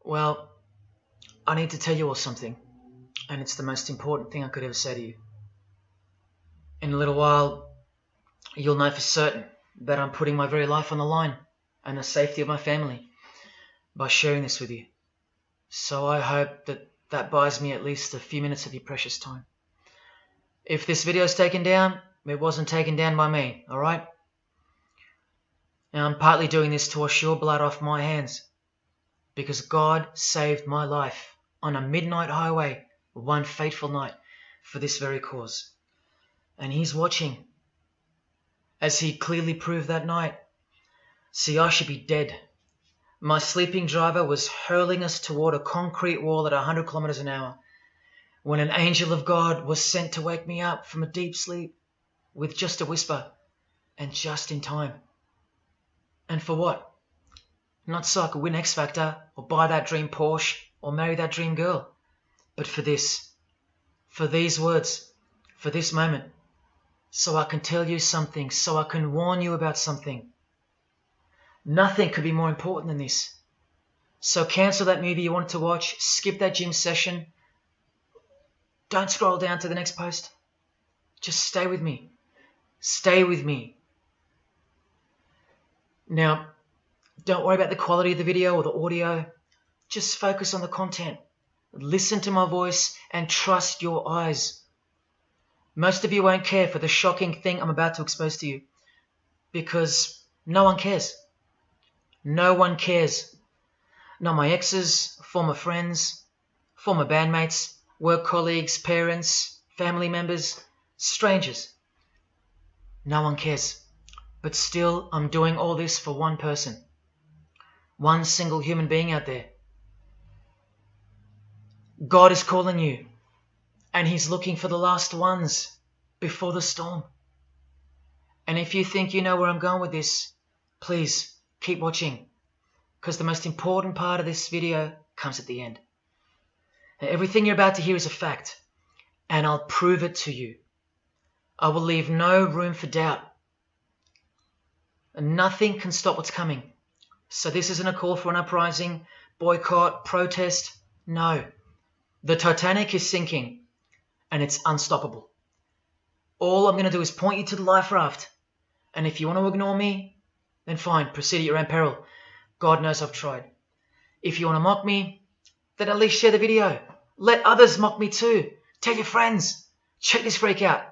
Well, I need to tell you all something, and it's the most important thing I could ever say to you. In a little while, you'll know for certain that I'm putting my very life on the line and the safety of my family by sharing this with you. So I hope that buys me at least a few minutes of your precious time. If this video is taken down, it wasn't taken down by me, alright? Now I'm partly doing this to wash your blood off my hands, because God saved my life on a midnight highway one fateful night for this very cause. And He's watching, as He clearly proved that night. See, I should be dead. My sleeping driver was hurling us toward a concrete wall at 100 kilometers an hour when an angel of God was sent to wake me up from a deep sleep with just a whisper and just in time. And for what? Not so I could win X Factor or buy that dream Porsche or marry that dream girl, but for this, for these words, for this moment, so I can tell you something, so I can warn you about something. Nothing could be more important than this. So cancel that movie you wanted to watch, skip that gym session. Don't scroll down to the next post. Just stay with me. Stay with me. Now, don't worry about the quality of the video or the audio. Just focus on the content. Listen to my voice and trust your eyes. Most of you won't care for the shocking thing I'm about to expose to you, because no one cares. No one cares. Not my exes, former friends, former bandmates, work colleagues, parents, family members, strangers. No one cares. But still, I'm doing all this for one person. One single human being out there. God is calling you, and He's looking for the last ones before the storm. And if you think you know where I'm going with this, please keep watching, because the most important part of this video comes at the end. Now, everything you're about to hear is a fact, and I'll prove it to you. I will leave no room for doubt. And nothing can stop what's coming. So this isn't a call for an uprising, boycott, protest. No. The Titanic is sinking, and it's unstoppable. All I'm going to do is point you to the life raft. And if you want to ignore me, then fine, proceed at your own peril. God knows I've tried. If you want to mock me, then at least share the video. Let others mock me too. Tell your friends. Check this freak out.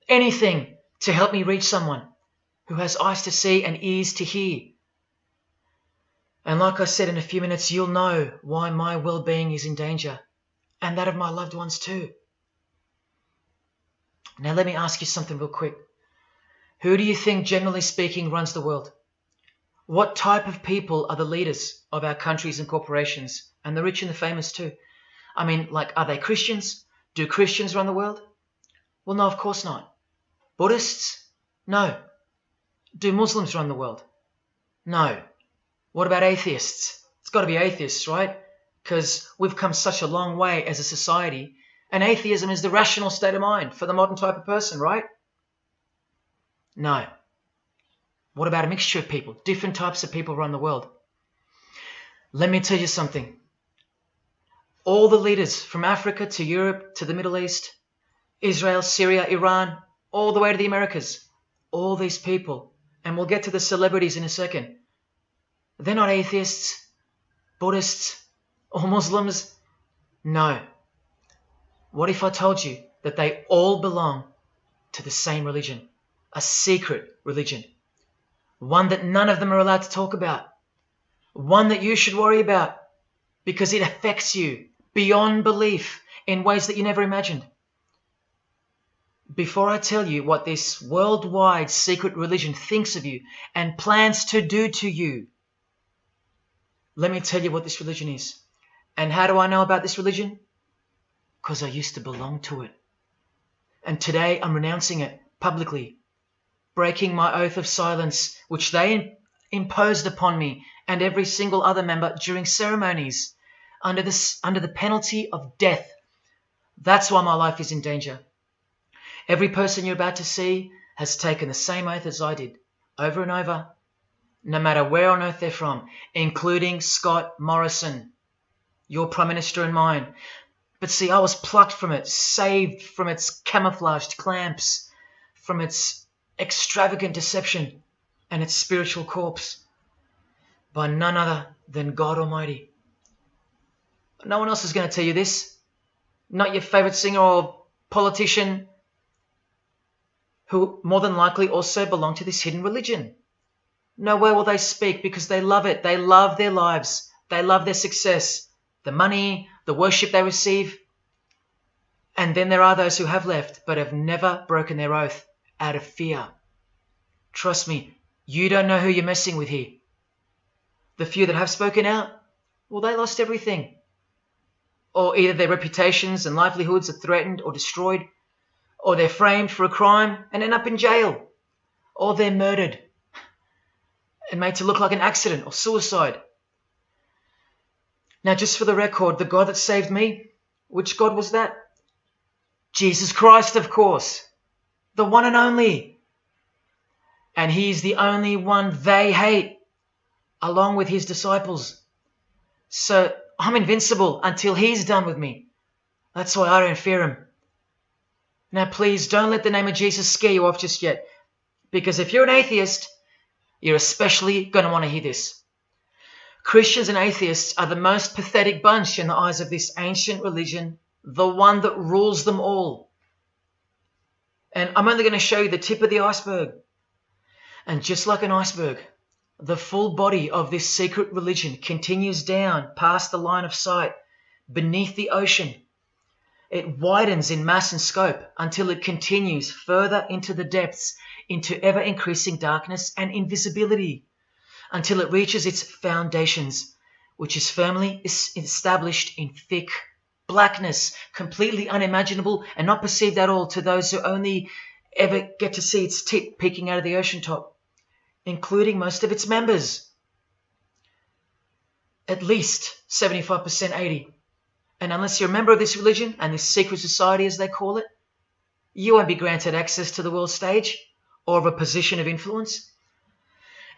Anything to help me reach someone who has eyes to see and ears to hear. And like I said, in a few minutes, you'll know why my well-being is in danger, and that of my loved ones too. Now let me ask you something real quick. Who do you think, generally speaking, runs the world? What type of people are the leaders of our countries and corporations, and the rich and the famous too? I mean, like, are they Christians? Do Christians run the world? Well, no, of course not. Buddhists? No. Do Muslims run the world? No. What about atheists? It's got to be atheists, right? Because we've come such a long way as a society, and atheism is the rational state of mind for the modern type of person, right? No. What about a mixture of people? Different types of people run the world. Let me tell you something. All the leaders from Africa to Europe to the Middle East, Israel, Syria, Iran, all the way to the Americas, all these people, and we'll get to the celebrities in a second, they're not atheists, Buddhists, or Muslims. No. What if I told you that they all belong to the same religion? A secret religion. One that none of them are allowed to talk about. One that you should worry about because it affects you beyond belief in ways that you never imagined. Before I tell you what this worldwide secret religion thinks of you and plans to do to you, let me tell you what this religion is. And how do I know about this religion? Because I used to belong to it. And today I'm renouncing it publicly, breaking my oath of silence, which they imposed upon me and every single other member during ceremonies under the penalty of death. That's why my life is in danger. Every person you're about to see has taken the same oath as I did, over and over, no matter where on earth they're from, including Scott Morrison, your Prime Minister and mine. But see, I was plucked from it, saved from its camouflaged clamps, from its extravagant deception and its spiritual corpse, by none other than God Almighty. No one else is going to tell you this. Not your favourite singer or politician, who more than likely also belong to this hidden religion. Nowhere will they speak because they love it. They love their lives. They love their success, the money, the worship they receive. And then there are those who have left but have never broken their oath out of fear. Trust me, you don't know who you're messing with here. The few that have spoken out, well, they lost everything. Or either their reputations and livelihoods are threatened or destroyed, or they're framed for a crime and end up in jail, or they're murdered and made to look like an accident or suicide. Now, just for the record, the God that saved me, which God was that? Jesus Christ, of course, the one and only. And he's the only one they hate, along with his disciples. So I'm invincible until he's done with me. That's why I don't fear him. Now please don't let the name of Jesus scare you off just yet, because if you're an atheist, you're especially going to want to hear this. Christians and atheists are the most pathetic bunch in the eyes of this ancient religion, the one that rules them all. And I'm only going to show you the tip of the iceberg. And just like an iceberg, the full body of this secret religion continues down past the line of sight, beneath the ocean. It widens in mass and scope until it continues further into the depths, into ever-increasing darkness and invisibility, until it reaches its foundations, which is firmly established in thick blackness, completely unimaginable and not perceived at all to those who only ever get to see its tip peeking out of the ocean top, including most of its members. At least 75%, 80%. And unless you're a member of this religion and this secret society, as they call it, you won't be granted access to the world stage or of a position of influence.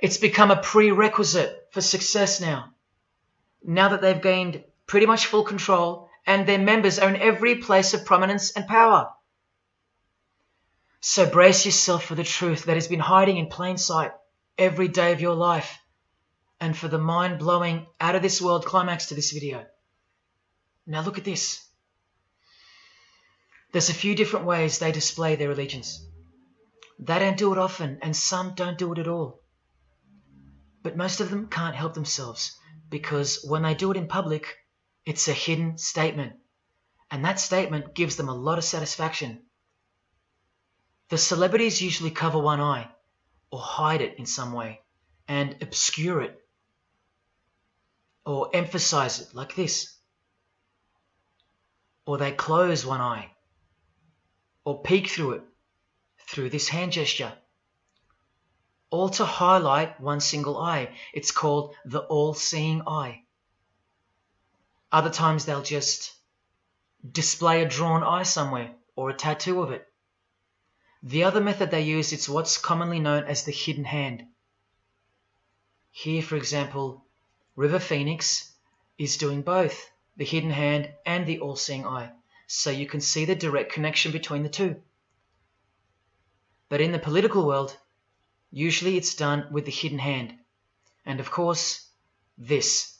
It's become a prerequisite for success now that they've gained pretty much full control and their members are in every place of prominence and power. So brace yourself for the truth that has been hiding in plain sight every day of your life, and for the mind-blowing, out-of-this-world climax to this video. Now look at this. There's a few different ways they display their allegiance. They don't do it often, and some don't do it at all. But most of them can't help themselves, because when they do it in public, it's a hidden statement, and that statement gives them a lot of satisfaction. The celebrities usually cover one eye, or hide it in some way, and obscure it, or emphasize it like this. Or they close one eye, or peek through it, through this hand gesture, all to highlight one single eye. It's called the all-seeing eye. Other times they'll just display a drawn eye somewhere, or a tattoo of it. The other method they use is what's commonly known as the hidden hand. Here, for example, River Phoenix is doing both, the hidden hand and the all-seeing eye, so you can see the direct connection between the two. But in the political world, usually it's done with the hidden hand, and of course, this.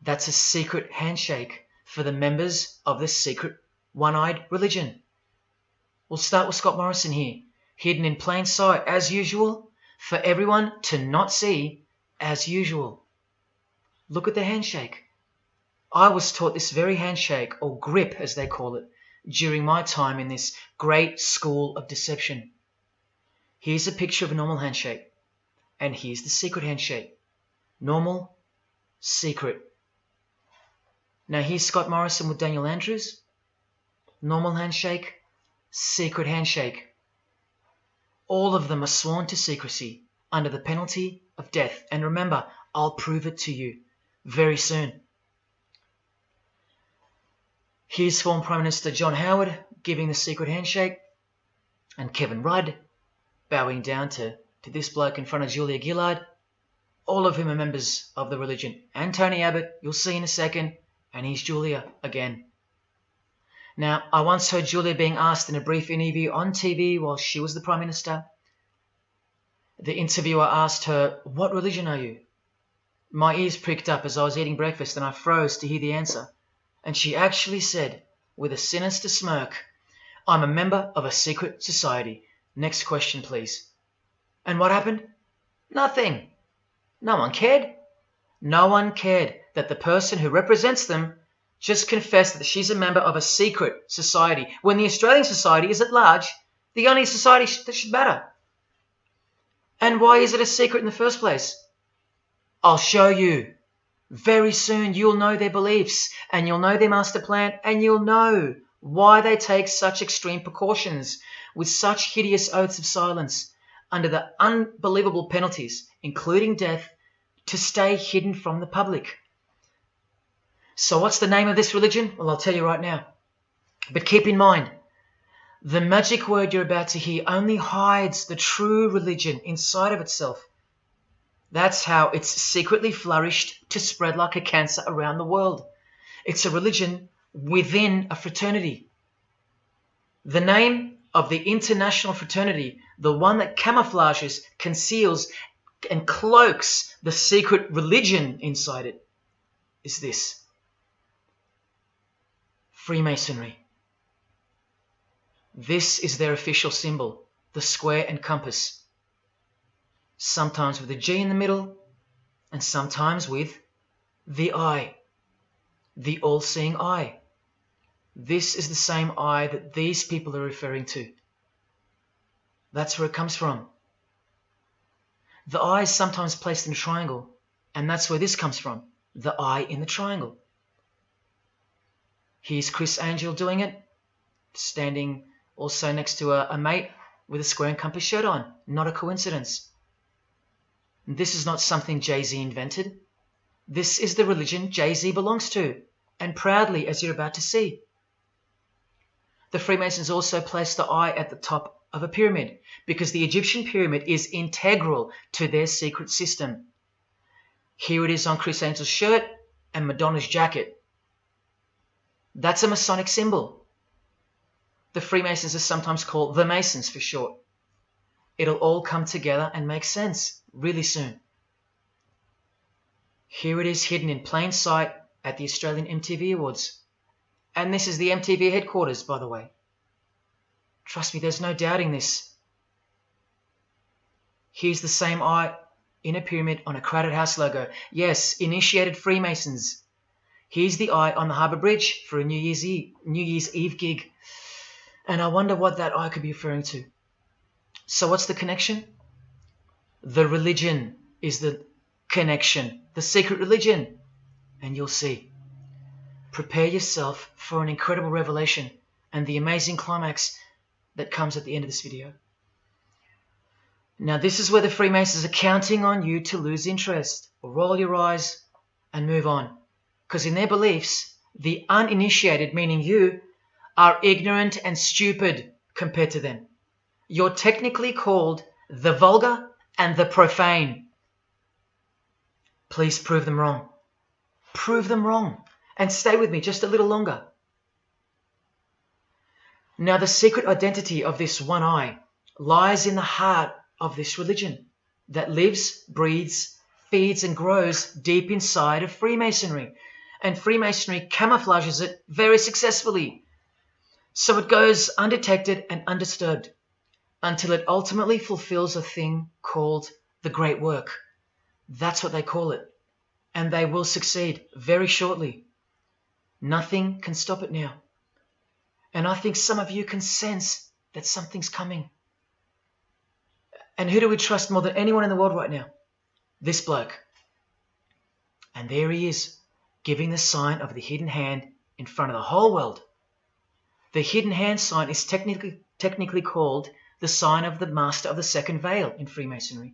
That's a secret handshake for the members of the secret one-eyed religion. We'll start with Scott Morrison here, hidden in plain sight as usual, for everyone to not see as usual. Look at the handshake. I was taught this very handshake, or grip as they call it, during my time in this great school of deception. Here's a picture of a normal handshake, and here's the secret handshake. Normal, secret. Now here's Scott Morrison with Daniel Andrews. Normal handshake, secret handshake. All of them are sworn to secrecy under the penalty of death. And remember, I'll prove it to you very soon. Here's former Prime Minister John Howard giving the secret handshake, and Kevin Rudd bowing down to this bloke in front of Julia Gillard. all of whom are members of the religion. And Tony Abbott, you'll see in a second, and he's Julia again. Now, I once heard Julia being asked in a brief interview on TV while she was the Prime Minister. The interviewer asked her, "What religion are you?" My ears pricked up as I was eating breakfast and I froze to hear the answer. And she actually said, with a sinister smirk, "I'm a member of a secret society. Next question, please." And what happened? Nothing. No one cared. No one cared that the person who represents them just confessed that she's a member of a secret society, when the Australian society is at large the only society that should matter. And why is it a secret in the first place? I'll show you. Very soon you'll know their beliefs, and you'll know their master plan, and you'll know why they take such extreme precautions with such hideous oaths of silence under the unbelievable penalties, including death, to stay hidden from the public. So what's the name of this religion? Well, I'll tell you right now. But keep in mind, the magic word you're about to hear only hides the true religion inside of itself. That's how it's secretly flourished to spread like a cancer around the world. It's a religion within a fraternity. The name of the international fraternity, the one that camouflages, conceals, and cloaks the secret religion inside it, is this: Freemasonry. This is their official symbol, the square and compass. Sometimes with a G in the middle, and sometimes with the eye, the all-seeing eye. This is the same eye that these people are referring to. That's where it comes from. The eye is sometimes placed in a triangle, and that's where this comes from, the eye in the triangle. Here's Chris Angel doing it, standing also next to a mate with a square and compass shirt on. Not a coincidence. This is not something Jay-Z invented. This is the religion Jay-Z belongs to, and proudly, as you're about to see. The Freemasons also place the eye at the top of a pyramid, because the Egyptian pyramid is integral to their secret system. Here it is on Chris Angel's shirt and Madonna's jacket. That's a Masonic symbol. The Freemasons are sometimes called the Masons for short. It'll all come together and make sense really soon. Here it is hidden in plain sight at the Australian MTV Awards. And this is the MTV headquarters, by the way. Trust me, there's no doubting this. Here's the same eye in a pyramid on a Crowded House logo. Yes, initiated Freemasons. Here's the eye on the Harbour Bridge for a New Year's Eve gig. And I wonder what that eye could be referring to. So what's the connection? The religion is the connection, the secret religion. And you'll see. Prepare yourself for an incredible revelation and the amazing climax that comes at the end of this video. Now this is where the Freemasons are counting on you to lose interest, or roll your eyes and move on. Because in their beliefs, the uninitiated, meaning you, are ignorant and stupid compared to them. You're technically called the vulgar and the profane. Please prove them wrong. Prove them wrong. And stay with me just a little longer. Now the secret identity of this one eye lies in the heart of this religion that lives, breathes, feeds and grows deep inside of Freemasonry. And Freemasonry camouflages it very successfully. So it goes undetected and undisturbed until it ultimately fulfills a thing called the Great Work. That's what they call it. And they will succeed very shortly. Nothing can stop it now. And I think some of you can sense that something's coming. And who do we trust more than anyone in the world right now? This bloke. And there he is, giving the sign of the hidden hand in front of the whole world. The hidden hand sign is technically called the sign of the Master of the Second Veil in Freemasonry.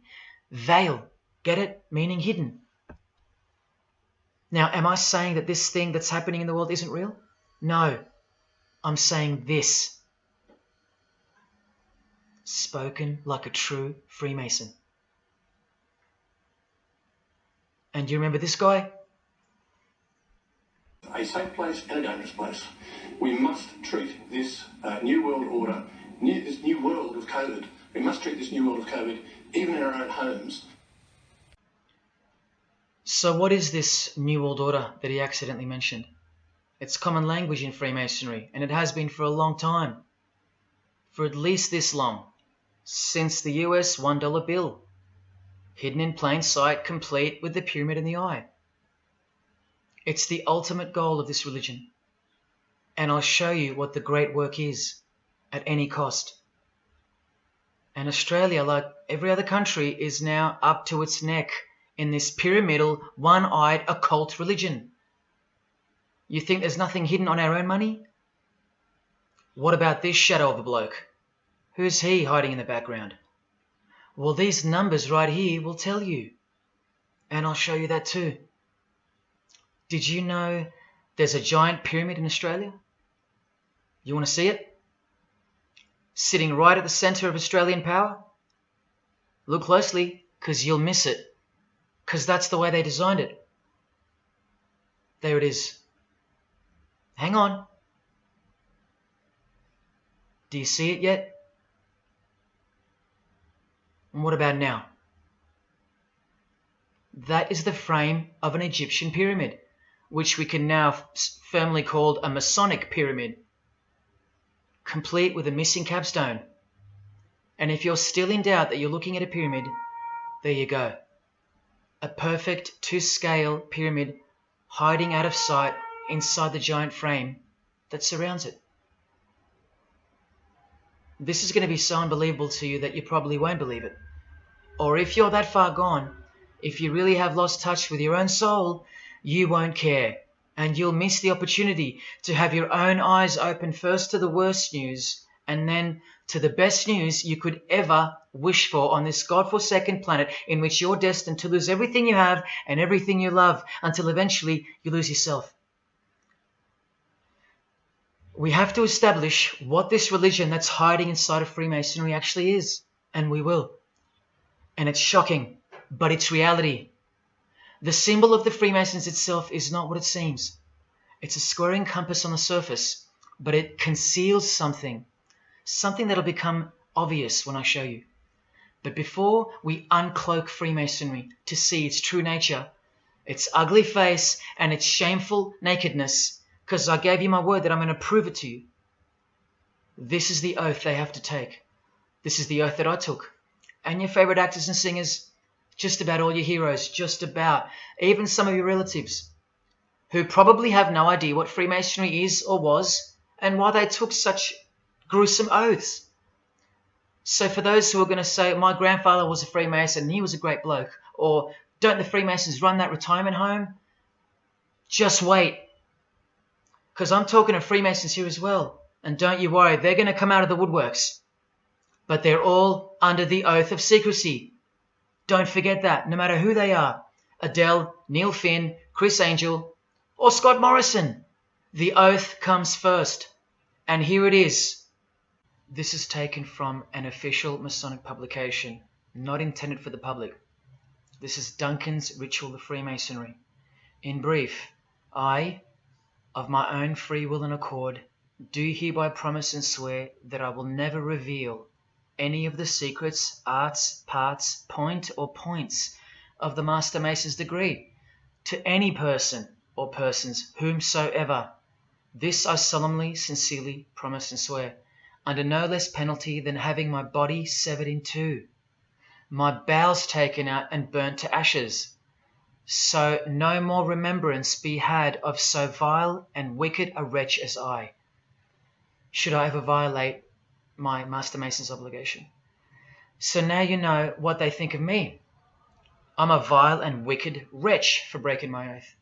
Veil, get it? Meaning hidden. Now, am I saying that this thing that's happening in the world isn't real? No. I'm saying this. Spoken like a true Freemason. And you remember this guy? A safe place and a dangerous place. We must treat this new world order, this new world of COVID, we must treat this new world of COVID even in our own homes. So what is this New World Order that he accidentally mentioned? It's common language in Freemasonry, and it has been for a long time. For at least this long. Since the US $1 bill. Hidden in plain sight, complete with the pyramid in the eye. It's the ultimate goal of this religion. And I'll show you what the great work is, at any cost. And Australia, like every other country, is now up to its neck in this pyramidal, one-eyed occult religion. You think there's nothing hidden on our own money? What about this shadow of a bloke? Who's he hiding in the background? Well, these numbers right here will tell you. And I'll show you that too. Did you know there's a giant pyramid in Australia? You want to see it? Sitting right at the centre of Australian power? Look closely, because you'll miss it. Because that's the way they designed it. There it is. Hang on. Do you see it yet? And what about now? That is the frame of an Egyptian pyramid, which we can now firmly call a Masonic pyramid, complete with a missing capstone. And if you're still in doubt that you're looking at a pyramid, there you go. A perfect to-scale pyramid hiding out of sight inside the giant frame that surrounds it. This is going to be so unbelievable to you that you probably won't believe it. Or if you're that far gone, if you really have lost touch with your own soul, you won't care. And you'll miss the opportunity to have your own eyes open first to the worst news and then to the best news you could ever wish for on this God-forsaken planet in which you're destined to lose everything you have and everything you love until eventually you lose yourself. We have to establish what this religion that's hiding inside of Freemasonry actually is, and we will. And it's shocking, but it's reality. The symbol of the Freemasons itself is not what it seems. It's a squaring compass on the surface, but it conceals something that'll become obvious when I show you. But before we uncloak Freemasonry to see its true nature, its ugly face and its shameful nakedness, because I gave you my word that I'm going to prove it to you. This is the oath they have to take. This is the oath that I took. And your favorite actors and singers, just about all your heroes, just about, even some of your relatives, who probably have no idea what Freemasonry is or was, and why they took such gruesome oaths. So for those who are going to say, my grandfather was a Freemason and he was a great bloke, or don't the Freemasons run that retirement home? Just wait. Because I'm talking to Freemasons here as well. And don't you worry, they're going to come out of the woodworks. But they're all under the oath of secrecy. Don't forget that, no matter who they are. Adele, Neil Finn, Chris Angel, or Scott Morrison. The oath comes first. And here it is. This is taken from an official Masonic publication, not intended for the public. This is Duncan's Ritual of Freemasonry. In brief, I, of my own free will and accord, do hereby promise and swear that I will never reveal any of the secrets, arts, parts, point or points of the Master Mason's degree to any person or persons whomsoever. This I solemnly, sincerely promise and swear, under no less penalty than having my body severed in two, my bowels taken out and burnt to ashes, so no more remembrance be had of so vile and wicked a wretch as I, should I ever violate my Master Mason's obligation. So now you know what they think of me. I'm a vile and wicked wretch for breaking my oath.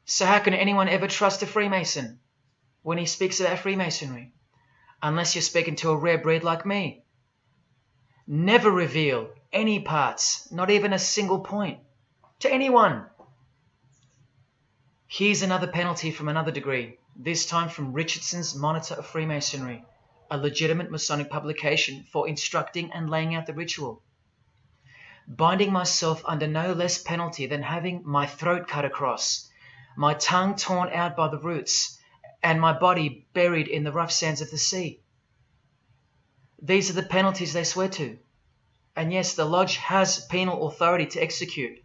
So how can anyone ever trust a Freemason when he speaks about Freemasonry? Unless you're speaking to a rare breed like me. Never reveal any parts, not even a single point, to anyone. Here's another penalty from another degree, this time from Richardson's Monitor of Freemasonry, a legitimate Masonic publication for instructing and laying out the ritual. binding myself under no less penalty than having my throat cut across, my tongue torn out by the roots, and my body buried in the rough sands of the sea. These are the penalties they swear to. And yes, the lodge has penal authority to execute.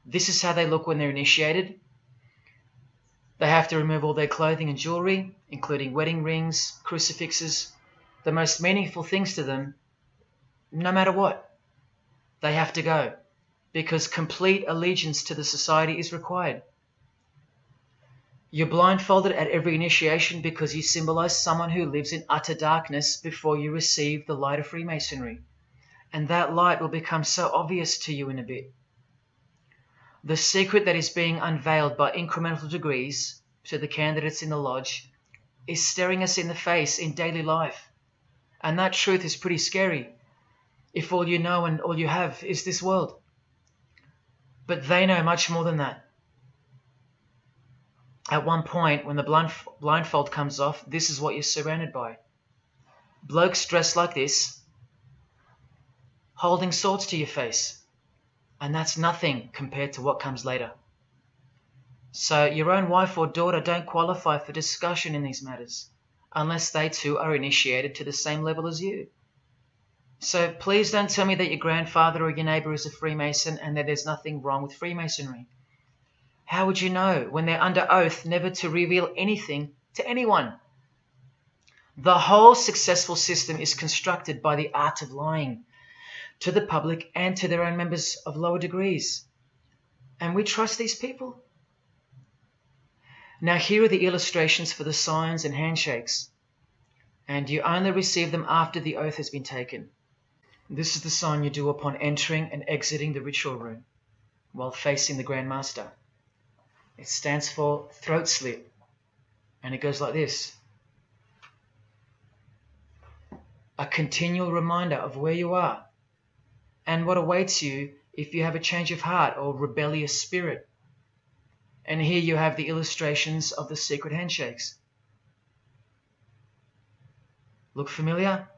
This is how they look when they're initiated. They have to remove all their clothing and jewelry, including wedding rings, crucifixes, the most meaningful things to them, no matter what. They have to go, because complete allegiance to the society is required. You're blindfolded at every initiation because you symbolize someone who lives in utter darkness before you receive the light of Freemasonry. And that light will become so obvious to you in a bit. The secret that is being unveiled by incremental degrees to the candidates in the lodge is staring us in the face in daily life. And that truth is pretty scary if all you know and all you have is this world. But they know much more than that. At one point, when the blindfold comes off, this is what you're surrounded by. Blokes dressed like this, holding swords to your face. And that's nothing compared to what comes later. So your own wife or daughter don't qualify for discussion in these matters, unless they too are initiated to the same level as you. So please don't tell me that your grandfather or your neighbour is a Freemason and that there's nothing wrong with Freemasonry. How would you know when they're under oath never to reveal anything to anyone? The whole successful system is constructed by the art of lying to the public and to their own members of lower degrees. And we trust these people? Now here are the illustrations for the signs and handshakes. And you only receive them after the oath has been taken. This is the sign you do upon entering and exiting the ritual room while facing the Grand Master. It stands for throat slit, and it goes like this. A continual reminder of where you are and what awaits you if you have a change of heart or rebellious spirit. And here you have the illustrations of the secret handshakes. Look familiar?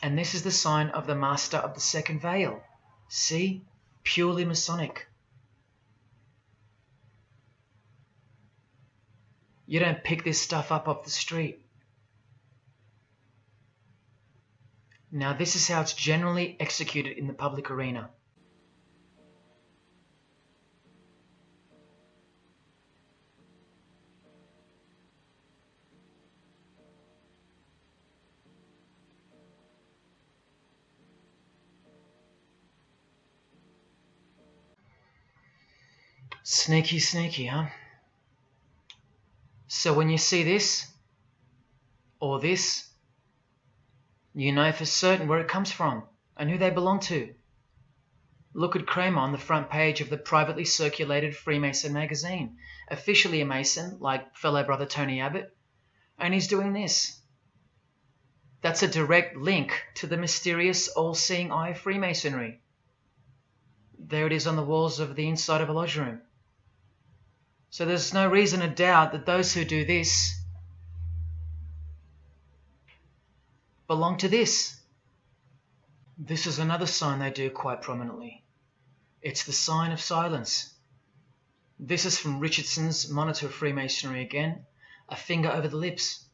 And this is the sign of the Master of the Second Veil. See? Purely Masonic. You don't pick this stuff up off the street. Now this is how it's generally executed in the public arena. Sneaky, sneaky, huh? So when you see this, or this, you know for certain where it comes from and who they belong to. Look at Kramer on the front page of the privately circulated Freemason magazine, officially a Mason, like fellow brother Tony Abbott, and he's doing this. That's a direct link to the mysterious all-seeing eye of Freemasonry. There it is on the walls of the inside of a lodge room. So there's no reason to doubt that those who do this belong to this. This is another sign they do quite prominently. It's the sign of silence. This is from Richardson's Monitor of Freemasonry again, a finger over the lips.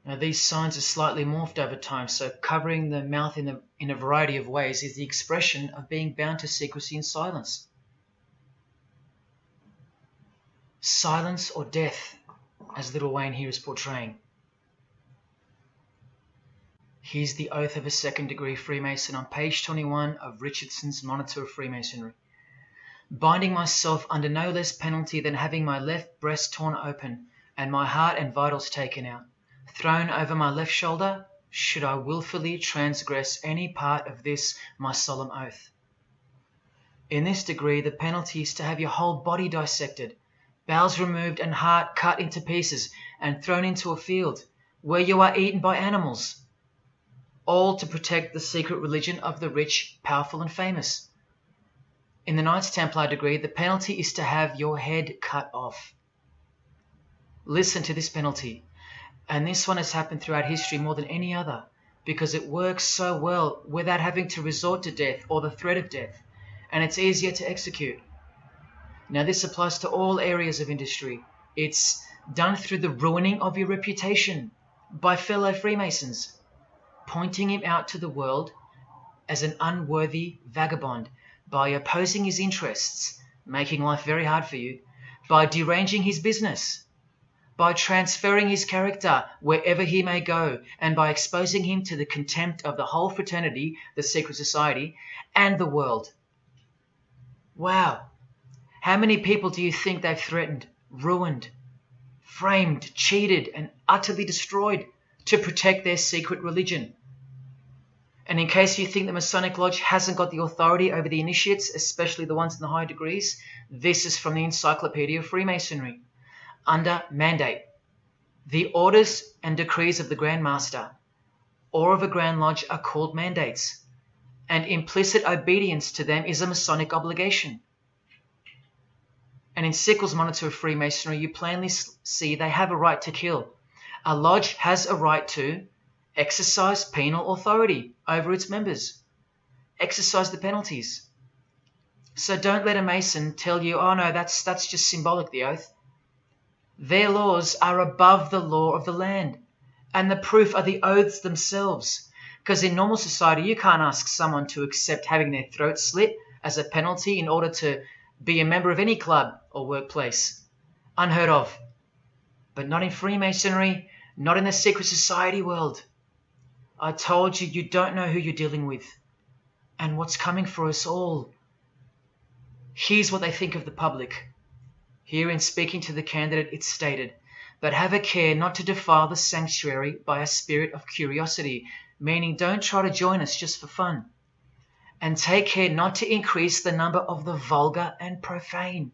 Now these signs are slightly morphed over time, so covering the mouth in a variety of ways is the expression of being bound to secrecy and silence. Silence or death, as Little Wayne here is portraying. Here's the oath of a second-degree Freemason on page 21 of Richardson's Monitor of Freemasonry. Binding myself under no less penalty than having my left breast torn open and my heart and vitals taken out, thrown over my left shoulder, should I wilfully transgress any part of this my solemn oath. In this degree, the penalty is to have your whole body dissected, bowels removed and heart cut into pieces and thrown into a field where you are eaten by animals, all to protect the secret religion of the rich, powerful and famous. In the Knights Templar degree, the penalty is to have your head cut off. Listen to this penalty, and this one has happened throughout history more than any other, because it works so well without having to resort to death or the threat of death, and it's easier to execute. Now, this applies to all areas of industry. It's done through the ruining of your reputation by fellow Freemasons, pointing him out to the world as an unworthy vagabond, by opposing his interests, making life very hard for you, by deranging his business, by transferring his character wherever he may go, and by exposing him to the contempt of the whole fraternity, the secret society, and the world. Wow. How many people do you think they've threatened, ruined, framed, cheated, and utterly destroyed to protect their secret religion? And in case you think the Masonic Lodge hasn't got the authority over the initiates, especially the ones in the higher degrees, this is from the Encyclopedia of Freemasonry. Under mandate, the orders and decrees of the Grand Master or of a Grand Lodge are called mandates, and implicit obedience to them is a Masonic obligation. And in Sickles' Monitor of Freemasonry, you plainly see they have a right to kill. A lodge has a right to exercise penal authority over its members, exercise the penalties. So don't let a Mason tell you, oh no, that's just symbolic, the oath. Their laws are above the law of the land, and the proof are the oaths themselves. Because in normal society, you can't ask someone to accept having their throat slit as a penalty in order to be a member of any club or workplace. Unheard of. But not in Freemasonry, not in the secret society world. I told you, you don't know who you're dealing with and what's coming for us all. Here's what they think of the public. Here in speaking to the candidate, it's stated, but have a care not to defile the sanctuary by a spirit of curiosity, meaning don't try to join us just for fun. And take care not to increase the number of the vulgar and profane,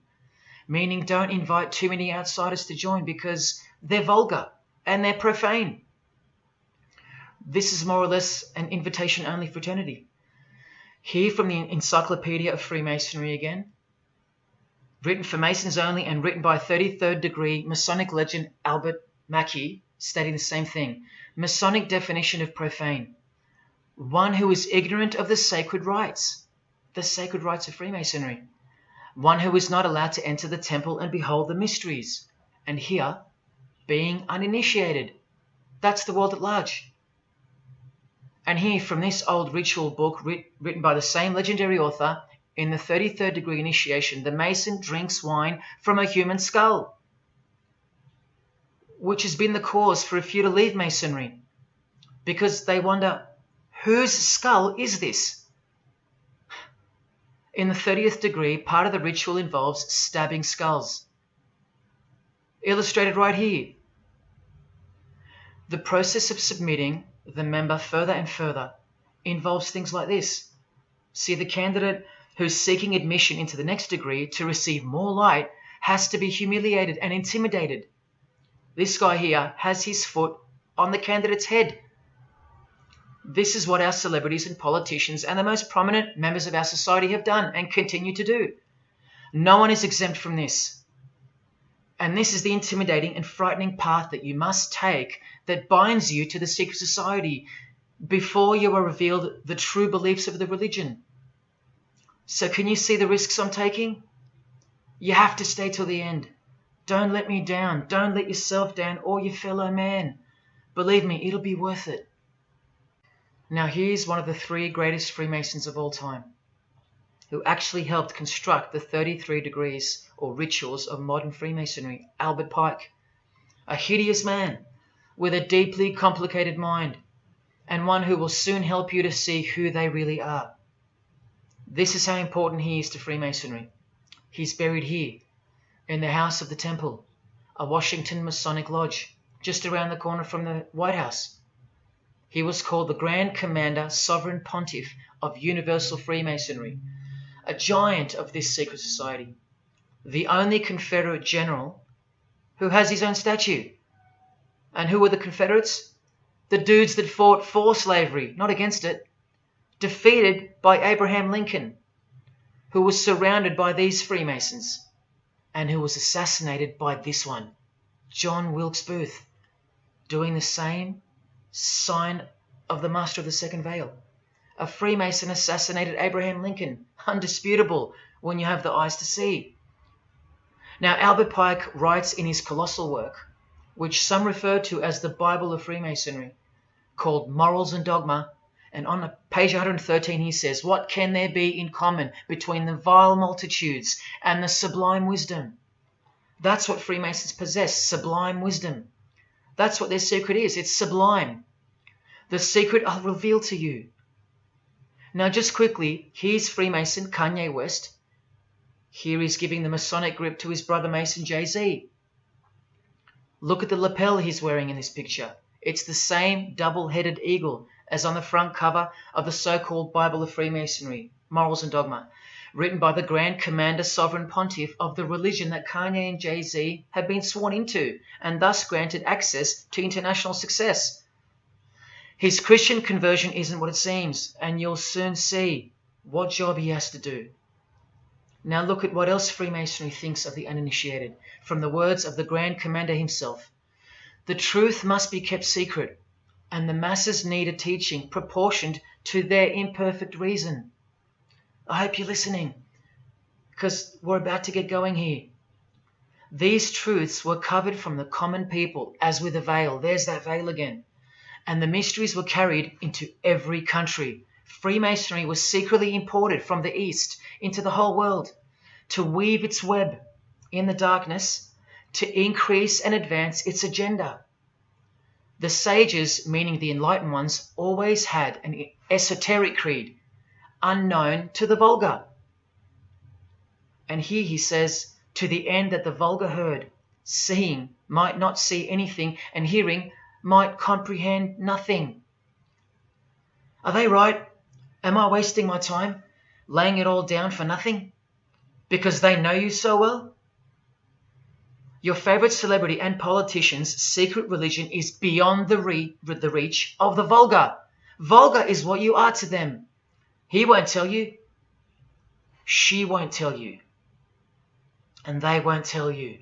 meaning don't invite too many outsiders to join because they're vulgar and they're profane. This is more or less an invitation-only fraternity. Here from the Encyclopedia of Freemasonry again, written for Masons only and written by 33rd degree Masonic legend Albert Mackey, stating the same thing. Masonic definition of profane. One who is ignorant of the sacred rites of Freemasonry. One who is not allowed to enter the temple and behold the mysteries. And here, being uninitiated. That's the world at large. And here, from this old ritual book written by the same legendary author, in the 33rd degree initiation, the Mason drinks wine from a human skull, which has been the cause for a few to leave Masonry, because they wonder, whose skull is this? In the 30th degree, part of the ritual involves stabbing skulls. Illustrated right here. The process of submitting the member further and further involves things like this. See, the candidate who's seeking admission into the next degree to receive more light has to be humiliated and intimidated. This guy here has his foot on the candidate's head. This is what our celebrities and politicians and the most prominent members of our society have done and continue to do. No one is exempt from this. And this is the intimidating and frightening path that you must take that binds you to the secret society before you are revealed the true beliefs of the religion. So can you see the risks I'm taking? You have to stay till the end. Don't let me down. Don't let yourself down or your fellow man. Believe me, it'll be worth it. Now here's one of the 3 greatest Freemasons of all time, who actually helped construct the 33 degrees or rituals of modern Freemasonry, Albert Pike. A hideous man with a deeply complicated mind, and one who will soon help you to see who they really are. This is how important he is to Freemasonry. He's buried here, in the House of the Temple, a Washington Masonic Lodge, just around the corner from the White House. He was called the Grand Commander Sovereign Pontiff of Universal Freemasonry, a giant of this secret society, the only Confederate general who has his own statue. And who were the Confederates? The dudes that fought for slavery, not against it, defeated by Abraham Lincoln, who was surrounded by these Freemasons, and who was assassinated by this one, John Wilkes Booth, doing the same sign of the master of the second veil. A Freemason assassinated Abraham Lincoln. Undisputable when you have the eyes to see. Now, Albert Pike writes in his colossal work, which some refer to as the Bible of Freemasonry, called Morals and Dogma, and on page 113 he says, "What can there be in common between the vile multitudes and the sublime wisdom?" That's what Freemasons possess, sublime wisdom. That's what their secret is. It's sublime. The secret I'll reveal to you. Now, just quickly, here's Freemason Kanye West. Here he's giving the Masonic grip to his brother Mason Jay-Z. Look at the lapel he's wearing in this picture. It's the same double-headed eagle as on the front cover of the so-called Bible of Freemasonry, Morals and Dogma, written by the Grand Commander Sovereign Pontiff of the religion that Kanye and Jay-Z have been sworn into and thus granted access to international success. His Christian conversion isn't what it seems, and you'll soon see what job he has to do. Now look at what else Freemasonry thinks of the uninitiated, from the words of the Grand Commander himself. The truth must be kept secret, and the masses need a teaching proportioned to their imperfect reason. I hope you're listening, because we're about to get going here. These truths were covered from the common people as with a veil. There's that veil again. And the mysteries were carried into every country. Freemasonry was secretly imported from the East into the whole world to weave its web in the darkness to increase and advance its agenda. The sages, meaning the enlightened ones, always had an esoteric creed, unknown to the vulgar. And here he says, to the end that the vulgar herd, seeing, might not see anything, and hearing, might comprehend nothing. Are they right? Am I wasting my time, laying it all down for nothing? Because they know you so well? Your favorite celebrity and politician's secret religion is beyond the reach of the vulgar. Vulgar is what you are to them. He won't tell you. She won't tell you. And they won't tell you.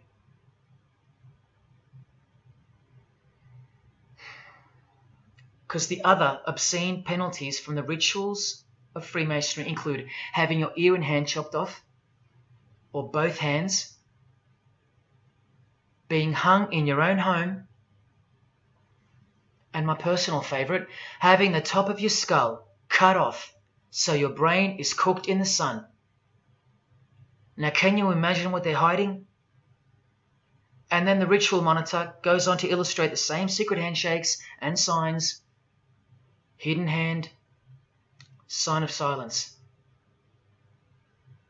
Because the other obscene penalties from the rituals of Freemasonry include having your ear and hand chopped off, or both hands, being hung in your own home, and my personal favourite, having the top of your skull cut off so your brain is cooked in the sun. Now, can you imagine what they're hiding? And then the ritual monitor goes on to illustrate the same secret handshakes and signs. Hidden hand, sign of silence.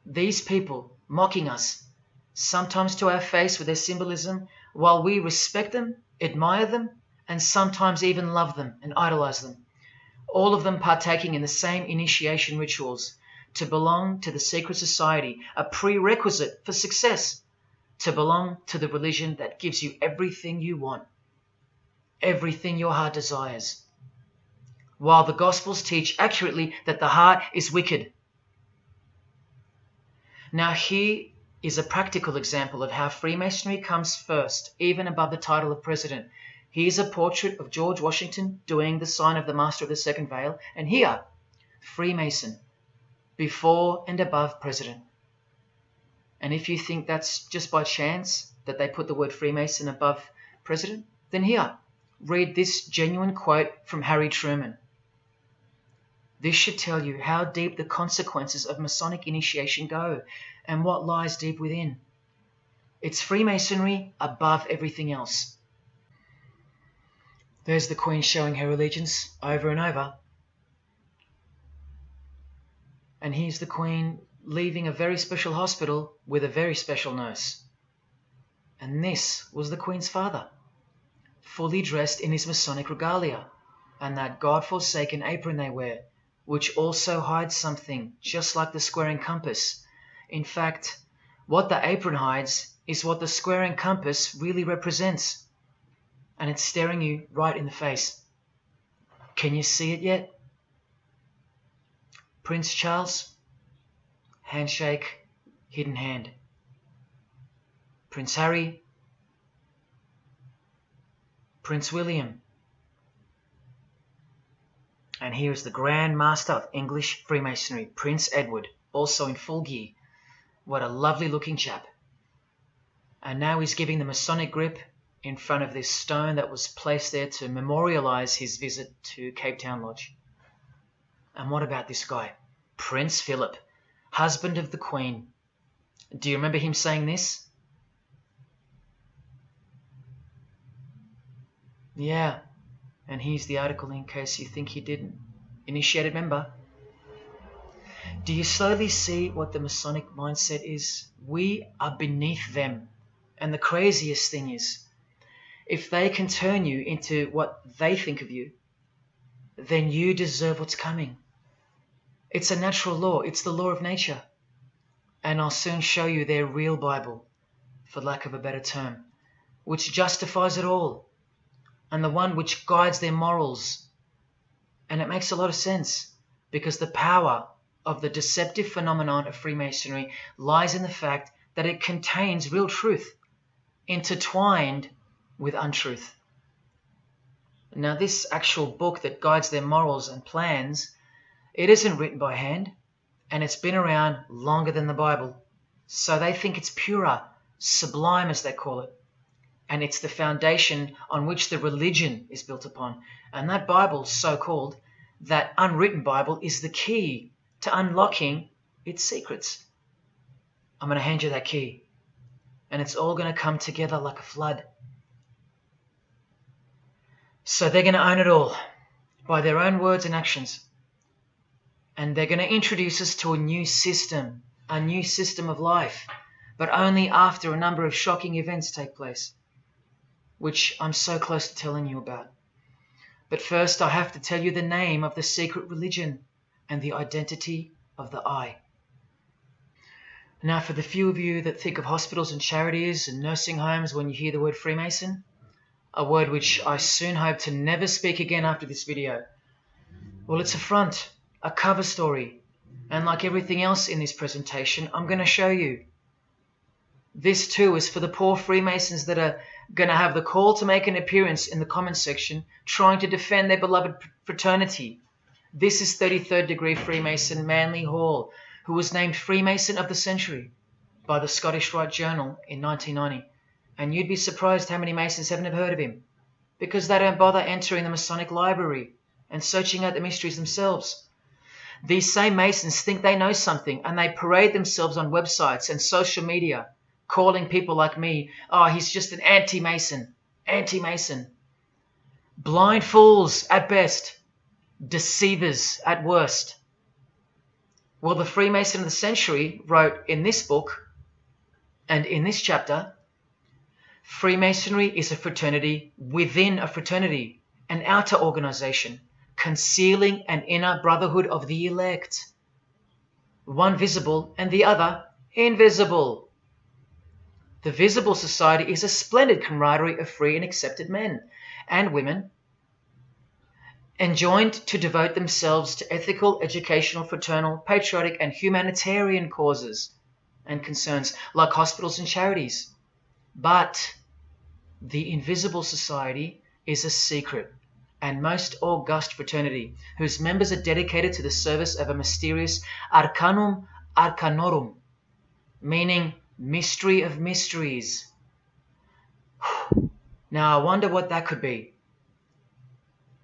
These people mocking us, sometimes to our face with their symbolism, while we respect them, admire them, and sometimes even love them and idolize them. All of them partaking in the same initiation rituals. To belong to the secret society, a prerequisite for success. To belong to the religion that gives you everything you want, everything your heart desires. While the Gospels teach accurately that the heart is wicked. Now here is a practical example of how Freemasonry comes first, even above the title of president. Here's a portrait of George Washington doing the sign of the Master of the Second Veil, and here, Freemason, before and above president. And if you think that's just by chance that they put the word Freemason above president, then here, read this genuine quote from Harry Truman. This should tell you how deep the consequences of Masonic initiation go and what lies deep within. It's Freemasonry above everything else. There's the Queen showing her allegiance over and over. And here's the Queen leaving a very special hospital with a very special nurse. And this was the Queen's father, fully dressed in his Masonic regalia, and that God-forsaken apron they wear, which also hides something, just like the square and compass. In fact, what the apron hides is what the square and compass really represents. And it's staring you right in the face. Can you see it yet? Prince Charles, handshake, hidden hand. Prince Harry, Prince William, And here is the Grand Master of English Freemasonry, Prince Edward, also in full gear. What a lovely looking chap. And now he's giving the Masonic grip in front of this stone that was placed there to memorialize his visit to Cape Town Lodge. And what about this guy? Prince Philip, husband of the Queen. Do you remember him saying this? Yeah, and here's the article in case you think he didn't. Initiated member. Do you slowly see what the Masonic mindset is? We are beneath them. And the craziest thing is, if they can turn you into what they think of you, then you deserve what's coming. It's a natural law. It's the law of nature. And I'll soon show you their real Bible, for lack of a better term, which justifies it all, and the one which guides their morals. And it makes a lot of sense, because the power of the deceptive phenomenon of Freemasonry lies in the fact that it contains real truth, intertwined with untruth. Now, this actual book that guides their morals and plans, it isn't written by hand, and it's been around longer than the Bible. So they think it's purer, sublime as they call it. And it's the foundation on which the religion is built upon. And that Bible, so-called, that unwritten Bible, is the key to unlocking its secrets. I'm going to hand you that key. And it's all going to come together like a flood. So they're going to own it all by their own words and actions. And they're going to introduce us to a new system of life, but only after a number of shocking events take place, which I'm so close to telling you about. But first, I have to tell you the name of the secret religion and the identity of the I. Now, for the few of you that think of hospitals and charities and nursing homes when you hear the word Freemason, a word which I soon hope to never speak again after this video, well, it's a front, a cover story, and like everything else in this presentation, I'm going to show you. This too is for the poor Freemasons that are going to have the call to make an appearance in the comments section trying to defend their beloved fraternity. This is 33rd degree Freemason Manly Hall, who was named Freemason of the Century by the Scottish Rite Journal in 1990. And you'd be surprised how many Masons haven't heard of him, because they don't bother entering the Masonic library and searching out the mysteries themselves. These same Masons think they know something, and they parade themselves on websites and social media, calling people like me, oh, he's just an anti-Mason, anti-Mason. Blind fools at best, deceivers at worst. Well, the Freemason of the Century wrote in this book, and in this chapter, Freemasonry is a fraternity within a fraternity, an outer organization, concealing an inner brotherhood of the elect. One visible and the other invisible. The visible society is a splendid camaraderie of free and accepted men and women, enjoined to devote themselves to ethical, educational, fraternal, patriotic, and humanitarian causes and concerns like hospitals and charities. But the invisible society is a secret and most august fraternity whose members are dedicated to the service of a mysterious arcanum arcanorum, meaning mystery of mysteries. Now I wonder what that could be.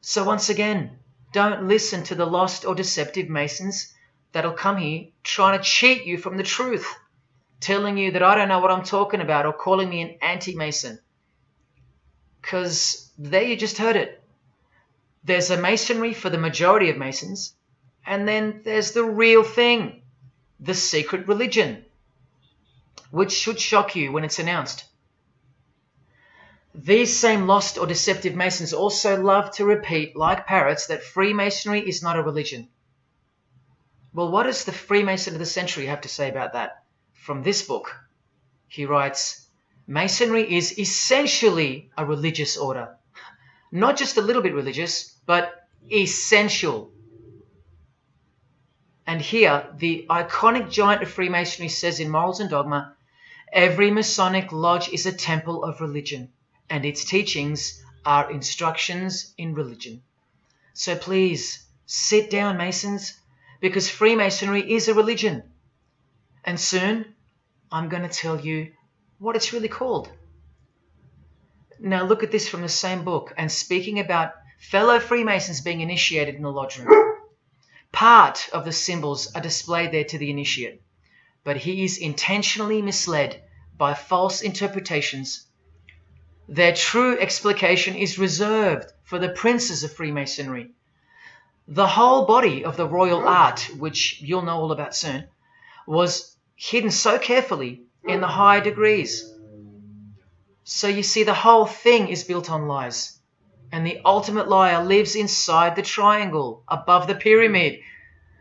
So once again, don't listen to the lost or deceptive Masons that'll come here trying to cheat you from the truth, telling you that I don't know what I'm talking about or calling me an anti-Mason. Because there you just heard it. There's a Masonry for the majority of Masons, and then there's the real thing, the secret religion, which should shock you when it's announced. These same lost or deceptive Masons also love to repeat, like parrots, that Freemasonry is not a religion. Well, what does the Freemason of the Century have to say about that? From this book, he writes, Masonry is essentially a religious order. Not just a little bit religious, but essential. And here, the iconic giant of Freemasonry says in Morals and Dogma, every Masonic lodge is a temple of religion, and its teachings are instructions in religion. So please, Sit down, Masons, because Freemasonry is a religion. And soon, I'm going to tell you what it's really called. Now look at this from the same book, and speaking about fellow Freemasons being initiated in the lodge room. Part of the symbols are displayed there to the initiate, but he is intentionally misled by false interpretations. Their true explication is reserved for the princes of Freemasonry. The whole body of the royal art, which you'll know all about soon, was hidden so carefully in the higher degrees. So you see, the whole thing is built on lies. And the ultimate liar lives inside the triangle, above the pyramid,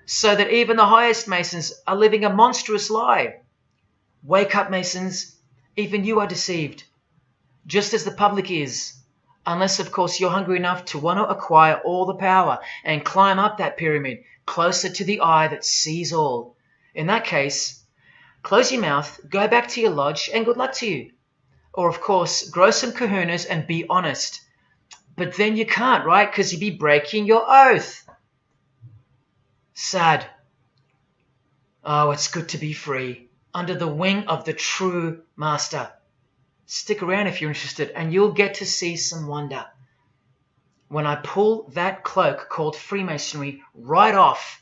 so that even the highest Masons are living a monstrous lie. Wake up, Masons. Even you are deceived, just as the public is. Unless, of course, you're hungry enough to want to acquire all the power and climb up that pyramid closer to the eye that sees all. In that case, close your mouth, go back to your lodge, and good luck to you. Or, of course, grow some kahunas and be honest. But then you can't, right? Because you'd be breaking your oath. Sad. Oh, it's good to be free, under the wing of the true master. Stick around if you're interested, and you'll get to see some wonder. When I pull that cloak called Freemasonry right off,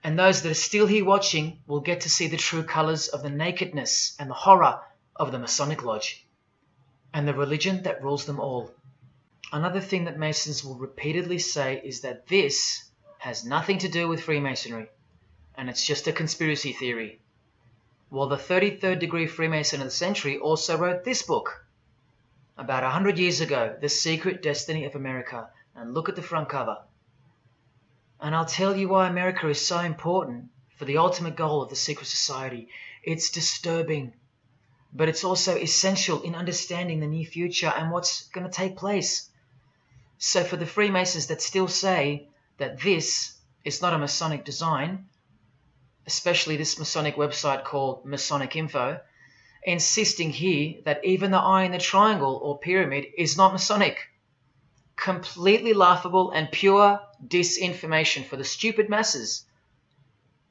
and those that are still here watching will get to see the true colours of the nakedness and the horror of the Masonic Lodge, and the religion that rules them all. Another thing that Masons will repeatedly say is that this has nothing to do with Freemasonry, and it's just a conspiracy theory. Well, the 33rd degree Freemason of the century also wrote this book about 100 years ago, The Secret Destiny of America, and look at the front cover. And I'll tell you why America is so important for the ultimate goal of the secret society. It's disturbing, but it's also essential in understanding the near future and what's going to take place. So for the Freemasons that still say that this is not a Masonic design, especially this Masonic website called Masonic Info, insisting here that even the eye in the triangle or pyramid is not Masonic. Completely laughable and pure disinformation for the stupid masses.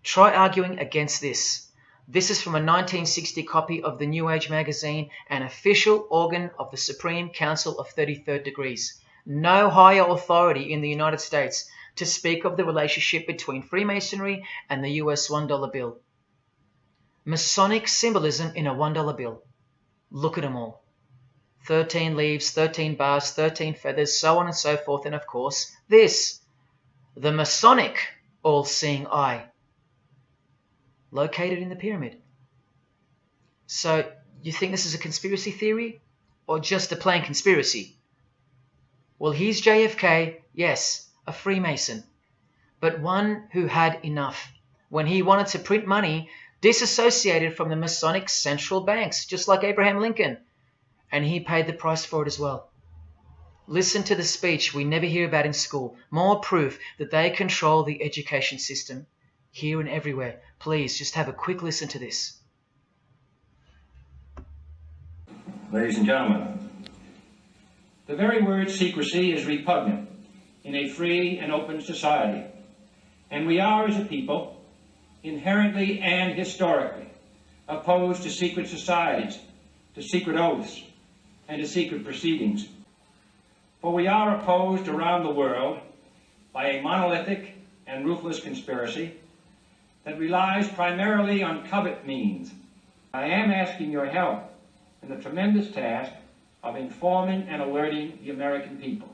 Try arguing against this. This is from a 1960 copy of the New Age magazine, an official organ of the Supreme Council of 33rd Degrees. No higher authority in the United States to speak of the relationship between Freemasonry and the US $1 bill. Masonic symbolism in a $1 bill. Look at them all. 13 leaves, 13 bars, 13 feathers, so on and so forth, and of course this, the Masonic all-seeing eye, located in the pyramid. So you think this is a conspiracy theory or just a plain conspiracy? Well, here's JFK, yes, a Freemason, but one who had enough when he wanted to print money disassociated from the Masonic central banks, just like Abraham Lincoln, and he paid the price for it as well. Listen to the speech we never hear about in school. More proof that they control the education system here and everywhere. Please, just have a quick listen to this. Ladies and gentlemen, the very word secrecy is repugnant in a free and open society, and we are, as a people, inherently and historically opposed to secret societies, to secret oaths, and to secret proceedings. For we are opposed around the world by a monolithic and ruthless conspiracy that relies primarily on covert means. I am asking your help in the tremendous task of informing and alerting the American people.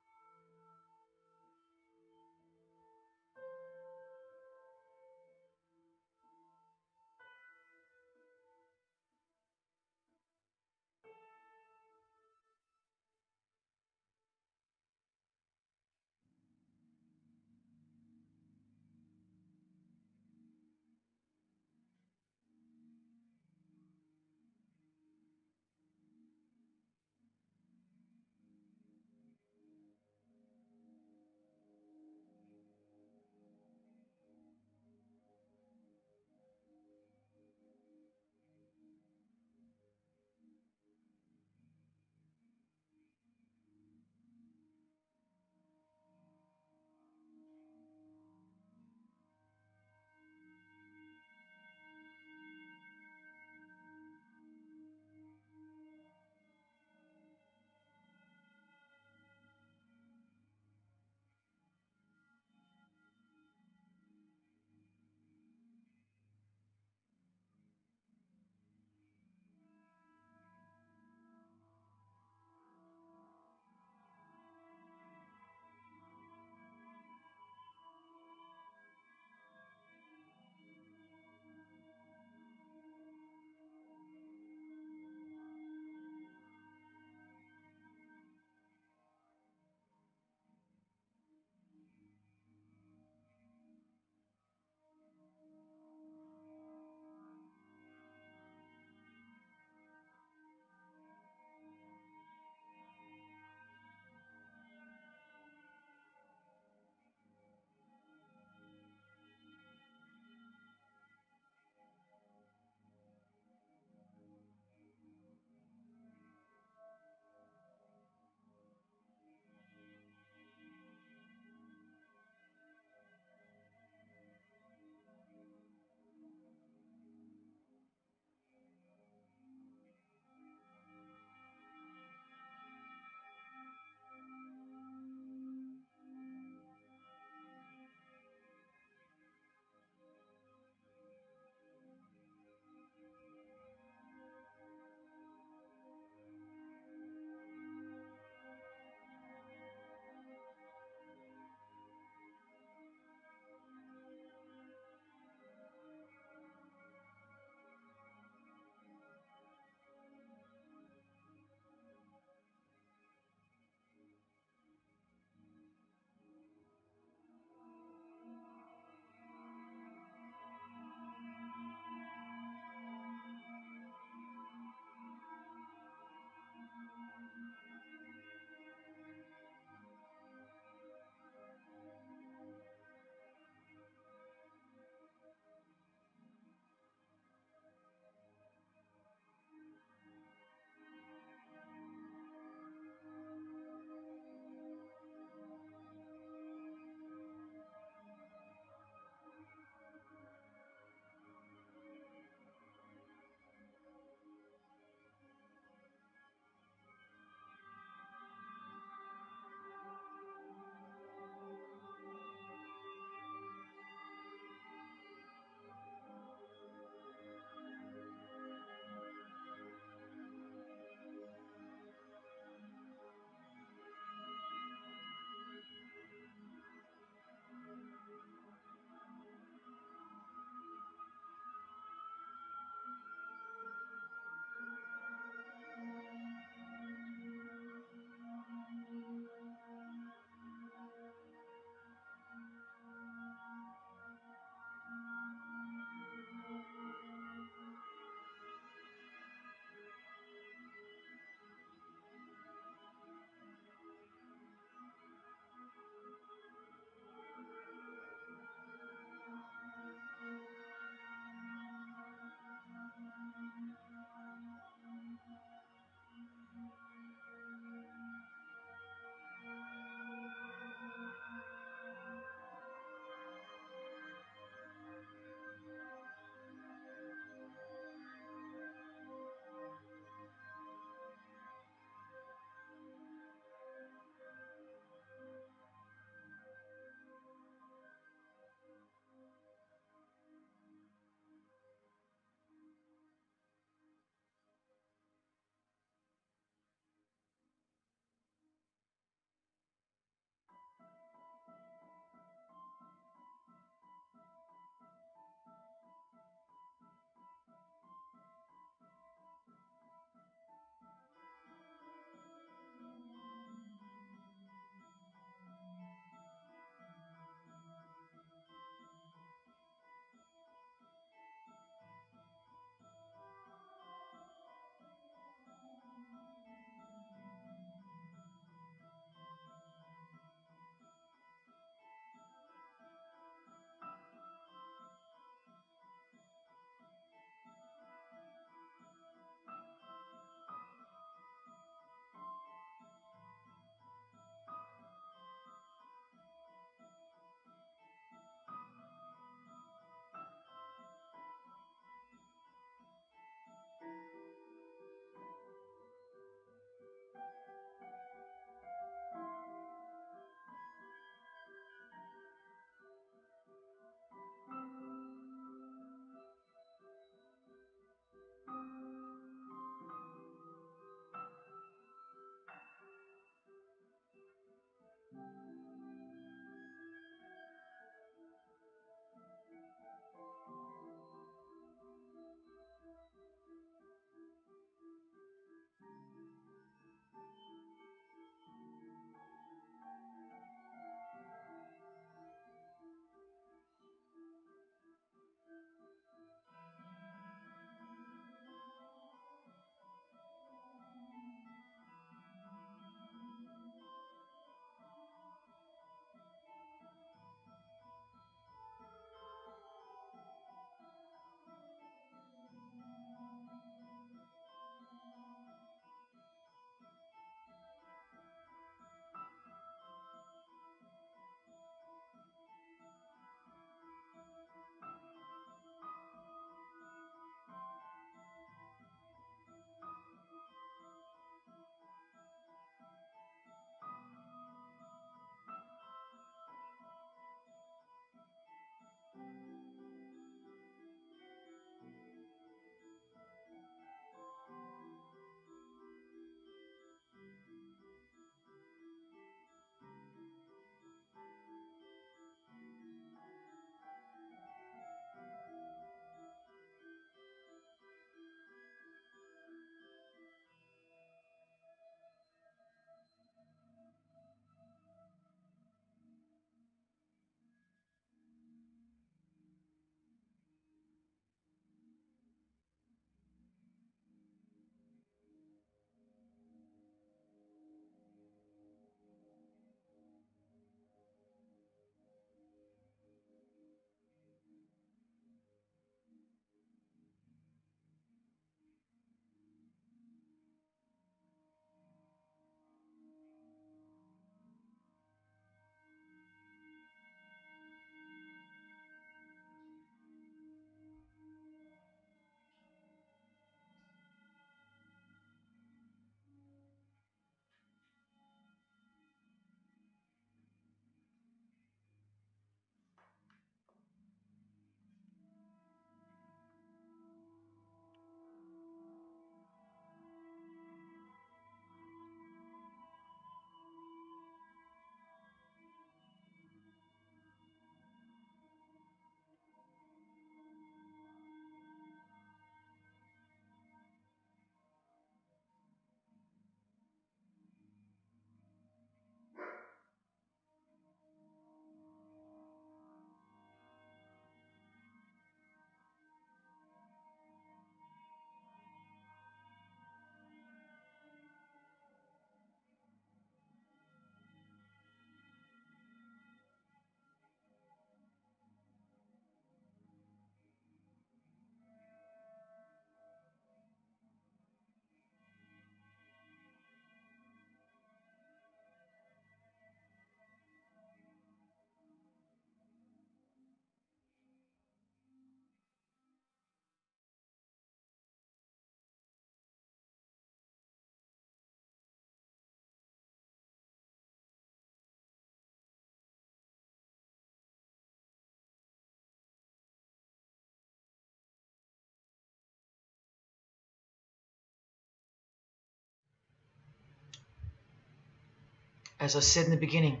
As I said in the beginning,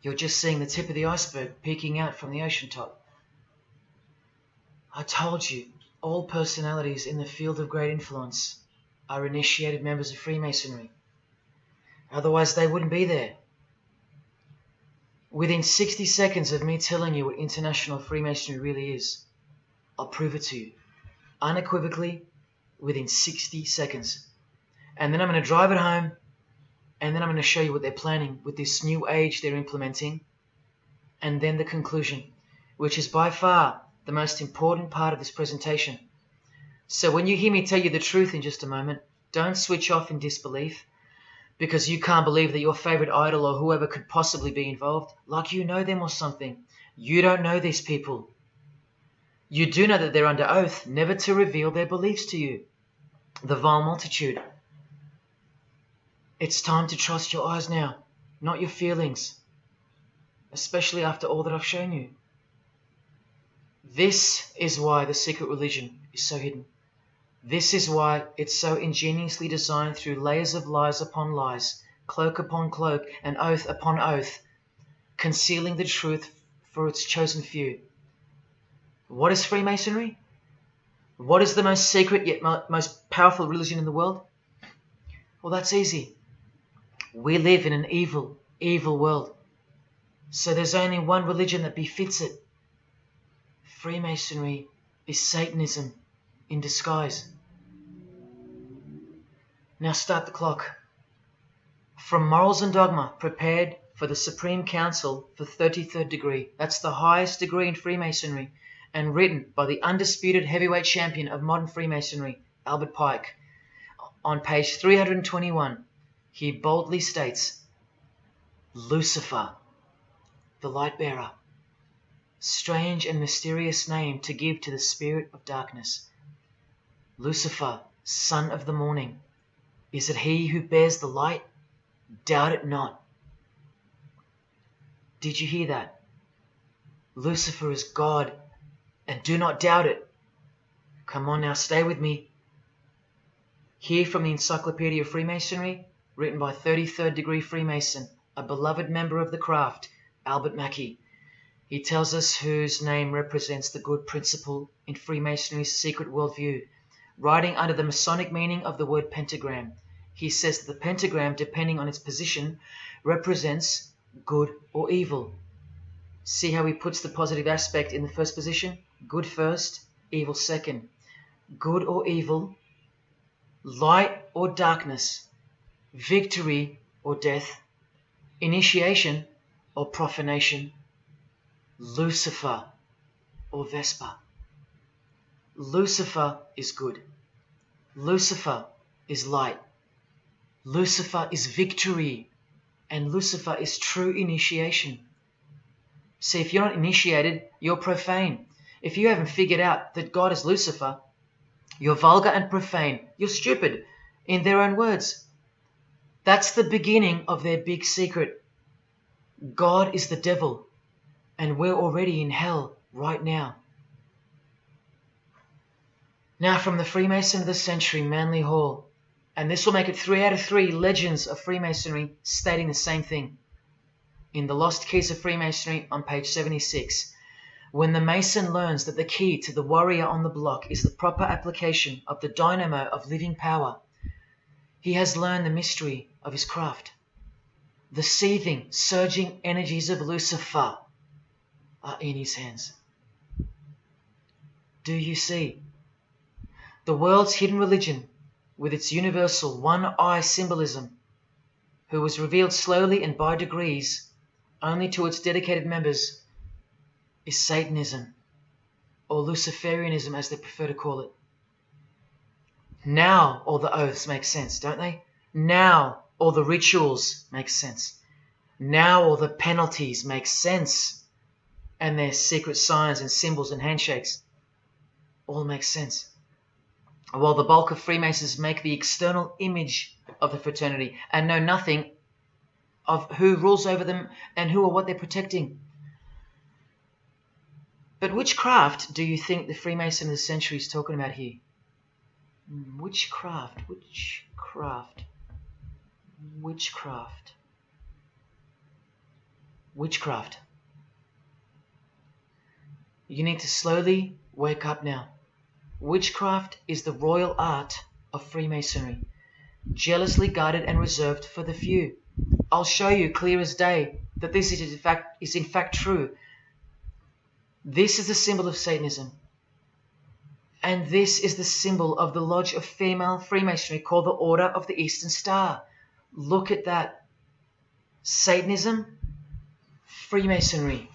you're just seeing the tip of the iceberg peeking out from the ocean top. I told you, all personalities in the field of great influence are initiated members of Freemasonry. Otherwise, they wouldn't be there. Within 60 seconds of me telling you what international Freemasonry really is, I'll prove it to you. Unequivocally, within 60 seconds. And then I'm going to drive it home, and then I'm going to show you what they're planning with this new age they're implementing, and then the conclusion, which is by far the most important part of this presentation. So when you hear me tell you the truth in just a moment, don't switch off in disbelief because you can't believe that your favorite idol or whoever could possibly be involved, like you know them or something. You don't know these people. You do know that they're under oath never to reveal their beliefs to you. The vile multitude. It's time to trust your eyes now, not your feelings, especially after all that I've shown you. This is why the secret religion is so hidden. This is why it's so ingeniously designed through layers of lies upon lies, cloak upon cloak, and oath upon oath, concealing the truth for its chosen few. What is Freemasonry? What is the most secret yet most powerful religion in the world? Well, that's easy. We live in an evil, evil world. So there's only one religion that befits it. Freemasonry is Satanism in disguise. Now start the clock. From Morals and Dogma, prepared for the Supreme Council for 33rd degree. That's the highest degree in Freemasonry, and written by the undisputed heavyweight champion of modern Freemasonry, Albert Pike. On page 321, he boldly states, Lucifer, the light bearer. Strange and mysterious name to give to the spirit of darkness. Lucifer, son of the morning. Is it he who bears the light? Doubt it not. Did you hear that? Lucifer is God, and do not doubt it. Come on now, stay with me. Here from the Encyclopedia of Freemasonry, written by 33rd degree Freemason, a beloved member of the craft, Albert Mackey. He tells us whose name represents the good principle in Freemasonry's secret worldview. Writing under the Masonic meaning of the word pentagram, he says that the pentagram, depending on its position, represents good or evil. See how he puts the positive aspect in the first position? Good first, evil second. Good or evil, light or darkness, victory or death, initiation or profanation, Lucifer or Vesper. Lucifer is good. Lucifer is light. Lucifer is victory. And Lucifer is true initiation. See, if you're not initiated, you're profane. If you haven't figured out that God is Lucifer, you're vulgar and profane. You're stupid, in their own words. That's the beginning of their big secret. God is the devil, and we're already in hell right now. Now from the Freemason of the Century, Manly Hall, and this will make it 3 out of 3 legends of Freemasonry stating the same thing. In The Lost Keys of Freemasonry on page 76, when the Mason learns that the key to the warrior on the block is the proper application of the dynamo of living power, he has learned the mystery of his craft. The seething, surging energies of Lucifer are in his hands. Do you see? The world's hidden religion, with its universal one-eye symbolism, who was revealed slowly and by degrees only to its dedicated members, is Satanism, or Luciferianism as they prefer to call it. Now all the oaths make sense, don't they? Now all the rituals make sense. Now all the penalties make sense. And their secret signs and symbols and handshakes all make sense. While the bulk of Freemasons make the external image of the fraternity and know nothing of who rules over them and who or what they're protecting. But which craft do you think the Freemason of the Century is talking about here? Which craft? Which craft? Which craft? witchcraft. You need to slowly wake up now. Witchcraft is the royal art of Freemasonry, jealously guarded and reserved for the few. I'll show you clear as day that this is in fact true. This is the symbol of Satanism. And this is the symbol of the lodge of female Freemasonry called the Order of the Eastern Star. Look at that. Satanism, Freemasonry.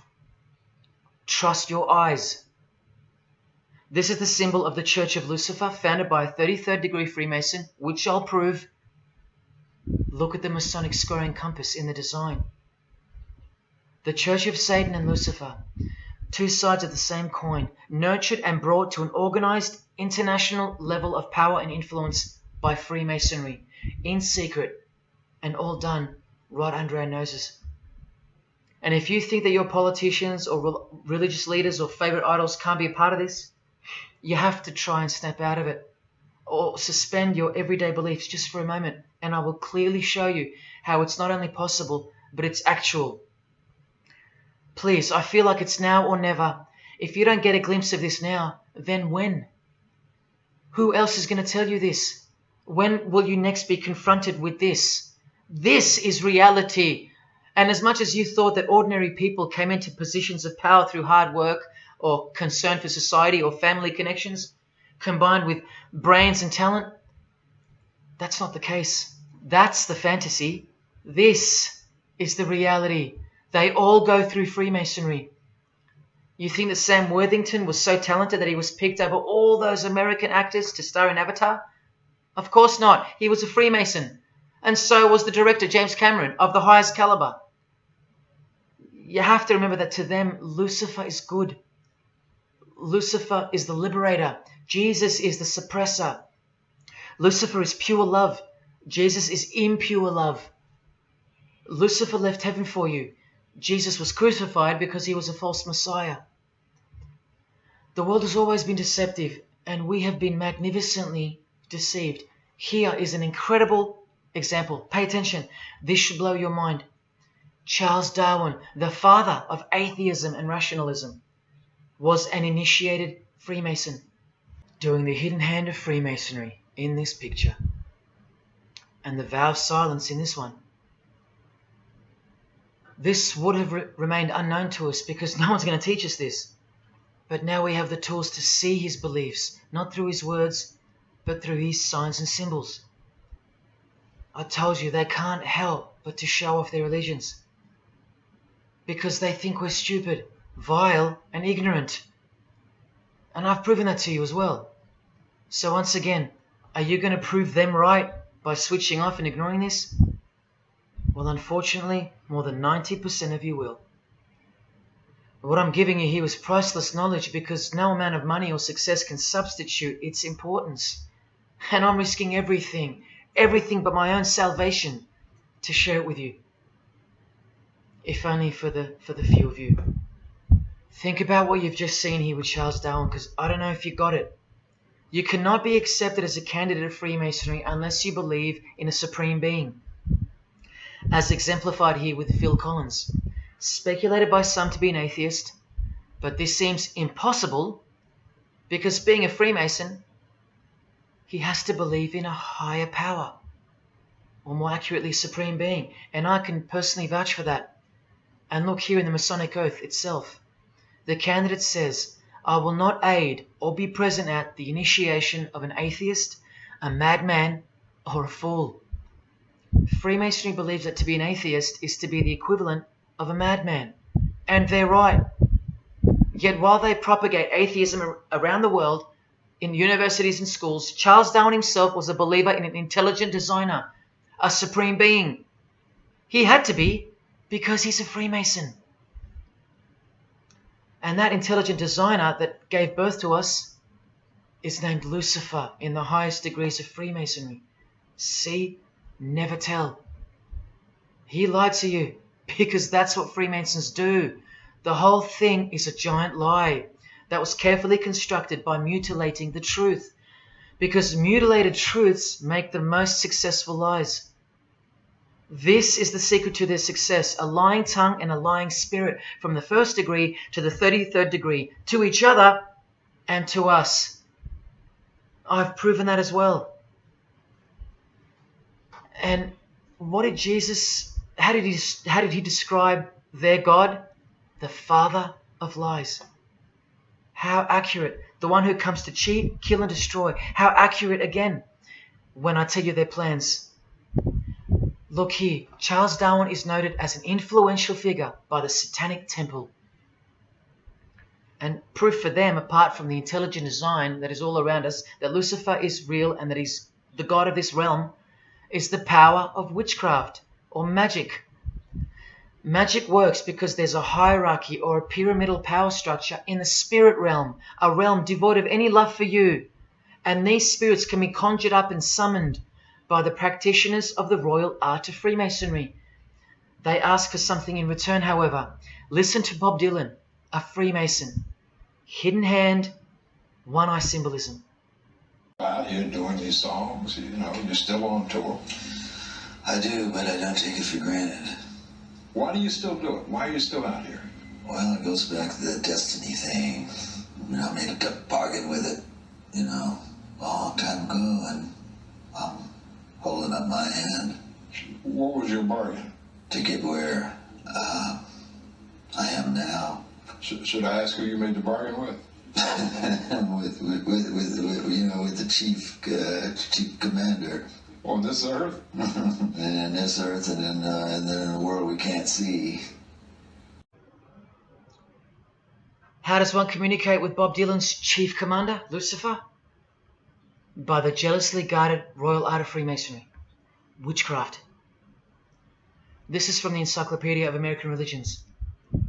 Trust your eyes. This is the symbol of the Church of Lucifer, founded by a 33rd degree Freemason, which I'll prove. Look at the Masonic squaring compass in the design. The Church of Satan and Lucifer, two sides of the same coin, nurtured and brought to an organized international level of power and influence by Freemasonry, in secret, and all done right under our noses. And if you think that your politicians or religious leaders or favorite idols can't be a part of this, you have to try and snap out of it, or suspend your everyday beliefs just for a moment, and I will clearly show you how it's not only possible, but it's actual. Please, I feel like it's now or never. If you don't get a glimpse of this now, then when? Who else is going to tell you this? When will you next be confronted with this? This is reality. And as much as you thought that ordinary people came into positions of power through hard work or concern for society or family connections, combined with brains and talent, that's not the case. That's the fantasy. This is the reality. They all go through Freemasonry. You think that Sam Worthington was so talented that he was picked over all those American actors to star in Avatar? Of course not. He was a Freemason. And so was the director, James Cameron, of the highest caliber. You have to remember that to them, Lucifer is good. Lucifer is the liberator. Jesus is the suppressor. Lucifer is pure love. Jesus is impure love. Lucifer left heaven for you. Jesus was crucified because he was a false Messiah. The world has always been deceptive, and we have been magnificently deceived. Here is an incredible example. Pay attention. This should blow your mind. Charles Darwin, the father of atheism and rationalism, was an initiated Freemason, doing the hidden hand of Freemasonry in this picture, and the vow of silence in this one. This would have remained unknown to us because no one's going to teach us this. But now we have the tools to see his beliefs, not through his words, but through his signs and symbols. I told you they can't help but to show off their religions, because they think we're stupid, vile, and ignorant. And I've proven that to you as well. So once again, are you going to prove them right by switching off and ignoring this? Well, unfortunately, more than 90% of you will. What I'm giving you here is priceless knowledge, because no amount of money or success can substitute its importance. And I'm risking everything but my own salvation to share it with you. If only for the few of you. Think about what you've just seen here with Charles Darwin, because I don't know if you got it. You cannot be accepted as a candidate of Freemasonry unless you believe in a supreme being, as exemplified here with Phil Collins, speculated by some to be an atheist, but this seems impossible because, being a Freemason, he has to believe in a higher power, or more accurately, supreme being, and I can personally vouch for that. And look here in the Masonic Oath itself. The candidate says, "I will not aid or be present at the initiation of an atheist, a madman, or a fool." Freemasonry believes that to be an atheist is to be the equivalent of a madman. And they're right. Yet while they propagate atheism around the world, in universities and schools, Charles Darwin himself was a believer in an intelligent designer, a supreme being. He had to be, because he's a Freemason. And that intelligent designer that gave birth to us is named Lucifer in the highest degrees of Freemasonry. See? Never tell. He lied to you, because that's what Freemasons do. The whole thing is a giant lie that was carefully constructed by mutilating the truth, because mutilated truths make the most successful lies. This is the secret to their success, a lying tongue and a lying spirit from the 1st degree to the 33rd degree, to each other and to us. I've proven that as well. And what did Jesus, how did he describe their God? The father of lies. How accurate. The one who comes to cheat, kill and destroy. How accurate again when I tell you their plans. Look here, Charles Darwin is noted as an influential figure by the Satanic Temple. And proof for them, apart from the intelligent design that is all around us, that Lucifer is real and that he's the god of this realm, is the power of witchcraft or magic. Magic works because there's a hierarchy or a pyramidal power structure in the spirit realm, a realm devoid of any love for you. And these spirits can be conjured up and summoned by the practitioners of the royal art of Freemasonry. They ask for something in return, however. Listen to Bob Dylan, a Freemason. Hidden hand, one-eye symbolism. Out here doing these songs, you're still on tour. I do, but I don't take it for granted. Why do you still do it? Why are you still out here? Well, it goes back to the destiny thing. I made a bargain with it, a long time ago, and I'm holding up my hand. What was your bargain? To get where I am now. Should I ask who you made the bargain with? with the chief commander. On this earth? And in this earth, and then in a world we can't see. How does one communicate with Bob Dylan's chief commander, Lucifer? By the jealously guarded royal art of Freemasonry, witchcraft. This is from the Encyclopedia of American Religions.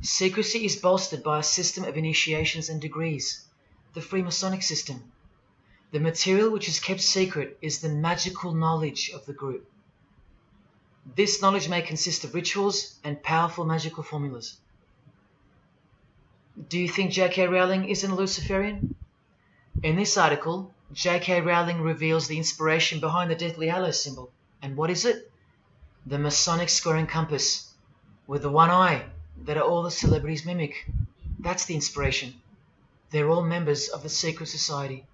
Secrecy is bolstered by a system of initiations and degrees, the Freemasonic system. The material which is kept secret is the magical knowledge of the group. This knowledge may consist of rituals and powerful magical formulas. Do you think J.K. Rowling isn't a Luciferian? In this article, J.K. Rowling reveals the inspiration behind the Deathly Hallows symbol. And what is it? The Masonic squaring compass, with the one eye that all the celebrities mimic. That's the inspiration. They're all members of the secret society.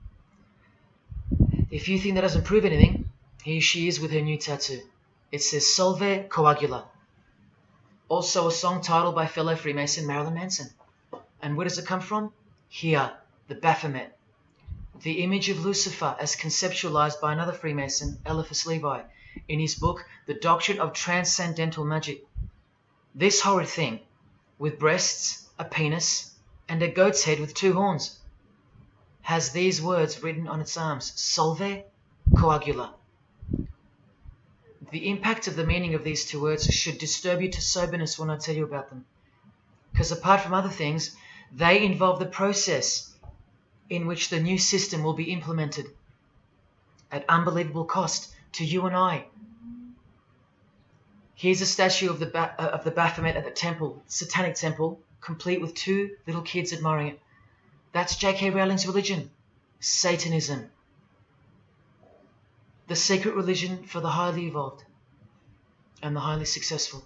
If you think that doesn't prove anything, here she is with her new tattoo. It says Solve Coagula. Also a song title by fellow Freemason Marilyn Manson. And where does it come from? Here, the Baphomet. The image of Lucifer as conceptualized by another Freemason, Eliphas Levi, in his book, The Doctrine of Transcendental Magic. This horrid thing, with breasts, a penis, and a goat's head with 2 horns, has these words written on its arms, Solve Coagula. The impact of the meaning of these 2 words should disturb you to soberness when I tell you about them. Because apart from other things, they involve the process in which the new system will be implemented at unbelievable cost to you and I. Here's a statue of the Baphomet at the temple, Satanic Temple, complete with 2 little kids admiring it. That's J.K. Rowling's religion, Satanism. The secret religion for the highly evolved and the highly successful.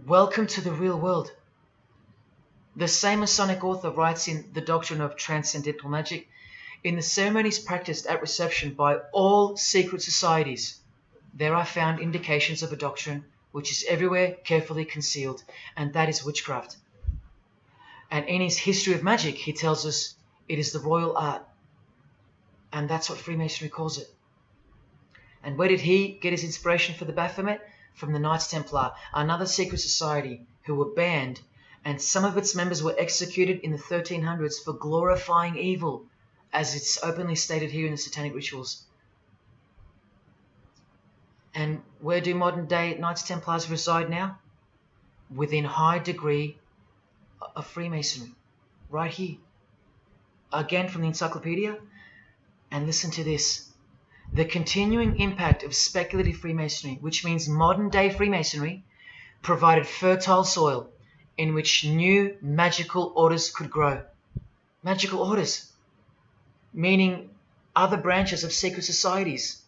Welcome to the real world. The same Masonic author writes in The Doctrine of Transcendental Magic, in the ceremonies practiced at reception by all secret societies, there are found indications of a doctrine which is everywhere carefully concealed, and that is witchcraft. And in his History of Magic, he tells us it is the royal art. And that's what Freemasonry calls it. And where did he get his inspiration for the Baphomet? From the Knights Templar, another secret society who were banned, and some of its members were executed in the 1300s for glorifying evil, as it's openly stated here in the Satanic Rituals. And where do modern day Knights Templars reside now? Within high degree of Freemasonry, right here. Again from the encyclopedia, and listen to this. The continuing impact of speculative Freemasonry, which means modern day Freemasonry, provided fertile soil in which new magical orders could grow. Magical orders, meaning other branches of secret societies,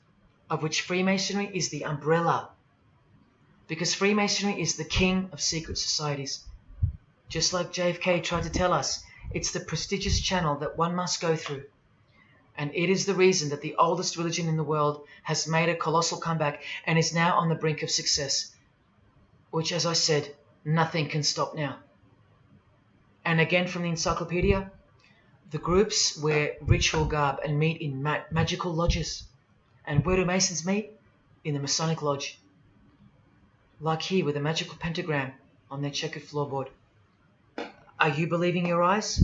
of which Freemasonry is the umbrella. Because Freemasonry is the king of secret societies. Just like JFK tried to tell us, it's the prestigious channel that one must go through. And it is the reason that the oldest religion in the world has made a colossal comeback and is now on the brink of success. Which, as I said, nothing can stop now. And again from the encyclopedia, the groups wear ritual garb and meet in magical lodges. And where do Masons meet? In the Masonic Lodge. Like here with a magical pentagram on their checkered floorboard. Are you believing your eyes?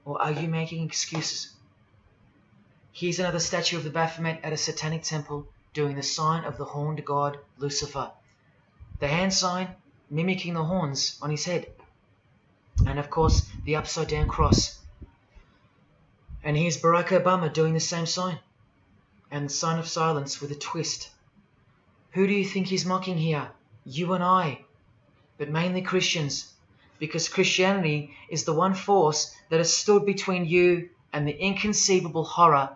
Or are you making excuses? Here's another statue of the Baphomet at a satanic temple doing the sign of the horned god Lucifer. The hand sign mimicking the horns on his head. And of course the upside down cross. And here's Barack Obama doing the same sign. And the sign of silence with a twist. Who do you think he's mocking here? You and I. But mainly Christians. Because Christianity is the one force that has stood between you and the inconceivable horror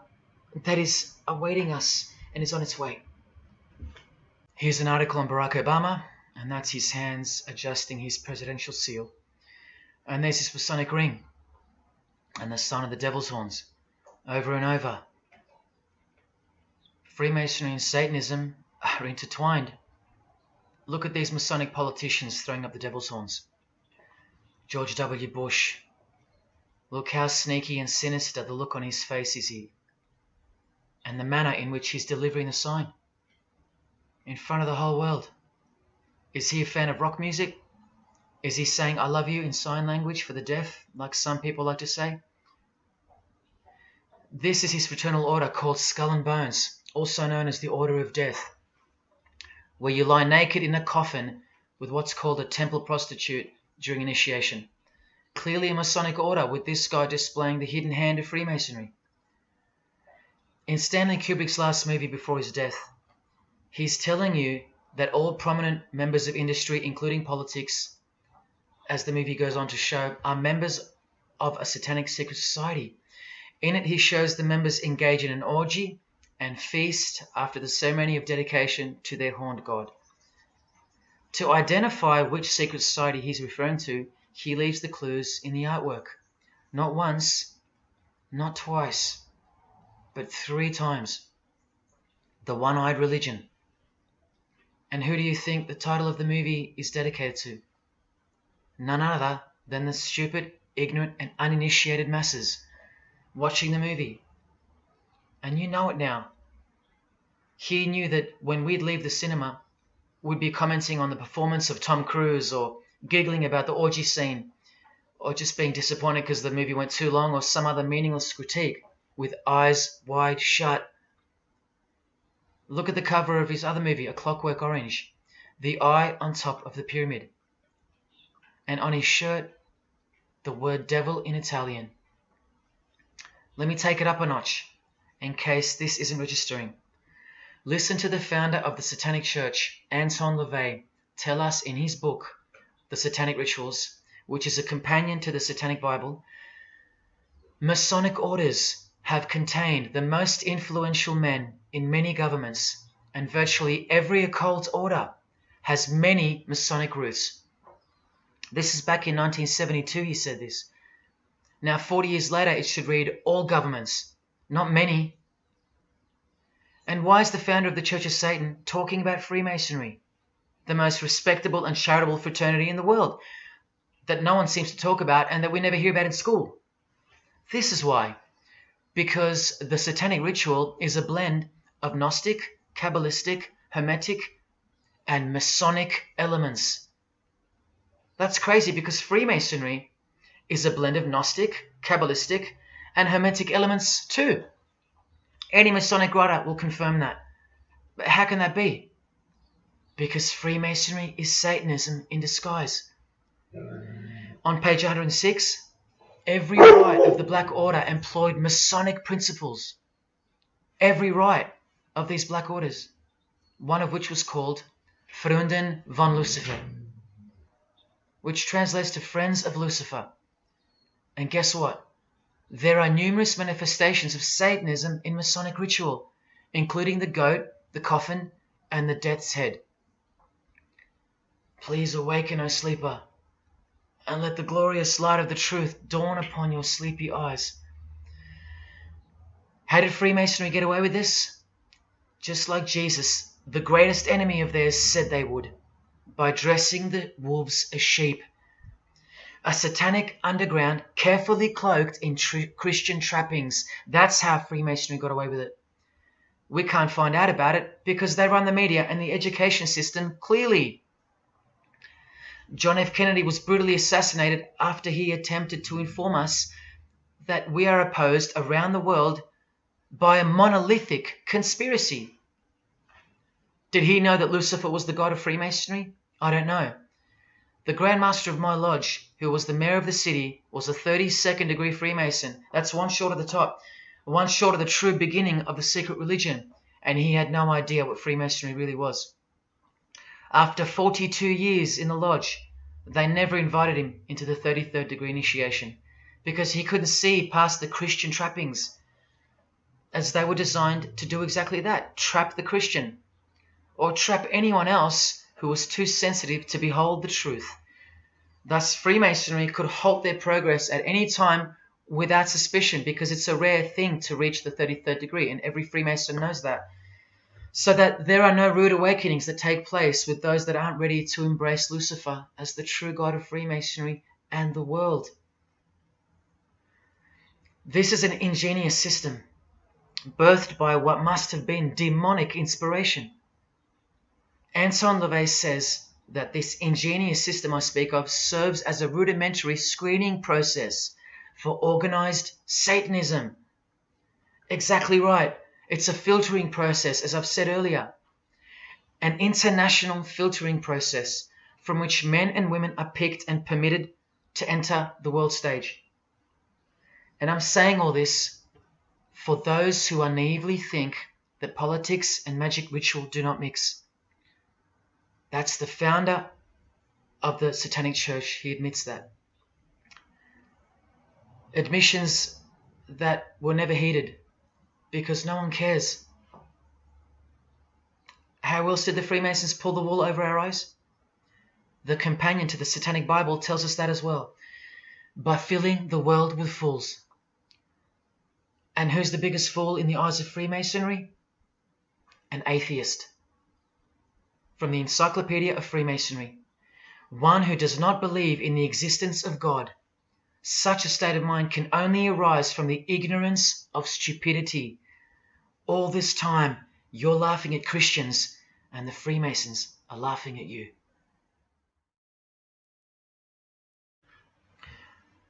that is awaiting us and is on its way. Here's an article on Barack Obama, and that's his hands adjusting his presidential seal. And there's his Masonic ring, and the sign of the devil's horns, over and over. Freemasonry and Satanism are intertwined. Look at these Masonic politicians throwing up the devil's horns. George W. Bush. Look how sneaky and sinister the look on his face is here. And the manner in which he's delivering the sign. In front of the whole world. Is he a fan of rock music? Is he saying I love you in sign language for the deaf, like some people like to say? This is his fraternal order called Skull and Bones, also known as the Order of Death, where you lie naked in a coffin with what's called a temple prostitute during initiation. Clearly a Masonic order, with this guy displaying the hidden hand of Freemasonry. In Stanley Kubrick's last movie before his death, he's telling you that all prominent members of industry, including politics, as the movie goes on to show, are members of a satanic secret society. In it, he shows the members engage in an orgy and feast after the ceremony of dedication to their horned god. To identify which secret society he's referring to, he leaves the clues in the artwork. Not once, not twice, but 3 times. The One-Eyed Religion. And who do you think the title of the movie is dedicated to? None other than the stupid, ignorant, and uninitiated masses watching the movie. And you know it now. He knew that when we'd leave the cinema, we'd be commenting on the performance of Tom Cruise, or giggling about the orgy scene, or just being disappointed because the movie went too long, or some other meaningless critique, with eyes wide shut. Look at the cover of his other movie, A Clockwork Orange. The eye on top of the pyramid. And on his shirt, the word devil in Italian. Let me take it up a notch, in case this isn't registering. Listen to the founder of the Satanic Church, Anton LaVey, tell us in his book, The Satanic Rituals, which is a companion to the Satanic Bible, Masonic orders have contained the most influential men in many governments, and virtually every occult order has many Masonic roots. This is back in 1972 he said this. Now 40 years later it should read all governments, not many. And why is the founder of the Church of Satan talking about Freemasonry, the most respectable and charitable fraternity in the world, that no one seems to talk about and that we never hear about in school? This is why. Because the Satanic Ritual is a blend of Gnostic, Kabbalistic, Hermetic, and Masonic elements. That's crazy because Freemasonry is a blend of Gnostic, Kabbalistic, and Hermetic elements too. Any Masonic writer will confirm that. But how can that be? Because Freemasonry is Satanism in disguise. On page 106, every rite of the Black Order employed Masonic principles. Every rite of these Black Orders, one of which was called Freunden von Lucifer, which translates to Friends of Lucifer. And guess what? There are numerous manifestations of Satanism in Masonic ritual, including the goat, the coffin, and the death's head. Please awaken, O sleeper, and let the glorious light of the truth dawn upon your sleepy eyes. How did Freemasonry get away with this? Just like Jesus, the greatest enemy of theirs, said they would, by dressing the wolves as sheep. A satanic underground carefully cloaked in Christian trappings. That's how Freemasonry got away with it. We can't find out about it because they run the media and the education system clearly. John F. Kennedy was brutally assassinated after he attempted to inform us that we are opposed around the world by a monolithic conspiracy. Did he know that Lucifer was the god of Freemasonry? I don't know. The Grand Master of my lodge, who was the mayor of the city, was a 32nd degree Freemason. That's one short of the top, one short of the true beginning of the secret religion, and he had no idea what Freemasonry really was. After 42 years in the lodge, they never invited him into the 33rd degree initiation because he couldn't see past the Christian trappings, as they were designed to do exactly that, trap the Christian, or trap anyone else who was too sensitive to behold the truth. Thus, Freemasonry could halt their progress at any time without suspicion because it's a rare thing to reach the 33rd degree, and every Freemason knows that. So that there are no rude awakenings that take place with those that aren't ready to embrace Lucifer as the true god of Freemasonry and the world. This is an ingenious system, birthed by what must have been demonic inspiration. Anton LaVey says that this ingenious system I speak of serves as a rudimentary screening process for organized Satanism. Exactly right. It's a filtering process, as I've said earlier. An international filtering process from which men and women are picked and permitted to enter the world stage. And I'm saying all this for those who naively think that politics and magic ritual do not mix. That's the founder of the Satanic Church. He admits that. Admissions that were never heeded because no one cares. How else did the Freemasons pull the wool over our eyes? The companion to the Satanic Bible tells us that as well. By filling the world with fools. And who's the biggest fool in the eyes of Freemasonry? An atheist. From the Encyclopedia of Freemasonry. One who does not believe in the existence of God. Such a state of mind can only arise from the ignorance of stupidity. All this time, you're laughing at Christians, and the Freemasons are laughing at you.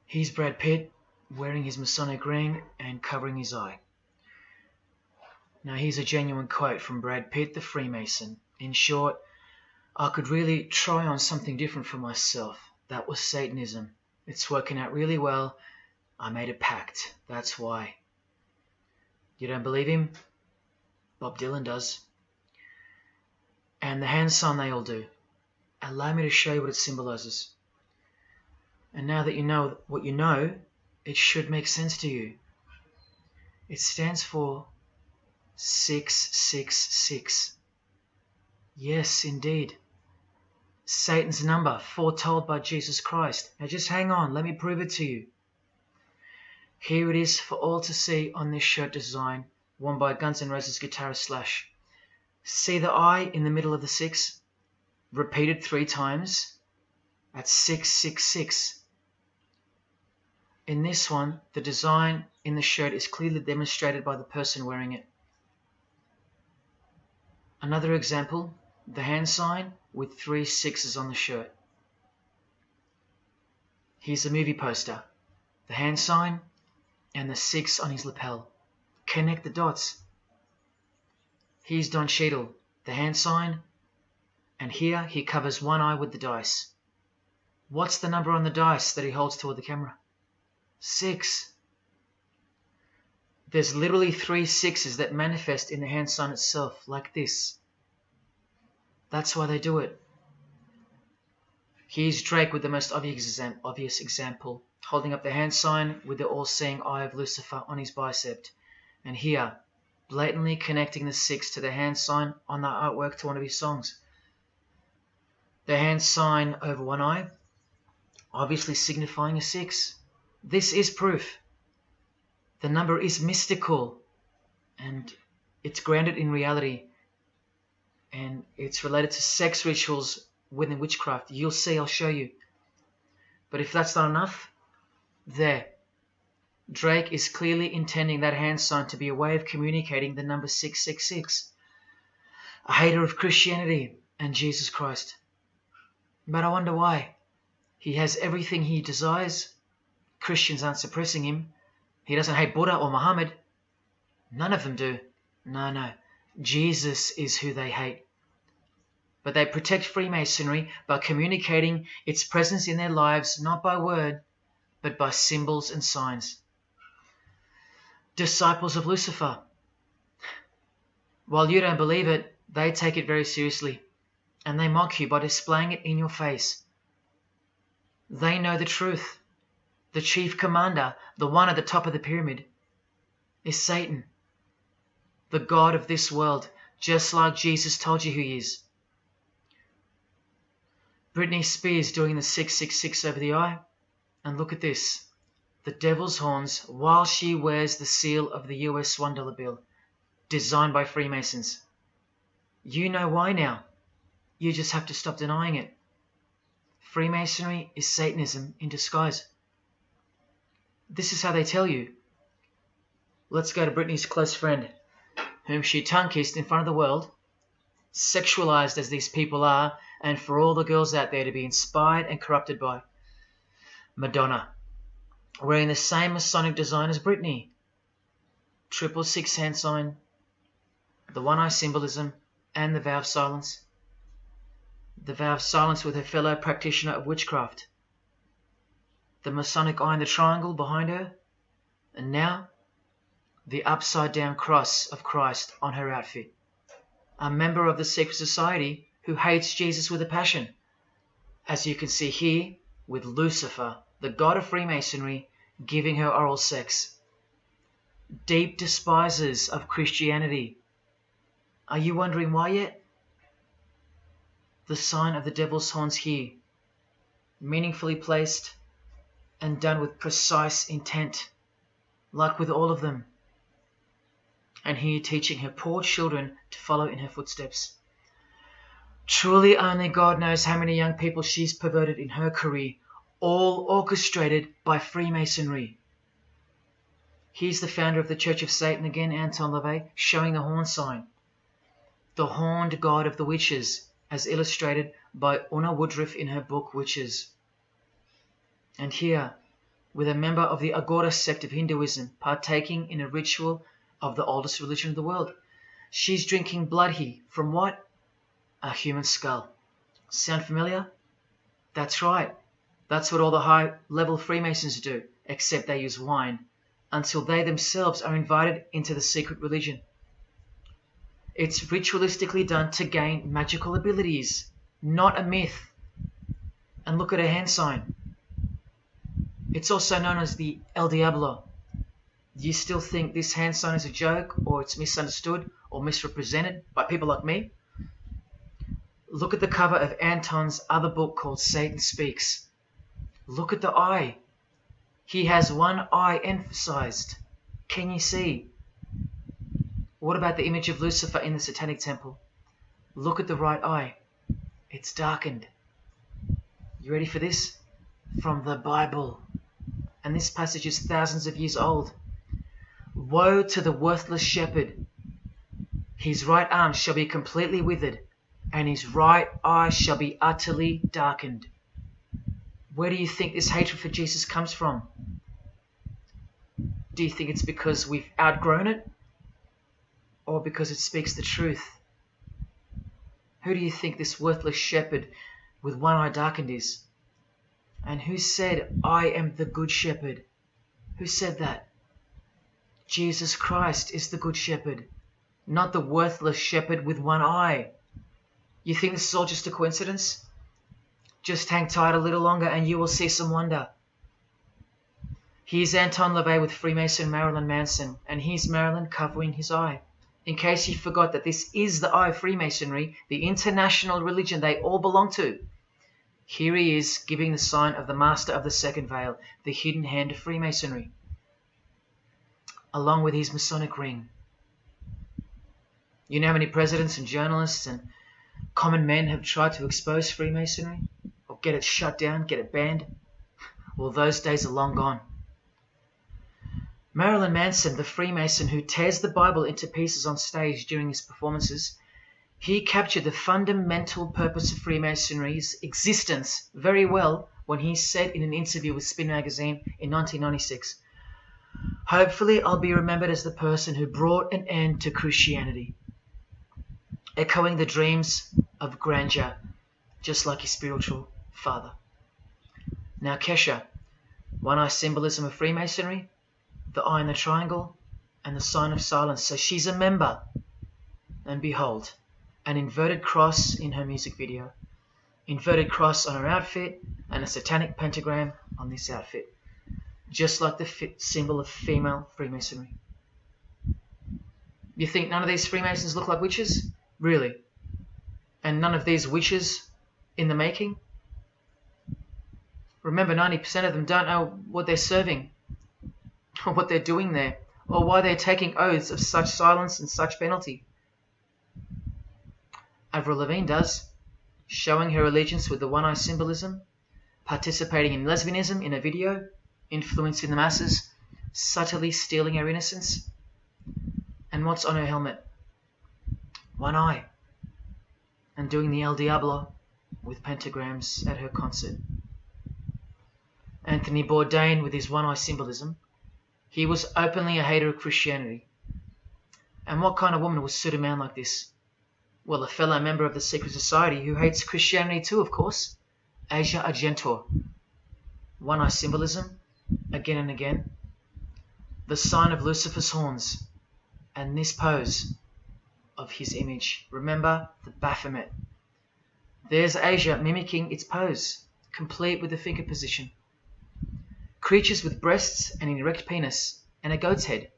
Here's Brad Pitt, wearing his Masonic ring and covering his eye. Now here's a genuine quote from Brad Pitt, the Freemason. In short, I could really try on something different for myself. That was Satanism. It's working out really well. I made a pact. That's why. You don't believe him? Bob Dylan does. And the hand sign they all do. Allow me to show you what it symbolizes. And now that you know what you know, it should make sense to you. It stands for 666. Yes, indeed. Satan's number, foretold by Jesus Christ. Now just hang on, let me prove it to you. Here it is for all to see on this shirt design, worn by Guns N' Roses guitarist Slash. See the I in the middle of the 6? Repeated 3 times. That's 666. In this one, the design in the shirt is clearly demonstrated by the person wearing it. Another example, the hand sign with 3 6s on the shirt. Here's a movie poster, the hand sign and the 6 on his lapel. Connect the dots. Here's Don Cheadle, the hand sign, and here he covers one eye with the dice. What's the number on the dice that he holds toward the camera? 6. There's literally 3 6s that manifest in the hand sign itself, like this. That's why they do it. Here's Drake with the most obvious example, holding up the hand sign with the all-seeing eye of Lucifer on his bicep. And here, blatantly connecting the 6 to the hand sign on the artwork to one of his songs. The hand sign over one eye, obviously signifying a 6. This is proof. The number is mystical and it's grounded in reality, and it's related to sex rituals within witchcraft. You'll see, I'll show you. But if that's not enough, there. Drake is clearly intending that hand sign to be a way of communicating the number 666. A hater of Christianity and Jesus Christ. But I wonder why. He has everything he desires. Christians aren't suppressing him. He doesn't hate Buddha or Muhammad. None of them do. No. Jesus is who they hate. But they protect Freemasonry by communicating its presence in their lives, not by word, but by symbols and signs. Disciples of Lucifer. While you don't believe it, they take it very seriously, and they mock you by displaying it in your face. They know the truth. The chief commander, the one at the top of the pyramid, is Satan, the god of this world, just like Jesus told you who he is. Britney Spears doing the 666 over the eye, and look at this. The devil's horns while she wears the seal of the US $1 bill, designed by Freemasons. You know why now. You just have to stop denying it. Freemasonry is Satanism in disguise. This is how they tell you. Let's go to Britney's close friend, whom she tongue-kissed in front of the world, sexualized as these people are, and for all the girls out there to be inspired and corrupted by. Madonna, wearing the same Masonic design as Britney. 666 hand sign, the one eye symbolism, and the vow of silence. The vow of silence with her fellow practitioner of witchcraft. The Masonic eye in the triangle behind her, and now the upside down cross of Christ on her outfit. A member of the secret society who hates Jesus with a passion, as you can see here with Lucifer, the god of Freemasonry, giving her oral sex. Deep despisers of Christianity. Are you wondering why yet? The sign of the devil's horns here, meaningfully placed and done with precise intent, like with all of them. And here teaching her poor children to follow in her footsteps. Truly only God knows how many young people she's perverted in her career, all orchestrated by Freemasonry. Here's the founder of the Church of Satan again, Anton LaVey, showing the horn sign. The horned god of the witches, as illustrated by Una Woodruff in her book Witches. And here, with a member of the Agora sect of Hinduism partaking in a ritual of the oldest religion of the world. She's drinking blood here from what? A human skull. Sound familiar? That's right. That's what all the high-level Freemasons do, except they use wine, until they themselves are invited into the secret religion. It's ritualistically done to gain magical abilities, not a myth. And look at her hand sign. It's also known as the El Diablo. Do you still think this hand sign is a joke, or it's misunderstood or misrepresented by people like me? Look at the cover of Anton's other book called Satan Speaks. Look at the eye. He has one eye emphasized. Can you see? What about the image of Lucifer in the Satanic Temple? Look at the right eye. It's darkened. You ready for this? From the Bible. And this passage is thousands of years old. Woe to the worthless shepherd. His right arm shall be completely withered, and his right eye shall be utterly darkened. Where do you think this hatred for Jesus comes from? Do you think it's because we've outgrown it? Or because it speaks the truth? Who do you think this worthless shepherd with one eye darkened is? And who said, I am the good shepherd? Who said that? Jesus Christ is the good shepherd, not the worthless shepherd with one eye. You think this is all just a coincidence? Just hang tight a little longer and you will see some wonder. Here's Anton LaVey with Freemason Marilyn Manson, and here's Marilyn covering his eye. In case you forgot that this is the eye of Freemasonry, the international religion they all belong to. Here he is giving the sign of the master of the second veil, the hidden hand of Freemasonry, along with his Masonic ring. You know how many presidents and journalists and common men have tried to expose Freemasonry? Or get it shut down, get it banned? Well, those days are long gone. Marilyn Manson, the Freemason who tears the Bible into pieces on stage during his performances, he captured the fundamental purpose of Freemasonry's existence very well when he said in an interview with Spin magazine in 1996, "Hopefully I'll be remembered as the person who brought an end to Christianity," echoing the dreams of grandeur, just like his spiritual father. Now Kesha, one-eye symbolism of Freemasonry, the eye in the triangle, and the sign of silence. So she's a member. And behold, an inverted cross in her music video, inverted cross on her outfit, and a satanic pentagram on this outfit, just like the symbol of female Freemasonry. You think none of these Freemasons look like witches? Really? And none of these witches in the making? Remember, 90% of them don't know what they're serving, or what they're doing there, or why they're taking oaths of such silence and such penalty. Avril Lavigne does, showing her allegiance with the one-eye symbolism, participating in lesbianism in a video, influencing the masses, subtly stealing her innocence. And what's on her helmet? One eye. And doing the El Diablo with pentagrams at her concert. Anthony Bourdain, with his one-eye symbolism, he was openly a hater of Christianity. And what kind of woman would suit a man like this? Well, a fellow member of the secret society who hates Christianity too, of course, Asia Argento. One-eye symbolism, again and again. The sign of Lucifer's horns, and this pose of his image. Remember the Baphomet. There's Asia mimicking its pose, complete with the finger position. Creatures with breasts and an erect penis and a goat's head.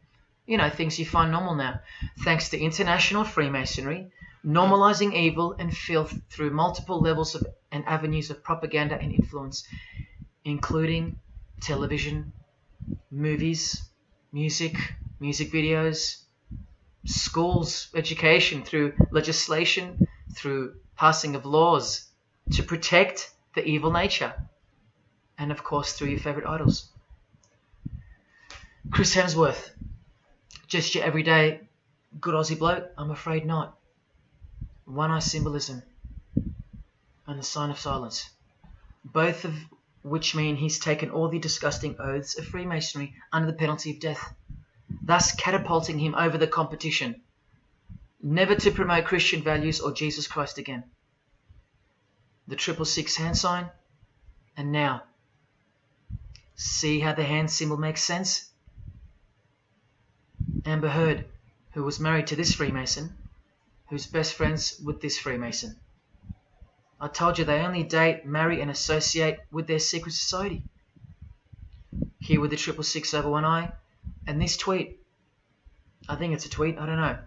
You know, things you find normal now, thanks to international Freemasonry, normalizing evil and filth through multiple levels of and avenues of propaganda and influence, including television, movies, music videos, schools, education, through legislation, through passing of laws to protect the evil nature, and of course through your favorite idols. Chris Hemsworth, just your everyday good Aussie bloke? I'm afraid not. One-eye symbolism and the sign of silence, both of which mean he's taken all the disgusting oaths of Freemasonry under the penalty of death, thus catapulting him over the competition, never to promote Christian values or Jesus Christ again. The 666 hand sign, and now, see how the hand symbol makes sense? Amber Heard, who was married to this Freemason, who's best friends with this Freemason. I told you they only date, marry and associate with their secret society. Here with the 666 over one eye, and this tweet. I think it's a tweet, I don't know.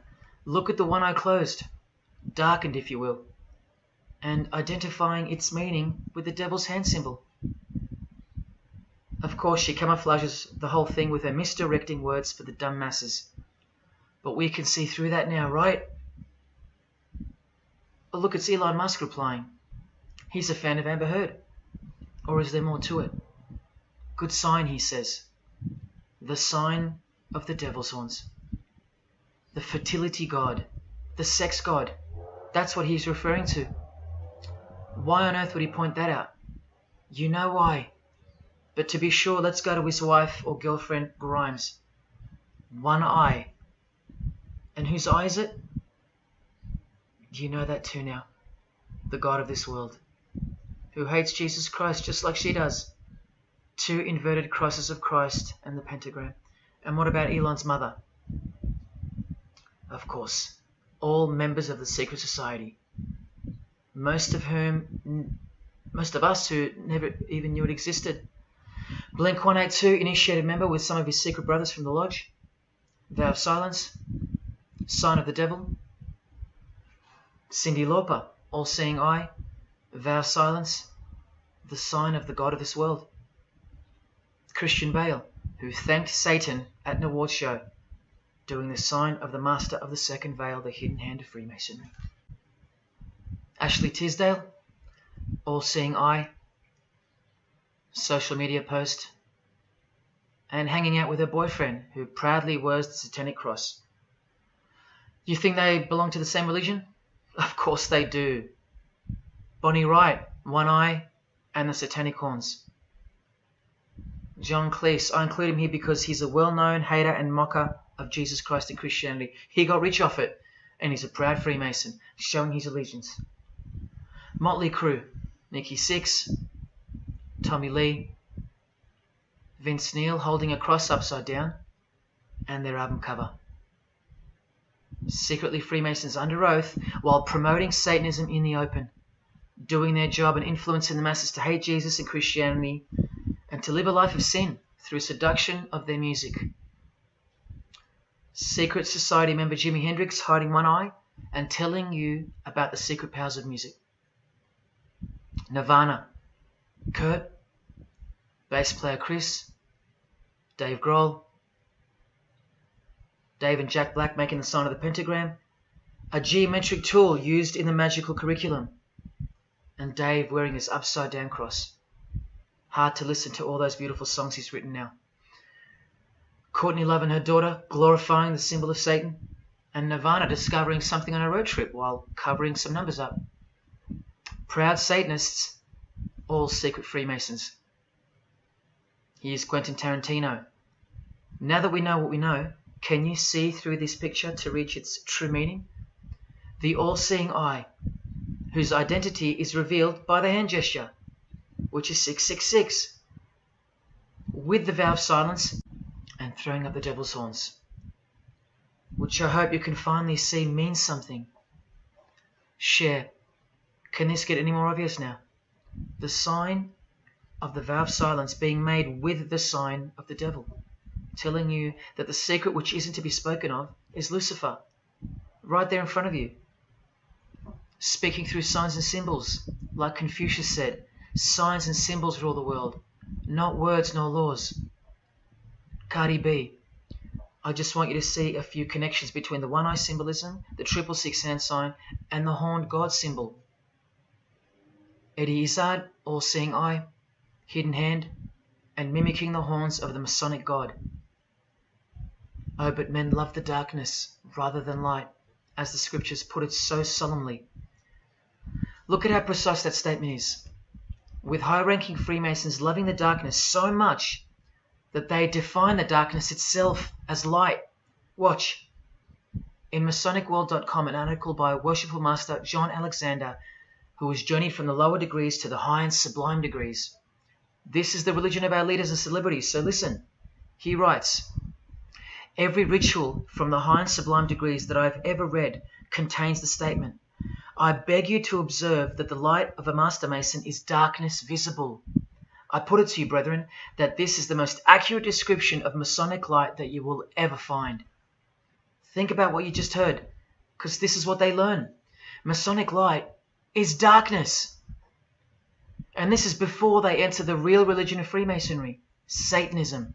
Look at the one eye closed, darkened if you will, and identifying its meaning with the devil's hand symbol. Of course, she camouflages the whole thing with her misdirecting words for the dumb masses. But we can see through that now, right? Oh, look, it's Elon Musk replying. He's a fan of Amber Heard. Or is there more to it? Good sign, he says. The sign of the devil's horns. The fertility god. The sex god. That's what he's referring to. Why on earth would he point that out? You know why. But to be sure, let's go to his wife or girlfriend, Grimes. One eye. And whose eye is it? You know that too now. The god of this world, who hates Jesus Christ just like she does. 2 inverted crosses of Christ and the pentagram. And what about Elon's mother? Of course, all members of the secret society. Most of us who never even knew it existed. Blink-182, initiated member with some of his secret brothers from the lodge. Vow of silence. Sign of the devil. Cyndi Lauper, all-seeing eye. Vow of silence. the sign of the god of this world. Christian Bale, who thanked Satan at an award show, doing the sign of the master of the second veil, the hidden hand of Freemasonry. Ashley Tisdale, all-seeing eye, social media post, and hanging out with her boyfriend, who proudly wears the satanic cross. You think they belong to the same religion? Of course they do. Bonnie Wright, one eye and the satanic horns. John Cleese, I include him here because he's a well-known hater and mocker of Jesus Christ and Christianity. He got rich off it, and he's a proud Freemason, showing his allegiance. Motley Crue, Nikki Sixx, Tommy Lee, Vince Neil holding a cross upside down, and their album cover. Secretly Freemasons under oath while promoting Satanism in the open, doing their job and influencing the masses to hate Jesus and Christianity and to live a life of sin through seduction of their music. Secret Society member Jimi Hendrix hiding one eye and telling you about the secret powers of music. Nirvana, Kurt, bass player Chris, Dave Grohl, Dave and Jack Black making the sign of the pentagram, a geometric tool used in the magical curriculum, and Dave wearing his upside down cross. Hard to listen to all those beautiful songs he's written now. Courtney Love and her daughter glorifying the symbol of Satan, and Nirvana discovering something on a road trip while covering some numbers up. Proud Satanists, all secret Freemasons. Here's Quentin Tarantino. Now that we know what we know, can you see through this picture to reach its true meaning? The all-seeing eye, whose identity is revealed by the hand gesture, which is 666, with the vow of silence and throwing up the devil's horns, which I hope you can finally see means something. Share. Can this get any more obvious now? The sign of the vow of silence being made with the sign of the devil, telling you that the secret which isn't to be spoken of is Lucifer, right there in front of you. Speaking through signs and symbols, like Confucius said, signs and symbols rule the world, not words nor laws. Cardi B, I just want you to see a few connections between the one-eye symbolism, the 666 hand sign, and the horned God symbol. Eddie Izzard, all-seeing eye, hidden hand, and mimicking the horns of the Masonic God. Oh, but men love the darkness rather than light, as the scriptures put it so solemnly. Look at how precise that statement is. With high-ranking Freemasons loving the darkness so much that they define the darkness itself as light. Watch. In MasonicWorld.com, an article by Worshipful Master John Alexander, who has journeyed from the lower degrees to the high and sublime degrees. This is the religion of our leaders and celebrities, so listen. He writes, every ritual from the high and sublime degrees that I have ever read contains the statement, I beg you to observe that the light of a Master Mason is darkness visible. I put it to you, brethren, that this is the most accurate description of Masonic light that you will ever find. Think about what you just heard, because this is what they learn. Masonic light is darkness. And this is before they enter the real religion of Freemasonry, Satanism.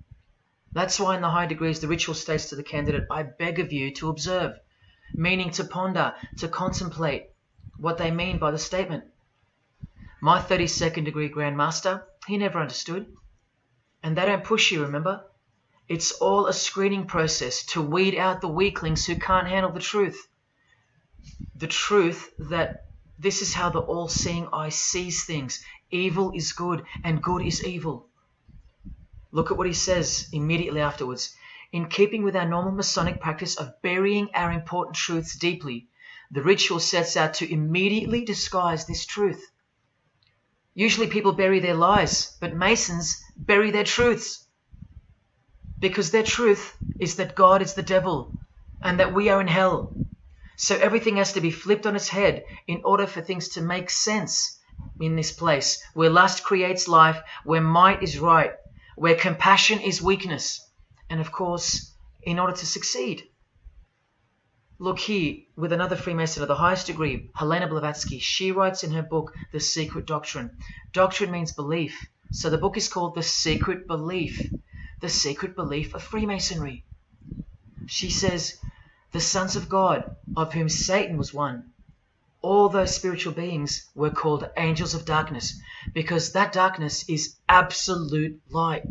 That's why in the high degrees the ritual states to the candidate, I beg of you to observe, meaning to ponder, to contemplate what they mean by the statement. My 32nd degree Grand Master, he never understood. And they don't push you, remember? It's all a screening process to weed out the weaklings who can't handle the truth. The truth that this is how the all-seeing eye sees things. Evil is good and good is evil. Look at what he says immediately afterwards. In keeping with our normal Masonic practice of burying our important truths deeply, the ritual sets out to immediately disguise this truth. Usually people bury their lies, but Masons bury their truths. Because their truth is that God is the devil and that we are in hell. So everything has to be flipped on its head in order for things to make sense in this place where lust creates life, where might is right, where compassion is weakness, and of course, in order to succeed. Look here, with another Freemason of the highest degree, Helena Blavatsky. She writes in her book, The Secret Doctrine. Doctrine means belief. So the book is called The Secret Belief. The Secret Belief of Freemasonry. She says, the sons of God, of whom Satan was one, all those spiritual beings were called angels of darkness, because that darkness is absolute light.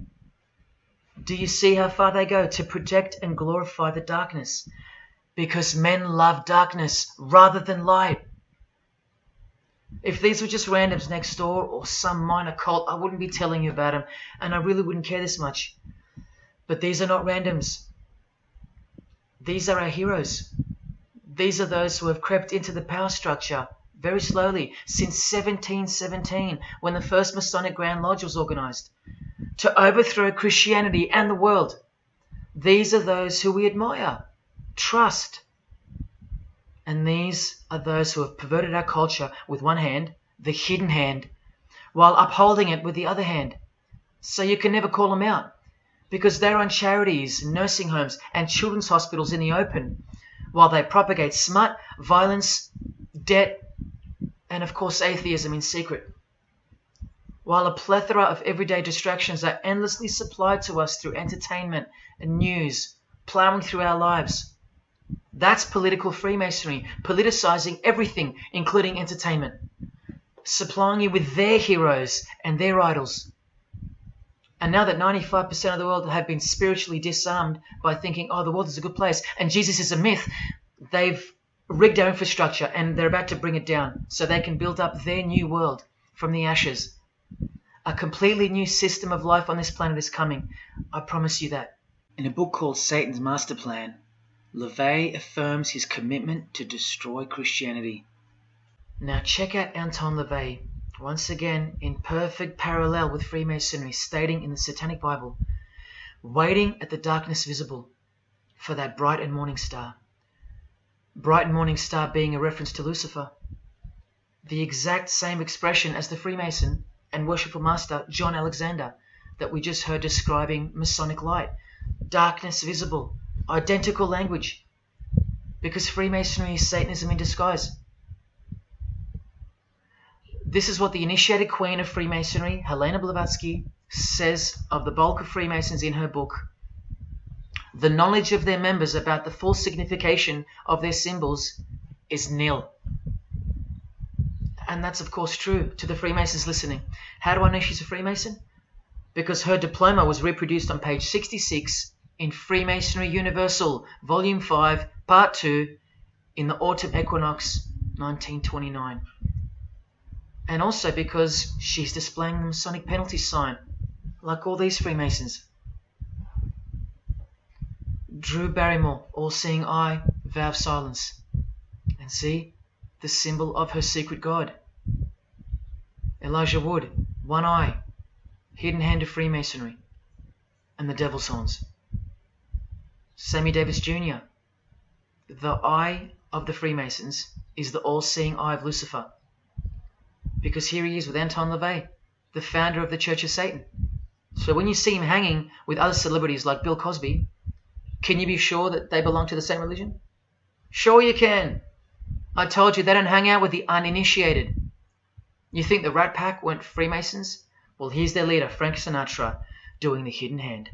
Do you see how far they go to protect and glorify the darkness? Because men love darkness rather than light. If these were just randoms next door or some minor cult, I wouldn't be telling you about them, and I really wouldn't care this much. But these are not randoms. These are our heroes. These are those who have crept into the power structure very slowly since 1717, when the first Masonic Grand Lodge was organized, to overthrow Christianity and the world. These are those who we admire, trust. And these are those who have perverted our culture with one hand, the hidden hand, while upholding it with the other hand. So you can never call them out, because they run charities, nursing homes, and children's hospitals in the open, while they propagate smut, violence, debt, and of course atheism in secret. While a plethora of everyday distractions are endlessly supplied to us through entertainment and news, plowing through our lives. That's political Freemasonry, politicizing everything, including entertainment, supplying you with their heroes and their idols. And now that 95% of the world have been spiritually disarmed by thinking, oh, the world is a good place and Jesus is a myth, they've rigged our infrastructure and they're about to bring it down so they can build up their new world from the ashes. A completely new system of life on this planet is coming. I promise you that. In a book called Satan's Master Plan, LaVey affirms his commitment to destroy Christianity. Now check out Anton LaVey, once again in perfect parallel with Freemasonry, stating in the Satanic Bible, waiting at the darkness visible for that bright and morning star. Bright and morning star being a reference to Lucifer. The exact same expression as the Freemason and worshipful master John Alexander that we just heard describing Masonic light. Darkness visible. Identical language. Because Freemasonry is Satanism in disguise. This is what the initiated queen of Freemasonry, Helena Blavatsky, says of the bulk of Freemasons in her book. The knowledge of their members about the full signification of their symbols is nil. And that's of course true to the Freemasons listening. How do I know she's a Freemason? Because her diploma was reproduced on page 66 in Freemasonry Universal, Volume 5, Part 2, in the Autumn Equinox, 1929. And also because she's displaying the Masonic penalty sign, like all these Freemasons. Drew Barrymore, all-seeing eye, vow of silence. And see, the symbol of her secret god. Elijah Wood, one eye, hidden hand of Freemasonry, and the devil's horns. Sammy Davis Jr., the eye of the Freemasons is the all-seeing eye of Lucifer. Because here he is with Anton LaVey, the founder of the Church of Satan. So when you see him hanging with other celebrities like Bill Cosby, can you be sure that they belong to the same religion? Sure you can. I told you they don't hang out with the uninitiated. You think the Rat Pack weren't Freemasons? Well, here's their leader, Frank Sinatra, doing the hidden hand.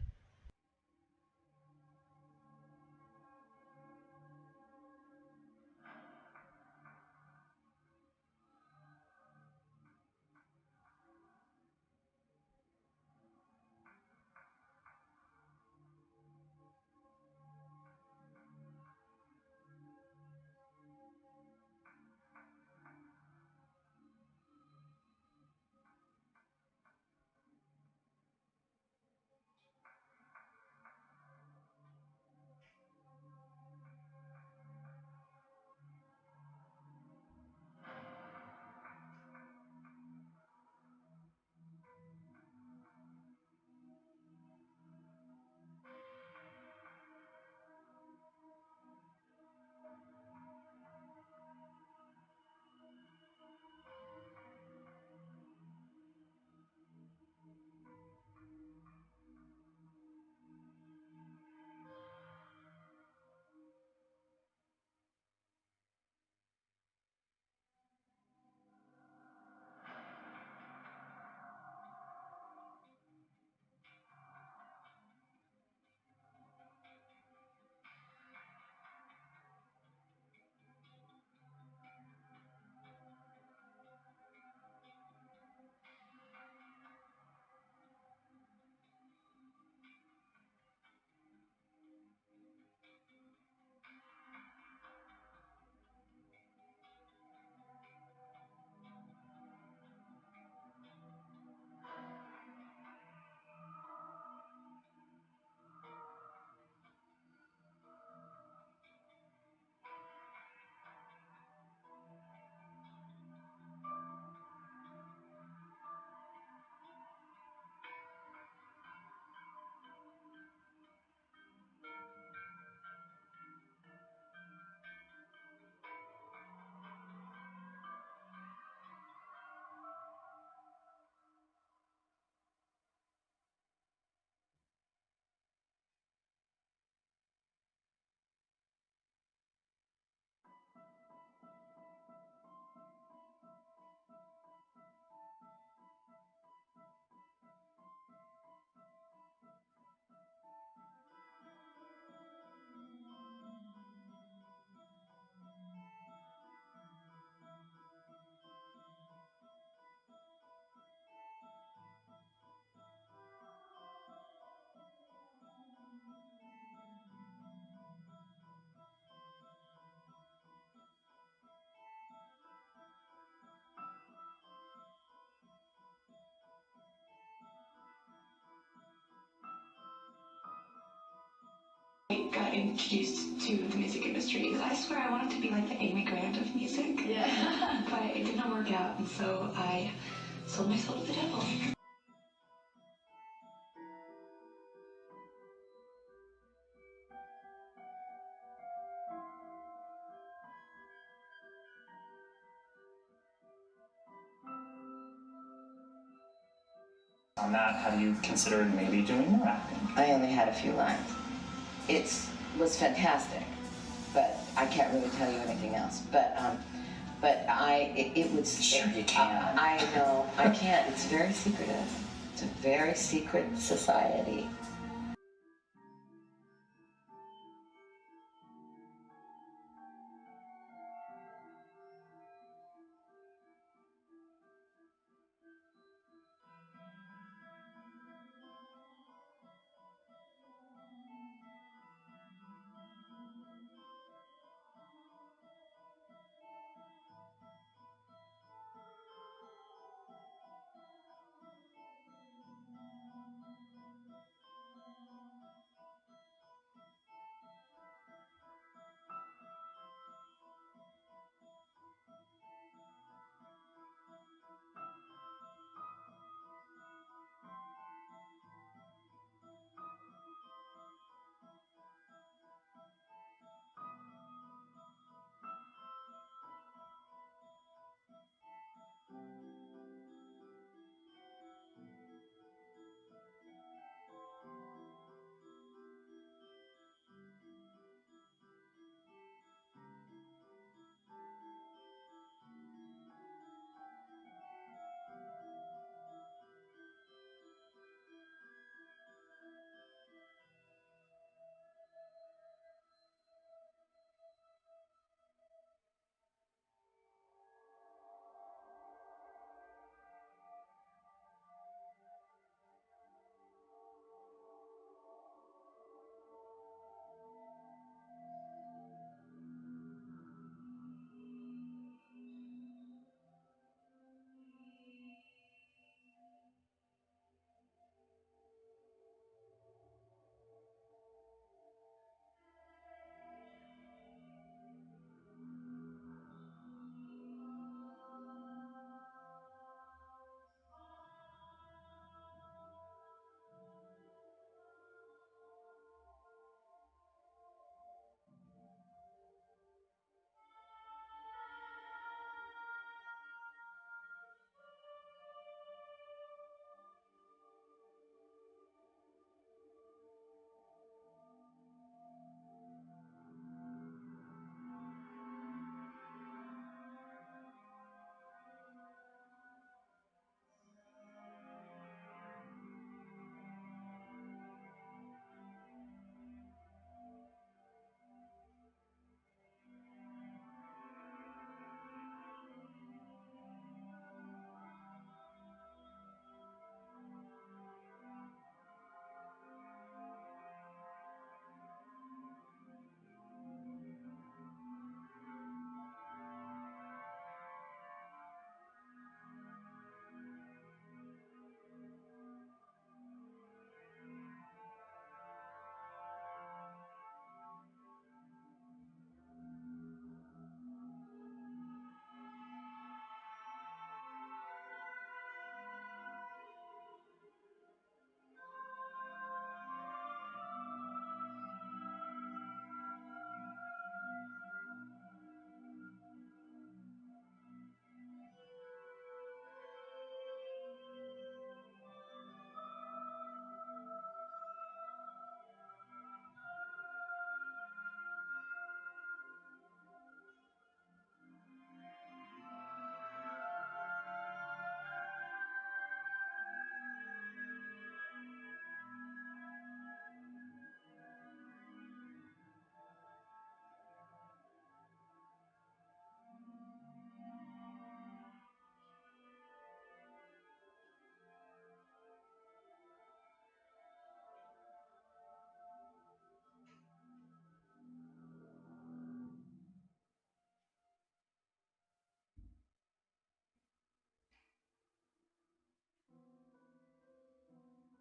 got introduced to the music industry. I swear I wanted to be like the Amy Grant of music. Yeah. But it did not work out, and so I sold my soul to the devil. On that, how do you consider maybe doing more acting? I only had a few lines. It was fantastic, but I can't really tell you anything else. It was. Sure you can. I know, I can't. It's very secretive. It's a very secret society.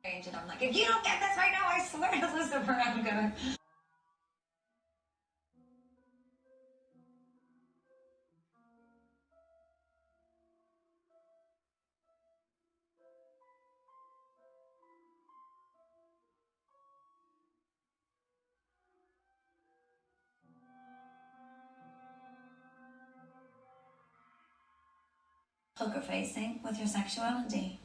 And I'm like, if you don't get this right now, I swear to Lucifer, I'm gonna. poker facing with your sexuality.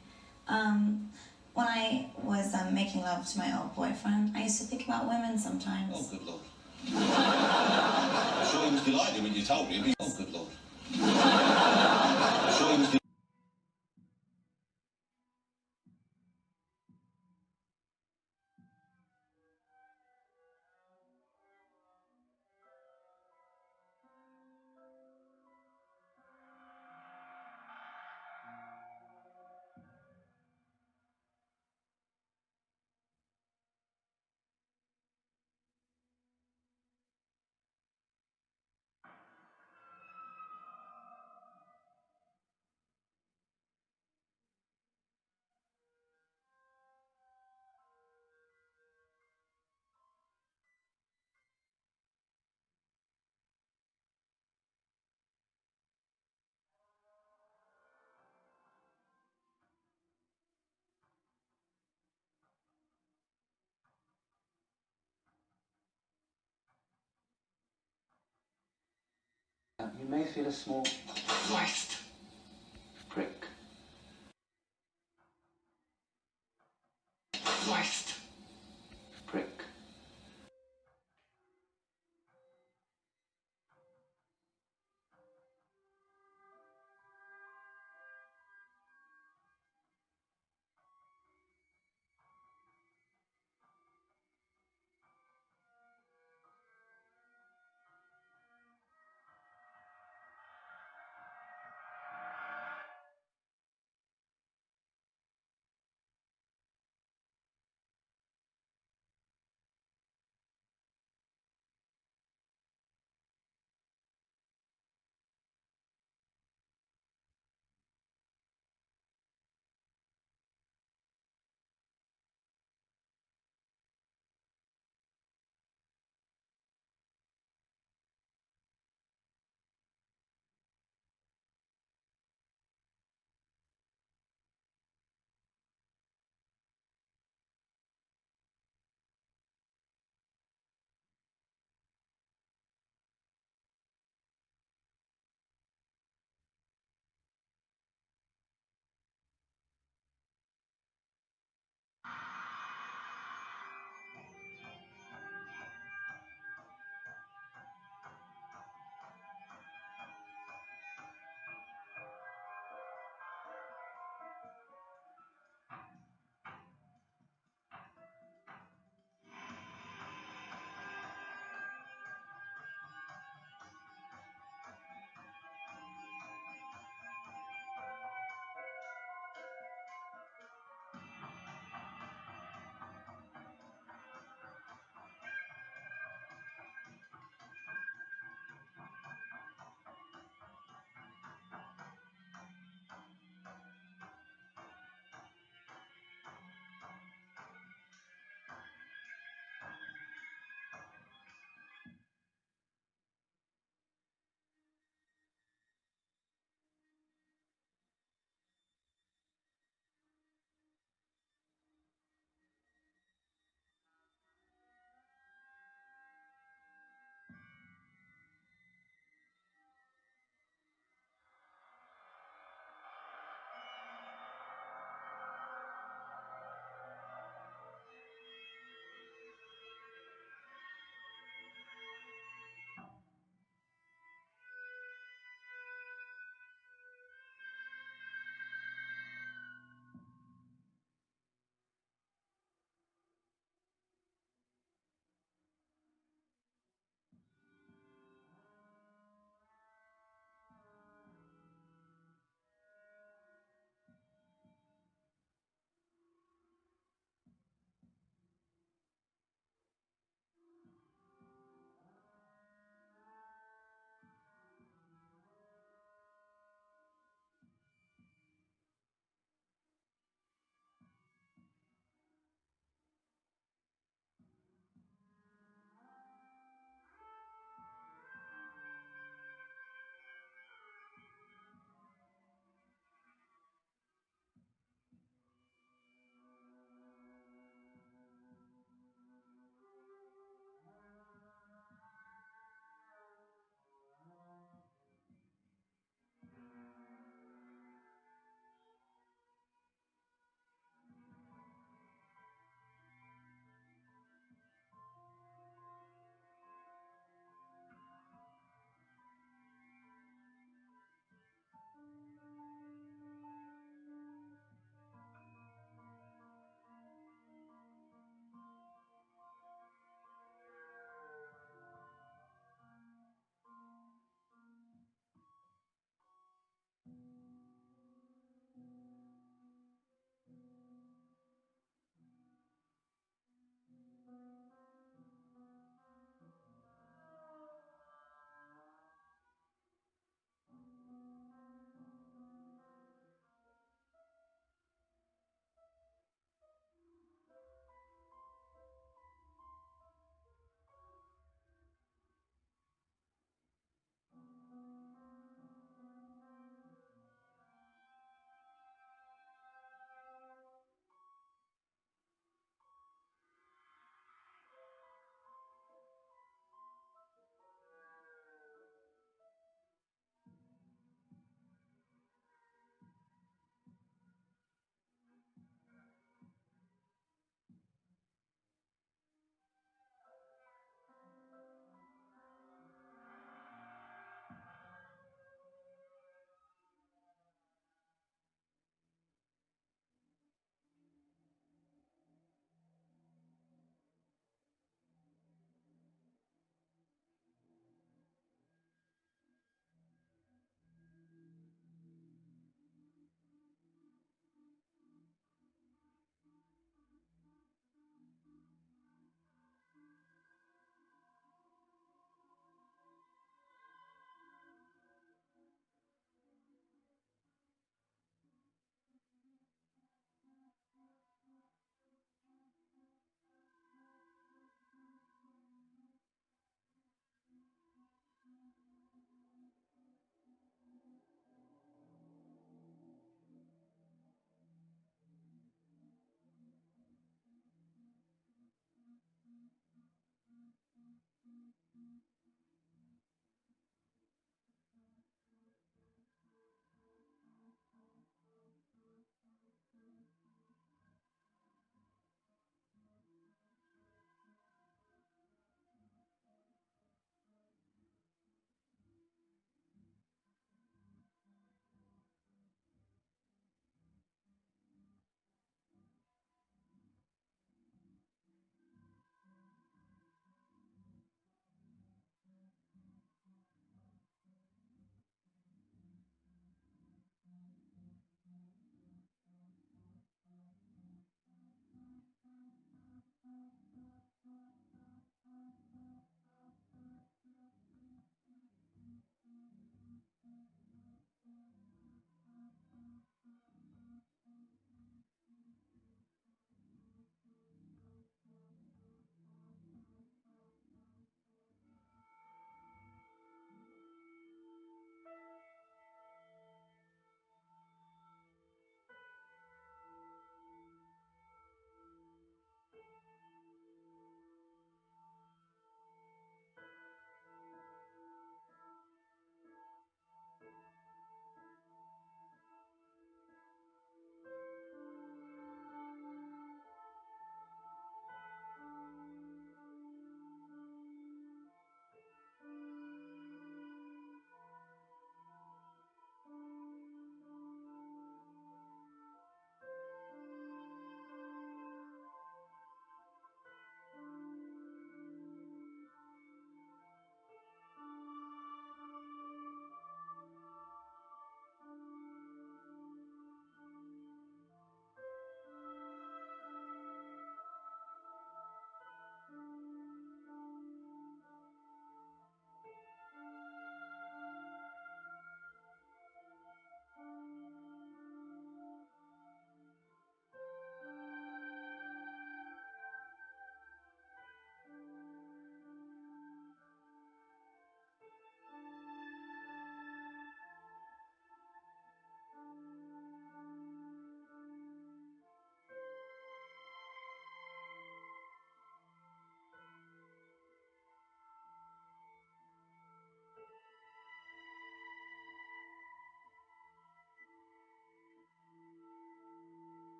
When I was making love to my old boyfriend, I used to think about women sometimes. Oh, good Lord. I'm sure he was delighted when you told him. Oh, good Lord. I'm sure he was delighted. You may feel a small Christ. prick. Christ. Prick.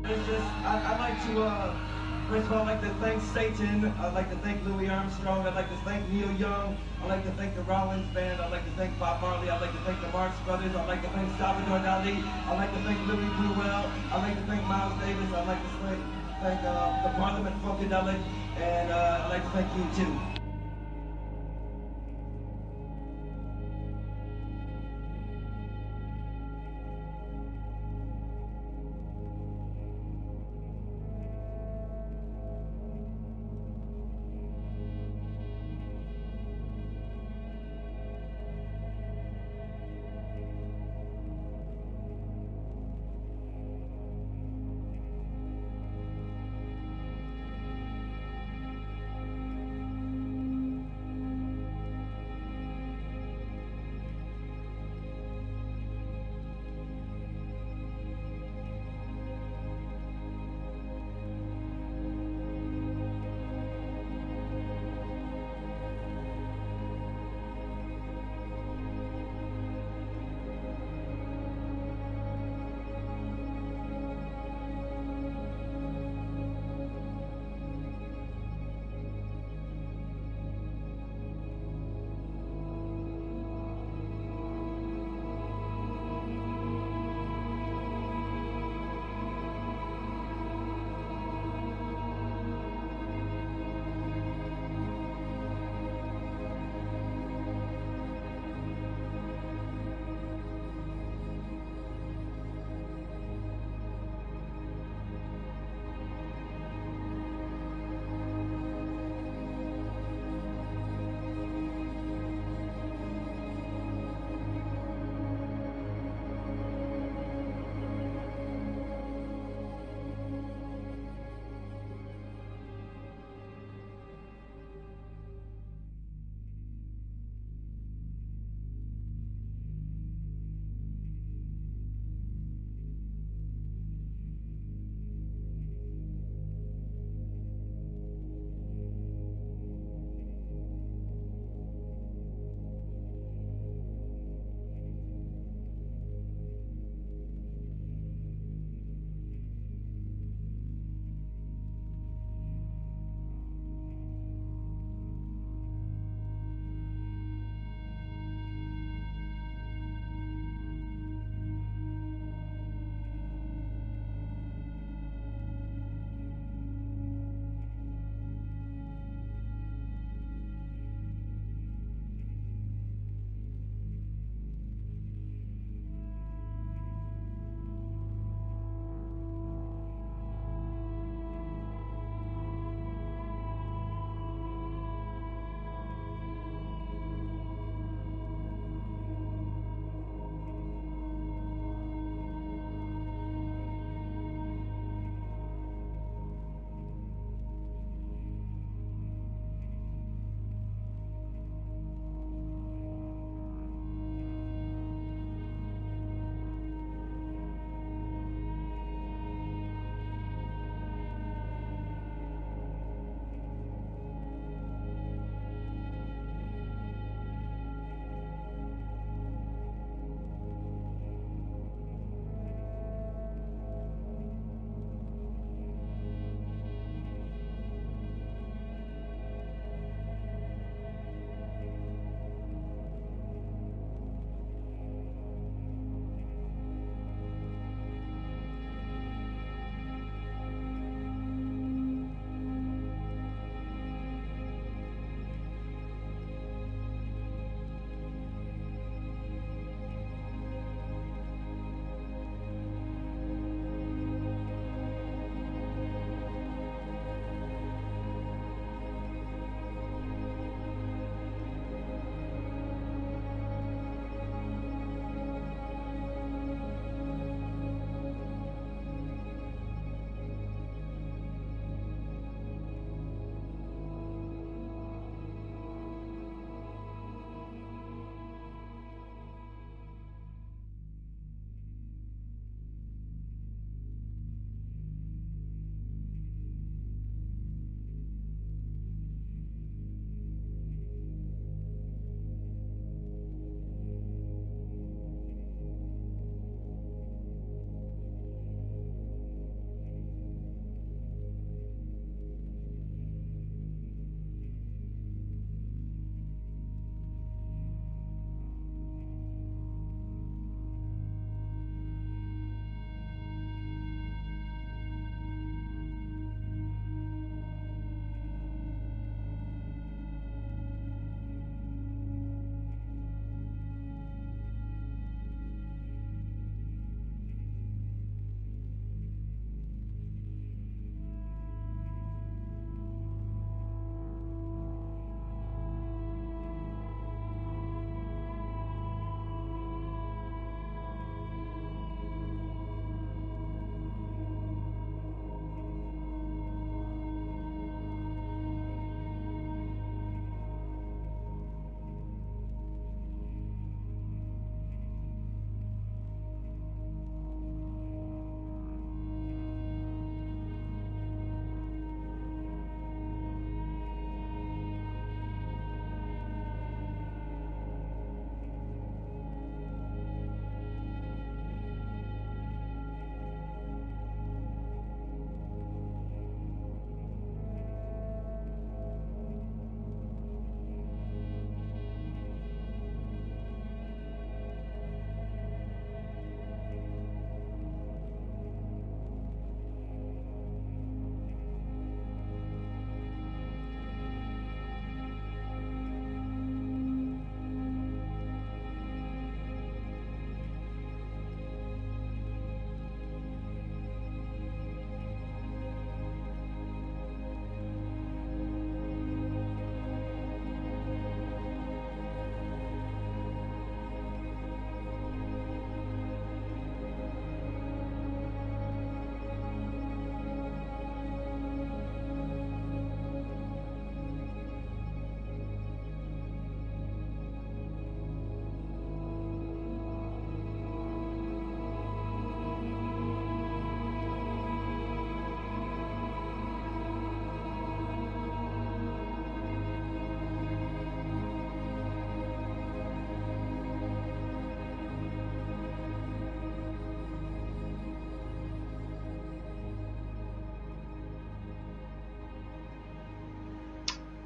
It's just, I'd like to, first of all, I'd like to thank Satan. I'd like to thank Louis Armstrong. I'd like to thank Neil Young. I'd like to thank the Rollins Band. I'd like to thank Bob Marley. I'd like to thank the Marx Brothers. I'd like to thank Salvador Dali. I'd like to thank Louis Bruel. I'd like to thank Miles Davis. I'd like to thank the Parliament Funkadelic. And I'd like to thank you, too.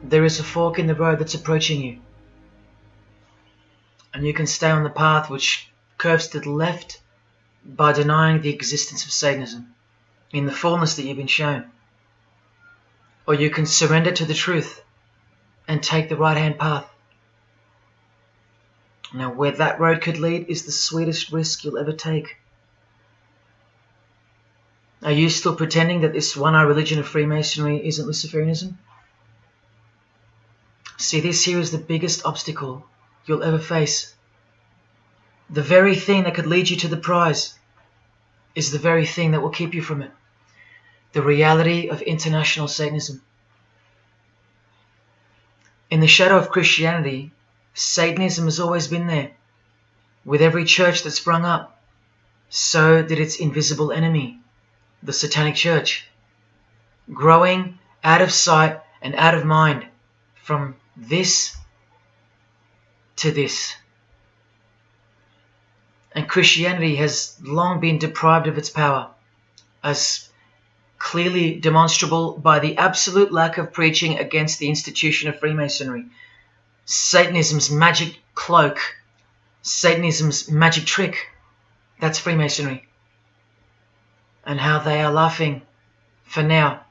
there is a fork in the road that's approaching you. And you can stay on the path which curves to the left by denying the existence of Satanism in the fullness that you've been shown. Or you can surrender to the truth and take the right-hand path. Now, where that road could lead is the sweetest risk you'll ever take. Are you still pretending that this one-eye religion of Freemasonry isn't Luciferianism? See, this here is the biggest obstacle you'll ever face. The very thing that could lead you to the prize is the very thing that will keep you from it. The reality of international Satanism. In the shadow of Christianity, Satanism has always been there. With every church that sprung up, so did its invisible enemy, the Satanic Church, growing out of sight and out of mind from this to this. And Christianity has long been deprived of its power, as clearly demonstrable by the absolute lack of preaching against the institution of Freemasonry. Satanism's magic cloak, Satanism's magic trick, that's Freemasonry. And how they are laughing for now.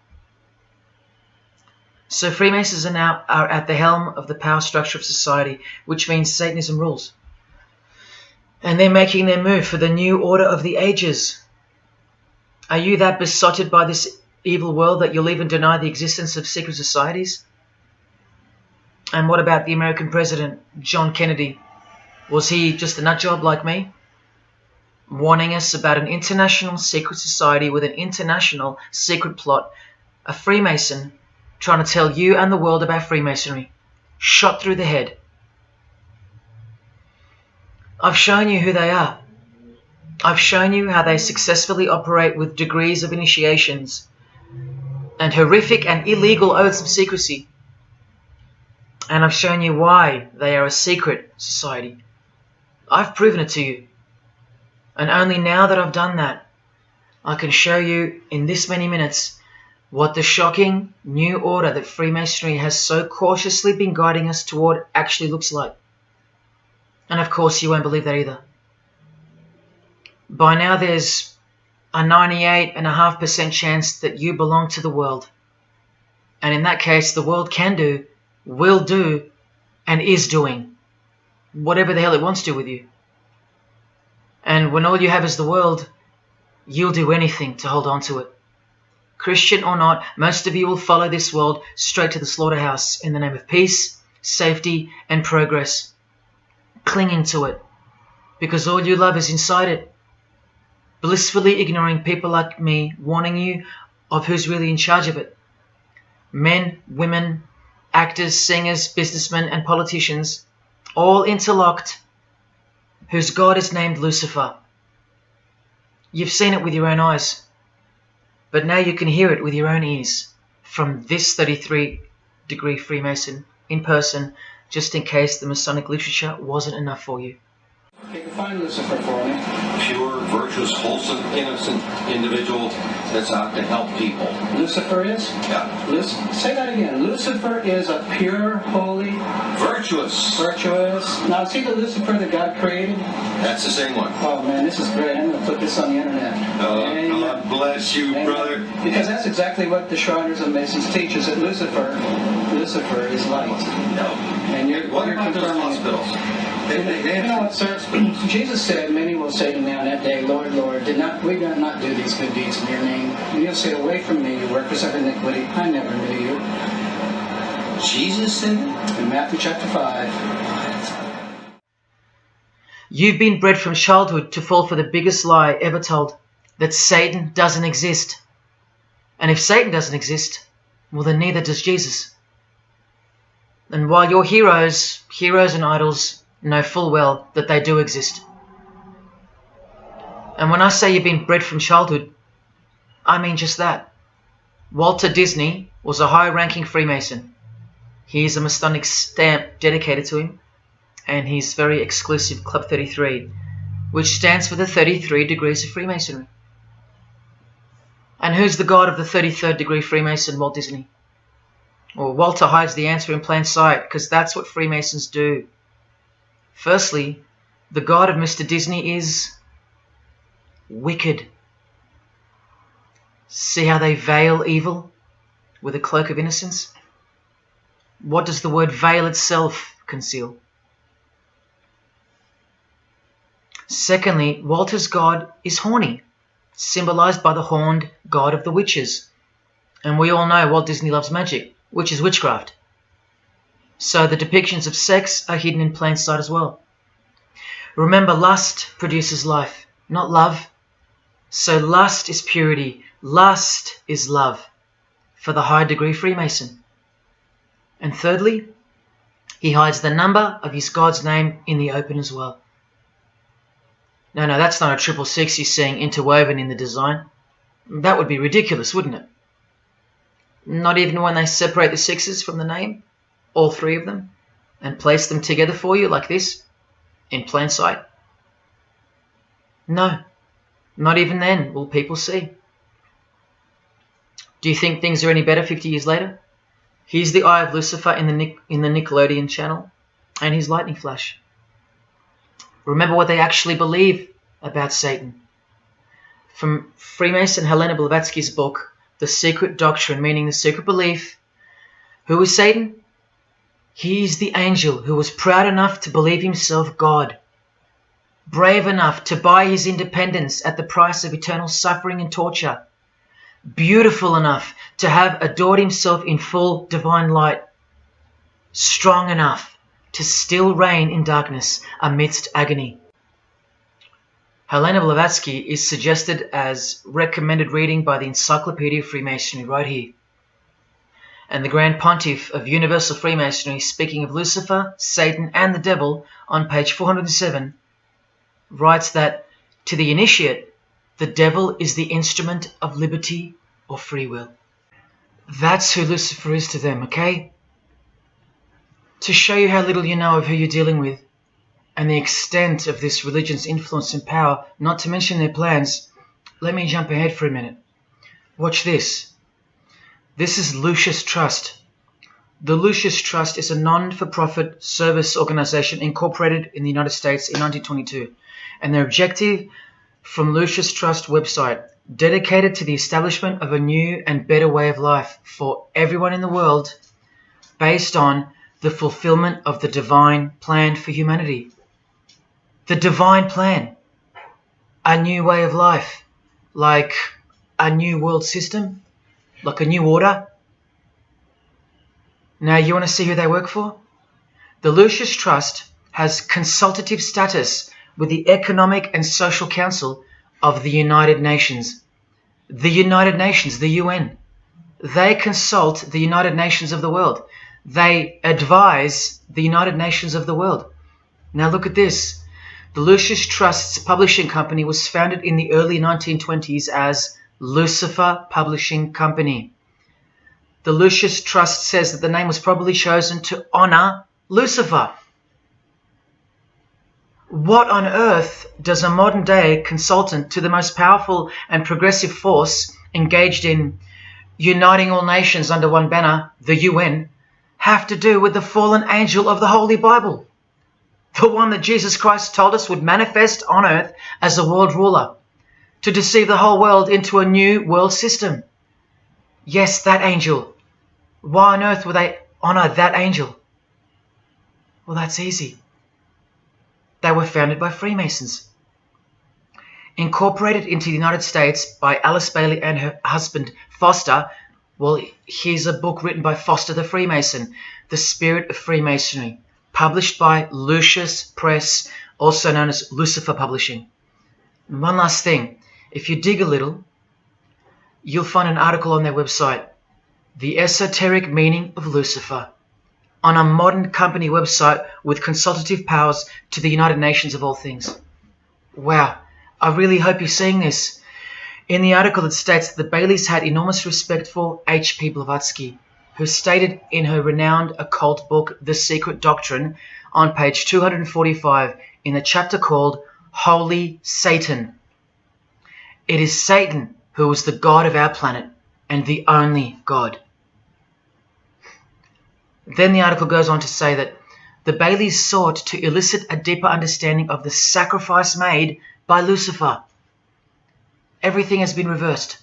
So Freemasons are now at the helm of the power structure of society, which means Satanism rules. And they're making their move for the new order of the ages. Are you that besotted by this evil world that you'll even deny the existence of secret societies? And what about the American president, John Kennedy? Was he just a nutjob like me? Warning us about an international secret society with an international secret plot. A Freemason trying to tell you and the world about Freemasonry. Shot through the head. I've shown you who they are. I've shown you how they successfully operate with degrees of initiations and horrific and illegal oaths of secrecy. And I've shown you why they are a secret society. I've proven it to you. And only now that I've done that, I can show you in this many minutes what the shocking new order that Freemasonry has so cautiously been guiding us toward actually looks like. And of course you won't believe that either. By now there's a 98.5% chance that you belong to the world. And in that case, the world can do, will do, and is doing whatever the hell it wants to with you. And when all you have is the world, you'll do anything to hold on to it. Christian or not, most of you will follow this world straight to the slaughterhouse in the name of peace, safety, and progress. Clinging to it, because all you love is inside it. Blissfully ignoring people like me warning you of who's really in charge of it. Men, women, actors, singers, businessmen, and politicians, all interlocked, whose God is named Lucifer. You've seen it with your own eyes, but now you can hear it with your own ears from this 33-degree Freemason in person, just in case the Masonic literature wasn't enough for you. Okay, define Lucifer for me. Pure, virtuous, wholesome, innocent individual that's out to help people. Lucifer is? Yeah. Say that again. Lucifer is a pure, holy... Virtuous. Virtuous. Now, see the Lucifer that God created? That's the same one. Oh, man, this is great. I'm going to put this on the internet. Oh, God bless you, brother. Because that's exactly what the Shriners and Masons teach, is that Lucifer is light. No. And what about those hospitals? You know what, sir? Jesus said, many will say to me on that day, Lord, Lord, we did not do these good deeds in your name. And you'll say, away from me, you workers of iniquity. I never knew you. Jesus said it? In Matthew chapter 5. You've been bred from childhood to fall for the biggest lie ever told, that Satan doesn't exist. And if Satan doesn't exist, well then neither does Jesus. And while your heroes and idols know full well that they do exist. And when I say you've been bred from childhood, I mean just that. Walter Disney was a high-ranking Freemason. He is a Masonic stamp dedicated to him, and his very exclusive Club 33, which stands for the 33 degrees of Freemasonry. And who's the god of the 33rd degree Freemason, Walt Disney? Or Walter hides the answer in plain sight, because that's what Freemasons do. Firstly, the God of Mr. Disney is wicked. See how they veil evil with a cloak of innocence? What does the word veil itself conceal? Secondly, Walter's God is horny, symbolized by the horned god of the witches. And we all know Walt Disney loves magic, which is witchcraft. So the depictions of sex are hidden in plain sight as well. Remember, lust produces life, not love. So lust is purity, lust is love for the high degree Freemason. And thirdly, he hides the number of his God's name in the open as well. No, that's not a 666 he's seeing interwoven in the design. That would be ridiculous, wouldn't it? Not even when they separate the sixes from the name, all three of them, and place them together for you like this, in plain sight. No, not even then will people see. Do you think things are any better 50 years later? Here's the Eye of Lucifer in the Nickelodeon channel, and his lightning flash. Remember what they actually believe about Satan. From Freemason Helena Blavatsky's book, The Secret Doctrine, meaning the secret belief. Who is Satan? He is the angel who was proud enough to believe himself God, brave enough to buy his independence at the price of eternal suffering and torture, beautiful enough to have adored himself in full divine light, strong enough to still reign in darkness amidst agony. Helena Blavatsky is suggested as recommended reading by the Encyclopedia of Freemasonry right here. And the Grand Pontiff of Universal Freemasonry, speaking of Lucifer, Satan and the Devil on page 407, writes that to the initiate, the devil is the instrument of liberty or free will. That's who Lucifer is to them, okay? To show you how little you know of who you're dealing with and the extent of this religion's influence and power, not to mention their plans, let me jump ahead for a minute. Watch this. This is Lucius Trust. The Lucius Trust is a non-for-profit service organization incorporated in the United States in 1922, and their objective from Lucius Trust website, dedicated to the establishment of a new and better way of life for everyone in the world based on the fulfillment of the divine plan for humanity. The divine plan. A new way of life. Like a new world system. Like a new order. Now you want to see who they work for? The Lucius Trust has consultative status with the Economic and Social Council of the United Nations. The United Nations, the UN. They consult the United Nations of the world. They advise the United Nations of the world. Now look at this. The Lucius Trust's publishing company was founded in the early 1920s as Lucifer Publishing Company. The Lucius Trust says that the name was probably chosen to honor Lucifer. What on earth does a modern day consultant to the most powerful and progressive force engaged in uniting all nations under one banner, the UN, have to do with the fallen angel of the Holy Bible? The one that Jesus Christ told us would manifest on earth as a world ruler, to deceive the whole world into a new world system. Yes, that angel. Why on earth would they honor that angel? Well, that's easy. They were founded by Freemasons. Incorporated into the United States by Alice Bailey and her husband Foster. Well, here's a book written by Foster the Freemason, The Spirit of Freemasonry, published by Lucius Press, also known as Lucifer Publishing. And one last thing, if you dig a little, you'll find an article on their website, The Esoteric Meaning of Lucifer, on a modern company website with consultative powers to the United Nations of all things. Wow, I really hope you're seeing this. In the article it states that the Baileys had enormous respect for H.P. Blavatsky, who stated in her renowned occult book, The Secret Doctrine, on page 245 in the chapter called Holy Satan. It is Satan who is the God of our planet and the only God. Then the article goes on to say that the Baileys sought to elicit a deeper understanding of the sacrifice made by Lucifer. Everything has been reversed.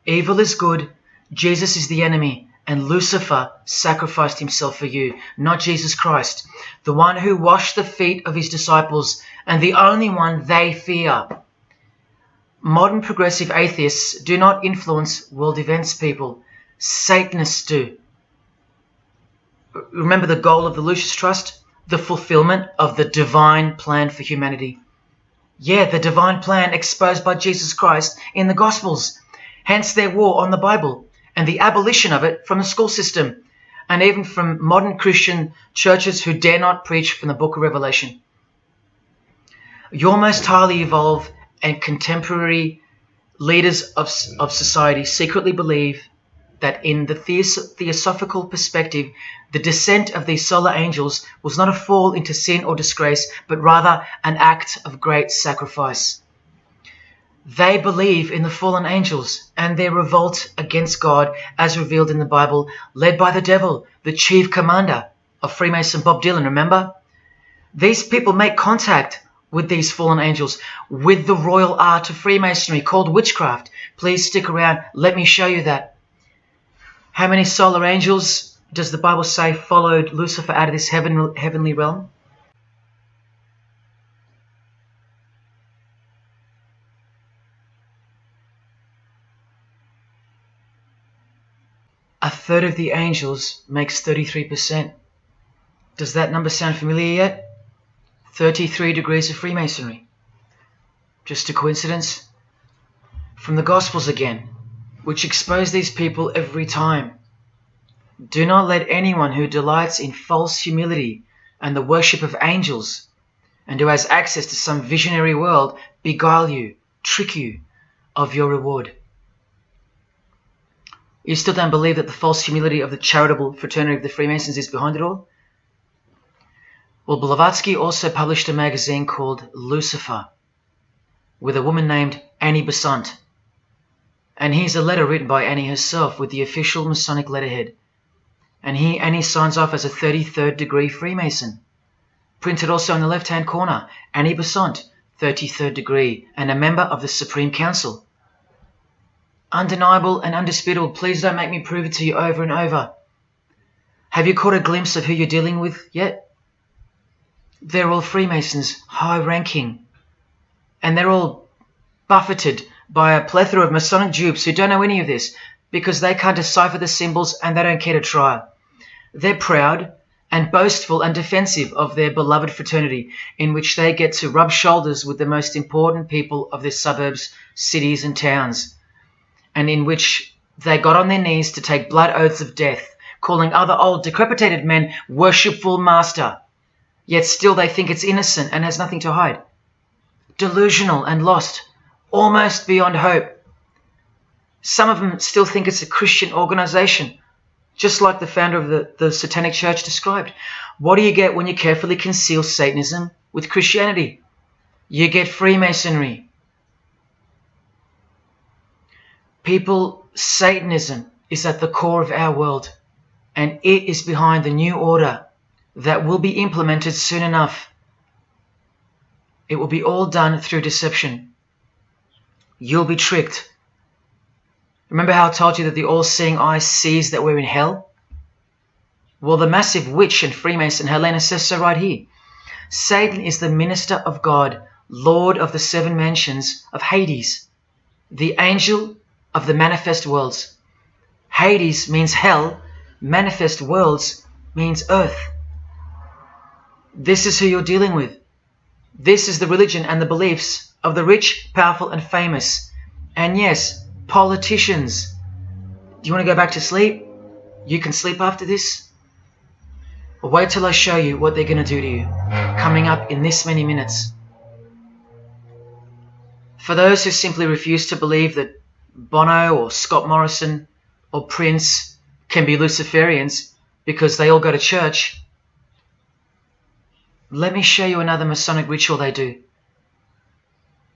Evil is good, Jesus is the enemy, and Lucifer sacrificed himself for you, not Jesus Christ, the one who washed the feet of his disciples and the only one they fear. Modern progressive atheists do not influence world events, people. Satanists do. Remember the goal of the Lucis Trust? The fulfillment of the divine plan for humanity. Yeah, the divine plan exposed by Jesus Christ in the Gospels. Hence their war on the Bible and the abolition of it from the school system and even from modern Christian churches who dare not preach from the book of Revelation. Your most highly evolved and contemporary leaders of society secretly believe that in the theosophical perspective, the descent of these solar angels was not a fall into sin or disgrace, but rather an act of great sacrifice. They believe in the fallen angels and their revolt against God as revealed in the Bible, led by the devil, the chief commander of Freemason Bob Dylan, remember? These people make contact with these fallen angels, with the royal art of Freemasonry called witchcraft. Please stick around, let me show you that. How many solar angels does the Bible say followed Lucifer out of this heavenly realm? A third of the angels makes 33%. Does that number sound familiar yet? 33 degrees of Freemasonry. Just a coincidence? From the Gospels again, which expose these people every time. Do not let anyone who delights in false humility and the worship of angels, and who has access to some visionary world, beguile you, trick you of your reward. You still don't believe that the false humility of the charitable fraternity of the Freemasons is behind it all? Well, Blavatsky also published a magazine called Lucifer with a woman named Annie Besant. And here's a letter written by Annie herself with the official Masonic letterhead. And here Annie signs off as a 33rd degree Freemason. Printed also in the left-hand corner, Annie Besant, 33rd degree, and a member of the Supreme Council. Undeniable and undisputable. Please don't make me prove it to you over and over. Have you caught a glimpse of who you're dealing with yet? They're all Freemasons, high-ranking. And they're all buffeted by a plethora of Masonic dupes who don't know any of this because they can't decipher the symbols and they don't care to try. They're proud and boastful and defensive of their beloved fraternity, in which they get to rub shoulders with the most important people of their suburbs, cities and towns, and in which they got on their knees to take blood oaths of death, calling other old decrepitated men worshipful master, yet still they think it's innocent and has nothing to hide. Delusional and lost, almost beyond hope. Some of them still think it's a Christian organization, just like the founder of the Satanic Church described. What do you get when you carefully conceal Satanism with Christianity? You get Freemasonry. People, Satanism is at the core of our world, and it is behind the new order that will be implemented soon enough. It will be all done through deception. You'll be tricked. Remember how I told you that the all-seeing eye sees that we're in hell? Well, the massive witch and Freemason Helena says so right here. Satan is the minister of God, Lord of the seven mansions of Hades, the angel of the manifest worlds. Hades means hell, manifest worlds means earth. This is who you're dealing with. This is the religion and the beliefs of the rich, powerful and famous. And yes, politicians. Do you want to go back to sleep? You can sleep after this. Or wait till I show you what they're going to do to you, coming up in this many minutes. For those who simply refuse to believe that Bono or Scott Morrison or Prince can be Luciferians because they all go to church, let me show you another Masonic ritual they do.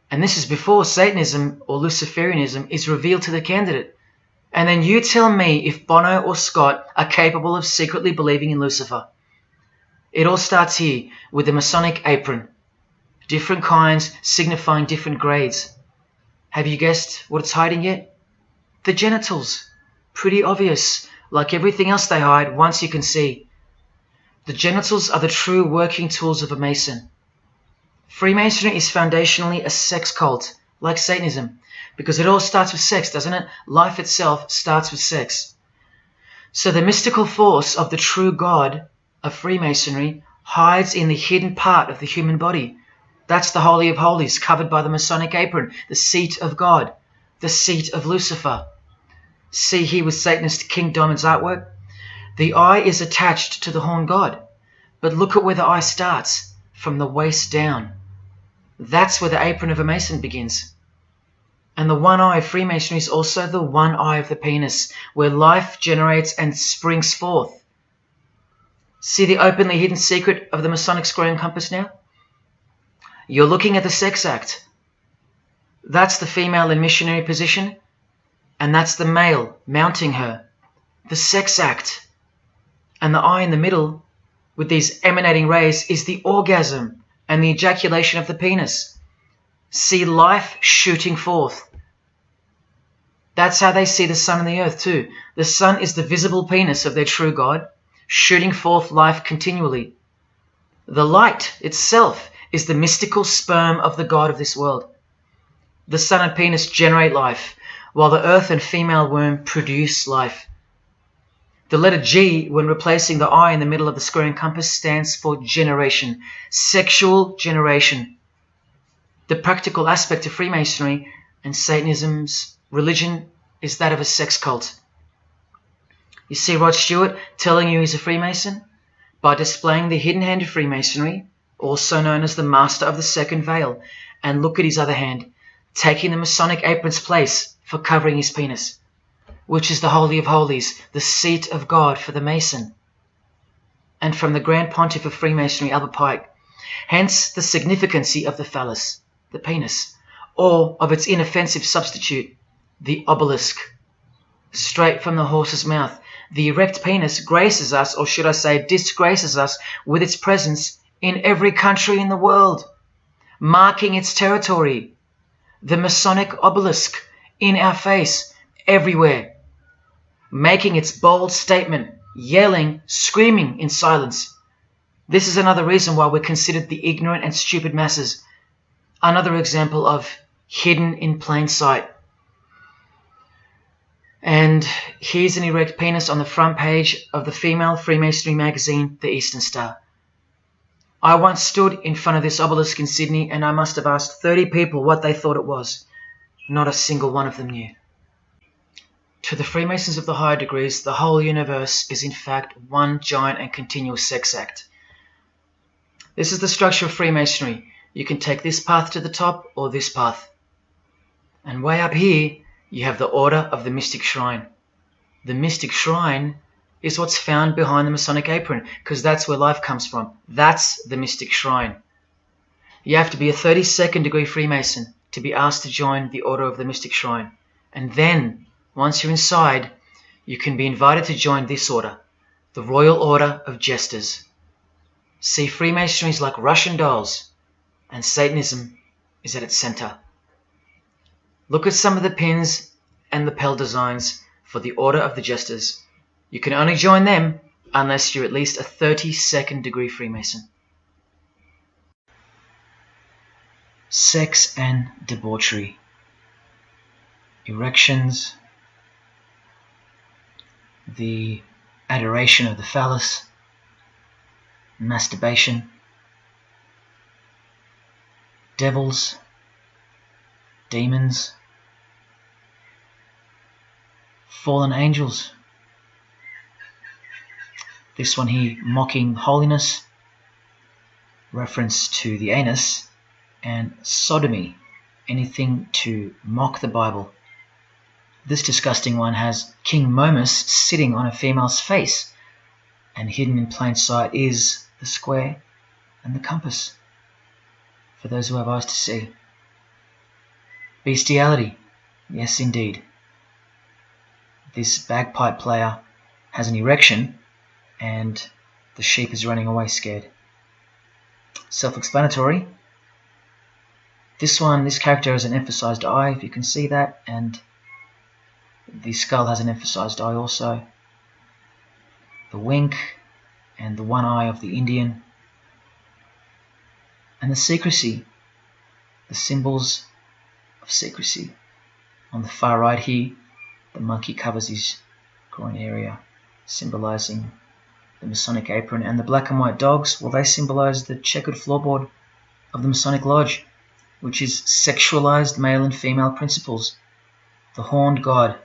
And this is before Satanism or Luciferianism is revealed to the candidate. And then you tell me if Bono or Scott are capable of secretly believing in Lucifer. It all starts here with the Masonic apron. Different kinds signifying different grades. Have you guessed what it's hiding yet? The genitals. Pretty obvious. Like everything else they hide, once you can see. The genitals are the true working tools of a Mason. Freemasonry is foundationally a sex cult, like Satanism, because it all starts with sex, doesn't it? Life itself starts with sex. So the mystical force of the true God of Freemasonry hides in the hidden part of the human body. That's the Holy of Holies, covered by the Masonic apron, the seat of God, the seat of Lucifer. See here with Satanist King Diamond's artwork? The eye is attached to the horn god, but look at where the eye starts, from the waist down. That's where the apron of a Mason begins. And the one eye of Freemasonry is also the one eye of the penis, where life generates and springs forth. See the openly hidden secret of the Masonic square and compass now? You're looking at the sex act. That's the female in missionary position, and that's the male mounting her. The sex act. And the eye in the middle, with these emanating rays, is the orgasm and the ejaculation of the penis. See life shooting forth. That's how they see the sun and the earth too. The sun is the visible penis of their true God, shooting forth life continually. The light itself is the mystical sperm of the God of this world. The sun and penis generate life, while the earth and female womb produce life. The letter G, when replacing the I in the middle of the square and compass, stands for generation, sexual generation. The practical aspect of Freemasonry and Satanism's religion is that of a sex cult. You see Rod Stewart telling you he's a Freemason? By displaying the hidden hand of Freemasonry, also known as the Master of the Second Veil, and look at his other hand, taking the Masonic apron's place for covering his penis, which is the Holy of Holies, the seat of God for the Mason. And from the Grand Pontiff of Freemasonry, Albert Pike, hence the significancy of the phallus, the penis, or of its inoffensive substitute, the obelisk. Straight from the horse's mouth, the erect penis graces us, or should I say disgraces us, with its presence in every country in the world, marking its territory. The Masonic obelisk in our face, everywhere, making its bold statement, yelling, screaming in silence. This is another reason why we're considered the ignorant and stupid masses. Another example of hidden in plain sight. And here's an erect penis on the front page of the female Freemasonry magazine, The Eastern Star. I once stood in front of this obelisk in Sydney, and I must have asked 30 people what they thought it was. Not a single one of them knew. To the Freemasons of the higher degrees, the whole universe is in fact one giant and continuous sex act. This is the structure of Freemasonry. You can take this path to the top or this path. And way up here, you have the Order of the Mystic Shrine. The Mystic Shrine is what's found behind the Masonic apron, because that's where life comes from. That's the Mystic Shrine. You have to be a 32nd degree Freemason to be asked to join the Order of the Mystic Shrine. And then, once you're inside, you can be invited to join this order, the Royal Order of Jesters. See, Freemasonry is like Russian dolls, and Satanism is at its center. Look at some of the pins and lapel designs for the Order of the Jesters. You can only join them unless you're at least a 32nd degree Freemason. Sex and debauchery. Erections. The adoration of the phallus. Masturbation. Devils. Demons. Fallen angels. This one here, mocking holiness, reference to the anus, and sodomy, anything to mock the Bible. This disgusting one has King Momus sitting on a female's face, and hidden in plain sight is the square and the compass, for those who have eyes to see. Bestiality, yes indeed. this bagpipe player has an erection and the sheep is running away scared. Self-explanatory. This character has an emphasized eye, if you can see that, and the skull has an emphasized eye also. The wink and the one eye of the Indian. And the secrecy, the symbols of secrecy. On the far right here, the monkey covers his groin area, symbolizing the Masonic apron, and the black and white dogs, well, they symbolize the checkered floorboard of the Masonic Lodge, which is sexualized male and female principles. The horned god,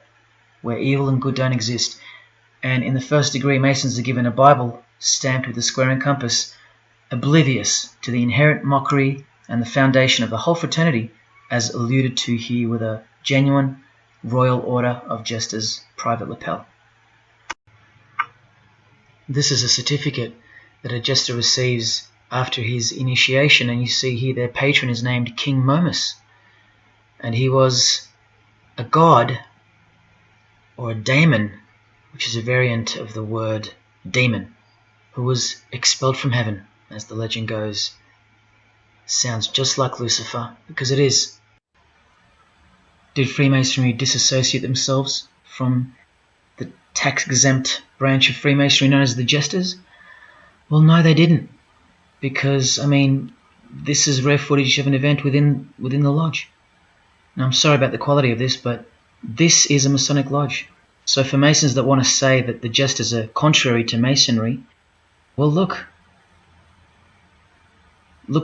where evil and good don't exist. And in the first degree, Masons are given a Bible stamped with a square and compass, oblivious to the inherent mockery and the foundation of the whole fraternity, as alluded to here with a genuine Royal Order of Jesters private lapel. This is a certificate that a jester receives after his initiation, and you see here their patron is named King Momus, and he was a god, or a daemon, which is a variant of the word demon, who was expelled from heaven, as the legend goes. Sounds just like Lucifer, because it is. Did Freemasonry disassociate themselves from the tax-exempt branch of Freemasonry known as the Jesters? Well, no, they didn't, because, this is rare footage of an event within the lodge. Now, I'm sorry about the quality of this, but this is a Masonic lodge. So for Masons that want to say that the Jesters are contrary to Masonry, well, look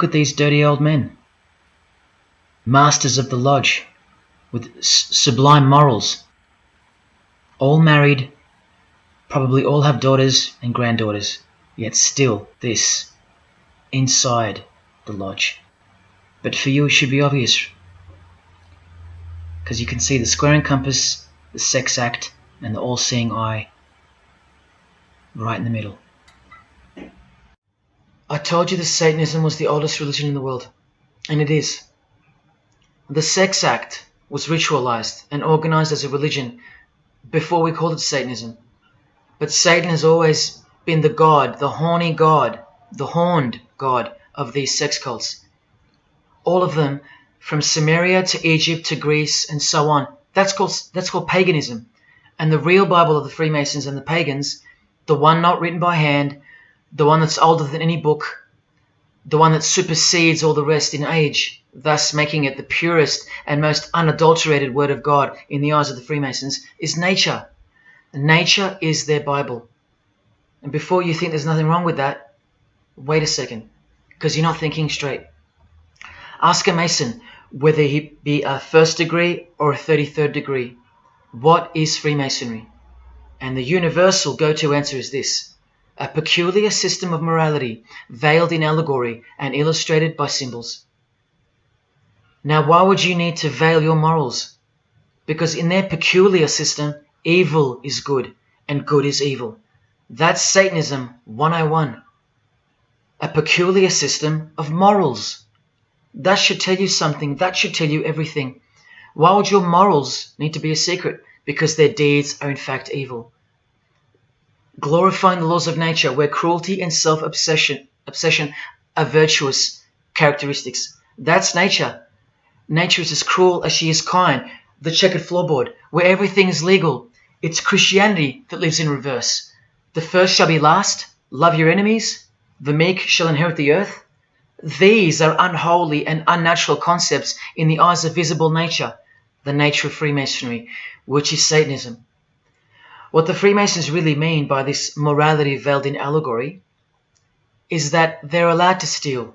at these dirty old men, masters of the lodge, with sublime morals, all married, probably all have daughters and granddaughters, yet still this, inside the lodge. But for you it should be obvious, because you can see the square and compass, the sex act, and the all-seeing eye right in the middle. I told you that Satanism was the oldest religion in the world, and it is. The sex act was ritualized and organized as a religion before we called it Satanism. But Satan has always been the god, the horny god, the horned god of these sex cults. All of them, from Sumeria to Egypt to Greece and so on, that's called paganism. And the real Bible of the Freemasons and the pagans, the one not written by hand, the one that's older than any book, the one that supersedes all the rest in age, thus making it the purest and most unadulterated word of God in the eyes of the Freemasons, is nature. Nature is their Bible. And before you think there's nothing wrong with that, wait a second, because you're not thinking straight. Ask a Mason, whether he be a first degree or a 33rd degree, what is Freemasonry? And the universal go-to answer is this: a peculiar system of morality, veiled in allegory and illustrated by symbols. Now, why would you need to veil your morals? Because in their peculiar system, evil is good and good is evil. That's Satanism 101. A peculiar system of morals. That should tell you something. That should tell you everything. Why would your morals need to be a secret? Because their deeds are in fact evil. Glorifying the laws of nature, where cruelty and self-obsession are virtuous characteristics. That's nature. Nature is as cruel as she is kind. The checkered floorboard, where everything is legal. It's Christianity that lives in reverse. The first shall be last. Love your enemies. The meek shall inherit the earth. These are unholy and unnatural concepts in the eyes of visible nature, the nature of Freemasonry, which is Satanism. What the Freemasons really mean by this morality veiled in allegory is that they're allowed to steal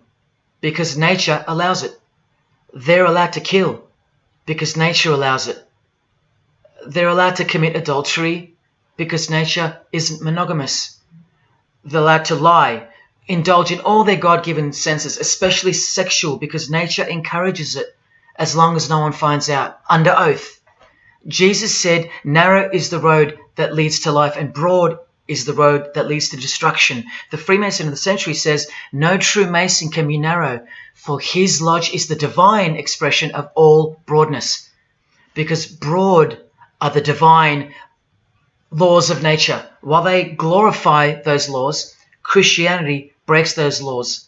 because nature allows it. They're allowed to kill because nature allows it. They're allowed to commit adultery because nature isn't monogamous. They're allowed to lie, indulge in all their God-given senses, especially sexual, because nature encourages it, as long as no one finds out, under oath. Jesus said, narrow is the road that leads to life, and broad is the road that leads to destruction. The Freemason of the century says, no true Mason can be narrow, for his lodge is the divine expression of all broadness. Because broad are the divine laws of nature. While they glorify those laws, Christianity breaks those laws.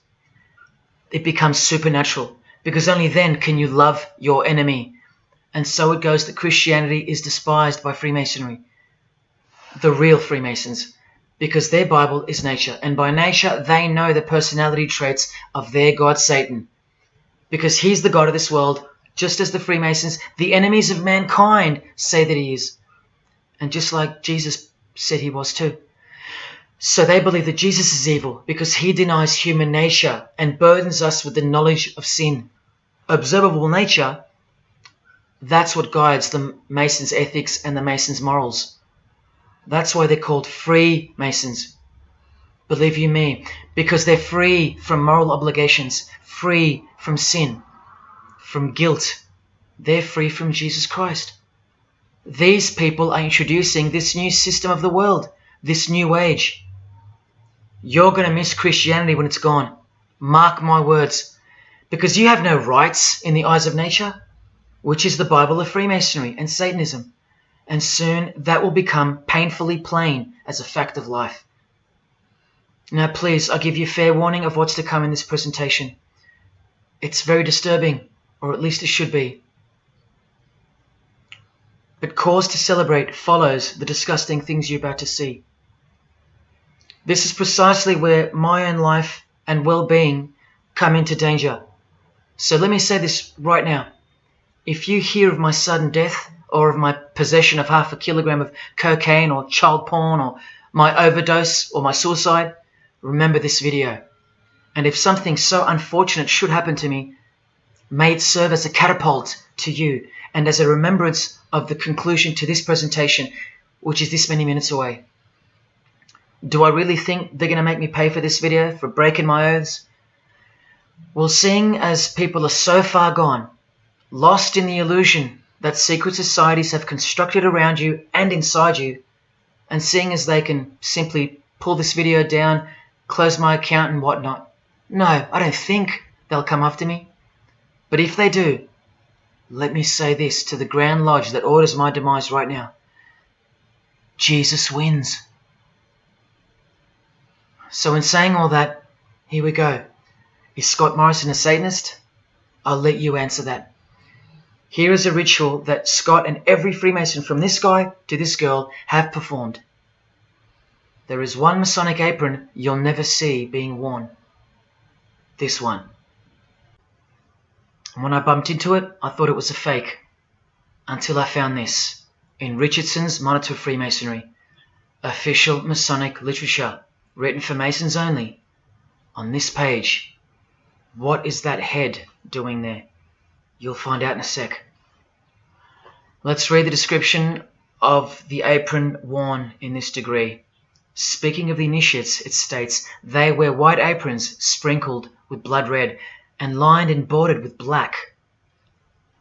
It becomes supernatural, because only then can you love your enemy. And so it goes that Christianity is despised by Freemasonry, the real Freemasons, because their Bible is nature. And by nature, they know the personality traits of their God, Satan, because he's the God of this world, just as the Freemasons, the enemies of mankind, say that he is. And just like Jesus said he was too. So they believe that Jesus is evil because he denies human nature and burdens us with the knowledge of sin. Observable nature, that's what guides the Masons' ethics and the Masons' morals. That's why they're called Freemasons. Believe you me, because they're free from moral obligations, free from sin, from guilt. They're free from Jesus Christ. These people are introducing this new system of the world, this new age. You're going to miss Christianity when it's gone. Mark my words. Because you have no rights in the eyes of nature, which is the Bible of Freemasonry and Satanism. And soon that will become painfully plain as a fact of life. Now please, I give you fair warning of what's to come in this presentation. It's very disturbing, or at least it should be. But cause to celebrate follows the disgusting things you're about to see. This is precisely where my own life and well-being come into danger. So let me say this right now. If you hear of my sudden death, or of my possession of 0.5 kilogram of cocaine or child porn, or my overdose or my suicide, remember this video. And if something so unfortunate should happen to me, may it serve as a catapult to you and as a remembrance of the conclusion to this presentation, which is this many minutes away. Do I really think they're going to make me pay for this video, for breaking my oaths? Well, seeing as people are so far gone, lost in the illusion that secret societies have constructed around you and inside you, and seeing as they can simply pull this video down, close my account and whatnot, no, I don't think they'll come after me. But if they do, let me say this to the Grand Lodge that orders my demise right now. Jesus wins. So in saying all that, here we go. Is Scott Morrison a Satanist? I'll let you answer that. Here is a ritual that Scott and every Freemason from this guy to this girl have performed. There is one Masonic apron you'll never see being worn. This one. And when I bumped into it, I thought it was a fake. Until I found this in Richardson's Monitor of Freemasonry, official Masonic literature, written for Masons only. On this page, what is that head doing there? You'll find out in a sec. Let's read the description of the apron worn in this degree. Speaking of the initiates, it states, they wear white aprons sprinkled with blood red and lined and bordered with black.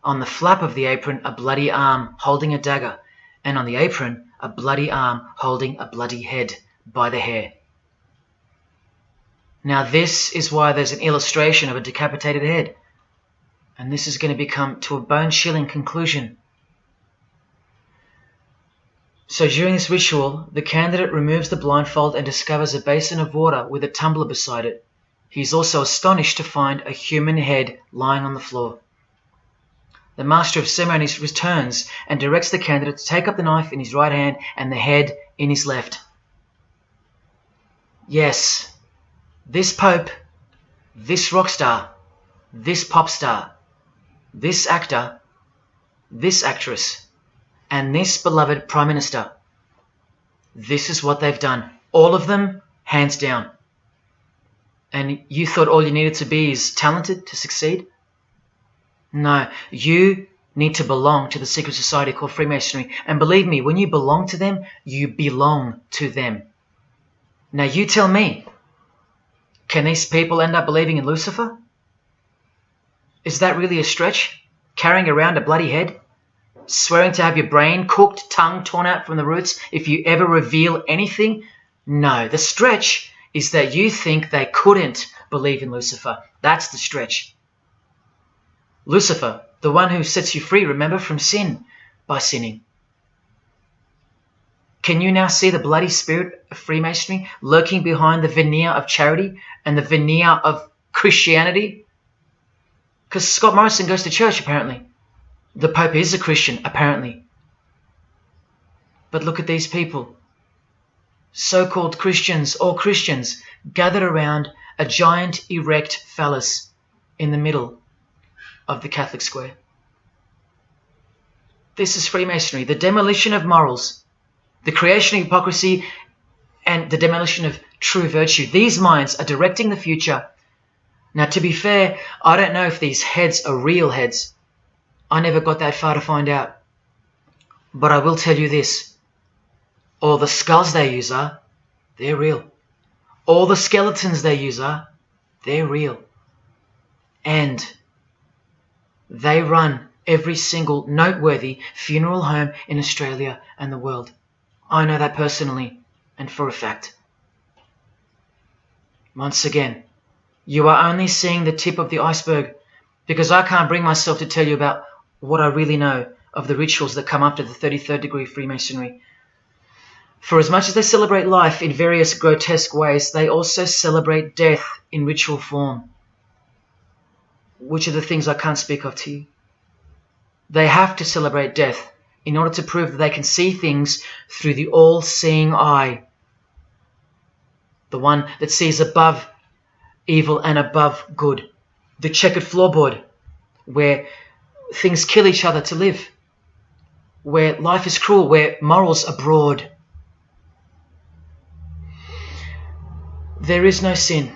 On the flap of the apron, a bloody arm holding a dagger, and on the apron, a bloody arm holding a bloody head by the hair. Now this is why there's an illustration of a decapitated head. And this is going to become to a bone-chilling conclusion. So during this ritual, the candidate removes the blindfold and discovers a basin of water with a tumbler beside it. He is also astonished to find a human head lying on the floor. The master of ceremonies returns and directs the candidate to take up the knife in his right hand and the head in his left. Yes, this pope, this rock star, this pop star, this actor, this actress, and this beloved Prime Minister. This is what they've done. All of them, hands down. And you thought all you needed to be is talented to succeed? No, you need to belong to the secret society called Freemasonry. And believe me, when you belong to them, you belong to them. Now you tell me, can these people end up believing in Lucifer? Is that really a stretch? Carrying around a bloody head? Swearing to have your brain cooked, tongue torn out from the roots if you ever reveal anything? No, the stretch is that you think they couldn't believe in Lucifer. That's the stretch. Lucifer, the one who sets you free, remember, from sin, by sinning. Can you now see the bloody spirit of Freemasonry lurking behind the veneer of charity and the veneer of Christianity? Because Scott Morrison goes to church, apparently. The Pope is a Christian, apparently. But look at these people, so-called Christians or Christians, gathered around a giant erect phallus in the middle of the Catholic square. This is Freemasonry, the demolition of morals, the creation of hypocrisy, and the demolition of true virtue. These minds are directing the future. Now, to be fair, I don't know if these heads are real heads. I never got that far to find out. But I will tell you this. All the skulls they use they're real. All the skeletons they use they're real. And they run every single noteworthy funeral home in Australia and the world. I know that personally and for a fact. Once again, you are only seeing the tip of the iceberg, because I can't bring myself to tell you about what I really know of the rituals that come after the 33rd degree Freemasonry. For as much as they celebrate life in various grotesque ways, they also celebrate death in ritual form, which are the things I can't speak of to you. They have to celebrate death in order to prove that they can see things through the all-seeing eye, the one that sees above evil and above good, the checkered floorboard where things kill each other to live, where life is cruel, where morals are broad. There is no sin,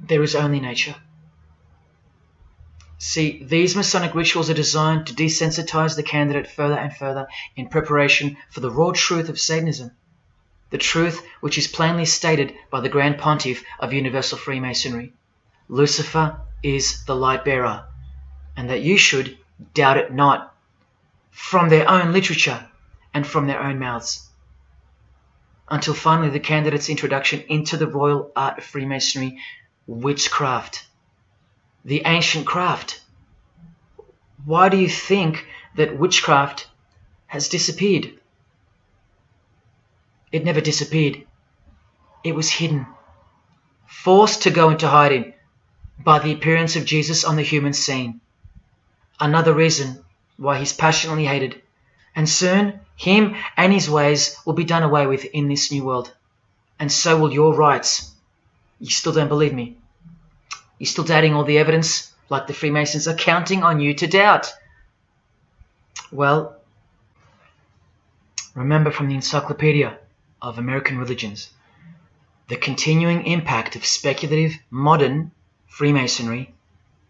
there is only nature. See, these Masonic rituals are designed to desensitize the candidate further and further in preparation for the raw truth of Satanism, the truth which is plainly stated by the Grand Pontiff of Universal Freemasonry. Lucifer is the light bearer, and that you should doubt it not, from their own literature and from their own mouths. Until finally the candidate's introduction into the royal art of Freemasonry, witchcraft. The ancient craft. Why do you think that witchcraft has disappeared? It never disappeared. It was hidden, forced to go into hiding by the appearance of Jesus on the human scene. Another reason why he's passionately hated, and soon him and his ways will be done away with in this new world, and so will your rights. You still don't believe me? You're still doubting all the evidence, like the Freemasons are counting on you to doubt? Well, remember from the Encyclopedia of American Religions, the continuing impact of speculative modern Freemasonry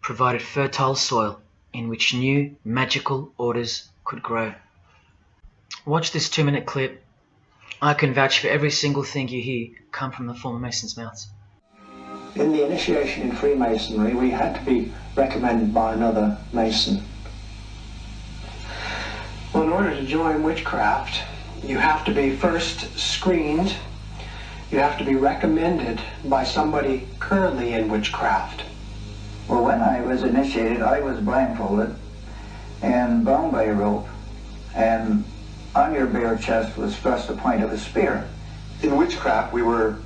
provided fertile soil in which new magical orders could grow. Watch this 2-minute clip. I can vouch for every single thing you hear come from the former Masons' mouths. In the initiation in Freemasonry, we had to be recommended by another Mason. Well, in order to join witchcraft, you have to be first screened. You have to be recommended by somebody currently in witchcraft. Well, when I was initiated, I was blindfolded and bound by a rope, and on your bare chest was thrust the point of a spear. In witchcraft, we were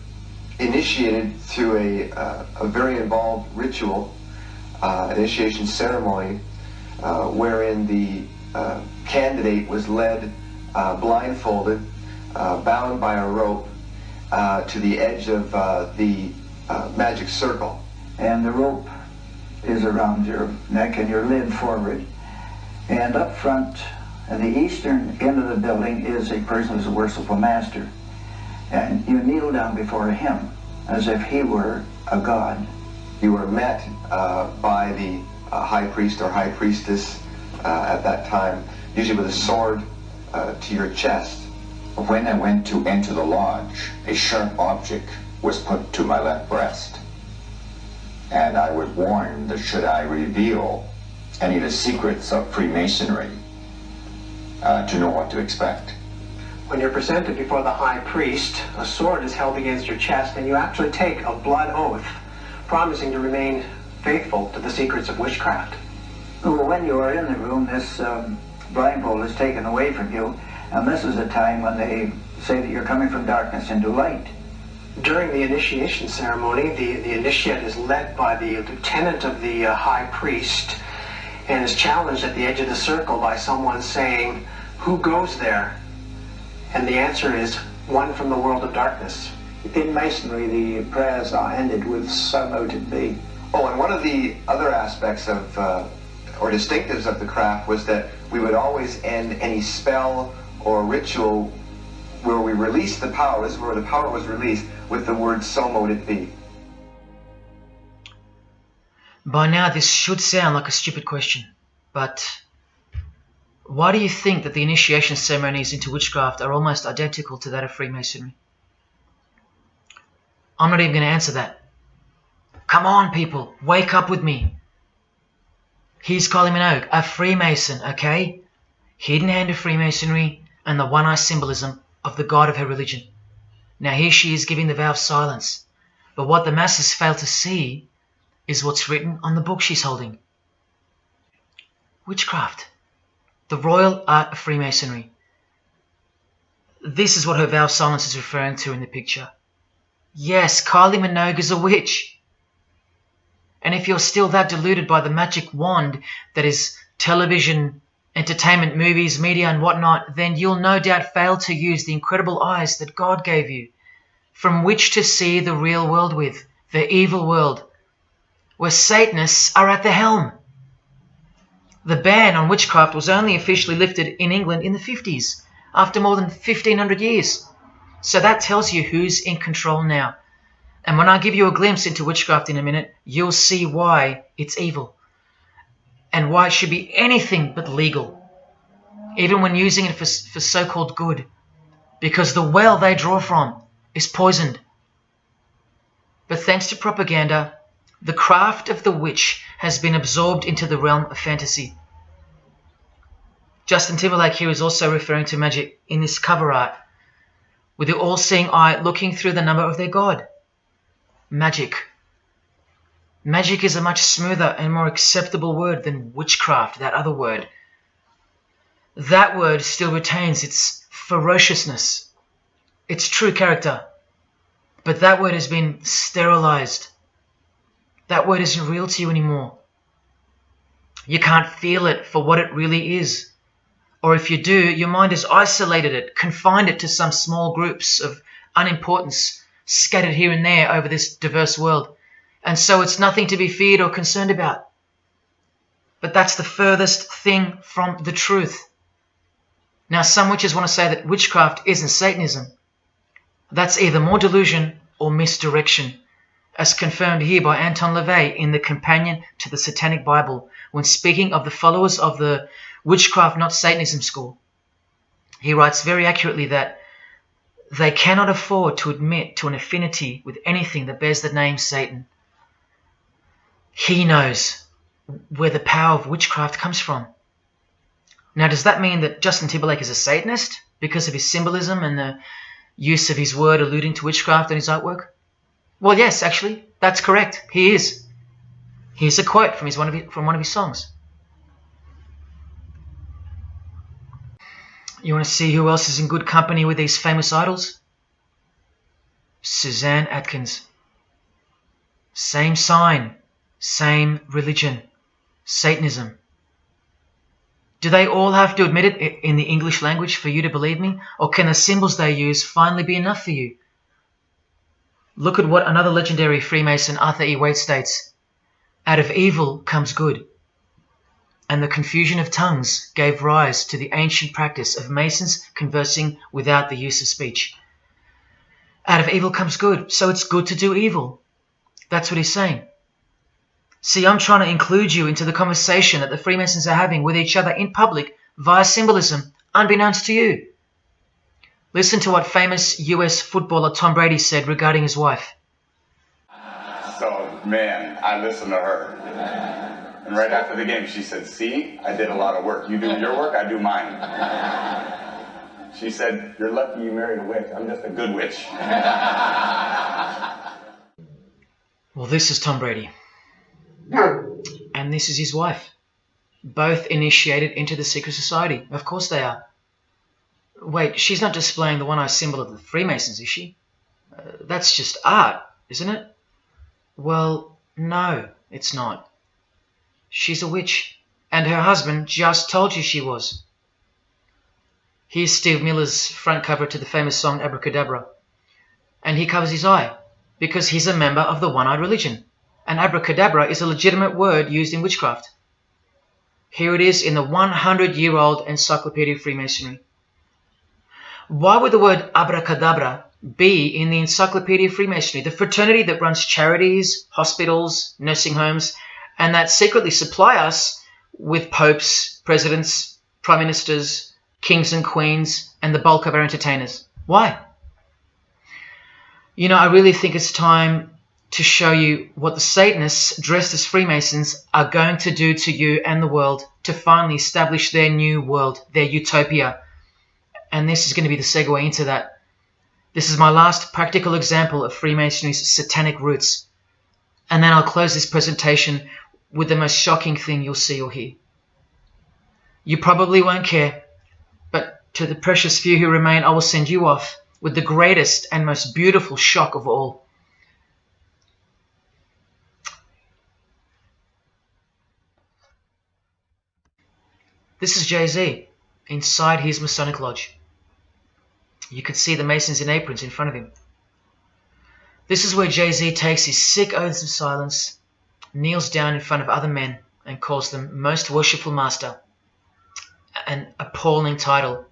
initiated through a very involved ritual, initiation ceremony, wherein the candidate was led blindfolded, bound by a rope to the edge of the magic circle. And the rope is around your neck and you're leaned forward. And up front, at the eastern end of the building, is a person who's a worshipful master. And you kneel down before him as if he were a god. You were met by the high priest or high priestess at that time, usually with a sword to your chest. When I went to enter the lodge, a sharp object was put to my left breast. And I was warned that should I reveal any of the secrets of Freemasonry, to know what to expect. When you're presented before the high priest, a sword is held against your chest, and you actually take a blood oath, promising to remain faithful to the secrets of witchcraft. Well, when you are in the room, this blindfold is taken away from you, and this is a time when they say that you're coming from darkness into light. During the initiation ceremony, the initiate is led by the lieutenant of the high priest and is challenged at the edge of the circle by someone saying, "Who goes there?" And the answer is, "One from the world of darkness." In Masonry, the prayers are ended with "So mote it be." Oh, and one of the other aspects of, or distinctives of the craft was that we would always end any spell or ritual where we released the power, this is where the power was released, with the word "So mote it be." By now this should sound like a stupid question, but why do you think that the initiation ceremonies into witchcraft are almost identical to that of Freemasonry? I'm not even going to answer that. Come on, people, wake up with me. Here's Kylie Minogue, a Freemason, okay? Hidden hand of Freemasonry and the one-eye symbolism of the god of her religion. Now here she is giving the vow of silence, but what the masses fail to see is what's written on the book she's holding. Witchcraft, the royal art of Freemasonry. This is what her vow of silence is referring to in the picture. Yes, Kylie Minogue is a witch. And if you're still that deluded by the magic wand that is television, entertainment, movies, media and whatnot, then you'll no doubt fail to use the incredible eyes that God gave you, from which to see the real world with, the evil world, where Satanists are at the helm. The ban on witchcraft was only officially lifted in England in the 50s, after more than 1500 years. So that tells you who's in control now. And when I give you a glimpse into witchcraft in a minute, you'll see why it's evil. And why it should be anything but legal, even when using it for so-called good, because the well they draw from is poisoned. But thanks to propaganda, the craft of the witch has been absorbed into the realm of fantasy. Justin Timberlake here is also referring to magic in this cover art, with the all-seeing eye looking through the number of their god. Magic. Magic is a much smoother and more acceptable word than witchcraft, that other word. That word still retains its ferociousness, its true character, but that word has been sterilized. That word isn't real to you anymore. You can't feel it for what it really is. Or if you do, your mind has isolated it, confined it to some small groups of unimportance scattered here and there over this diverse world. And so it's nothing to be feared or concerned about. But that's the furthest thing from the truth. Now, some witches want to say that witchcraft isn't Satanism. That's either more delusion or misdirection, as confirmed here by Anton LaVey in the Companion to the Satanic Bible, when speaking of the followers of the Witchcraft Not Satanism school. He writes very accurately that they cannot afford to admit to an affinity with anything that bears the name Satan. He knows where the power of witchcraft comes from. Now, does that mean that Justin Timberlake is a Satanist because of his symbolism and the use of his word alluding to witchcraft in his artwork? Well, yes, actually, that's correct. He is. Here's a quote from one of his songs. You want to see who else is in good company with these famous idols? Suzanne Atkins. Same sign, same religion, Satanism. Do they all have to admit it in the English language for you to believe me? Or can the symbols they use finally be enough for you? Look at what another legendary Freemason, Arthur E. Waite, states. Out of evil comes good. And the confusion of tongues gave rise to the ancient practice of Masons conversing without the use of speech. Out of evil comes good, so it's good to do evil. That's what he's saying. See, I'm trying to include you into the conversation that the Freemasons are having with each other in public via symbolism, unbeknownst to you. Listen to what famous US footballer Tom Brady said regarding his wife. So, man, I listened to her. And right after the game, she said, "See, I did a lot of work. You do your work, I do mine." She said, "You're lucky you married a witch. I'm just a good witch." Well, this is Tom Brady. And this is his wife. Both initiated into the secret society. Of course they are. Wait, she's not displaying the one-eye symbol of the Freemasons, is she? That's just art, isn't it? Well, no, it's not. She's a witch, and her husband just told you she was. Here's Steve Miller's front cover to the famous song Abracadabra, and he covers his eye because he's a member of the one-eyed religion, and abracadabra is a legitimate word used in witchcraft. Here it is in the 100-year-old Encyclopedia of Freemasonry. Why would the word abracadabra be in the Encyclopedia of Freemasonry, the fraternity that runs charities, hospitals, nursing homes, and that secretly supply us with popes, presidents, prime ministers, kings and queens, and the bulk of our entertainers? Why? You know, I really think it's time to show you what the Satanists dressed as Freemasons are going to do to you and the world to finally establish their new world, their utopia. And this is going to be the segue into that. This is my last practical example of Freemasonry's satanic roots. And then I'll close this presentation with the most shocking thing you'll see or hear. You probably won't care, but to the precious few who remain, I will send you off with the greatest and most beautiful shock of all. This is Jay-Z inside his Masonic Lodge. You can see the Masons in aprons in front of him. This is where Jay-Z takes his sick oaths of silence, kneels down in front of other men, and calls them Most Worshipful Master, an appalling title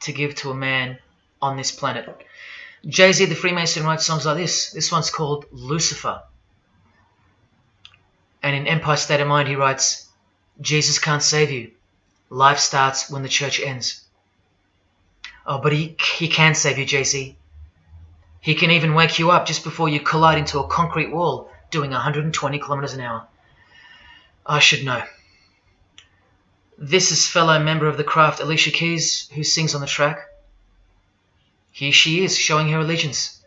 to give to a man on this planet. Jay-Z the Freemason writes songs like this. This one's called Lucifer. And in Empire State of Mind he writes, Jesus can't save you. Life starts when the church ends. Oh, but he can save you, Jay-Z. He can even wake you up just before you collide into a concrete wall doing 120 kilometers an hour. I should know. This is fellow member of the craft Alicia Keys, who sings on the track. Here she is, showing her allegiance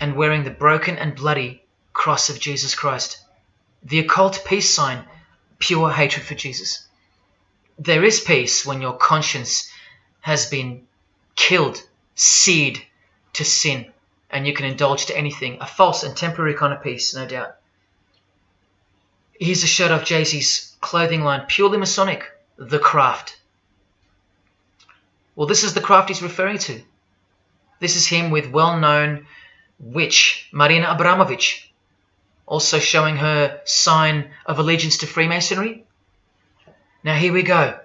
and wearing the broken and bloody cross of Jesus Christ, the occult peace sign, pure hatred for Jesus. There is peace when your conscience has been killed, seared to sin, and you can indulge to anything. A false and temporary kind of peace, no doubt. Here's a shot of Jay-Z's clothing line, purely Masonic, The Craft. Well, this is the craft he's referring to. This is him with well-known witch Marina Abramovich, also showing her sign of allegiance to Freemasonry. Now here we go.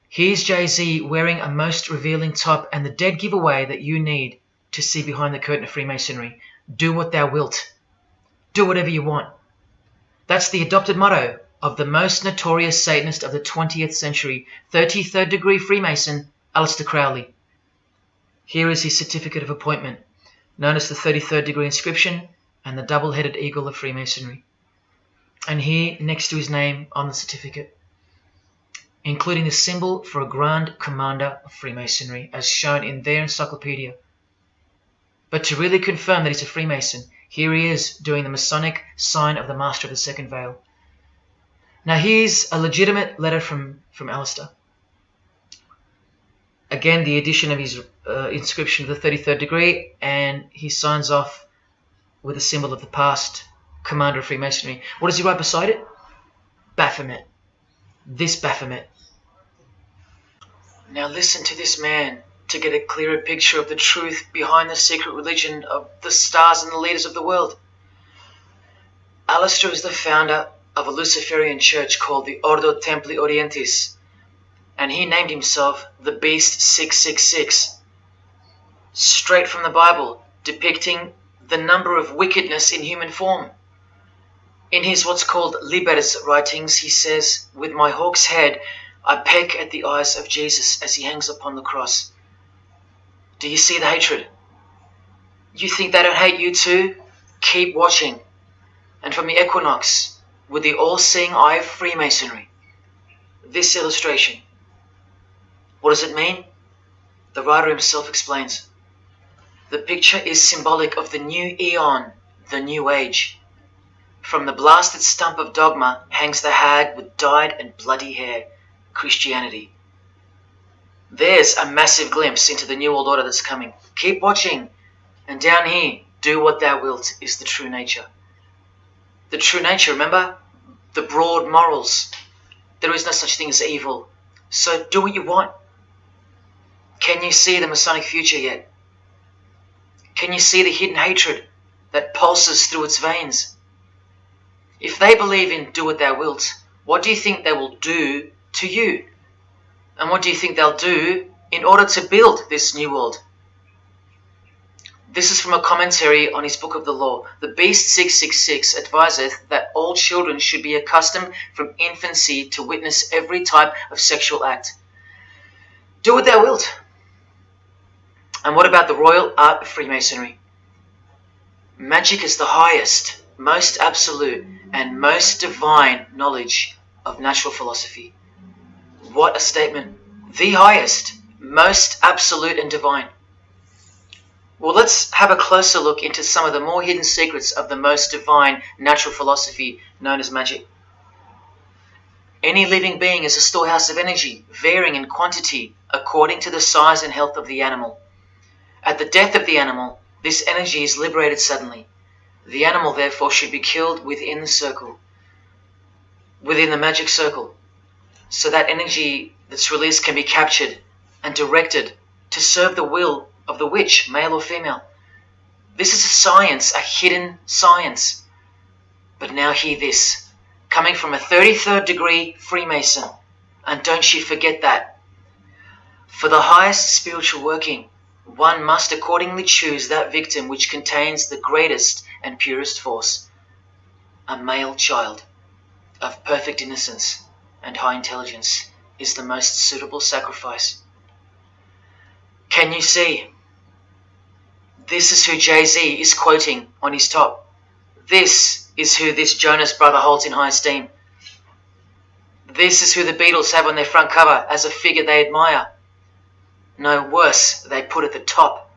Here's Jay-Z wearing a most revealing top and the dead giveaway that you need to see behind the curtain of Freemasonry. Do what thou wilt. Do whatever you want. That's the adopted motto of the most notorious Satanist of the 20th century, 33rd degree Freemason, Aleister Crowley. Here is his certificate of appointment, known as the 33rd degree inscription and the double-headed eagle of Freemasonry. And here, next to his name on the certificate, including the symbol for a Grand Commander of Freemasonry, as shown in their encyclopedia. But to really confirm that he's a Freemason, here he is doing the Masonic sign of the Master of the Second Veil. Now here's a legitimate letter from Aleister. Again, the addition of his inscription of the 33rd degree, and he signs off with a symbol of the past Commander of Freemasonry. What does he write beside it? Baphomet. This Baphomet. Now listen to this man to get a clearer picture of the truth behind the secret religion of the stars and the leaders of the world. Aleister is the founder of a Luciferian church called the Ordo Templi Orientis, and he named himself the Beast 666, straight from the Bible, depicting the number of wickedness in human form. In his what's called Liber's writings, he says, "With my hawk's head, I peck at the eyes of Jesus as he hangs upon the cross." Do you see the hatred? You think they don't hate you too? Keep watching. And from the equinox, with the all-seeing eye of Freemasonry, this illustration. What does it mean? The writer himself explains. The picture is symbolic of the new eon, the new age. From the blasted stump of dogma hangs the hag with dyed and bloody hair, Christianity. There's a massive glimpse into the New World Order that's coming. Keep watching. And down here, do what thou wilt is the true nature. The true nature, remember? The broad morals. There is no such thing as evil. So do what you want. Can you see the Masonic future yet? Can you see the hidden hatred that pulses through its veins? If they believe in do what thou wilt, what do you think they will do to you? And what do you think they'll do in order to build this new world? This is from a commentary on his book of the law. The Beast 666 adviseth that all children should be accustomed from infancy to witness every type of sexual act. Do what thou wilt. And what about the royal art of Freemasonry? Magic is the highest, most absolute, and most divine knowledge of natural philosophy. What a statement. The highest, most absolute and divine. Well, let's have a closer look into some of the more hidden secrets of the most divine natural philosophy known as magic. Any living being is a storehouse of energy, varying in quantity according to the size and health of the animal. At the death of the animal, this energy is liberated suddenly. The animal, therefore, should be killed within the circle, within the magic circle, so that energy that's released can be captured and directed to serve the will of the witch, male or female. This is a science, a hidden science. But now hear this, coming from a 33rd degree Freemason, and don't you forget that. For the highest spiritual working, one must accordingly choose that victim which contains the greatest and purest force, a male child of perfect innocence and high intelligence is the most suitable sacrifice. Can you see? This is who Jay-Z is quoting on his top. This is who this Jonas brother holds in high esteem. This is who the Beatles have on their front cover as a figure they admire. No worse, they put at the top.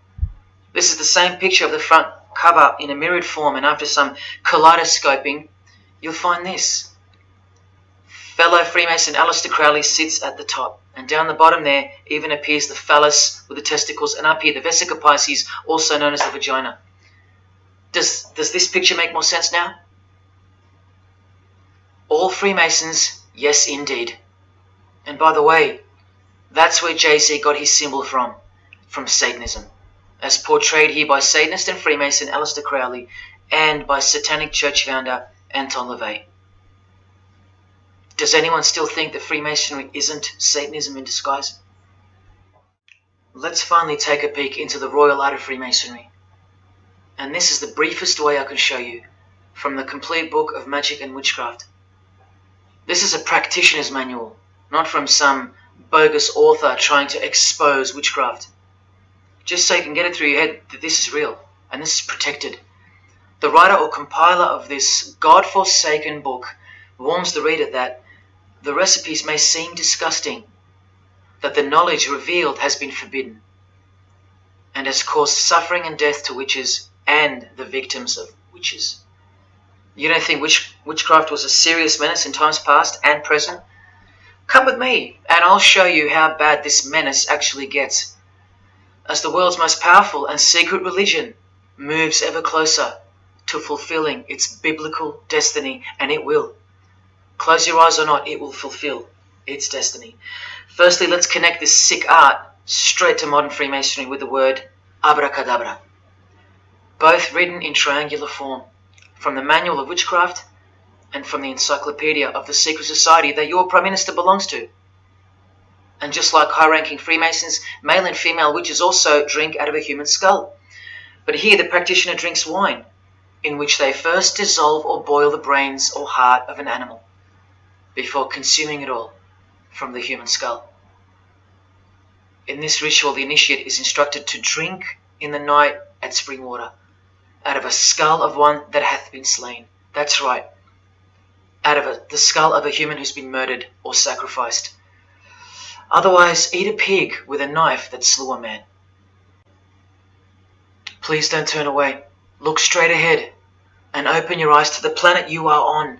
This is the same picture of the front cover in a mirrored form, and after some kaleidoscoping, you'll find this. Fellow Freemason Aleister Crowley sits at the top, and down the bottom there even appears the phallus with the testicles, and up here the vesica Pisces, also known as the vagina. Does this picture make more sense now? All Freemasons, yes indeed. And by the way, that's where Jay-Z got his symbol from Satanism, as portrayed here by Satanist and Freemason Aleister Crowley and by Satanic Church founder Anton LaVey. Does anyone still think that Freemasonry isn't Satanism in disguise? Let's finally take a peek into the royal art of Freemasonry. And this is the briefest way I can show you from the complete book of Magic and Witchcraft. This is a practitioner's manual, not from some bogus author trying to expose witchcraft. Just so you can get it through your head that this is real and this is protected. The writer or compiler of this God-forsaken book warns the reader that the recipes may seem disgusting, that the knowledge revealed has been forbidden, and has caused suffering and death to witches and the victims of witches. You don't think witchcraft was a serious menace in times past and present? Come with me, and I'll show you how bad this menace actually gets, as the world's most powerful and secret religion moves ever closer to fulfilling its biblical destiny, and it will. Close your eyes or not, it will fulfill its destiny. Firstly, let's connect this sick art straight to modern Freemasonry with the word abracadabra, both written in triangular form, from the Manual of Witchcraft and from the Encyclopedia of the Secret Society that your Prime Minister belongs to. And just like high-ranking Freemasons, male and female witches also drink out of a human skull. But here the practitioner drinks wine, in which they first dissolve or boil the brains or heart of an animal, before consuming it all from the human skull. In this ritual, the initiate is instructed to drink in the night at spring water, out of a skull of one that hath been slain. That's right, out of the skull of a human who's been murdered or sacrificed. Otherwise, eat a pig with a knife that slew a man. Please don't turn away. Look straight ahead and open your eyes to the planet you are on,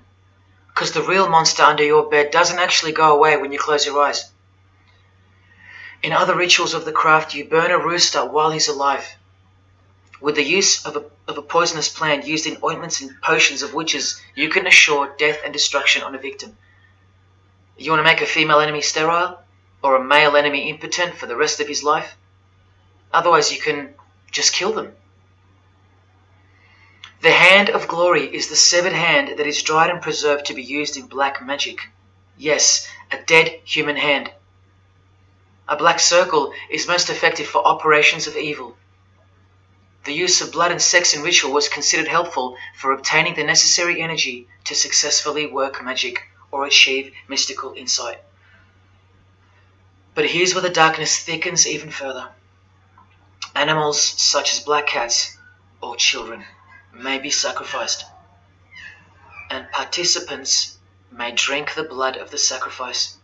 because the real monster under your bed doesn't actually go away when you close your eyes. In other rituals of the craft, you burn a rooster while he's alive, with the use of a poisonous plant used in ointments and potions of witches. You can assure death and destruction on a victim. You want to make a female enemy sterile, or a male enemy impotent for the rest of his life? Otherwise, you can just kill them. The hand of glory is the severed hand that is dried and preserved to be used in black magic. Yes, a dead human hand. A black circle is most effective for operations of evil. The use of blood and sex in ritual was considered helpful for obtaining the necessary energy to successfully work magic or achieve mystical insight. But here's where the darkness thickens even further. Animals such as black cats or children may be sacrificed, and participants may drink the blood of the sacrifice.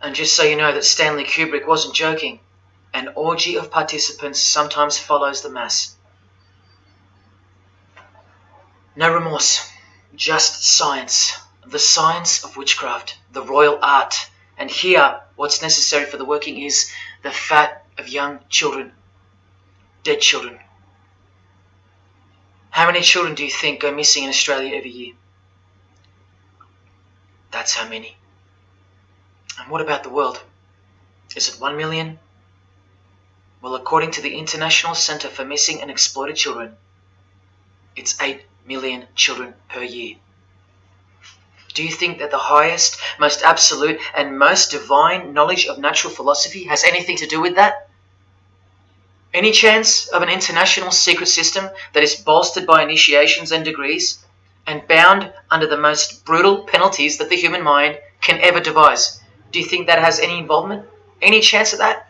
And just so you know that Stanley Kubrick wasn't joking, an orgy of participants sometimes follows the mass. No remorse, just science, the science of witchcraft, the royal art. And here, what's necessary for the working is the fat of young children, dead children. How many children do you think go missing in Australia every year? That's how many. And what about the world? Is it 1 million? Well, according to the International Centre for Missing and Exploited Children, it's 8 million children per year. Do you think that the highest, most absolute, and most divine knowledge of natural philosophy has anything to do with that? Any chance of an international secret system that is bolstered by initiations and degrees and bound under the most brutal penalties that the human mind can ever devise? Do you think that has any involvement? Any chance of that?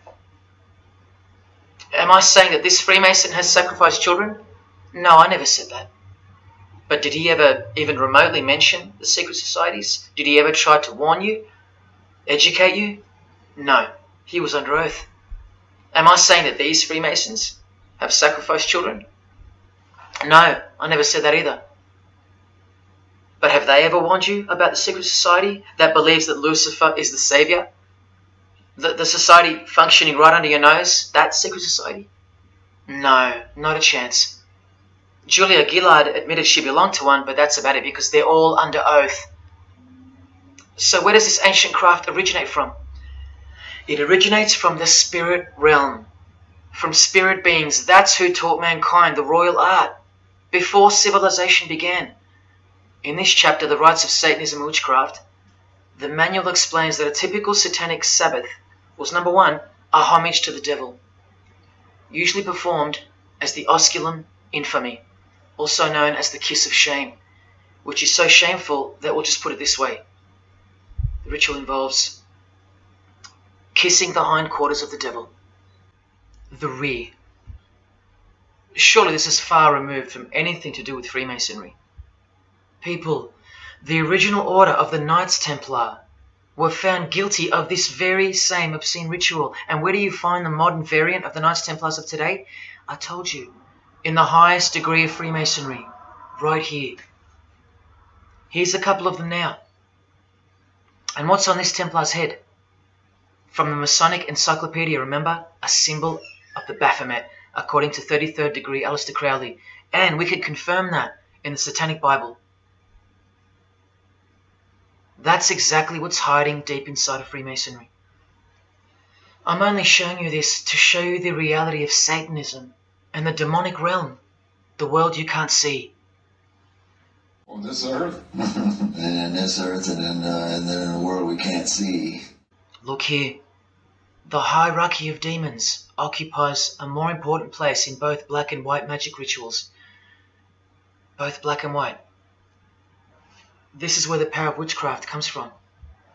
Am I saying that this Freemason has sacrificed children? No, I never said that. But did he ever even remotely mention the secret societies? Did he ever try to warn you? Educate you? No, he was under oath. Am I saying that these Freemasons have sacrificed children? No, I never said that either. But have they ever warned you about the secret society that believes that Lucifer is the savior? The society functioning right under your nose, that secret society? No, not a chance. Julia Gillard admitted she belonged to one, but that's about it because they're all under oath. So where does this ancient craft originate from? It originates from the spirit realm, from spirit beings. That's who taught mankind the royal art before civilization began. In this chapter, The Rites of Satanism and Witchcraft, the manual explains that a typical satanic Sabbath was, number one, a homage to the devil, usually performed as the osculum infami, also known as the kiss of shame, which is so shameful that we'll just put it this way. The ritual involves kissing the hindquarters of the devil, the rear. Surely this is far removed from anything to do with Freemasonry. People, the original order of the Knights Templar were found guilty of this very same obscene ritual. And where do you find the modern variant of the Knights Templars of today? I told you, in the highest degree of Freemasonry, right here. Here's a couple of them now. And what's on this Templar's head? From the Masonic Encyclopedia, remember? A symbol of the Baphomet, according to 33rd degree Aleister Crowley. And we can confirm that in the Satanic Bible. That's exactly what's hiding deep inside of Freemasonry. I'm only showing you this to show you the reality of Satanism and the demonic realm, the world you can't see. On this earth? And in this earth and then in the world we can't see. Look here. The hierarchy of demons occupies a more important place in both black and white magic rituals. Both black and white. This is where the power of witchcraft comes from.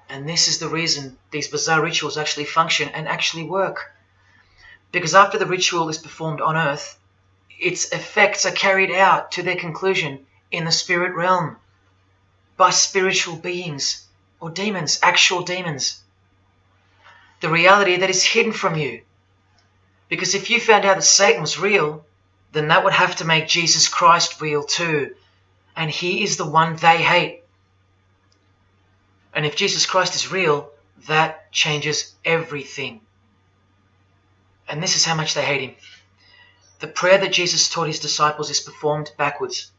And this is the reason these bizarre rituals actually function and actually work. Because after the ritual is performed on earth, its effects are carried out to their conclusion in the spirit realm by spiritual beings or demons, actual demons. The reality that is hidden from you. Because if you found out that Satan was real, then that would have to make Jesus Christ real too. And he is the one they hate. And if Jesus Christ is real, that changes everything. And this is how much they hate him. The prayer that Jesus taught his disciples is performed backwards.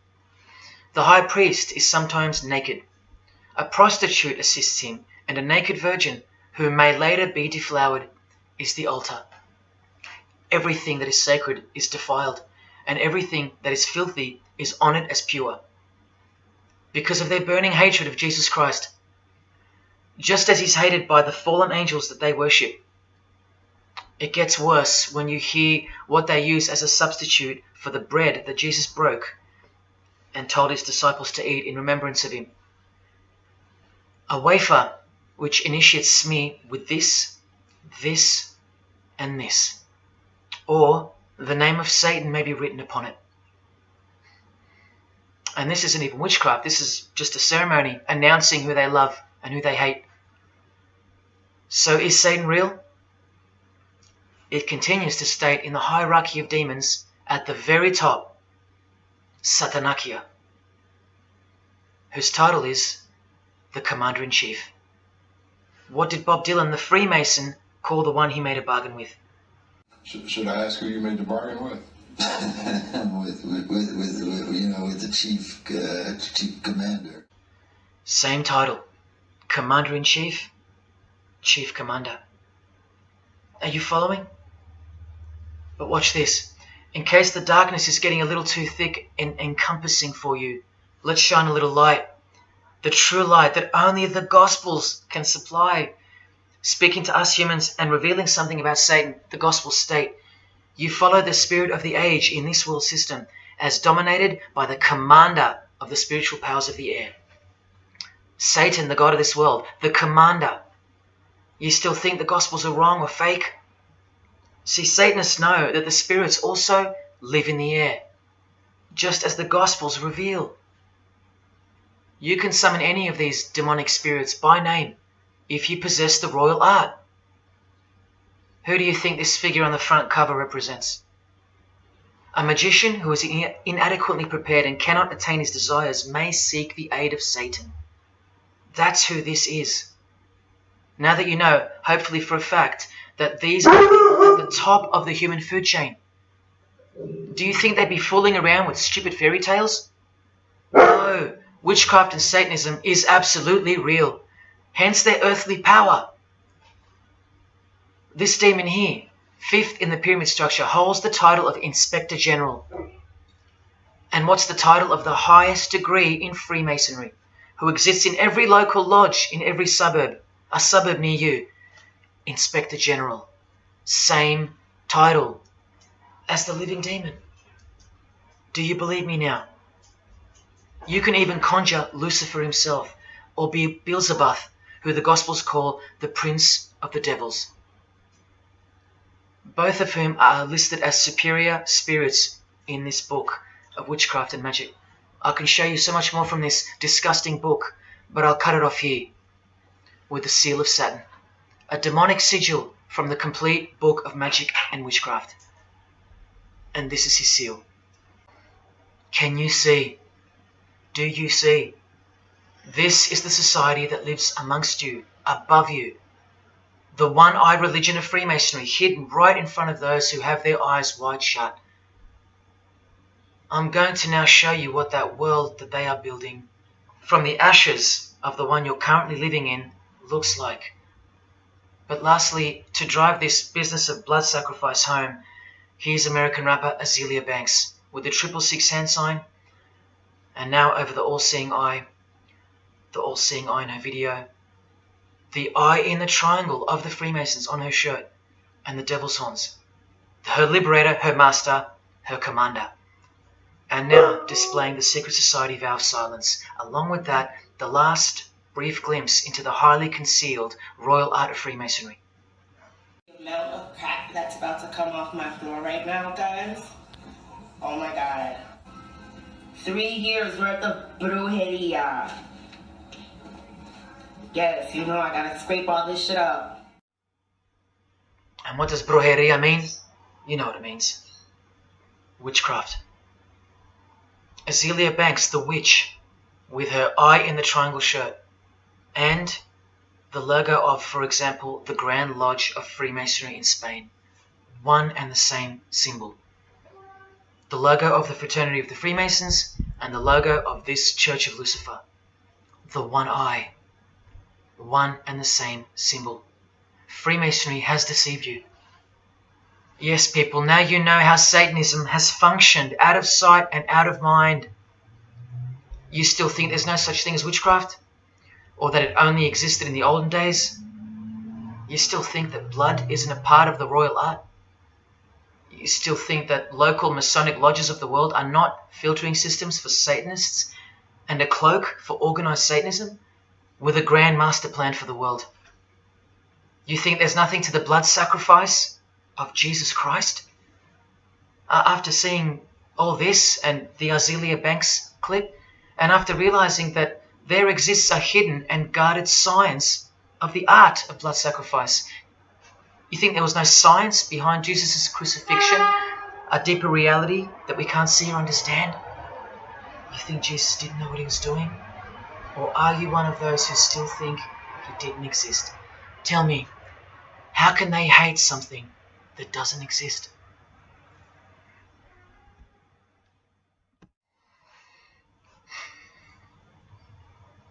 The high priest is sometimes naked. A prostitute assists him, and a naked virgin, who may later be deflowered, is the altar. Everything that is sacred is defiled, and everything that is filthy is honored as pure. Because of their burning hatred of Jesus Christ, just as he's hated by the fallen angels that they worship. It gets worse when you hear what they use as a substitute for the bread that Jesus broke and told his disciples to eat in remembrance of him. A wafer which initiates me with this, this, and this. Or the name of Satan may be written upon it. And this isn't even witchcraft. This is just a ceremony announcing who they love and who they hate. So is Satan real? It continues to state in the hierarchy of demons at the very top, Satanakia, whose title is the Commander-in-Chief. What did Bob Dylan, the Freemason, call the one he made a bargain with? Should I ask who you made the bargain with? with the chief commander. Same title, Commander-in-Chief, Chief Commander. Are you following? But watch this. In case the darkness is getting a little too thick and encompassing for you, let's shine a little light. The true light that only the Gospels can supply. Speaking to us humans and revealing something about Satan, the Gospels state, you follow the spirit of the age in this world system as dominated by the commander of the spiritual powers of the air. Satan, the god of this world, the commander. You still think the Gospels are wrong or fake? See, Satanists know that the spirits also live in the air, just as the Gospels reveal. You can summon any of these demonic spirits by name if you possess the royal art. Who do you think this figure on the front cover represents? A magician who is inadequately prepared and cannot attain his desires may seek the aid of Satan. That's who this is. Now that you know, hopefully for a fact, that these are people at the top of the human food chain. Do you think they'd be fooling around with stupid fairy tales? No, witchcraft and Satanism is absolutely real, hence their earthly power. This demon here, fifth in the pyramid structure, holds the title of Inspector General. And what's the title of the highest degree in Freemasonry, who exists in every local lodge in every suburb, a suburb near you? Inspector General. Same title as the living demon. Do you believe me now? You can even conjure Lucifer himself, or be Beelzebub, who the Gospels call the Prince of the Devils. Both of whom are listed as superior spirits in this book of witchcraft and magic. I can show you so much more from this disgusting book, but I'll cut it off here with the seal of Saturn, a demonic sigil from the complete book of magic and witchcraft. And this is his seal. Can you see? Do you see? This is the society that lives amongst you, above you. The one-eyed religion of Freemasonry, hidden right in front of those who have their eyes wide shut. I'm going to now show you what that world that they are building, from the ashes of the one you're currently living in, looks like. But lastly, to drive this business of blood sacrifice home, here's American rapper Azealia Banks with the 666 hand sign, and now over the all-seeing eye in her video, the eye in the triangle of the Freemasons on her shirt, and the devil's horns, her liberator, her master, her commander. And now displaying the secret society vow of silence. Along with that, the last brief glimpse into the highly concealed royal art of Freemasonry. The amount of crap that's about to come off my floor right now, guys. Oh my god. 3 years worth of brujeria. Yes, you know I gotta scrape all this shit up. And what does brujeria mean? You know what it means. Witchcraft. Azealia Banks, the witch, with her eye in the triangle shirt, and the logo of, for example, the Grand Lodge of Freemasonry in Spain. one and the same symbol. The logo of the Fraternity of the Freemasons and the logo of this Church of Lucifer. The one eye. One and the same symbol. Freemasonry has deceived you. Yes, people, now you know how Satanism has functioned out of sight and out of mind. You still think there's no such thing as witchcraft? Or that it only existed in the olden days? You still think that blood isn't a part of the royal art? You still think that local Masonic lodges of the world are not filtering systems for Satanists and a cloak for organized Satanism with a grand master plan for the world? You think there's nothing to the blood sacrifice of Jesus Christ? After seeing all this and the Azealia Banks clip, and after realizing that there exists a hidden and guarded science of the art of blood sacrifice, you think there was no science behind Jesus' crucifixion, a deeper reality that we can't see or understand? You think Jesus didn't know what he was doing? Or are you one of those who still think he didn't exist? Tell me, how can they hate something that doesn't exist?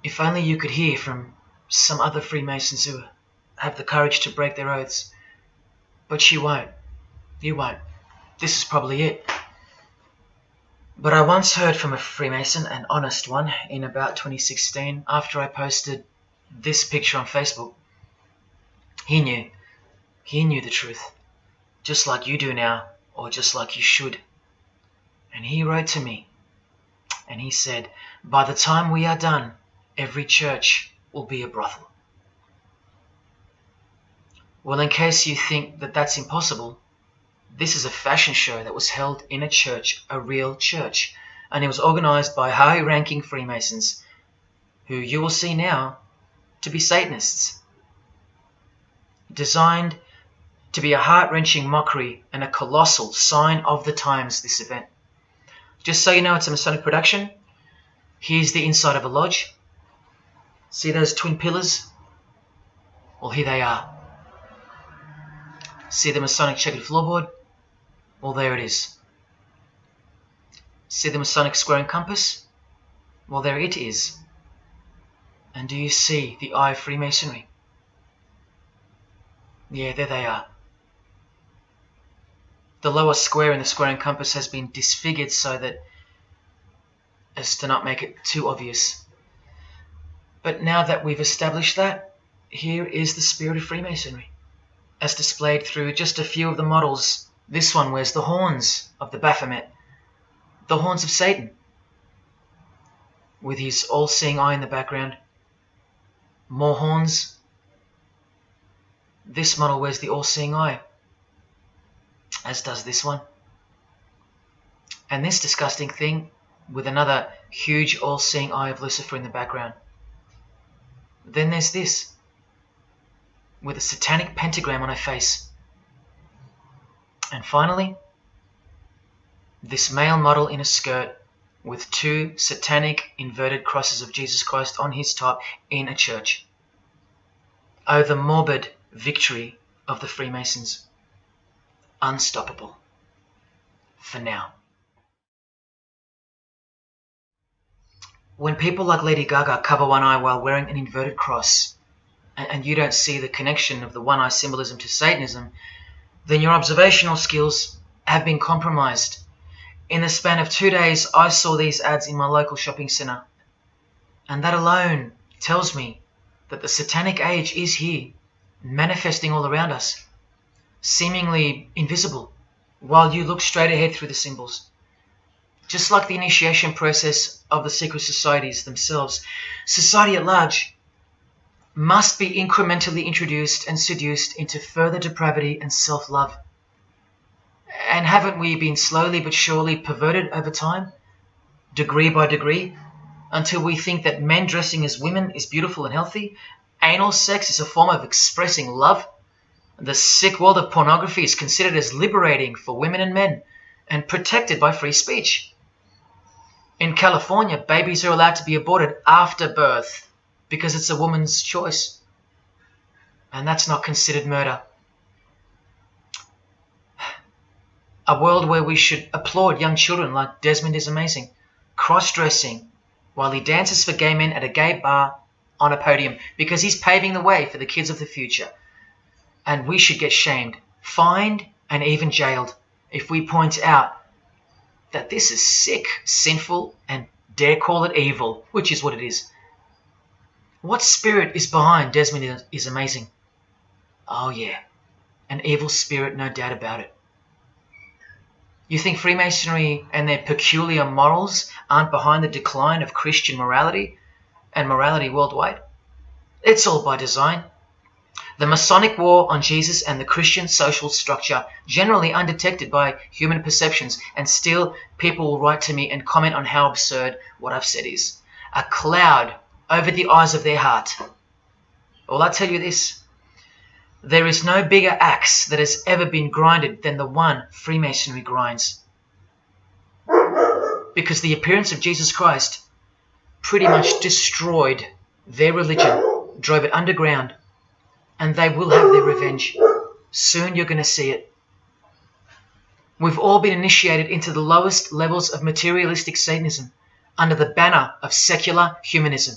If only you could hear from some other Freemasons who have the courage to break their oaths. But you won't. You won't. This is probably it. But I once heard from a Freemason, an honest one, in about 2016, after I posted this picture on Facebook. He knew. He knew the truth. Just like you do now, or just like you should. And he wrote to me. And he said, by the time we are done, every church will be a brothel. Well, in case you think that that's impossible, this is a fashion show that was held in a church, a real church, and it was organized by high-ranking Freemasons, who you will see now to be Satanists. Designed to be a heart-wrenching mockery and a colossal sign of the times, this event. Just so you know, it's a Masonic production. Here's the inside of a lodge. See those twin pillars? Well, here they are. See the Masonic checkered floorboard? Well, there it is. See the Masonic square and compass? Well, there it is. And do you see the eye of Freemasonry? Yeah, there they are. The lower square in the square and compass has been disfigured so that as to not make it too obvious. But now that we've established that, here is the spirit of Freemasonry, as displayed through just a few of the models. This one wears the horns of the Baphomet, the horns of Satan, with his all-seeing eye in the background. More horns. This model wears the all-seeing eye, as does this one. And this disgusting thing with another huge all-seeing eye of Lucifer in the background. Then there's this, with a satanic pentagram on her face. And finally, this male model in a skirt with two satanic inverted crosses of Jesus Christ on his top in a church. Oh, the morbid victory of the Freemasons. Unstoppable. For now. When people like Lady Gaga cover one eye while wearing an inverted cross, and you don't see the connection of the one eye symbolism to Satanism, then your observational skills have been compromised. In the span of 2 days, I saw these ads in my local shopping centre. And that alone tells me that the satanic age is here, manifesting all around us, seemingly invisible, while you look straight ahead through the symbols. Just like the initiation process of the secret societies themselves, society at large must be incrementally introduced and seduced into further depravity and self-love. And haven't we been slowly but surely perverted over time, degree by degree, until we think that men dressing as women is beautiful and healthy, anal sex is a form of expressing love, the sick world of pornography is considered as liberating for women and men, and protected by free speech. In California, babies are allowed to be aborted after birth because it's a woman's choice. And that's not considered murder. A world where we should applaud young children like Desmond is amazing, cross-dressing while he dances for gay men at a gay bar on a podium because he's paving the way for the kids of the future. And we should get shamed, fined, and even jailed if we point out that this is sick, sinful, and dare call it evil, which is what it is. What spirit is behind Desmond is amazing? Oh yeah, an evil spirit, no doubt about it. You think Freemasonry and their peculiar morals aren't behind the decline of Christian morality and morality worldwide? It's all by design. The Masonic war on Jesus and the Christian social structure, generally undetected by human perceptions, and still people will write to me and comment on how absurd what I've said is. A cloud over the eyes of their heart. Well, I tell you this, there is no bigger axe that has ever been grinded than the one Freemasonry grinds. Because the appearance of Jesus Christ pretty much destroyed their religion, drove it underground, and they will have their revenge. Soon you're going to see it. We've all been initiated into the lowest levels of materialistic Satanism under the banner of secular humanism.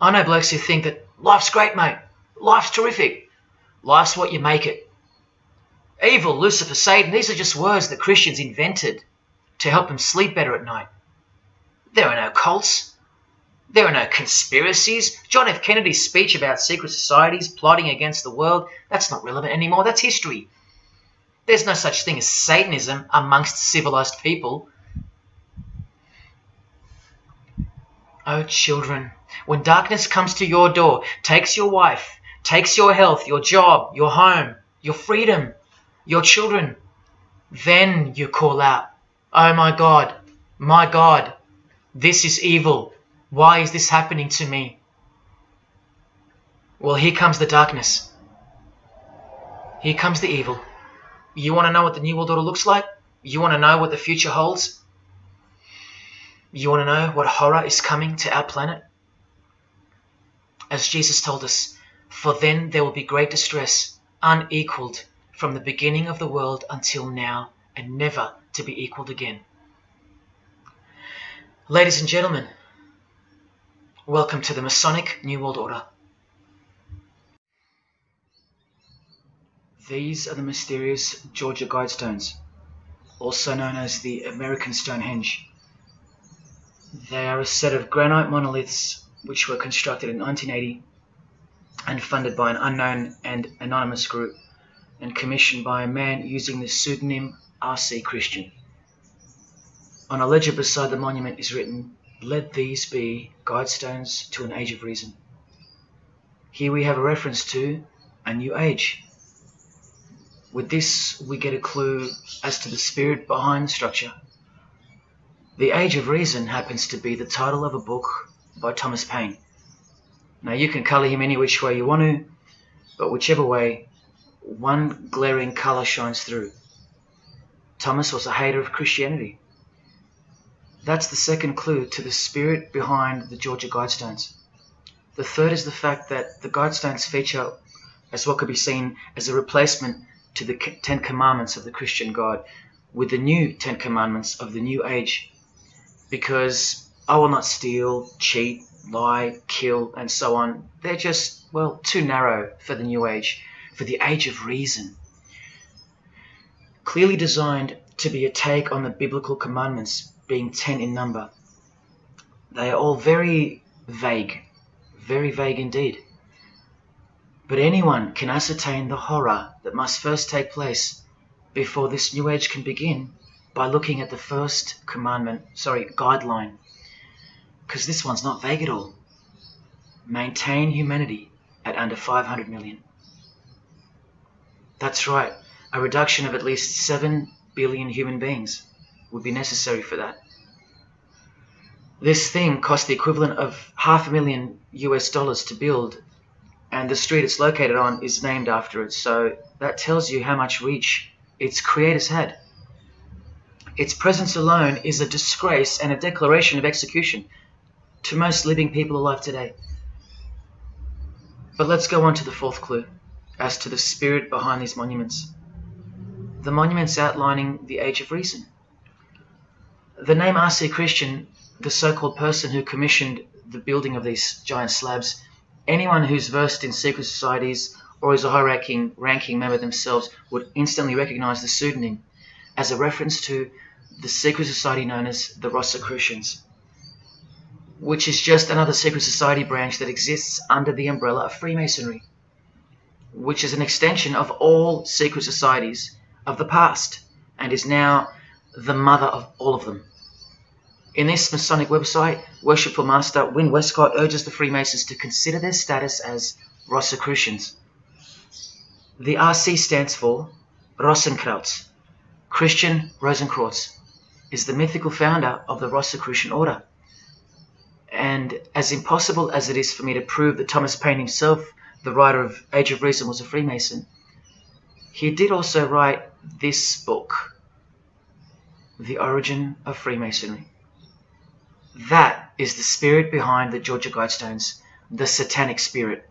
I know blokes who think that life's great, mate. Life's terrific. Life's what you make it. Evil, Lucifer, Satan, these are just words that Christians invented to help them sleep better at night. There are no cults. There are no conspiracies. John F. Kennedy's speech about secret societies plotting against the world, that's not relevant anymore. That's history. There's no such thing as Satanism amongst civilized people. Oh, children, when darkness comes to your door, takes your wife, takes your health, your job, your home, your freedom, your children, then you call out, oh my God, this is evil. Why is this happening to me? Well, here comes the darkness. Here comes the evil. You want to know what the New World Order looks like? You want to know what the future holds? You want to know what horror is coming to our planet? As Jesus told us, for then there will be great distress, unequaled from the beginning of the world until now, and never to be equaled again. Ladies and gentlemen, welcome to the Masonic New World Order. These are the mysterious Georgia Guidestones, also known as the American Stonehenge. They are a set of granite monoliths which were constructed in 1980 and funded by an unknown and anonymous group and commissioned by a man using the pseudonym R.C. Christian. On a ledger beside the monument is written, "Let these be guidestones to an age of reason." Here we have a reference to a new age. With this, we get a clue as to the spirit behind the structure. The Age of Reason happens to be the title of a book by Thomas Paine. Now, you can colour him any which way you want to, but whichever way, one glaring colour shines through. Thomas was a hater of Christianity. That's the second clue to the spirit behind the Georgia Guidestones. The third is the fact that the Guidestones feature as what could be seen as a replacement to the Ten Commandments of the Christian God with the new Ten Commandments of the New Age. Because I will not steal, cheat, lie, kill, and so on. They're just, well, too narrow for the New Age, for the Age of Reason. Clearly designed to be a take on the biblical commandments, being 10 in number. They are all very vague indeed. But anyone can ascertain the horror that must first take place before this New Age can begin by looking at the first guideline. Because this one's not vague at all. Maintain humanity at under 500 million. That's right, a reduction of at least 7 billion human beings would be necessary for that. This thing cost the equivalent of $500,000 US to build, and the street it's located on is named after it, so that tells you how much reach its creators had. Its presence alone is a disgrace and a declaration of execution to most living people alive today. But let's go on to the fourth clue as to the spirit behind these monuments. the monuments outlining the Age of Reason. The name R.C. Christian, the so-called person who commissioned the building of these giant slabs, anyone who's versed in secret societies or is a high-ranking member themselves would instantly recognize the pseudonym as a reference to the secret society known as the Rosicrucians, which is just another secret society branch that exists under the umbrella of Freemasonry, which is an extension of all secret societies of the past and is now the mother of all of them. In this Masonic website, Worshipful Master Win Westcott urges the Freemasons to consider their status as Rosicrucians. The RC stands for Rosenkreuz. Christian Rosenkreuz is the mythical founder of the Rosicrucian order. And as impossible as it is for me to prove that Thomas Paine himself, the writer of Age of Reason, was a Freemason, he did also write this book, The Origin of Freemasonry. That is the spirit behind the Georgia Guidestones, the satanic spirit,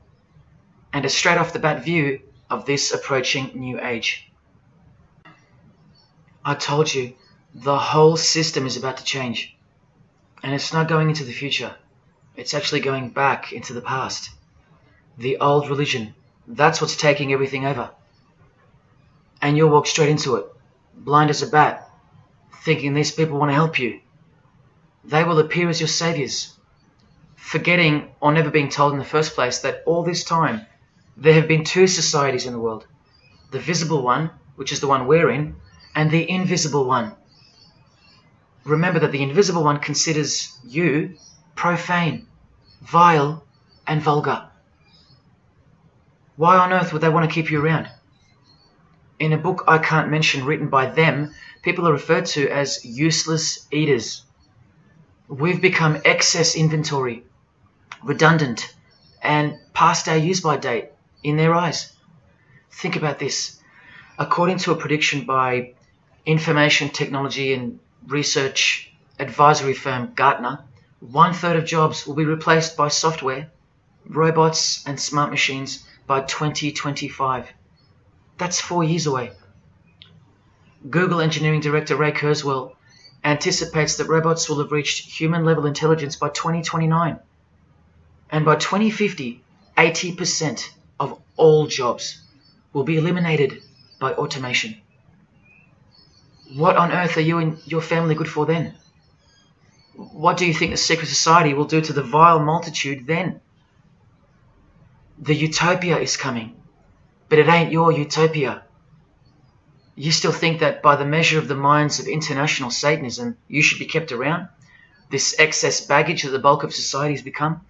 and a straight off the bat view of this approaching new age. I told you, the whole system is about to change, and it's not going into the future, it's actually going back into the past. The old religion, that's what's taking everything over. And you'll walk straight into it, blind as a bat, thinking these people want to help you. They will appear as your saviors, forgetting or never being told in the first place that all this time there have been two societies in the world. The visible one, which is the one we're in, and the invisible one. Remember that the invisible one considers you profane, vile, and vulgar. Why on earth would they want to keep you around? In a book I can't mention written by them, people are referred to as useless eaters. We've become excess inventory, redundant, and past our use-by date in their eyes. Think about this. According to a prediction by information technology and research advisory firm Gartner, 1/3 of jobs will be replaced by software, robots, and smart machines by 2025. That's 4 years away. Google engineering director Ray Kurzweil anticipates that robots will have reached human-level intelligence by 2029. And by 2050, 80% of all jobs will be eliminated by automation. What on earth are you and your family good for then? What do you think the secret society will do to the vile multitude then? The utopia is coming, but it ain't your utopia. You still think that by the measure of the minds of international Satanism, you should be kept around? This excess baggage that the bulk of society has become?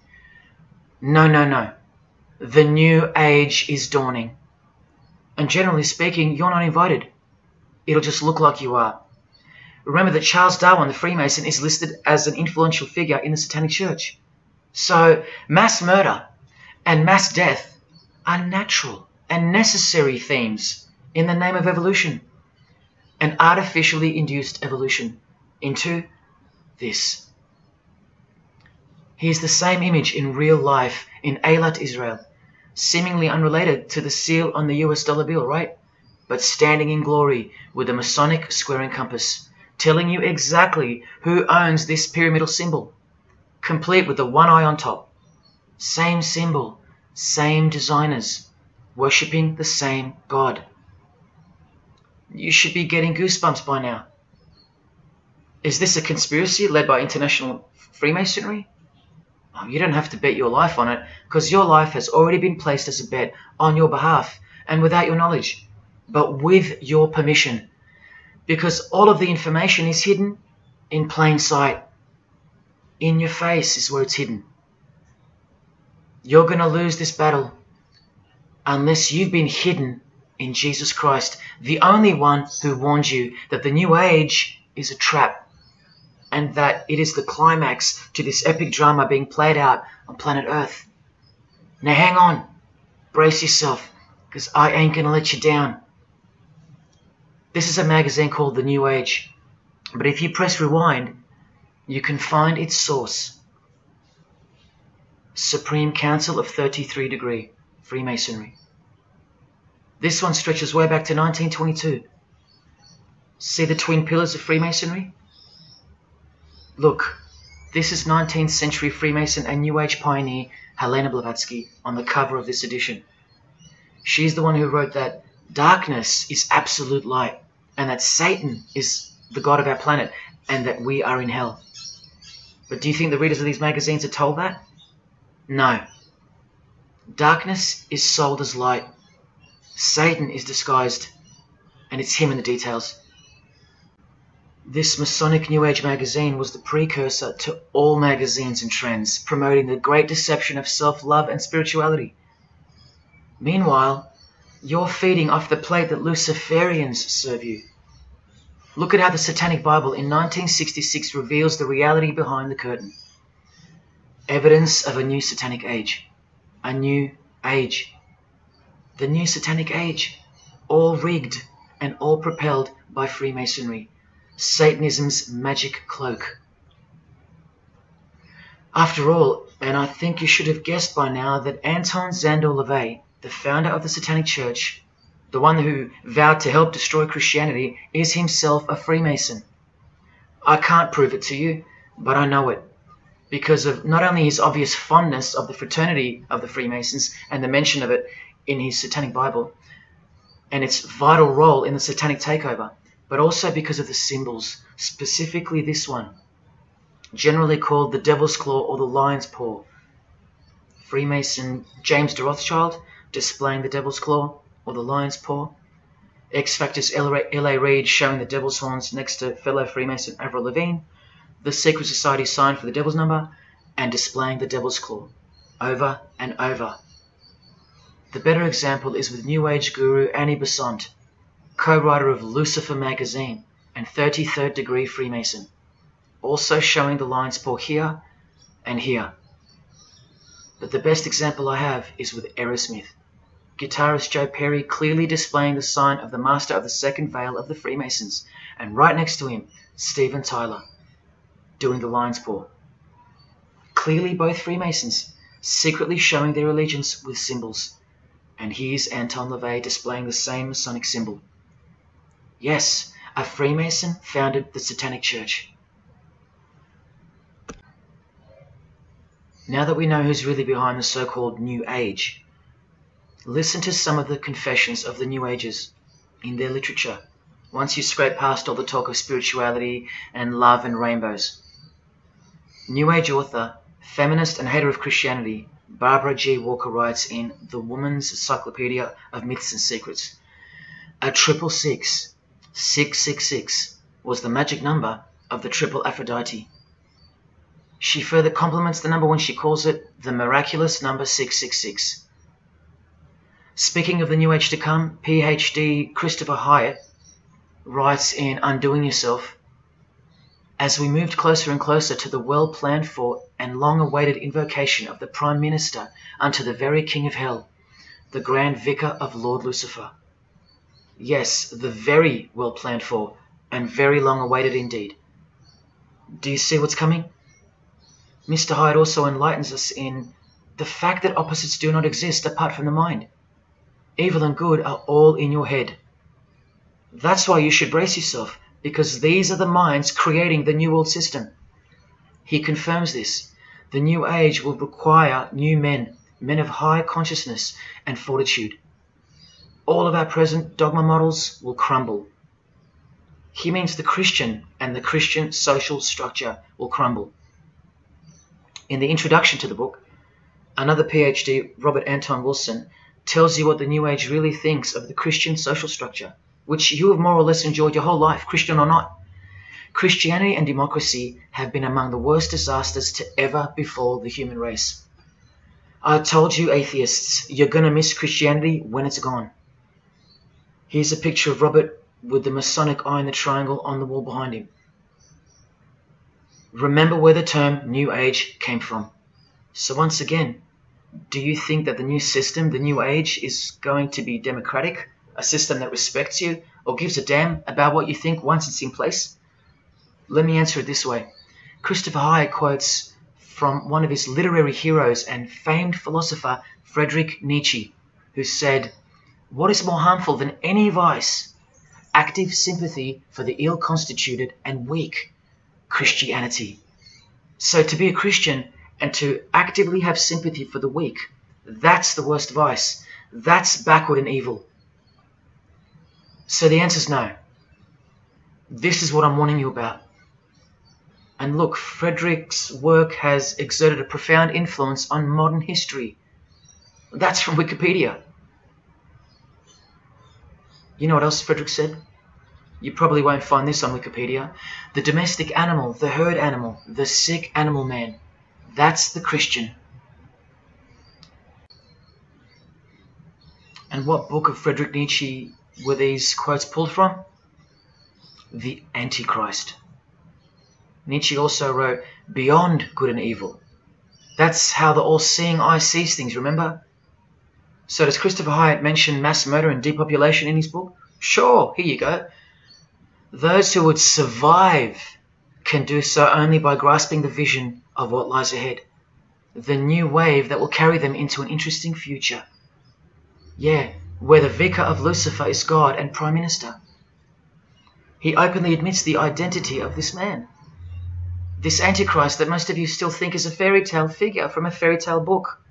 No, no, no. The new age is dawning. And generally speaking, you're not invited. It'll just look like you are. Remember that Charles Darwin, the Freemason, is listed as an influential figure in the Satanic Church. So mass murder and mass death are natural and necessary themes in the name of evolution, an artificially induced evolution into this. Here's the same image in real life in Eilat, Israel, seemingly unrelated to the seal on the US dollar bill, right? But standing in glory with a Masonic square and compass, telling you exactly who owns this pyramidal symbol, complete with the one eye on top. Same symbol, same designers, worshipping the same God. You should be getting goosebumps by now. Is this a conspiracy led by international Freemasonry? Oh, you don't have to bet your life on it, because your life has already been placed as a bet on your behalf and without your knowledge, but with your permission, because all of the information is hidden in plain sight. In your face is where it's hidden. You're going to lose this battle unless you've been hidden in Jesus Christ, the only one who warned you that the new age is a trap and that it is the climax to this epic drama being played out on planet Earth. Now hang on, brace yourself, because I ain't going to let you down. This is a magazine called The New Age, but if you press rewind, you can find its source. Supreme Council of 33 Degree, Freemasonry. This one stretches way back to 1922. See the twin pillars of Freemasonry? Look, this is 19th century Freemason and New Age pioneer Helena Blavatsky on the cover of this edition. She's the one who wrote that darkness is absolute light, and that Satan is the god of our planet, and that we are in hell. But do you think the readers of these magazines are told that? No. Darkness is sold as light. Satan is disguised, and it's him in the details. This Masonic New Age magazine was the precursor to all magazines and trends, promoting the great deception of self-love and spirituality. Meanwhile, you're feeding off the plate that Luciferians serve you. Look at how the Satanic Bible in 1966 reveals the reality behind the curtain. Evidence of a new Satanic age. A new age. The new Satanic age. All rigged and all propelled by Freemasonry. Satanism's magic cloak. After all, and I think you should have guessed by now that Anton Szandor LaVey, the founder of the Satanic Church, the one who vowed to help destroy Christianity, is himself a Freemason. I can't prove it to you, but I know it, because of not only his obvious fondness of the fraternity of the Freemasons and the mention of it in his Satanic Bible, and its vital role in the Satanic takeover, but also because of the symbols, specifically this one, generally called the Devil's Claw or the Lion's Paw. Freemason James de Rothschild displaying the Devil's Claw or the Lion's Paw. X-Factor's L.A. Reid showing the Devil's Horns next to fellow Freemason Avril Lavigne. The Secret Society sign for the Devil's Number, and displaying the Devil's Claw over and over. The better example is with New Age guru Annie Besant, co-writer of Lucifer magazine and 33rd degree Freemason, also showing the Lion's Paw here and here. But the best example I have is with Aerosmith, guitarist Joe Perry clearly displaying the sign of the Master of the Second Veil of the Freemasons, and right next to him, Steven Tyler, doing the Lion's Paw. Clearly both Freemasons, secretly showing their allegiance with symbols. And here's Anton LaVey displaying the same Masonic symbol. Yes, a Freemason founded the Satanic Church. Now that we know who's really behind the so-called New Age, listen to some of the confessions of the New Agers in their literature, once you scrape past all the talk of spirituality and love and rainbows. New Age author, feminist and hater of Christianity, Barbara G. Walker writes in The Woman's Encyclopedia of Myths and Secrets, a 666, 666, was the magic number of the triple Aphrodite. She further compliments the number when she calls it the miraculous number 666. Speaking of the New Age to come, PhD Christopher Hyatt writes in Undoing Yourself, as we moved closer and closer to the well-planned for and long-awaited invocation of the Prime Minister unto the very King of Hell, the Grand Vicar of Lord Lucifer. Yes, the very well-planned for and very long-awaited indeed. Do you see what's coming? Mr. Hyde also enlightens us in the fact that opposites do not exist apart from the mind. Evil and good are all in your head. That's why you should brace yourself, because these are the minds creating the New World System. He confirms this. The New Age will require new men, men of high consciousness and fortitude. All of our present dogma models will crumble. He means the Christian and the Christian social structure will crumble. In the introduction to the book, another PhD, Robert Anton Wilson, tells you what the New Age really thinks of the Christian social structure, which you have more or less enjoyed your whole life, Christian or not. Christianity and democracy have been among the worst disasters to ever befall the human race. I told you, atheists, you're going to miss Christianity when it's gone. Here's a picture of Robert with the Masonic eye in the triangle on the wall behind him. Remember where the term New Age came from. So once again, do you think that the new system, the New Age, is going to be democratic, a system that respects you or gives a damn about what you think once it's in place? Let me answer it this way. Christopher Hyatt quotes from one of his literary heroes and famed philosopher Friedrich Nietzsche, who said, "What is more harmful than any vice? active sympathy for the ill-constituted and weak Christianity. So to be a Christian and to actively have sympathy for the weak, that's the worst vice. That's backward and evil. So the answer is no. This is what I'm warning you about. And look, Frederick's work has exerted a profound influence on modern history. That's from Wikipedia. You know what else Frederick said? You probably won't find this on Wikipedia. The domestic animal, the herd animal, the sick animal man. That's the Christian. And what book of Friedrich Nietzsche were these quotes pulled from? The Antichrist. Nietzsche also wrote Beyond Good and Evil. That's how the all-seeing eye sees things, remember? So does Christopher Hyatt mention mass murder and depopulation in his book? Sure, here you go. Those who would survive can do so only by grasping the vision of what lies ahead. The new wave that will carry them into an interesting future. Yeah, where the vicar of Lucifer is God and Prime Minister. He openly admits the identity of this man. This Antichrist that most of you still think is a fairy tale figure from a fairy tale book.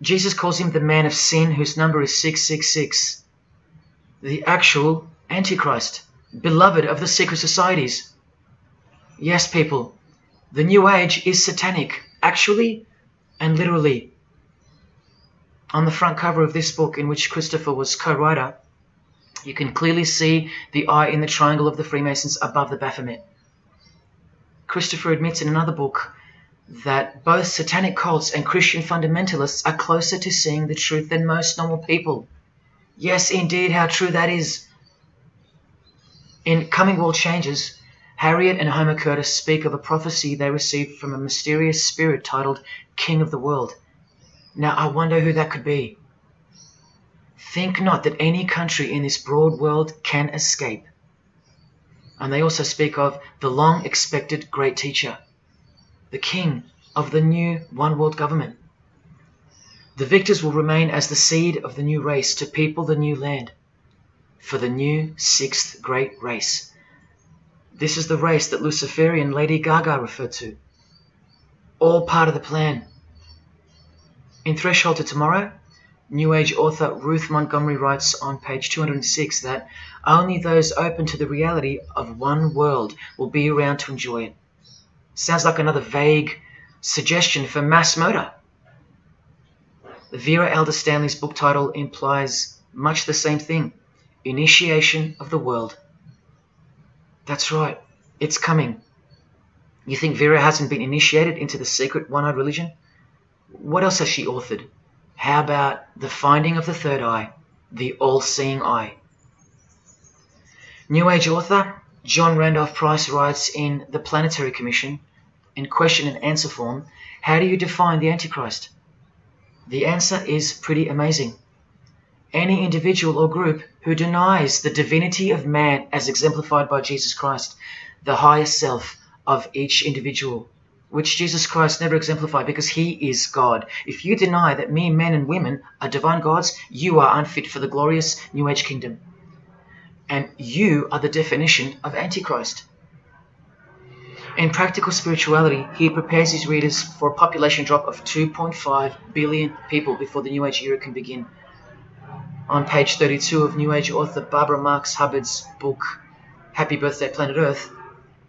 Jesus calls him the man of sin whose number is 666. The actual Antichrist, beloved of the secret societies. Yes, people, the New Age is satanic, actually and literally. On the front cover of this book, in which Christopher was co-writer, you can clearly see the eye in the triangle of the Freemasons above the Baphomet. Christopher admits in another book that both satanic cults and Christian fundamentalists are closer to seeing the truth than most normal people. Yes, indeed, how true that is. In Coming World Changes, Harriet and Homer Curtis speak of a prophecy they received from a mysterious spirit titled King of the World. Now, I wonder who that could be. Think not that any country in this broad world can escape. And they also speak of the long-expected great teacher, the king of the new one-world government. The victors will remain as the seed of the new race to people the new land, for the new sixth great race. This is the race that Luciferian Lady Gaga referred to. All part of the plan. In Threshold to Tomorrow, New Age author Ruth Montgomery writes on page 206 that only those open to the reality of one world will be around to enjoy it. Sounds like another vague suggestion for mass murder. Vera Elder Stanley's book title implies much the same thing. Initiation of the world. That's right, it's coming. You think Vera hasn't been initiated into the secret one-eyed religion? What else has she authored? How about the finding of the third eye, the all-seeing eye? New Age author John Randolph Price writes in The Planetary Commission, in question and answer form, how do you define the Antichrist? The answer is pretty amazing. Any individual or group who denies the divinity of man as exemplified by Jesus Christ, the higher self of each individual, which Jesus Christ never exemplified because he is God. If you deny that mere men and women are divine gods, you are unfit for the glorious New Age kingdom. And you are the definition of Antichrist. In Practical Spirituality, he prepares his readers for a population drop of 2.5 billion people before the New Age era can begin. On page 32 of New Age author Barbara Marx Hubbard's book, Happy Birthday Planet Earth,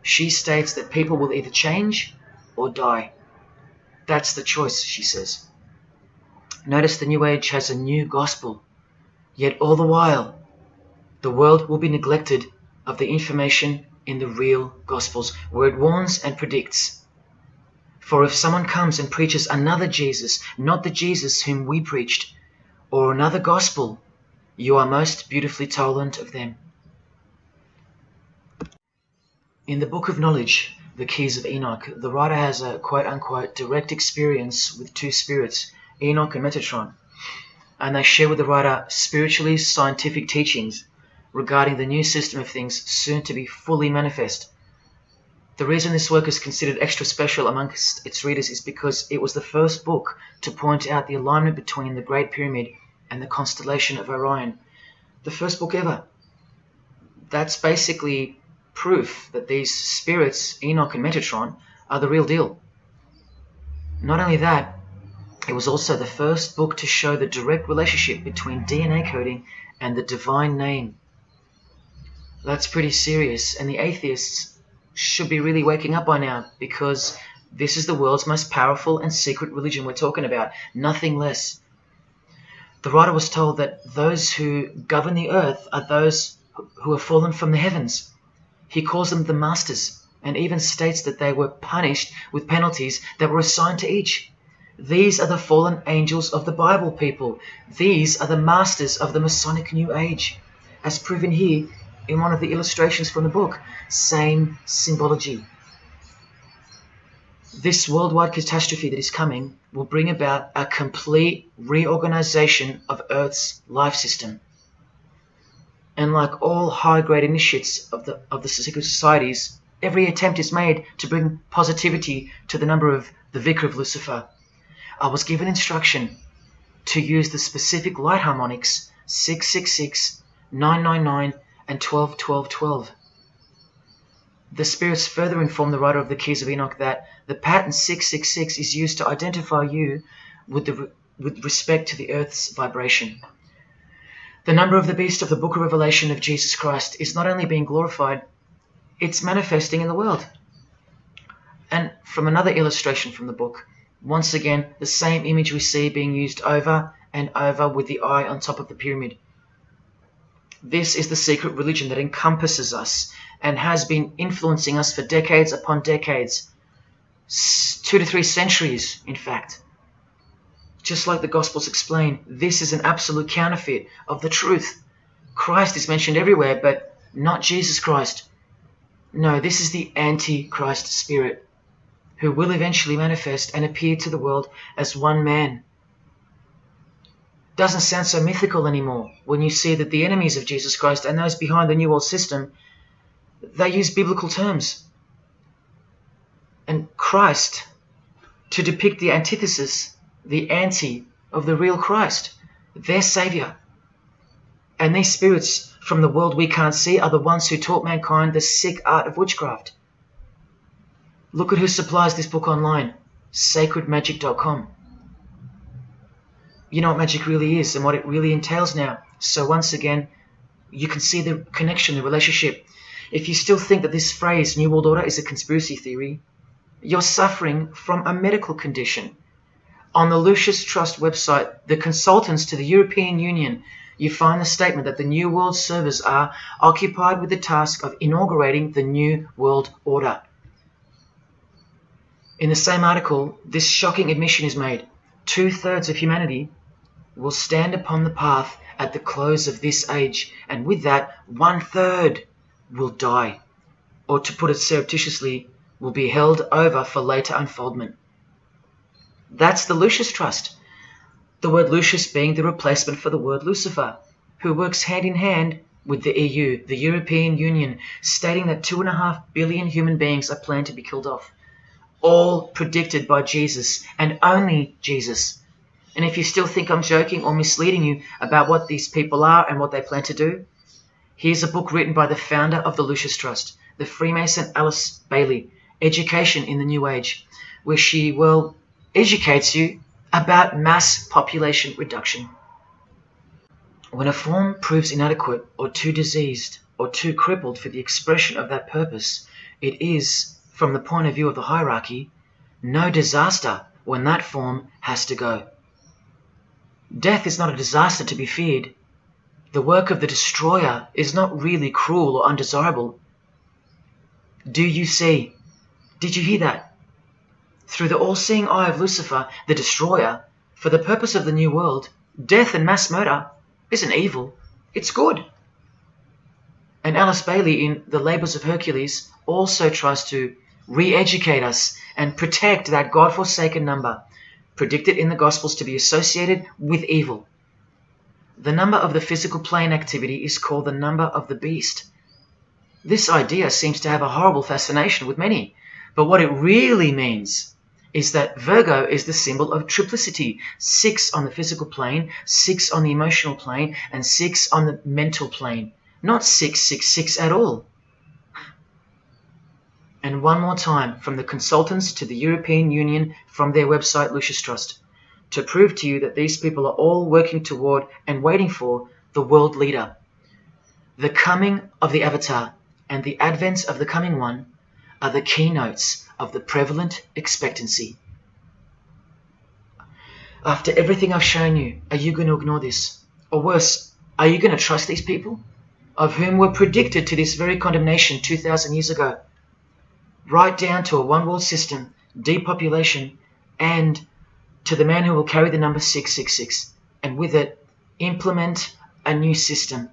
she states that people will either change or die. That's the choice, she says. Notice the New Age has a new gospel, yet all the while, the world will be neglected of the information in the real Gospels, where it warns and predicts. For if someone comes and preaches another Jesus, not the Jesus whom we preached, or another gospel, you are most beautifully tolerant of them. In the Book of Knowledge, The Keys of Enoch, the writer has a quote-unquote direct experience with two spirits, Enoch and Metatron, and they share with the writer spiritually scientific teachings regarding the new system of things soon to be fully manifest. The reason this work is considered extra special amongst its readers is because it was the first book to point out the alignment between the Great Pyramid and the constellation of Orion. The first book ever. That's basically proof that these spirits, Enoch and Metatron, are the real deal. Not only that, it was also the first book to show the direct relationship between DNA coding and the divine name. That's pretty serious, and the atheists should be really waking up by now, because this is the world's most powerful and secret religion we're talking about, nothing less. The writer was told that those who govern the earth are those who have fallen from the heavens. He calls them the masters, and even states that they were punished with penalties that were assigned to each. These are the fallen angels of the Bible, people. These are the masters of the Masonic New Age, as proven here in one of the illustrations from the book. Same symbology. This worldwide catastrophe that is coming will bring about a complete reorganization of Earth's life system. And like all high-grade initiates of the secret societies, every attempt is made to bring positivity to the number of the Vicar of Lucifer. I was given instruction to use the specific light harmonics 666, 999, and 12, 12, 12. The spirits further inform the writer of the Keys of Enoch that the pattern 666 is used to identify you with respect to the earth's vibration. The number of the beast of the Book of Revelation of Jesus Christ is not only being glorified, it's manifesting in the world. And from another illustration from the book, once again, the same image we see being used over and over with the eye on top of the pyramid. This is the secret religion that encompasses us and has been influencing us for decades upon decades. 2 to 3 centuries, in fact. Just like the Gospels explain, this is an absolute counterfeit of the truth. Christ is mentioned everywhere, but not Jesus Christ. No, this is the Antichrist spirit, who will eventually manifest and appear to the world as one man. Doesn't sound so mythical anymore when you see that the enemies of Jesus Christ and those behind the New World System, they use biblical terms. And Christ, to depict the antithesis, the anti of the real Christ, their Saviour. And these spirits from the world we can't see are the ones who taught mankind the sick art of witchcraft. Look at who supplies this book online, sacredmagic.com. You know what magic really is and what it really entails now. So once again, you can see the connection, the relationship. If you still think that this phrase, New World Order, is a conspiracy theory, you're suffering from a medical condition. On the Lucius Trust website, the consultants to the European Union, you find the statement that the New World servers are occupied with the task of inaugurating the New World Order. In the same article, this shocking admission is made. 2/3 of humanity will stand upon the path at the close of this age, and with that, 1/3 will die, or to put it surreptitiously, will be held over for later unfoldment. That's the Lucius Trust, the word Lucius being the replacement for the word Lucifer, who works hand in hand with the EU, the European Union, stating that 2.5 billion human beings are planned to be killed off, all predicted by Jesus and only Jesus. And if you still think I'm joking or misleading you about what these people are and what they plan to do, here's a book written by the founder of the Lucius Trust, the Freemason Alice Bailey, Education in the New Age, where she, well, educates you about mass population reduction. When a form proves inadequate or too diseased or too crippled for the expression of that purpose, it is, from the point of view of the hierarchy, no disaster when that form has to go. Death is not a disaster to be feared. The work of the destroyer is not really cruel or undesirable. Do you see? Did you hear that? Through the all-seeing eye of Lucifer, the destroyer, for the purpose of the new world, death and mass murder isn't evil, it's good. And Alice Bailey in The Labours of Hercules also tries to re-educate us and protect that God-forsaken number, predicted in the Gospels to be associated with evil. The number of the physical plane activity is called the number of the beast. This idea seems to have a horrible fascination with many, but what it really means is that Virgo is the symbol of triplicity, 6 on the physical plane, 6 on the emotional plane, and 6 on the mental plane. not 666 at all. And one more time, from the consultants to the European Union, from their website Lucius Trust, to prove to you that these people are all working toward and waiting for the world leader. The coming of the Avatar and the advent of the coming one are the keynotes of the prevalent expectancy. After everything I've shown you, are you going to ignore this? Or worse, are you going to trust these people, of whom were predicted to this very condemnation 2,000 years ago? Right down to a one-world system, depopulation, and to the man who will carry the number 666, and with it implement a new system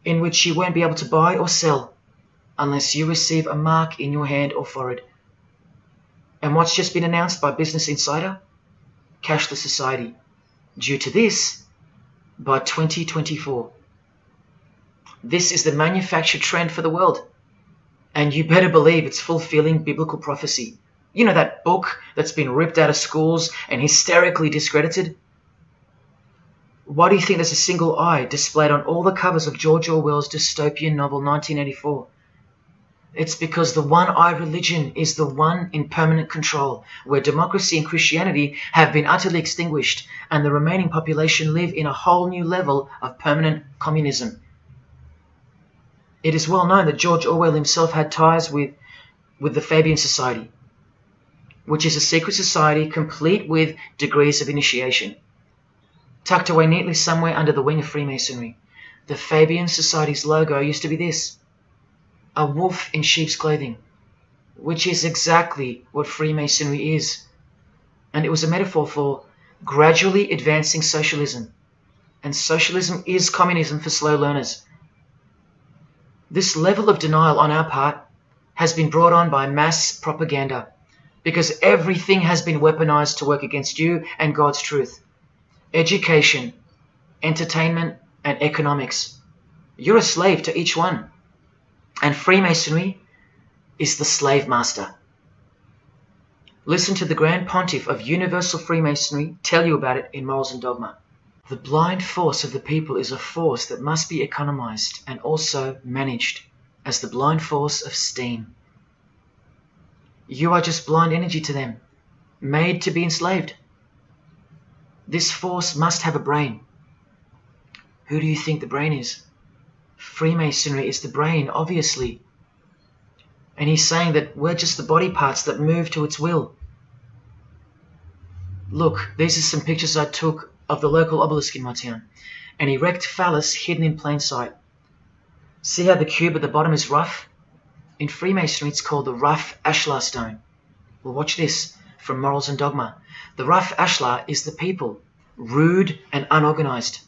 in which you won't be able to buy or sell unless you receive a mark in your hand or forehead. And what's just been announced by Business Insider? Cashless society. Due to this, by 2024. This is the manufactured trend for the world. And you better believe it's fulfilling biblical prophecy. You know that book that's been ripped out of schools and hysterically discredited? Why do you think there's a single eye displayed on all the covers of George Orwell's dystopian novel 1984? It's because the one-eye religion is the one in permanent control, where democracy and Christianity have been utterly extinguished, and the remaining population live in a whole new level of permanent communism. It is well known that George Orwell himself had ties with the Fabian Society, which is a secret society complete with degrees of initiation. Tucked away neatly somewhere under the wing of Freemasonry, the Fabian Society's logo used to be this: a wolf in sheep's clothing, which is exactly what Freemasonry is. And it was a metaphor for gradually advancing socialism. And socialism is communism for slow learners. This level of denial on our part has been brought on by mass propaganda, because everything has been weaponized to work against you and God's truth. Education, entertainment, and economics. You're a slave to each one. And Freemasonry is the slave master. Listen to the Grand Pontiff of Universal Freemasonry tell you about it in Morals and Dogma. The blind force of the people is a force that must be economized and also managed as the blind force of steam. You are just blind energy to them, made to be enslaved. This force must have a brain. Who do you think the brain is? Freemasonry is the brain, obviously. And he's saying that we're just the body parts that move to its will. Look, these are some pictures I took of the local obelisk in my town. An erect phallus hidden in plain sight. See how the cube at the bottom is rough? In Freemasonry it's called the rough ashlar stone. Well, watch this from Morals and Dogma. The rough ashlar is the people, rude and unorganized.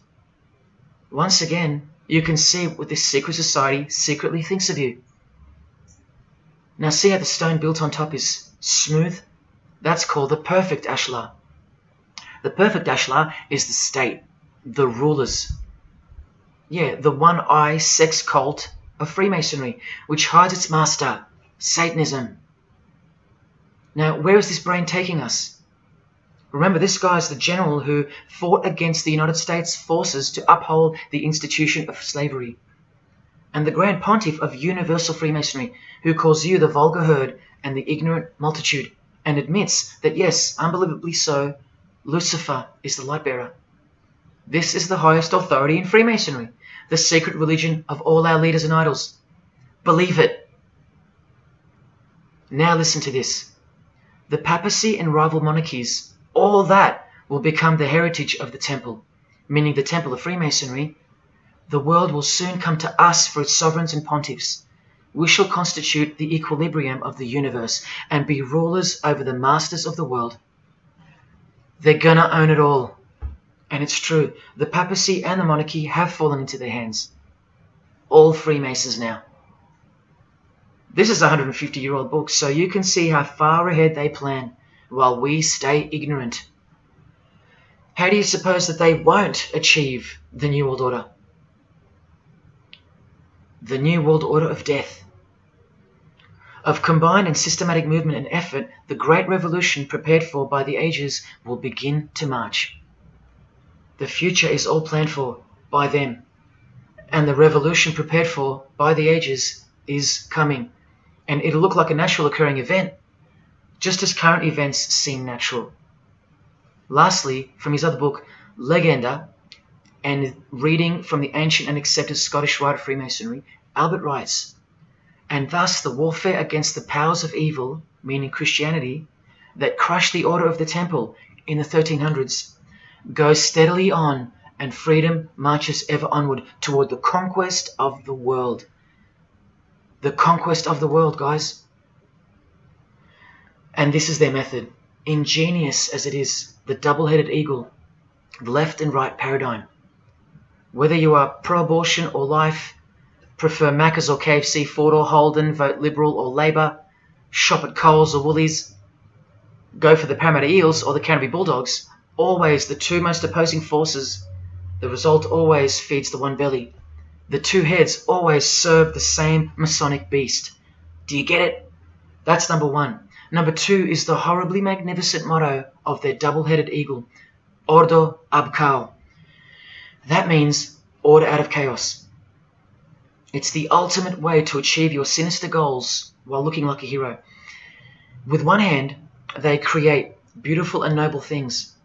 Once again, you can see what this secret society secretly thinks of you. Now see how the stone built on top is smooth? That's called the perfect ashlar. The perfect ashlar is the state, the rulers. Yeah, the one-eye sex cult of Freemasonry, which hides its master, Satanism. Now, where is this brain taking us? Remember, this guy is the general who fought against the United States forces to uphold the institution of slavery. And the Grand Pontiff of Universal Freemasonry, who calls you the vulgar herd and the ignorant multitude, and admits that, yes, unbelievably so, Lucifer is the light bearer. This is the highest authority in Freemasonry, the secret religion of all our leaders and idols. Believe it. Now listen to this. The papacy and rival monarchies, all that will become the heritage of the temple, meaning the temple of Freemasonry. The world will soon come to us for its sovereigns and pontiffs. We shall constitute the equilibrium of the universe and be rulers over the masters of the world. They're gonna own it all. And it's true, the papacy and the monarchy have fallen into their hands. All Freemasons now. This is a 150-year-old book, so you can see how far ahead they plan, while we stay ignorant. How do you suppose that they won't achieve the New World Order? The New World Order of death. Of combined and systematic movement and effort, the great revolution prepared for by the ages will begin to march. The future is all planned for by them, And the revolution prepared for by the ages is coming. And it'll look like a natural occurring event, just as current events seem natural. Lastly, from his other book, Legenda, and reading from the ancient and accepted Scottish rite of Freemasonry, Albert writes, "And thus the warfare against the powers of evil, meaning Christianity, that crushed the order of the temple in the 1300s, goes steadily on, and freedom marches ever onward toward the conquest of the world." The conquest of the world, guys. And this is their method. Ingenious as it is, the double-headed eagle, the left and right paradigm. Whether you are pro-abortion or life, prefer Macca's or KFC, Ford or Holden, vote Liberal or Labour, shop at Coles or Woolies, go for the Parramatta Eels or the Canterbury Bulldogs, always the two most opposing forces, the result always feeds the one belly. The two heads always serve the same Masonic beast. Do you get it? That's number one. Number two is the horribly magnificent motto of their double-headed eagle, Ordo ab Chaos. That means order out of chaos. It's the ultimate way to achieve your sinister goals while looking like a hero. With one hand, they create beautiful and noble things.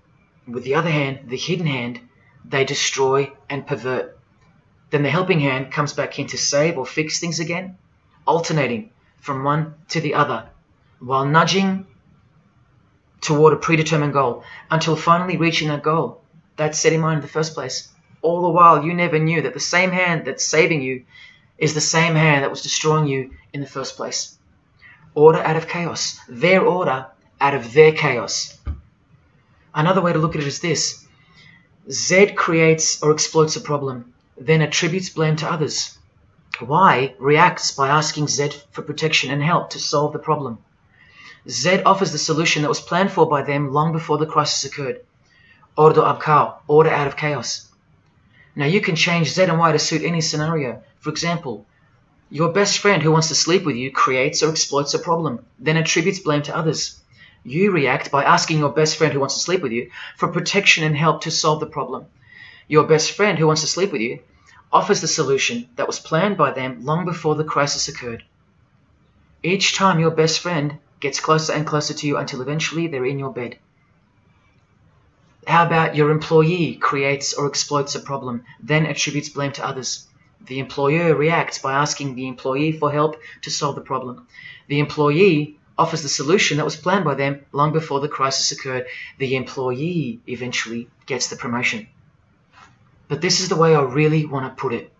With the other hand, the hidden hand, they destroy and pervert. Then the helping hand comes back in to save or fix things again, alternating from one to the other, while nudging toward a predetermined goal, until finally reaching that goal that's set in mind in the first place. All the while, you never knew that the same hand that's saving you is the same hand that was destroying you in the first place. Order out of chaos. Their order out of their chaos. Another way to look at it is this. Z creates or exploits a problem, then attributes blame to others. Y reacts by asking Z for protection and help to solve the problem. Z offers the solution that was planned for by them long before the crisis occurred. Ordo ab Chaos, order out of chaos. Now you can change Z and Y to suit any scenario. For example, your best friend who wants to sleep with you creates or exploits a problem, then attributes blame to others. You react by asking your best friend who wants to sleep with you for protection and help to solve the problem. Your best friend who wants to sleep with you offers the solution that was planned by them long before the crisis occurred. Each time your best friend gets closer and closer to you until eventually they're in your bed. How about your employee creates or exploits a problem, then attributes blame to others? The employer reacts by asking the employee for help to solve the problem. The employee offers the solution that was planned by them long before the crisis occurred. The employee eventually gets the promotion. But this is the way I really want to put it.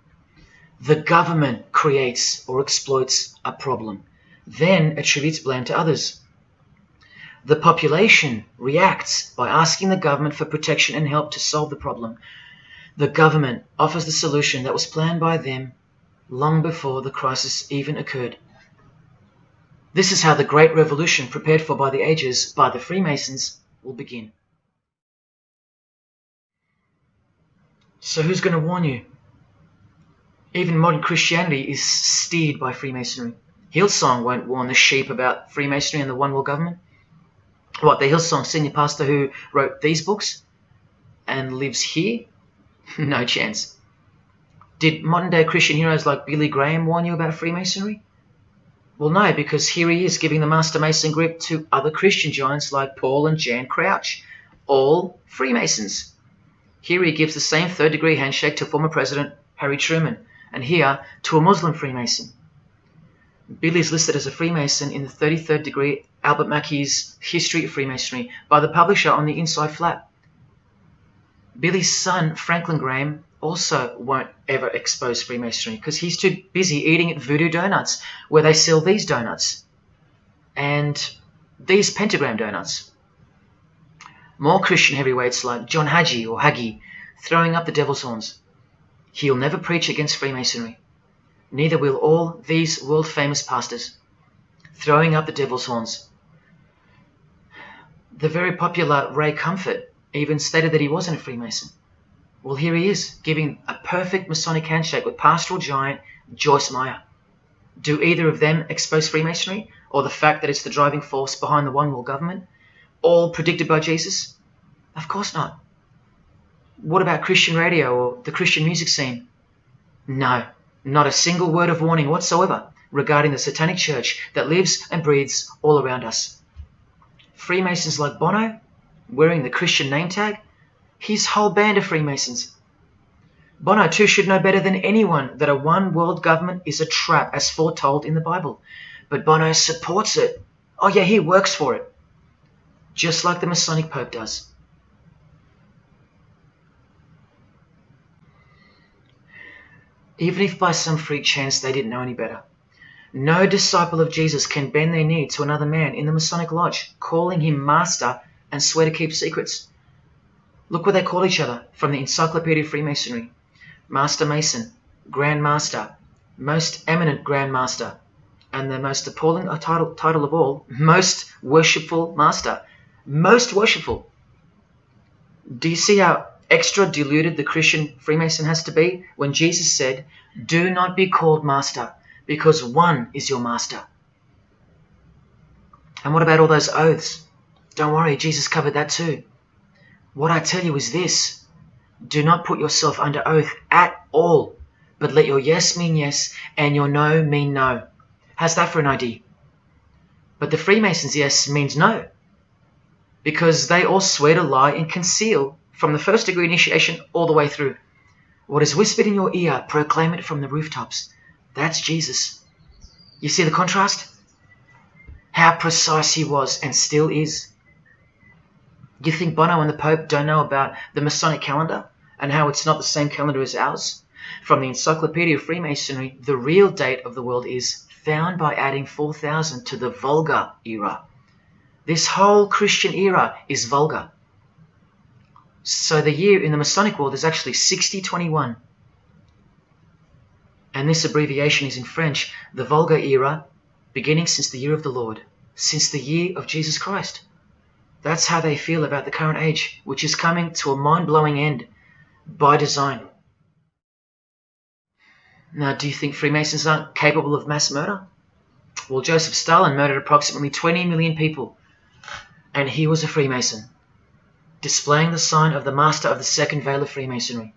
The government creates or exploits a problem, then attributes blame to others. The population reacts by asking the government for protection and help to solve the problem. The government offers the solution that was planned by them long before the crisis even occurred. This is how the Great Revolution, prepared for by the ages by the Freemasons, will begin. So who's going to warn you? Even modern Christianity is steered by Freemasonry. Hillsong won't warn the sheep about Freemasonry and the One World Government. What, the Hillsong senior pastor who wrote these books and lives here? No chance. Did modern day Christian heroes like Billy Graham warn you about Freemasonry? Well, no, because here he is giving the Master Mason grip to other Christian giants like Paul and Jan Crouch, all Freemasons. Here he gives the same third-degree handshake to former President Harry Truman, and here to a Muslim Freemason. Billy is listed as a Freemason in the 33rd degree Albert Mackey's History of Freemasonry by the publisher on the inside flap. Billy's son, Franklin Graham, also won't ever expose Freemasonry because he's too busy eating at Voodoo Donuts, where they sell these donuts and these pentagram donuts. More Christian heavyweights like John Hagee or Hagee throwing up the devil's horns. He'll never preach against Freemasonry. Neither will all these world-famous pastors throwing up the devil's horns. The very popular Ray Comfort even stated that he wasn't a Freemason. Well, here he is, giving a perfect Masonic handshake with pastoral giant Joyce Meyer. Do either of them expose Freemasonry, or the fact that it's the driving force behind the One World Government, all predicted by Jesus? Of course not. What about Christian radio or the Christian music scene? No, not a single word of warning whatsoever regarding the satanic church that lives and breathes all around us. Freemasons like Bono, wearing the Christian name tag, his whole band of Freemasons. Bono too should know better than anyone that a one world government is a trap as foretold in the Bible. But Bono supports it. Oh yeah, he works for it. Just like the Masonic Pope does. Even if by some freak chance they didn't know any better. No disciple of Jesus can bend their knee to another man in the Masonic Lodge, calling him master and swear to keep secrets. Look what they call each other from the Encyclopedia of Freemasonry. Master Mason, Grand Master, Most Eminent Grand Master, and the most appalling title of all, Most Worshipful Master. Most worshipful. Do you see how extra diluted the Christian Freemason has to be when Jesus said, "Do not be called master, because one is your master"? And what about all those oaths? Don't worry, Jesus covered that too. What I tell you is this: do not put yourself under oath at all, but let your yes mean yes and your no mean no. How's that for an idea? But the Freemasons' yes means no, because they all swear to lie and conceal from the first degree initiation all the way through. What is whispered in your ear, proclaim it from the rooftops. That's Jesus. You see the contrast? How precise he was and still is. You think Bono and the Pope don't know about the Masonic calendar and how it's not the same calendar as ours? From the Encyclopedia of Freemasonry, the real date of the world is found by adding 4000 to the Vulgar era. This whole Christian era is vulgar. So the year in the Masonic world is actually 6021. And this abbreviation is in French, the Vulgar era, beginning since the year of the Lord, since the year of Jesus Christ. That's how they feel about the current age, which is coming to a mind-blowing end by design. Now, do you think Freemasons aren't capable of mass murder? Well, Joseph Stalin murdered approximately 20 million people, and he was a Freemason, displaying the sign of the master of the second veil of Freemasonry.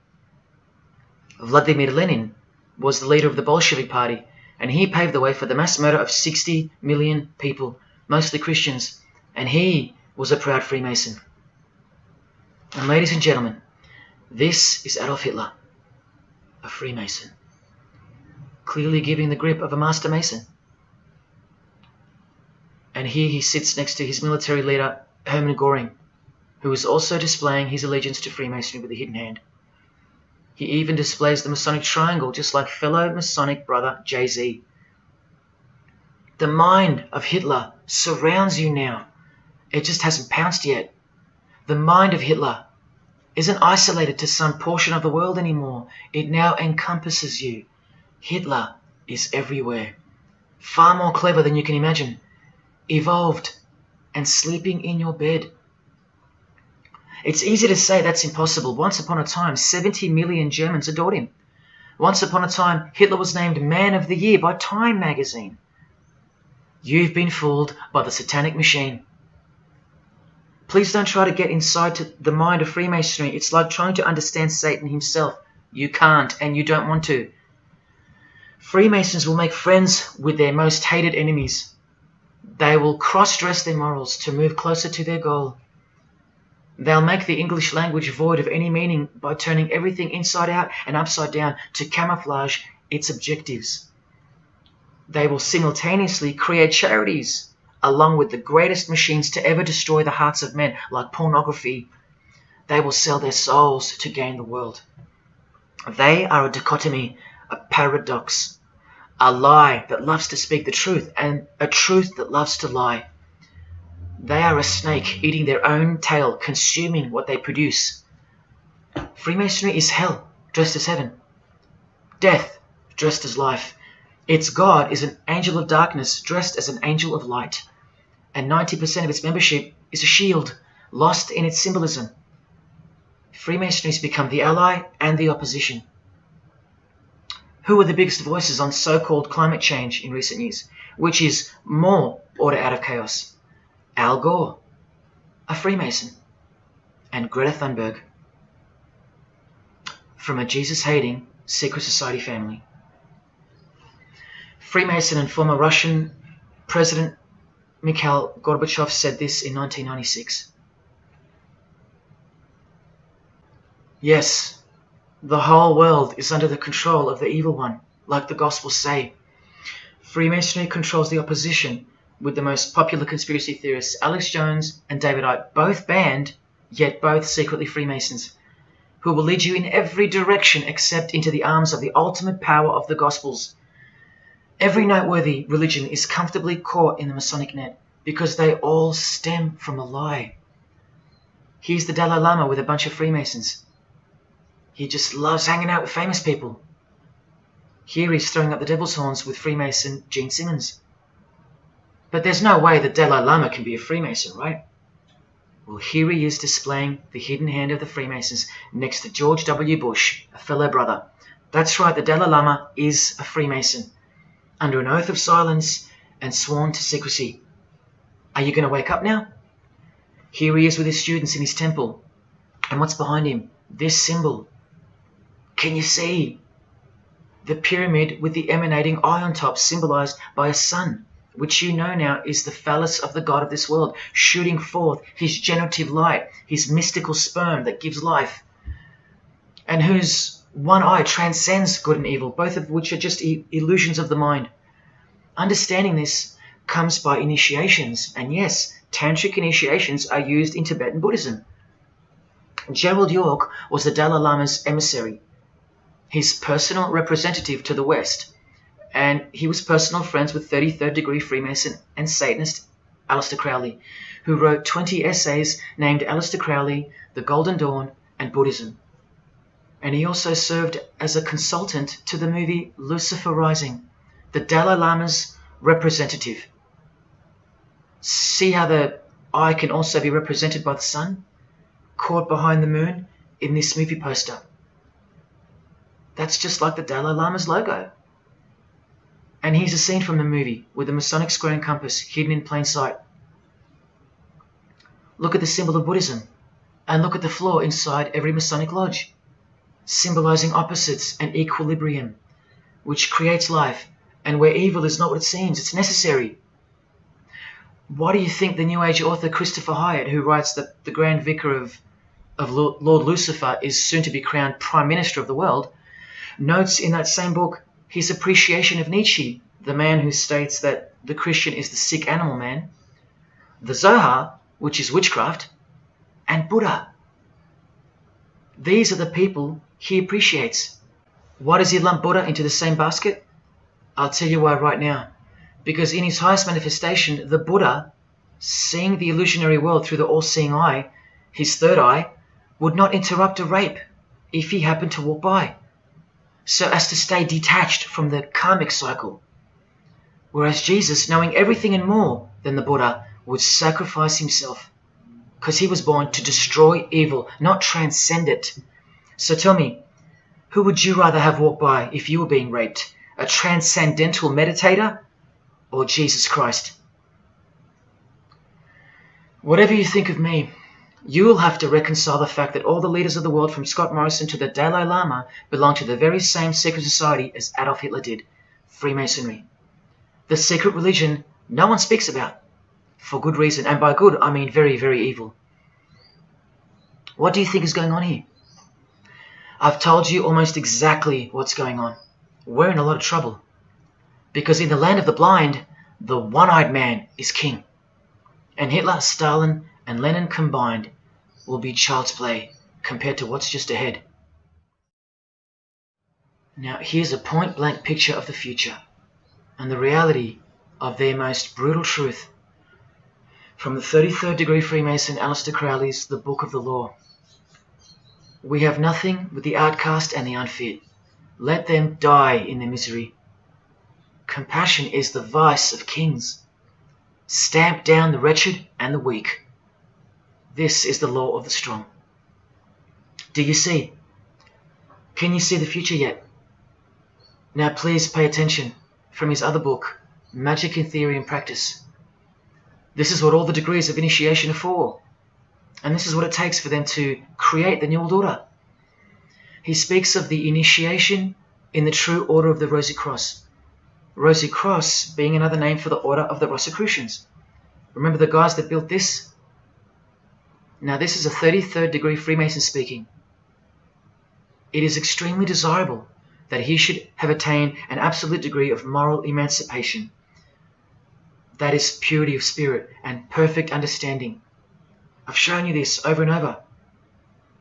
Vladimir Lenin was the leader of the Bolshevik Party, and he paved the way for the mass murder of 60 million people, mostly Christians, and he was a proud Freemason. And ladies and gentlemen, this is Adolf Hitler, a Freemason, clearly giving the grip of a Master Mason. And here he sits next to his military leader, Hermann Göring, who is also displaying his allegiance to Freemasonry with a hidden hand. He even displays the Masonic triangle, just like fellow Masonic brother Jay-Z. The mind of Hitler surrounds you now. It just hasn't pounced yet. The mind of Hitler isn't isolated to some portion of the world anymore. It now encompasses you. Hitler is everywhere. Far more clever than you can imagine. Evolved and sleeping in your bed. It's easy to say that's impossible. Once upon a time, 70 million Germans adored him. Once upon a time, Hitler was named Man of the Year by Time magazine. You've been fooled by the satanic machine. Please don't try to get inside to the mind of Freemasonry. It's like trying to understand Satan himself. You can't, and you don't want to. Freemasons will make friends with their most hated enemies. They will cross-dress their morals to move closer to their goal. They'll make the English language void of any meaning by turning everything inside out and upside down to camouflage its objectives. They will simultaneously create charities along with the greatest machines to ever destroy the hearts of men, like pornography. They will sell their souls to gain the world. They are a dichotomy, a paradox, a lie that loves to speak the truth and a truth that loves to lie. They are a snake eating their own tail, consuming what they produce. Freemasonry is hell dressed as heaven, death dressed as life. Its God is an angel of darkness dressed as an angel of light, and 90% of its membership is a shield, lost in its symbolism. Freemasonry has become the ally and the opposition. Who are the biggest voices on so-called climate change in recent years? Which is more order out of chaos? Al Gore, a Freemason, and Greta Thunberg. From a Jesus-hating, secret society family. Freemason and former Russian President Mikhail Gorbachev said this in 1996. Yes, the whole world is under the control of the evil one, like the Gospels say. Freemasonry controls the opposition, with the most popular conspiracy theorists Alex Jones and David Icke both banned, yet both secretly Freemasons, who will lead you in every direction except into the arms of the ultimate power of the Gospels. Every noteworthy religion is comfortably caught in the Masonic net because they all stem from a lie. Here's the Dalai Lama with a bunch of Freemasons. He just loves hanging out with famous people. Here he's throwing up the devil's horns with Freemason Gene Simmons. But there's no way the Dalai Lama can be a Freemason, right? Well, here he is displaying the hidden hand of the Freemasons next to George W. Bush, a fellow brother. That's right, the Dalai Lama is a Freemason, under an oath of silence and sworn to secrecy. Are you going to wake up now? Here he is with his students in his temple. And what's behind him? This symbol. Can you see? The pyramid with the emanating eye on top, symbolized by a sun, which you know now is the phallus of the god of this world, shooting forth his generative light, his mystical sperm that gives life, and whose one eye transcends good and evil, both of which are just illusions of the mind. Understanding this comes by initiations, and yes, tantric initiations are used in Tibetan Buddhism. Gerald York was the Dalai Lama's emissary, his personal representative to the West, and he was personal friends with 33rd degree Freemason and Satanist Aleister Crowley, who wrote 20 essays named Aleister Crowley, The Golden Dawn, and Buddhism. And he also served as a consultant to the movie Lucifer Rising, the Dalai Lama's representative. See how the eye can also be represented by the sun, caught behind the moon in this movie poster. That's just like the Dalai Lama's logo. And here's a scene from the movie with the Masonic square and compass hidden in plain sight. Look at the symbol of Buddhism, and look at the floor inside every Masonic lodge, symbolizing opposites and equilibrium, which creates life, and where evil is not what it seems, it's necessary. Why do you think the New Age author Christopher Hyatt, who writes that the Grand Vicar of Lord Lucifer is soon to be crowned Prime Minister of the world, notes in that same book his appreciation of Nietzsche, the man who states that the Christian is the sick animal man, the Zohar, which is witchcraft, and Buddha. These are the people he appreciates. Why does he lump Buddha into the same basket? I'll tell you why right now. Because in his highest manifestation, the Buddha, seeing the illusionary world through the all-seeing eye, his third eye, would not interrupt a rape if he happened to walk by, so as to stay detached from the karmic cycle. Whereas Jesus, knowing everything and more than the Buddha, would sacrifice himself, because he was born to destroy evil, not transcend it. So tell me, who would you rather have walk by if you were being raped? A transcendental meditator or Jesus Christ? Whatever you think of me, you will have to reconcile the fact that all the leaders of the world, from Scott Morrison to the Dalai Lama, belong to the very same secret society as Adolf Hitler did, Freemasonry. The secret religion no one speaks about, for good reason, and by good I mean very, very evil. What do you think is going on here? I've told you almost exactly what's going on. We're in a lot of trouble, because in the land of the blind, the one-eyed man is king, and Hitler, Stalin, and Lenin combined will be child's play compared to what's just ahead. Now here's a point-blank picture of the future and the reality of their most brutal truth from the 33rd degree Freemason Aleister Crowley's The Book of the Law. We have nothing but the outcast and the unfit. Let them die in their misery. Compassion is the vice of kings. Stamp down the wretched and the weak. This is the law of the strong. Do you see? Can you see the future yet? Now please pay attention from his other book, Magic in Theory and Practice. This is what all the degrees of initiation are for. And this is what it takes for them to create the New World Order. he speaks of the initiation in the true order of the Rosy Cross. Rosy Cross being another name for the order of the Rosicrucians. Remember the guys that built this? Now this is a 33rd degree Freemason speaking. It is extremely desirable that he should have attained an absolute degree of moral emancipation. That is purity of spirit and perfect understanding. I've shown you this over and over.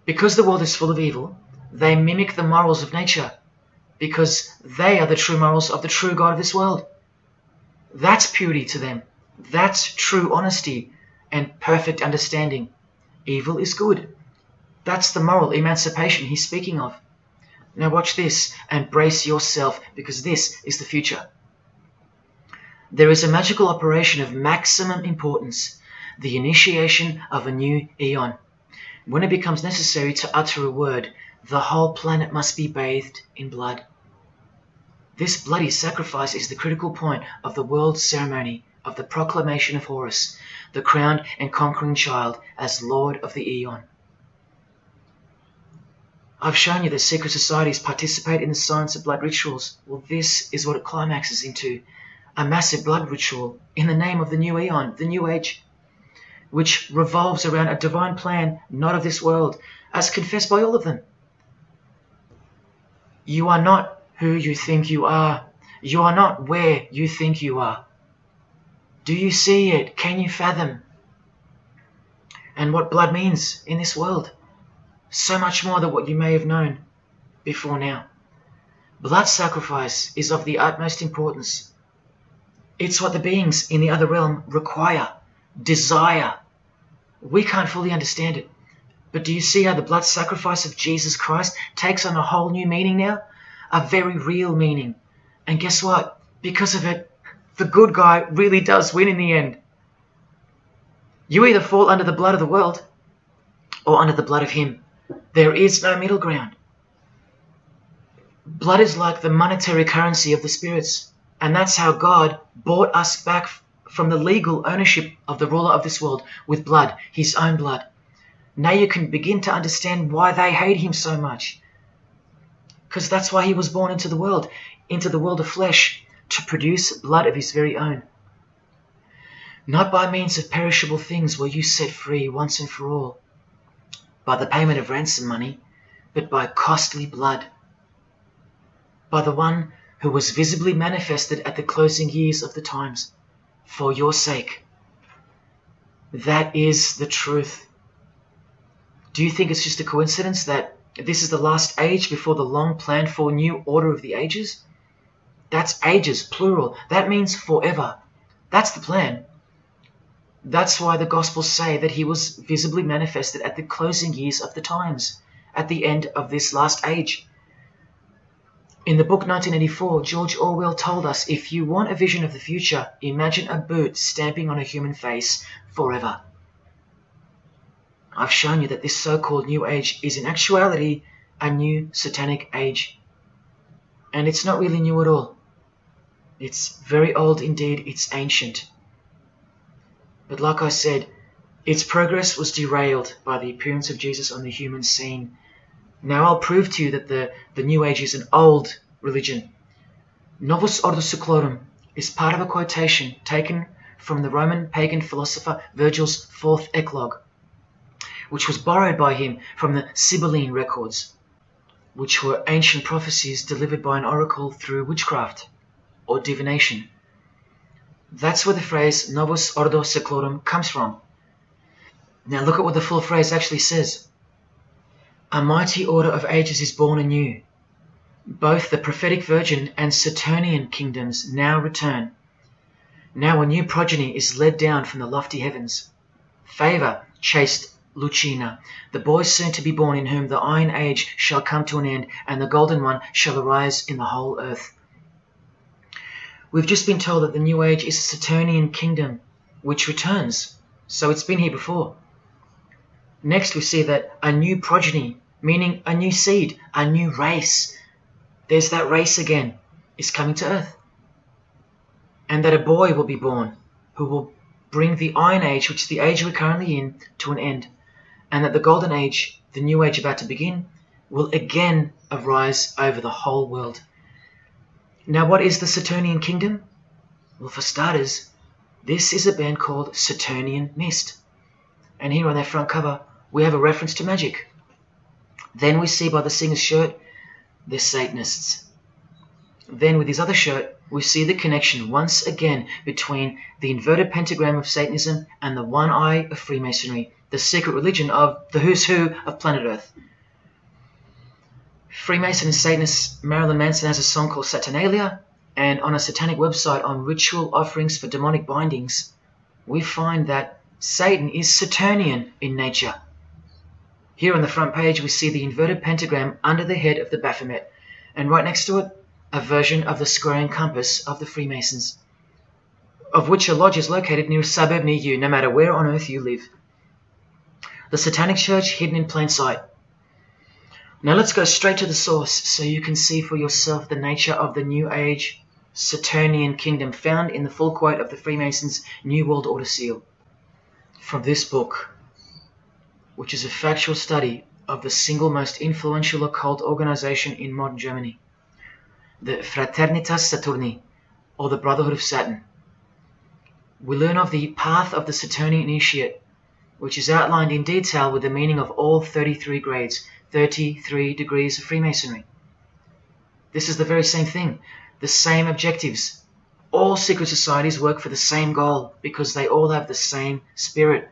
Because the world is full of evil, they mimic the morals of nature, because they are the true morals of the true God of this world. That's purity to them. That's true honesty and perfect understanding. Evil is good. That's the moral emancipation he's speaking of. Now watch this and brace yourself, because this is the future. There is a magical operation of maximum importance, the initiation of a new eon. When it becomes necessary to utter a word, the whole planet must be bathed in blood. This bloody sacrifice is the critical point of the world ceremony of the proclamation of Horus, the crowned and conquering child, as Lord of the Eon. I've shown you that secret societies participate in the science of blood rituals. Well, this is what it climaxes into, a massive blood ritual in the name of the new Eon, the new age, which revolves around a divine plan not of this world, as confessed by all of them. You are not who you think you are. You are not where you think you are. Do you see it? Can you fathom? And what blood means in this world? So much more than what you may have known before now. Blood sacrifice is of the utmost importance. It's what the beings in the other realm require, desire. We can't fully understand it. But do you see how the blood sacrifice of Jesus Christ takes on a whole new meaning now? A very real meaning. And guess what? Because of it, the good guy really does win in the end. You either fall under the blood of the world or under the blood of him. There is no middle ground. Blood is like the monetary currency of the spirits. And that's how God bought us back from the legal ownership of the ruler of this world with blood, his own blood. Now you can begin to understand why they hate him so much. Because that's why he was born into the world of flesh, to produce blood of his very own. Not by means of perishable things were you set free once and for all, by the payment of ransom money, but by costly blood, by the one who was visibly manifested at the closing years of the times, for your sake. That is the truth. Do you think it's just a coincidence that this is the last age before the long planned for new order of the ages? That's ages, plural. That means forever. That's the plan. That's why the Gospels say that he was visibly manifested at the closing years of the times, at the end of this last age. In the book 1984, George Orwell told us, if you want a vision of the future, imagine a boot stamping on a human face forever. I've shown you that this so-called New Age is in actuality a new satanic age. And it's not really new at all. It's very old indeed, it's ancient. But like I said, its progress was derailed by the appearance of Jesus on the human scene. Now I'll prove to you that the New Age is an old religion. Novus Ordo Seclorum is part of a quotation taken from the Roman pagan philosopher Virgil's fourth eclogue, which was borrowed by him from the Sibylline records, which were ancient prophecies delivered by an oracle through witchcraft or divination. That's where the phrase Novus Ordo Seclorum comes from. Now look at what the full phrase actually says. A mighty order of ages is born anew. Both the prophetic virgin and Saturnian kingdoms now return. Now a new progeny is led down from the lofty heavens. Favour, chaste Lucina, the boy soon to be born, in whom the Iron Age shall come to an end, and the Golden One shall arise in the whole earth. We've just been told that the New Age is a Saturnian kingdom, which returns, so it's been here before. Next we see that a new progeny, meaning a new seed, a new race, there's that race again, is coming to earth. And that a boy will be born, who will bring the Iron Age, which is the age we're currently in, to an end. And that the Golden Age, the New Age about to begin, will again arise over the whole world. Now, what is the Saturnian kingdom? Well, for starters, this is a band called Saturnian Mist. And here on their front cover, we have a reference to magic. Then we see by the singer's shirt, they're Satanists. Then with his other shirt, we see the connection once again between the inverted pentagram of Satanism and the one eye of Freemasonry, the secret religion of the who's who of planet Earth. Freemason and Satanist Marilyn Manson has a song called Saturnalia, and on a satanic website on ritual offerings for demonic bindings, we find that Satan is Saturnian in nature. Here on the front page, we see the inverted pentagram under the head of the Baphomet, and right next to it, a version of the square and compass of the Freemasons, of which a lodge is located near a suburb near you, no matter where on earth you live. The Satanic Church hidden in plain sight. Now let's go straight to the source so you can see for yourself the nature of the New Age Saturnian kingdom found in the full quote of the Freemasons' New World Order seal. From this book, which is a factual study of the single most influential occult organization in modern Germany, the Fraternitas Saturni, or the Brotherhood of Saturn. We learn of the path of the Saturnian initiate, which is outlined in detail with the meaning of all 33 grades, 33 degrees of Freemasonry. This is the very same thing, the same objectives. All secret societies work for the same goal because they all have the same spirit.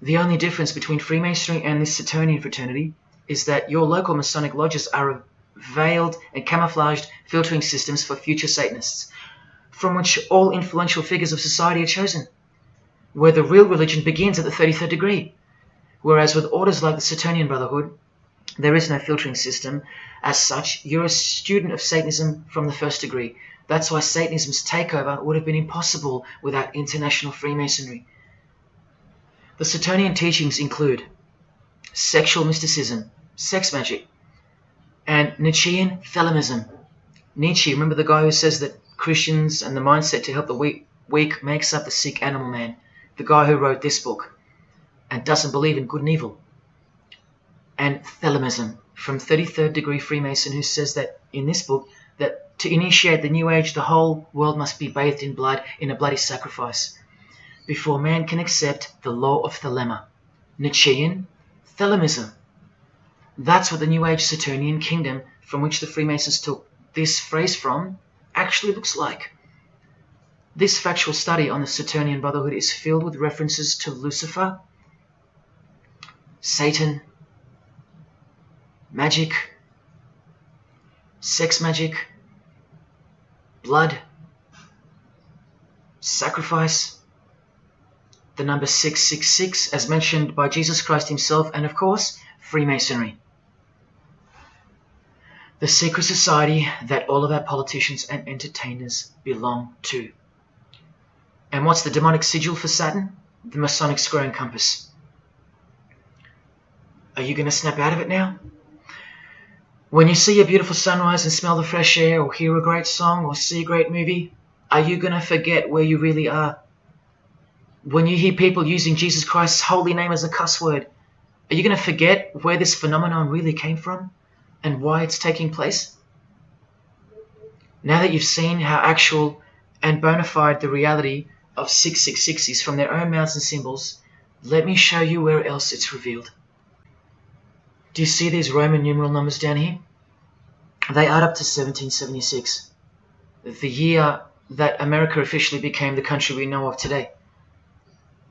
The only difference between Freemasonry and this Saturnian fraternity is that your local Masonic lodges are veiled and camouflaged filtering systems for future Satanists, from which all influential figures of society are chosen, where the real religion begins at the 33rd degree. Whereas with orders like the Saturnian Brotherhood, there is no filtering system. As such, you're a student of Satanism from the first degree. That's why Satanism's takeover would have been impossible without international Freemasonry. The Saturnian teachings include sexual mysticism, sex magic, and Nietzschean Thelemism. Nietzsche, remember the guy who says that Christians and the mindset to help the weak makes up the sick animal man? The guy who wrote this book and doesn't believe in good and evil. And Thelemism from 33rd degree Freemason, who says that in this book that to initiate the New Age, the whole world must be bathed in blood in a bloody sacrifice before man can accept the law of Thelema. Nietzschean Thelemism. That's what the New Age Saturnian kingdom, from which the Freemasons took this phrase from, actually looks like. This factual study on the Saturnian Brotherhood is filled with references to Lucifer, Satan, magic, sex magic, blood, sacrifice, the number 666 as mentioned by Jesus Christ himself, and of course, Freemasonry. The secret society that all of our politicians and entertainers belong to. And what's the demonic sigil for Saturn? The Masonic square and compass. Are you going to snap out of it now? When you see a beautiful sunrise and smell the fresh air, or hear a great song, or see a great movie, are you going to forget where you really are? When you hear people using Jesus Christ's holy name as a cuss word, are you going to forget where this phenomenon really came from and why it's taking place? Now that you've seen how actual and bona fide the reality of 666 is from their own mouths and symbols, let me show you where else it's revealed. Do you see these Roman numeral numbers down here? They add up to 1776, the year that America officially became the country we know of today.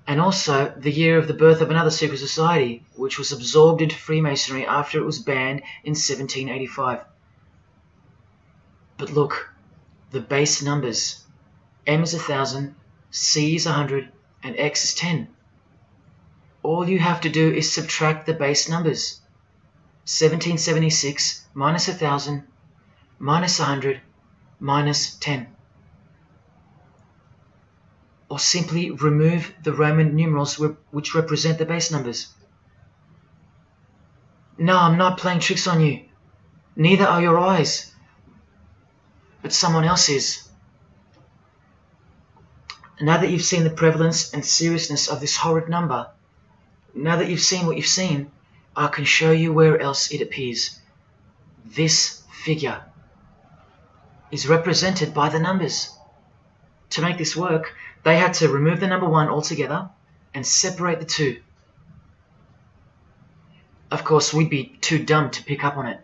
And also the year of the birth of another secret society, which was absorbed into Freemasonry after it was banned in 1785. But look, the base numbers. M is 1,000, C is 100, and X is 10. All you have to do is subtract the base numbers. 1776 minus 1,000 minus 100 minus 10. Or simply remove the Roman numerals which represent the base numbers. No, I'm not playing tricks on you. Neither are your eyes. But someone else is. Now that you've seen the prevalence and seriousness of this horrid number, now that you've seen what you've seen, I can show you where else it appears. this figure is represented by the numbers. To make this work, they had to remove the number 1 altogether and separate the 2. Of course, we'd be too dumb to pick up on it.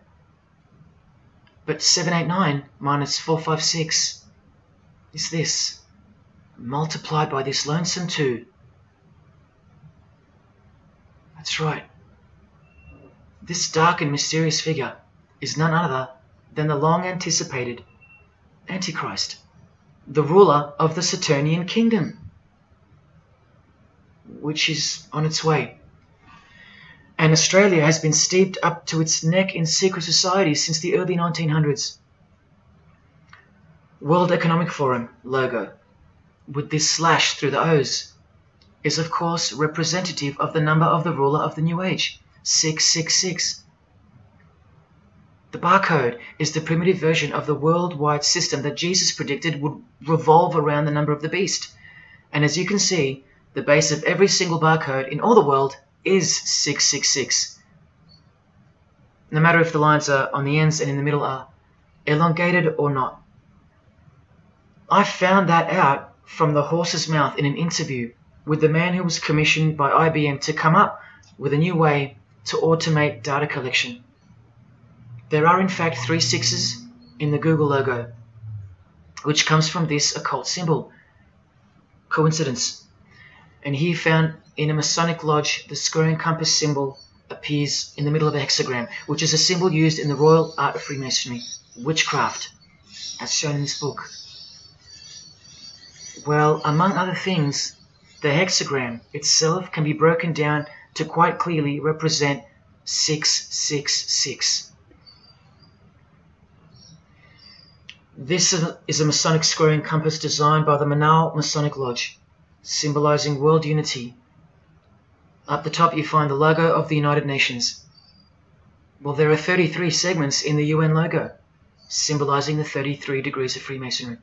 But 789 minus 456 is this, multiplied by this lonesome 2. That's right. This dark and mysterious figure is none other than the long-anticipated Antichrist, the ruler of the Saturnian kingdom, which is on its way. And Australia has been steeped up to its neck in secret societies since the early 1900s. World Economic Forum logo, with this slash through the O's, is of course representative of the number of the ruler of the New Age, 666. The barcode is the primitive version of the worldwide system that Jesus predicted would revolve around the number of the beast. And as you can see, the base of every single barcode in all the world is 666. No matter if the lines are on the ends and in the middle are elongated or not. I found that out from the horse's mouth in an interview with the man who was commissioned by IBM to come up with a new way to automate data collection. There are in fact 3 6s in the Google logo, which comes from this occult symbol. Coincidence? And he found in a Masonic lodge the square and compass symbol appears in the middle of a hexagram, which is a symbol used in the royal art of Freemasonry, witchcraft, as shown in this book. Well, among other things, the hexagram itself can be broken down to quite clearly represent 666. This is a Masonic square and compass designed by the Manal Masonic Lodge, symbolizing world unity. Up the top you find the logo of the United Nations. Well, there are 33 segments in the UN logo, symbolizing the 33 degrees of Freemasonry.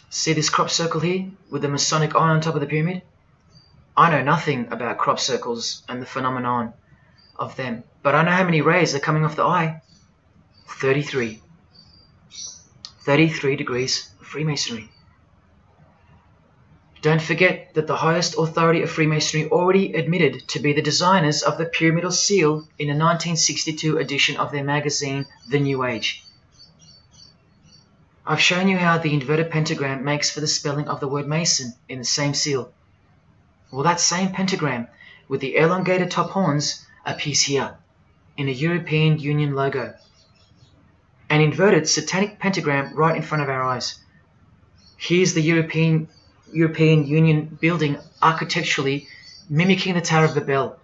See this crop circle here with the Masonic eye on top of the pyramid? I know nothing about crop circles and the phenomenon of them, but I know how many rays are coming off the eye. 33. 33 degrees of Freemasonry. Don't forget that the highest authority of Freemasonry already admitted to be the designers of the pyramidal seal in a 1962 edition of their magazine, The New Age. I've shown you how the inverted pentagram makes for the spelling of the word Mason in the same seal. Well, that same pentagram with the elongated top horns appears here in a European Union logo. An inverted satanic pentagram right in front of our eyes. Here's the European Union building architecturally mimicking the Tower of Babel.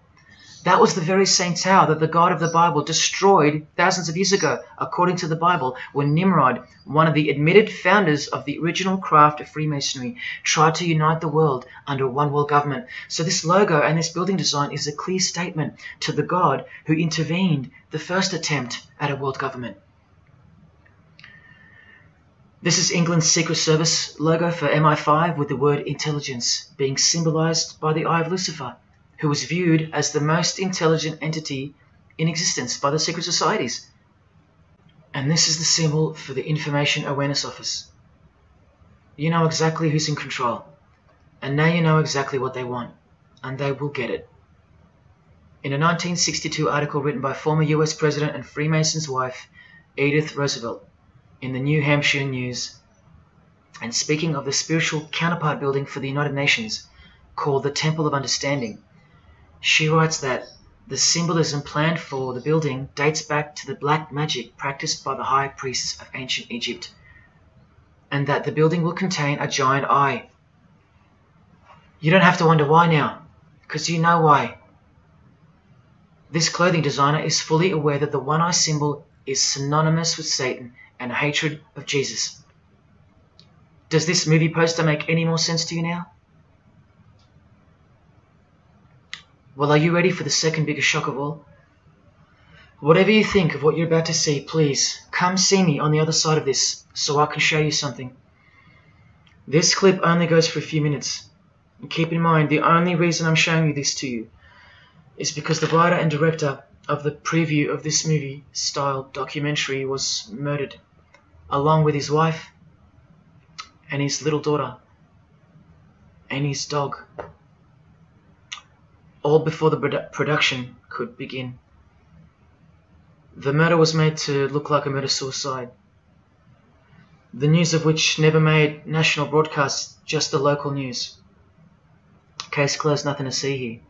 That was the very same tower that the God of the Bible destroyed thousands of years ago, according to the Bible, when Nimrod, one of the admitted founders of the original craft of Freemasonry, tried to unite the world under one world government. So this logo and this building design is a clear statement to the God who intervened the first attempt at a world government. This is England's Secret Service logo for MI5 with the word intelligence being symbolized by the eye of Lucifer, who was viewed as the most intelligent entity in existence by the secret societies. And this is the symbol for the Information Awareness Office. You know exactly who's in control, and now you know exactly what they want, and they will get it. In a 1962 article written by former US President and Freemason's wife, Edith Roosevelt, in the New Hampshire News, and speaking of the spiritual counterpart building for the United Nations, called the Temple of Understanding, she writes that the symbolism planned for the building dates back to the black magic practiced by the high priests of ancient Egypt, and that the building will contain a giant eye. You don't have to wonder why now, because you know why. This clothing designer is fully aware that the one-eye symbol is synonymous with Satan and a hatred of Jesus. Does this movie poster make any more sense to you now? Well, are you ready for the second biggest shock of all? Whatever you think of what you're about to see, please come see me on the other side of this so I can show you something. This clip only goes for a few minutes. And keep in mind, the only reason I'm showing you this to you is because the writer and director of the preview of this movie-style documentary was murdered, along with his wife and his little daughter and his dog, all before the production could begin. The murder was made to look like a murder-suicide, the news of which never made national broadcasts, just the local news. Case closed, nothing to see here.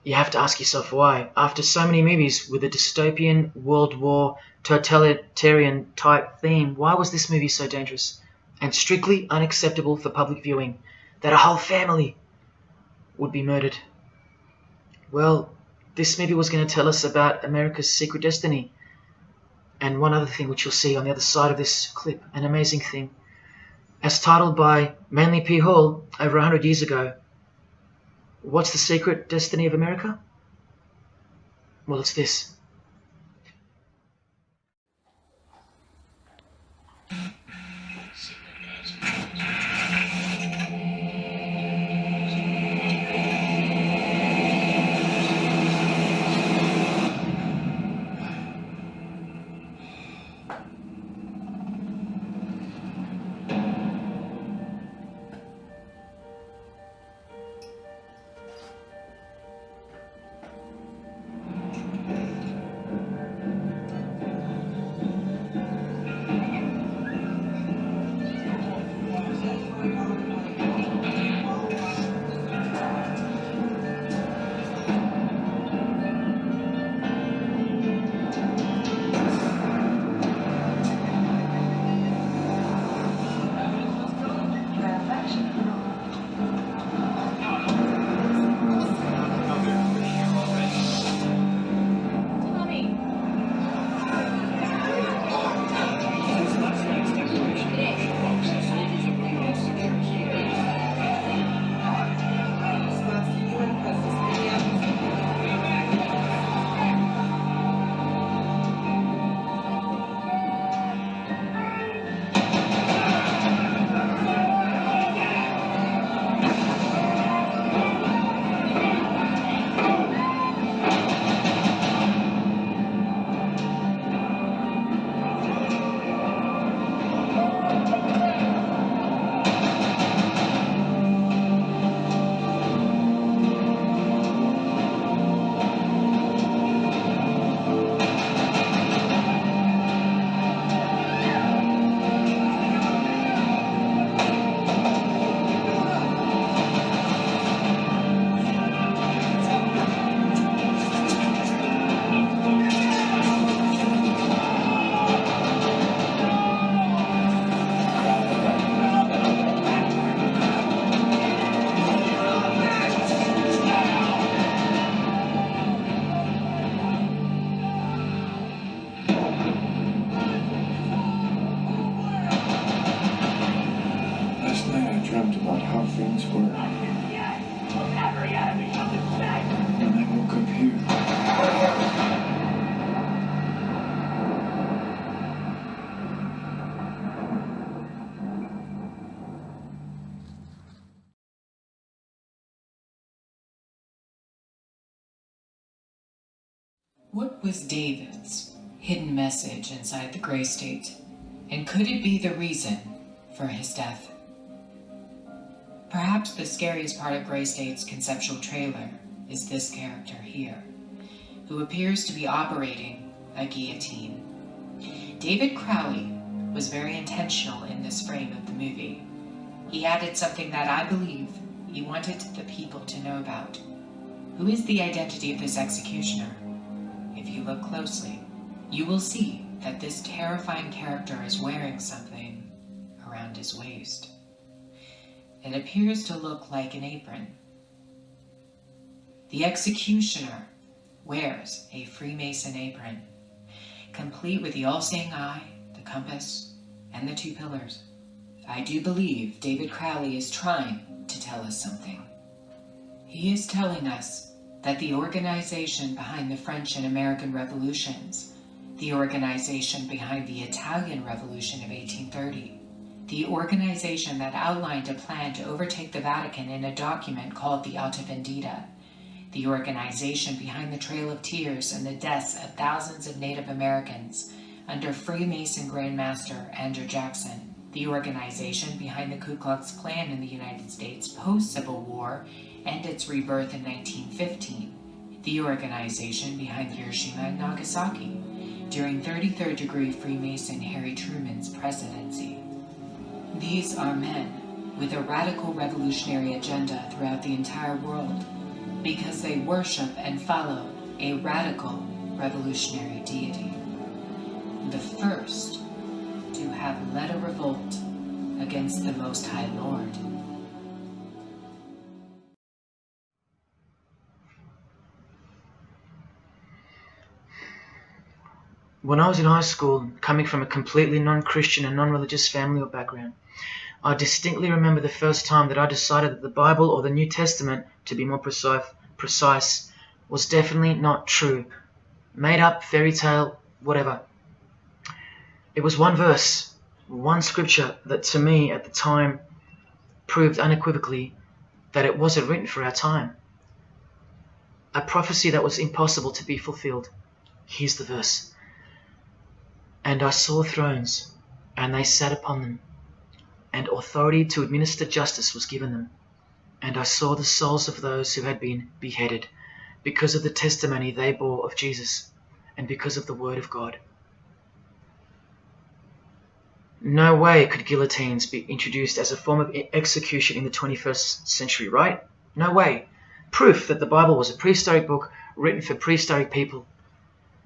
You have to ask yourself why. After so many movies with a dystopian, World War, totalitarian type theme, why was this movie so dangerous and strictly unacceptable for public viewing that a whole family would be murdered? Well, this movie was going to tell us about America's secret destiny. And one other thing which you'll see on the other side of this clip, an amazing thing. As titled by Manly P. Hall over 100 years ago, what's the secret destiny of America? Well, it's this. dreamt about how things were. And I woke up here. What was David's hidden message inside the Gray State? And could it be the reason for his death? Perhaps the scariest part of Gray State's conceptual trailer is this character here, who appears to be operating a guillotine. David Crowley was very intentional in this frame of the movie. He added something that I believe he wanted the people to know about. Who is the identity of this executioner? If you look closely, you will see that this terrifying character is wearing something around his waist. It appears to look like an apron. The executioner wears a Freemason apron, complete with the all-seeing eye, the compass, and the two pillars. I do believe David Crowley is trying to tell us something. He is telling us that the organization behind the French and American revolutions, the organization behind the Italian Revolution of 1830, the organization that outlined a plan to overtake the Vatican in a document called the Alta Vendita, the organization behind the Trail of Tears and the deaths of thousands of Native Americans under Freemason Grand Master Andrew Jackson, the organization behind the Ku Klux Klan in the United States post-Civil War and its rebirth in 1915, the organization behind Hiroshima and Nagasaki during 33rd degree Freemason Harry Truman's presidency. These are men with a radical revolutionary agenda throughout the entire world because they worship and follow a radical revolutionary deity. The first to have led a revolt against the Most High Lord. When I was in high school, coming from a completely non-Christian and non-religious family or background, I distinctly remember the first time that I decided that the Bible, or the New Testament, to be more precise, was definitely not true. Made up, fairy tale, whatever. It was one verse, one scripture that to me at the time proved unequivocally that it wasn't written for our time. A prophecy that was impossible to be fulfilled. Here's the verse. And I saw thrones, and they sat upon them, and authority to administer justice was given them. And I saw the souls of those who had been beheaded, because of the testimony they bore of Jesus, and because of the word of God. No way could guillotines be introduced as a form of execution in the 21st century, right? No way. Proof that the Bible was a prehistoric book written for prehistoric people.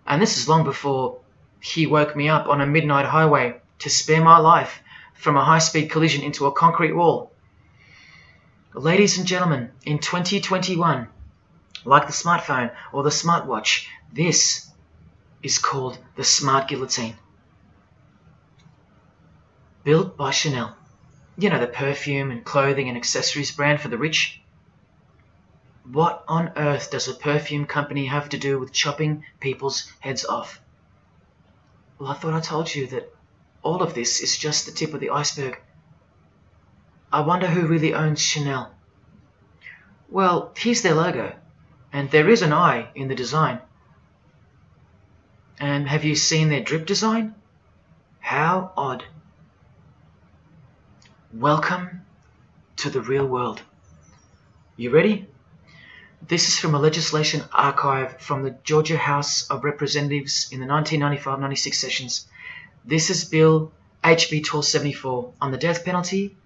And this is long before he woke me up on a midnight highway to spare my life from a high-speed collision into a concrete wall. Ladies and gentlemen, in 2021, like the smartphone or the smartwatch, this is called the smart guillotine. Built by Chanel. You know, the perfume and clothing and accessories brand for the rich. What on earth does a perfume company have to do with chopping people's heads off? Well, I thought I told you that all of this is just the tip of the iceberg. I wonder who really owns Chanel. Well, here's their logo, and there is an eye in the design. And have you seen their drip design? How odd. Welcome to the real world. You ready? This is from a legislation archive from the Georgia House of Representatives in the 1995-96 sessions. This is Bill HB 1274 on the death penalty,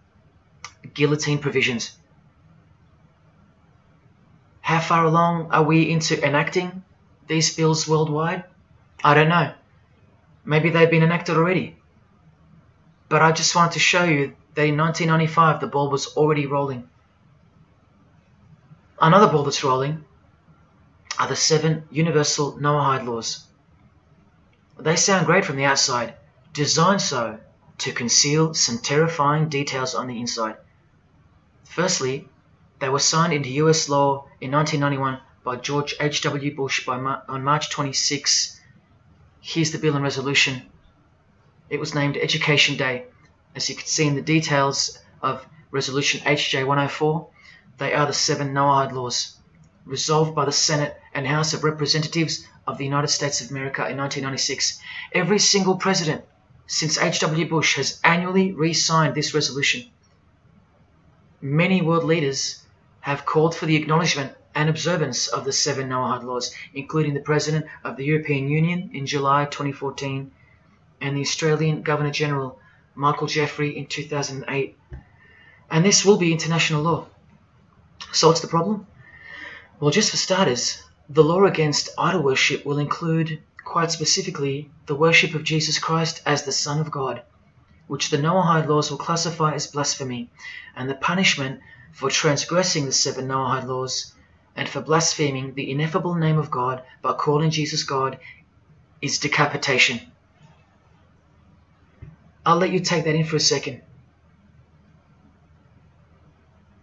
guillotine provisions. How far along are we into enacting these bills worldwide? I don't know. Maybe they've been enacted already. But I just wanted to show you that in 1995 the ball was already rolling. Another ball that's rolling are the 7 universal Noahide laws. They sound great from the outside, designed so to conceal some terrifying details on the inside. Firstly, they were signed into US law in 1991 by George H.W. Bush on March 26. Here's the bill and resolution. It was named Education Day. As you can see in the details of Resolution HJ 104, they are the 7 Noahide laws, resolved by the Senate and House of Representatives of the United States of America in 1996. Every single president since H.W. Bush has annually re-signed this resolution. Many world leaders have called for the acknowledgement and observance of the 7 Noahide laws, including the President of the European Union in July 2014 and the Australian Governor-General Michael Jeffrey in 2008. And this will be international law. So what's the problem? Well, just for starters, the law against idol worship will include, quite specifically, the worship of Jesus Christ as the Son of God, which the Noahide laws will classify as blasphemy, and the punishment for transgressing the 7 Noahide laws and for blaspheming the ineffable name of God by calling Jesus God is decapitation. I'll let you take that in for a second.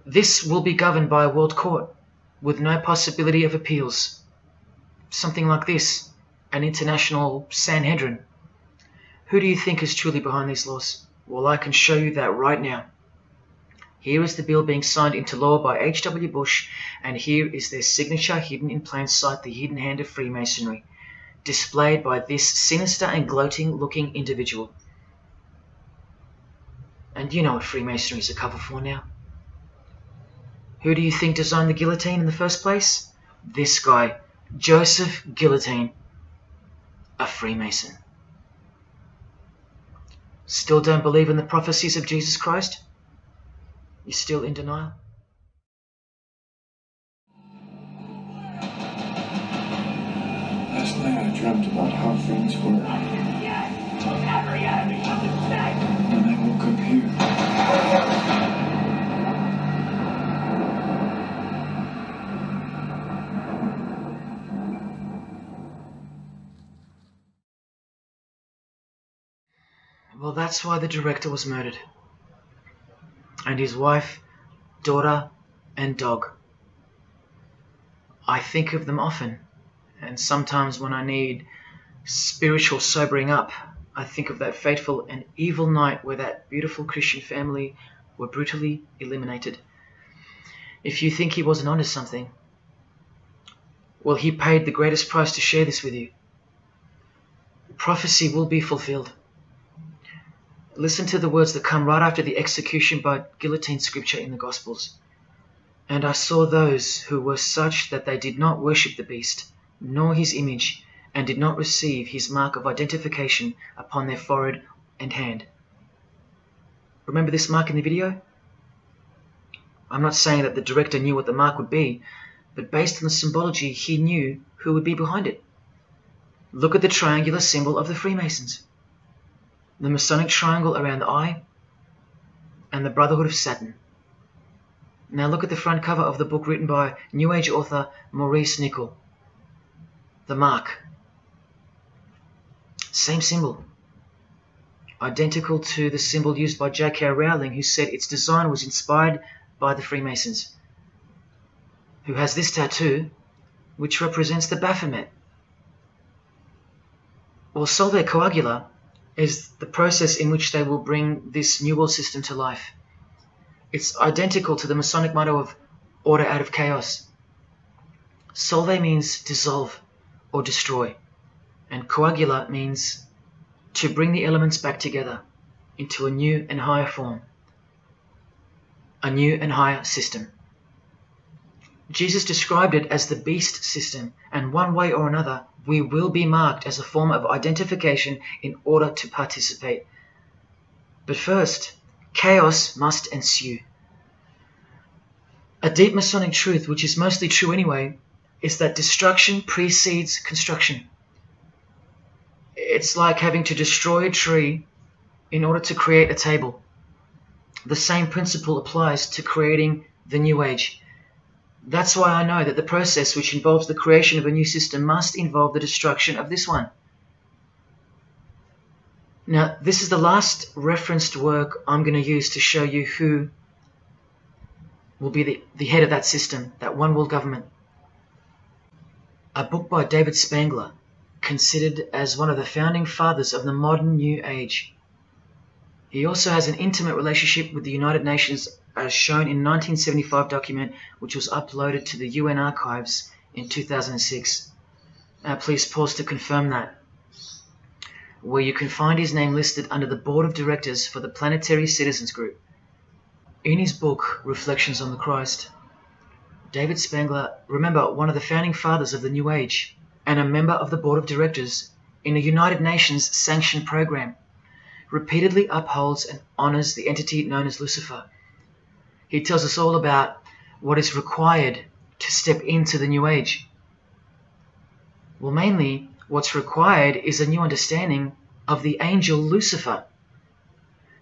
This will be governed by a world court with no possibility of appeals. Something like this, an international Sanhedrin. Who do you think is truly behind these laws? Well, I can show you that right now. Here is the bill being signed into law by H.W. Bush, and here is their signature hidden in plain sight, the hidden hand of Freemasonry, displayed by this sinister and gloating-looking individual. And you know what Freemasonry is a cover for now. Who do you think designed the guillotine in the first place? This guy, Joseph Guillotine, a Freemason. Still don't believe in the prophecies of Jesus Christ? You're still in denial? Last night I dreamt about how things were. And I woke up here. Well, that's why the director was murdered. And his wife, daughter, and dog. I think of them often, and sometimes when I need spiritual sobering up, I think of that fateful and evil night where that beautiful Christian family were brutally eliminated. If you think he wasn't onto something, well, he paid the greatest price to share this with you. Prophecy will be fulfilled. Listen to the words that come right after the execution by guillotine scripture in the Gospels. And I saw those who were such that they did not worship the beast, nor his image, and did not receive his mark of identification upon their forehead and hand. Remember this mark in the video? I'm not saying that the director knew what the mark would be, but based on the symbology, he knew who would be behind it. Look at the triangular symbol of the Freemasons. The Masonic triangle around the eye, and the Brotherhood of Saturn. Now look at the front cover of the book written by New Age author Maurice Nicoll. The mark. Same symbol. Identical to the symbol used by J.K. Rowling, who said its design was inspired by the Freemasons. Who has this tattoo, which represents the Baphomet. Well, Solve Coagula is the process in which they will bring this New World system to life. It's identical to the Masonic motto of order out of chaos. Solve means dissolve or destroy, and coagula means to bring the elements back together into a new and higher form, a new and higher system. Jesus described it as the beast system, and one way or another, we will be marked as a form of identification in order to participate. But first, chaos must ensue. A deep Masonic truth, which is mostly true anyway, is that destruction precedes construction. It's like having to destroy a tree in order to create a table. The same principle applies to creating the New Age. That's why I know that the process which involves the creation of a new system must involve the destruction of this one. Now, this is the last referenced work I'm going to use to show you who will be the head of that system, that one world government. A book by David Spangler, considered as one of the founding fathers of the modern New Age. He also has an intimate relationship with the United Nations, as shown in a 1975 document which was uploaded to the UN archives in 2006. Please pause to confirm that, where you can find his name listed under the Board of Directors for the Planetary Citizens Group. In his book, Reflections on the Christ, David Spangler, remember, one of the founding fathers of the New Age, and a member of the Board of Directors in a United Nations sanctioned program, repeatedly upholds and honors the entity known as Lucifer. He tells us all about what is required to step into the New Age. Well, mainly, what's required is a new understanding of the angel Lucifer.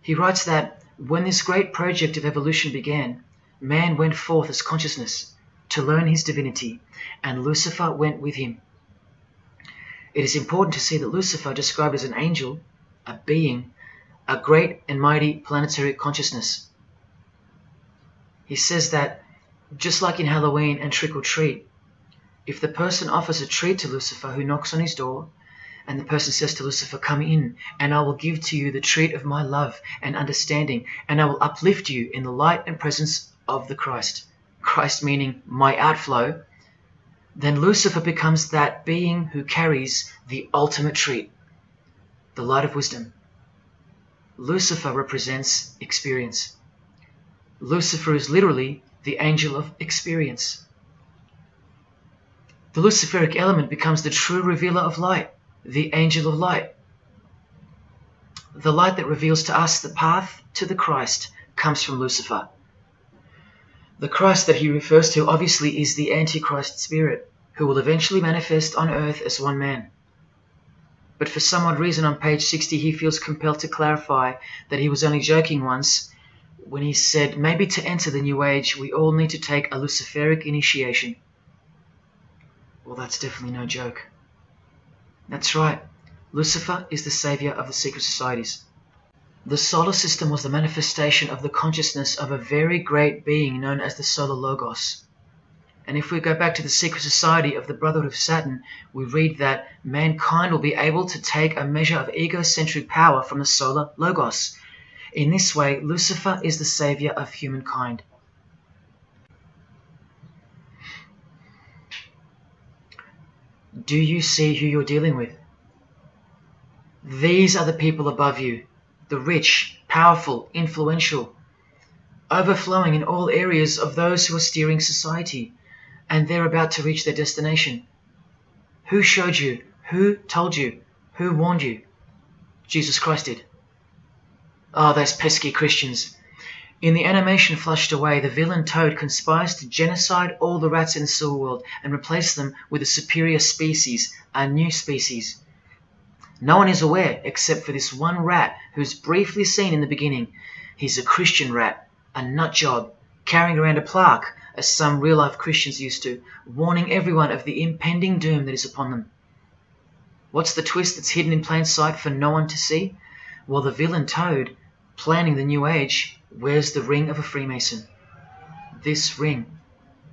He writes that when this great project of evolution began, man went forth as consciousness to learn his divinity, and Lucifer went with him. It is important to see that Lucifer, described as an angel, a being, a great and mighty planetary consciousness. He says that, just like in Halloween and trick or treat, if the person offers a treat to Lucifer who knocks on his door, And the person says to Lucifer, "Come in, and I will give to you the treat of my love and understanding, and I will uplift you in the light and presence of the Christ." Christ meaning my outflow. Then Lucifer becomes that being who carries the ultimate treat, the light of wisdom. Lucifer represents experience. Lucifer is literally the angel of experience. The Luciferic element becomes the true revealer of light, the angel of light. The light that reveals to us the path to the Christ comes from Lucifer. The Christ that he refers to obviously is the Antichrist spirit, who will eventually manifest on earth as one man. But for some odd reason on page 60 he feels compelled to clarify that he was only joking once when he said maybe to enter the New Age we all need to take a Luciferic initiation. Well, that's definitely no joke. That's right, Lucifer is the savior of the secret societies. The solar system was the manifestation of the consciousness of a very great being known as the Solar Logos. And if we go back to the secret society of the Brotherhood of Saturn, we read that mankind will be able to take a measure of egocentric power from the Solar Logos. In this way, Lucifer is the savior of humankind. Do you see who you're dealing with? These are the people above you, the rich, powerful, influential, overflowing in all areas of those who are steering society, and they're about to reach their destination. Who showed you? Who told you? Who warned you? Jesus Christ did. Oh, those pesky Christians. In the animation Flushed Away, the villain Toad conspires to genocide all the rats in the sewer world and replace them with a superior species, a new species. No one is aware except for this one rat who's briefly seen in the beginning. He's a Christian rat, a nut job, carrying around a plaque, as some real-life Christians used to, warning everyone of the impending doom that is upon them. What's the twist that's hidden in plain sight for no one to see? Well, the villain Toad, planning the New Age, wears the ring of a Freemason. This ring.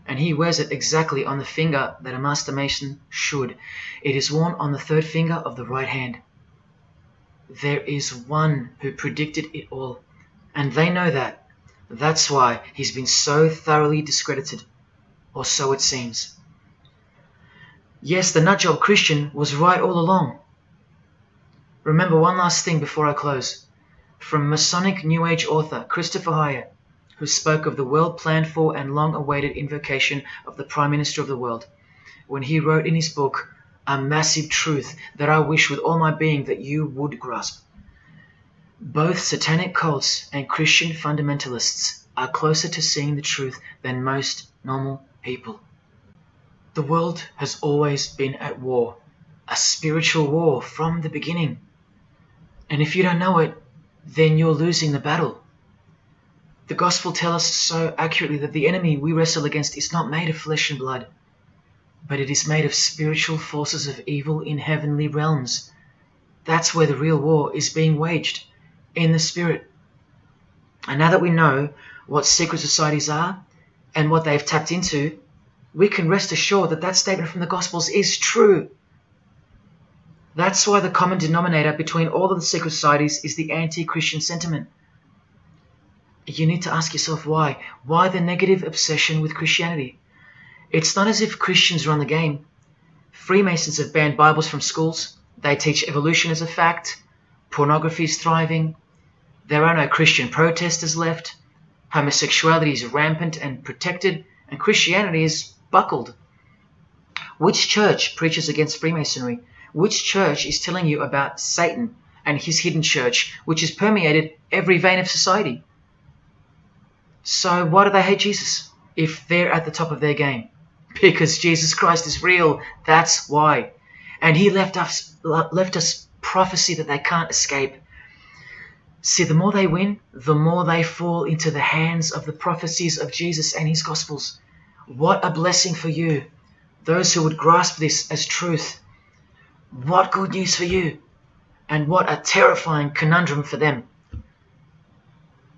And he wears it exactly on the finger that a Master Mason should. It is worn on the third finger of the right hand. There is one who predicted it all, and they know that. That's why he's been so thoroughly discredited, or so it seems. Yes, the nutjob Christian was right all along. Remember one last thing before I close. From Masonic New Age author Christopher Hyatt, who spoke of the well-planned-for and long-awaited invocation of the Prime Minister of the world, when he wrote in his book, "A massive truth that I wish with all my being that you would grasp. Both satanic cults and Christian fundamentalists are closer to seeing the truth than most normal people. The world has always been at war, a spiritual war from the beginning. And if you don't know it, then you're losing the battle. The gospel tells us so accurately that the enemy we wrestle against is not made of flesh and blood, but it is made of spiritual forces of evil in heavenly realms. That's where the real war is being waged, in the spirit. And now that we know what secret societies are and what they've tapped into, we can rest assured that that statement from the Gospels is true. That's why the common denominator between all of the secret societies is the anti-Christian sentiment. You need to ask yourself why. Why the negative obsession with Christianity? It's not as if Christians run the game. Freemasons have banned Bibles from schools. They teach evolution as a fact. Pornography is thriving. There are no Christian protesters left. Homosexuality is rampant and protected, and Christianity is buckled. Which church preaches against Freemasonry? Which church is telling you about Satan and his hidden church, which has permeated every vein of society? So why do they hate Jesus if they're at the top of their game? Because Jesus Christ is real, that's why. And he left us prophecy that they can't escape. See, the more they win, the more they fall into the hands of the prophecies of Jesus and his Gospels. What a blessing for you, those who would grasp this as truth. What good news for you, and what a terrifying conundrum for them.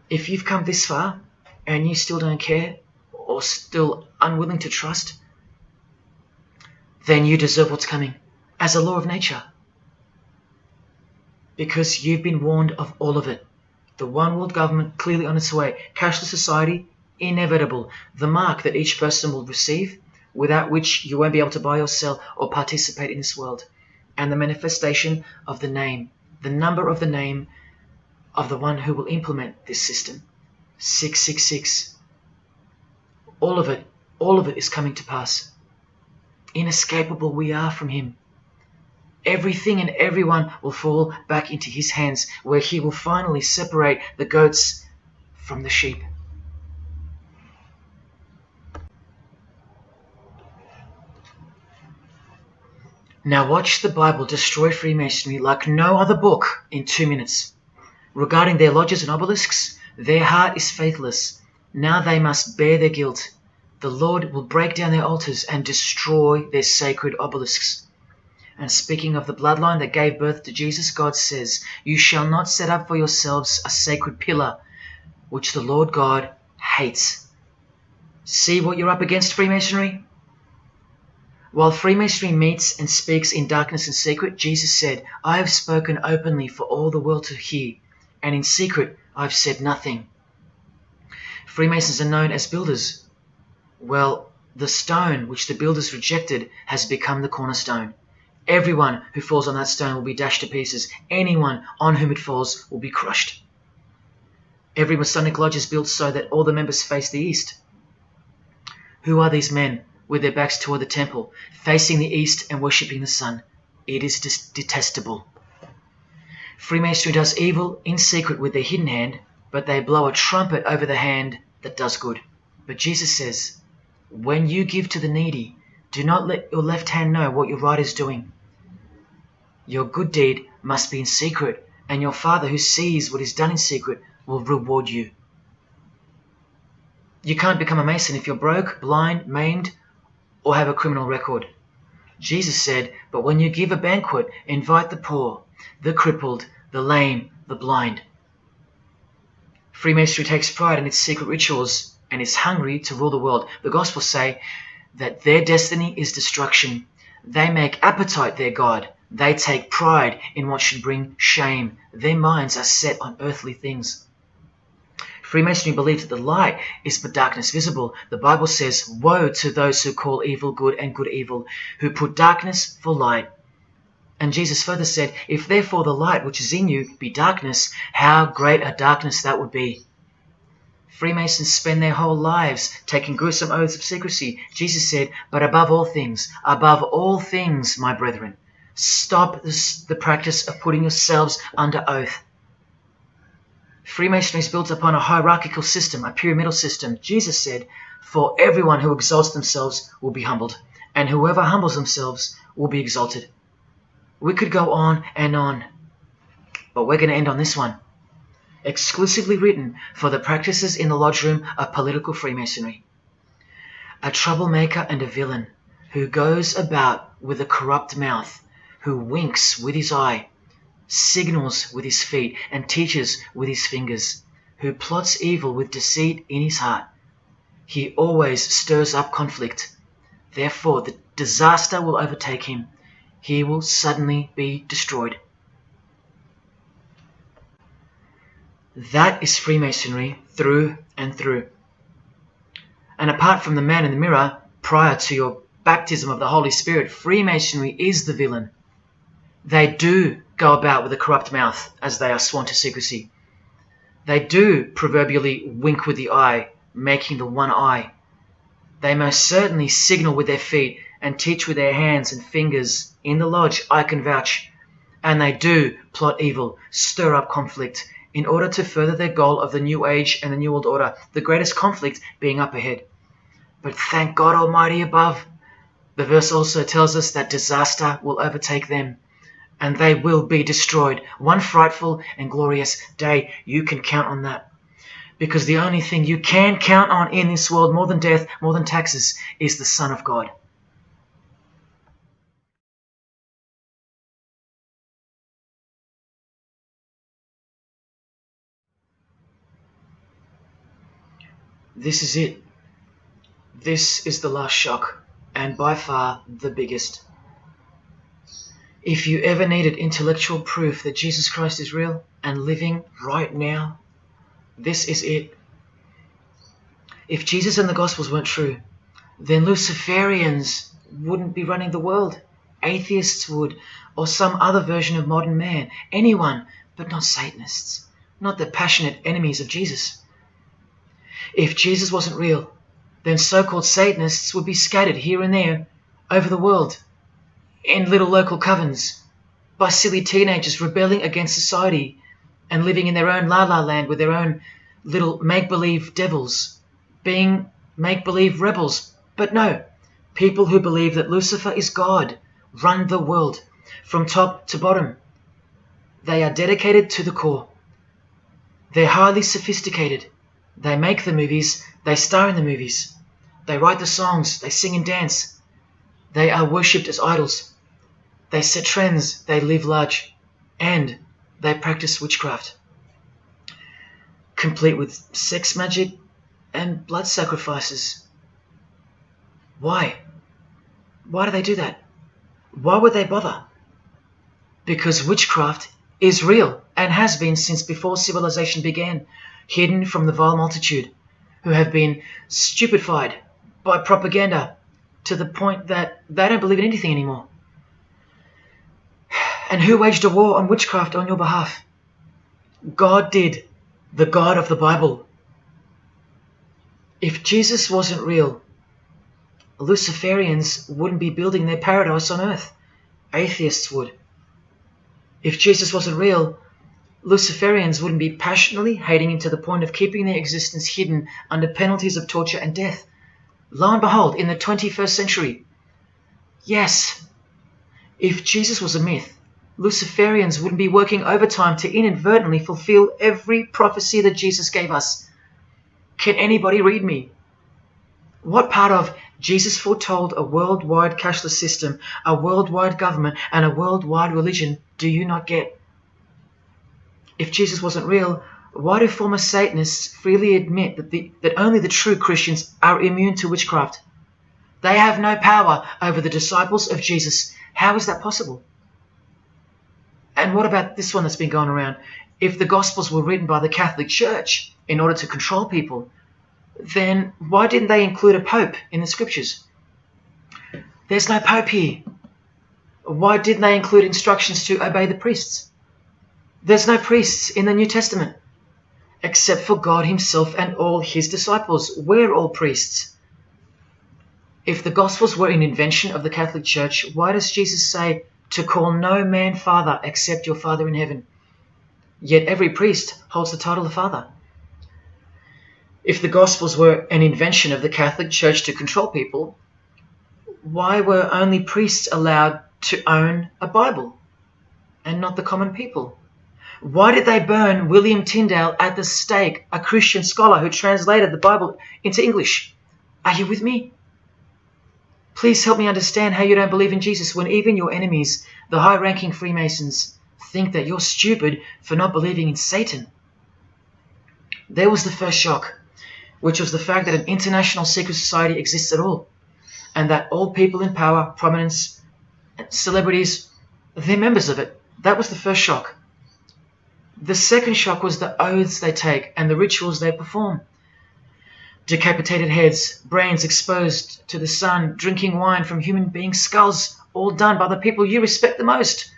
If you've come this far, and you still don't care, or still unwilling to trust, then you deserve what's coming, as a law of nature. because you've been warned of all of it. The one world government clearly on its way. Cashless society, inevitable. The mark that each person will receive, without which you won't be able to buy or sell or participate in this world. And the manifestation of the name, the number of the name of the one who will implement this system. 666. All of it is coming to pass. Inescapable we are from him. Everything and everyone will fall back into his hands, where he will finally separate the goats from the sheep. Now watch the Bible destroy Freemasonry like no other book in 2 minutes. Regarding their lodges and obelisks, their heart is faithless. Now they must bear their guilt. The Lord will break down their altars and destroy their sacred obelisks. And speaking of the bloodline that gave birth to Jesus, God says, "You shall not set up for yourselves a sacred pillar, which the Lord God hates." See what you're up against, Freemasonry? While Freemasonry meets and speaks in darkness and secret, Jesus said, "I have spoken openly for all the world to hear, and in secret I've said nothing." Freemasons are known as builders. Well, the stone which the builders rejected has become the cornerstone. Everyone who falls on that stone will be dashed to pieces. Anyone on whom it falls will be crushed. Every Masonic lodge is built so that all the members face the east. Who are these men with their backs toward the temple, facing the east and worshipping the sun? It is detestable. Freemasonry does evil in secret with their hidden hand, but they blow a trumpet over the hand that does good. But Jesus says, "When you give to the needy, do not let your left hand know what your right is doing. Your good deed must be in secret, and your Father who sees what is done in secret will reward you." You can't become a Mason if you're broke, blind, maimed, or have a criminal record. Jesus said, "But when you give a banquet, invite the poor, the crippled, the lame, the blind." Freemasonry takes pride in its secret rituals and is hungry to rule the world. The Gospels say that their destiny is destruction. They make appetite their God. They take pride in what should bring shame. Their minds are set on earthly things. Freemasonry believes that the light is but darkness visible. The Bible says, "Woe to those who call evil good and good evil, who put darkness for light." And Jesus further said, "If therefore the light which is in you be darkness, how great a darkness that would be." Freemasons spend their whole lives taking gruesome oaths of secrecy. Jesus said, "But above all things, my brethren, stop the practice of putting yourselves under oath." Freemasonry is built upon a hierarchical system, a pyramidal system. Jesus said, "For everyone who exalts themselves will be humbled, and whoever humbles themselves will be exalted." We could go on and on, but we're going to end on this one. Exclusively written for the practices in the lodge room of political Freemasonry. A troublemaker and a villain, who goes about with a corrupt mouth, who winks with his eye, signals with his feet, and teaches with his fingers, who plots evil with deceit in his heart. He always stirs up conflict. Therefore, the disaster will overtake him. He will suddenly be destroyed. That is Freemasonry through and through. And apart from the man in the mirror, prior to your baptism of the Holy Spirit, Freemasonry is the villain. They do go about with a corrupt mouth as they are sworn to secrecy. They do proverbially wink with the eye, making the one eye. They most certainly signal with their feet and teach with their hands and fingers. In the lodge, I can vouch. And they do plot evil, stir up conflict, in order to further their goal of the New Age and the New World Order, the greatest conflict being up ahead. But thank God Almighty above, the verse also tells us that disaster will overtake them, and they will be destroyed. One frightful and glorious day, you can count on that. Because the only thing you can count on in this world, more than death, more than taxes, is the Son of God. This is it. This is the last shock, and by far the biggest. If you ever needed intellectual proof that Jesus Christ is real and living right now, this is it. If Jesus and the Gospels weren't true, then Luciferians wouldn't be running the world. Atheists would, or some other version of modern man. Anyone, but not Satanists, not the passionate enemies of Jesus. If Jesus wasn't real, then so-called Satanists would be scattered here and there over the world in little local covens by silly teenagers rebelling against society and living in their own la-la land with their own little make-believe devils, being make-believe rebels. But no, people who believe that Lucifer is God run the world from top to bottom. They are dedicated to the core. They're highly sophisticated. They make the movies, they star in the movies. They write the songs, they sing and dance. They are worshipped as idols. They set trends, they live large, and they practice witchcraft, complete with sex magic and blood sacrifices. Why? Why do they do that? Why would they bother? Because witchcraft is real and has been since before civilization began, hidden from the vile multitude who have been stupefied by propaganda to the point that they don't believe in anything anymore. And who waged a war on witchcraft on your behalf? God did, the God of the Bible. If Jesus wasn't real, Luciferians wouldn't be building their paradise on earth. Atheists would. If Jesus wasn't real, Luciferians wouldn't be passionately hating him to the point of keeping their existence hidden under penalties of torture and death. Lo and behold, in the 21st century. Yes, if Jesus was a myth, Luciferians wouldn't be working overtime to inadvertently fulfill every prophecy that Jesus gave us. Can anybody read me? What part of Jesus foretold a worldwide cashless system, a worldwide government, and a worldwide religion do you not get? If Jesus wasn't real, why do former Satanists freely admit that only the true Christians are immune to witchcraft? They have no power over the disciples of Jesus. How is that possible? And what about this one that's been going around? If the Gospels were written by the Catholic Church in order to control people, then why didn't they include a Pope in the Scriptures? There's no Pope here. Why didn't they include instructions to obey the priests? There's no priests in the New Testament, except for God himself and all his disciples. We're all priests. If the Gospels were an invention of the Catholic Church, why does Jesus say to call no man Father except your Father in heaven? Yet every priest holds the title of Father. If the Gospels were an invention of the Catholic Church to control people, why were only priests allowed to own a Bible and not the common people? Why did they burn William Tyndale at the stake, a Christian scholar who translated the Bible into English? Are you with me? Please help me understand how you don't believe in Jesus when even your enemies, the high-ranking Freemasons, think that you're stupid for not believing in Satan. There was the first shock, which was the fact that an international secret society exists at all, and that all people in power, prominence, celebrities, they're members of it. That was the first shock. The second shock was the oaths they take and the rituals they perform. Decapitated heads, brains exposed to the sun, drinking wine from human beings' skulls, all done by the people you respect the most.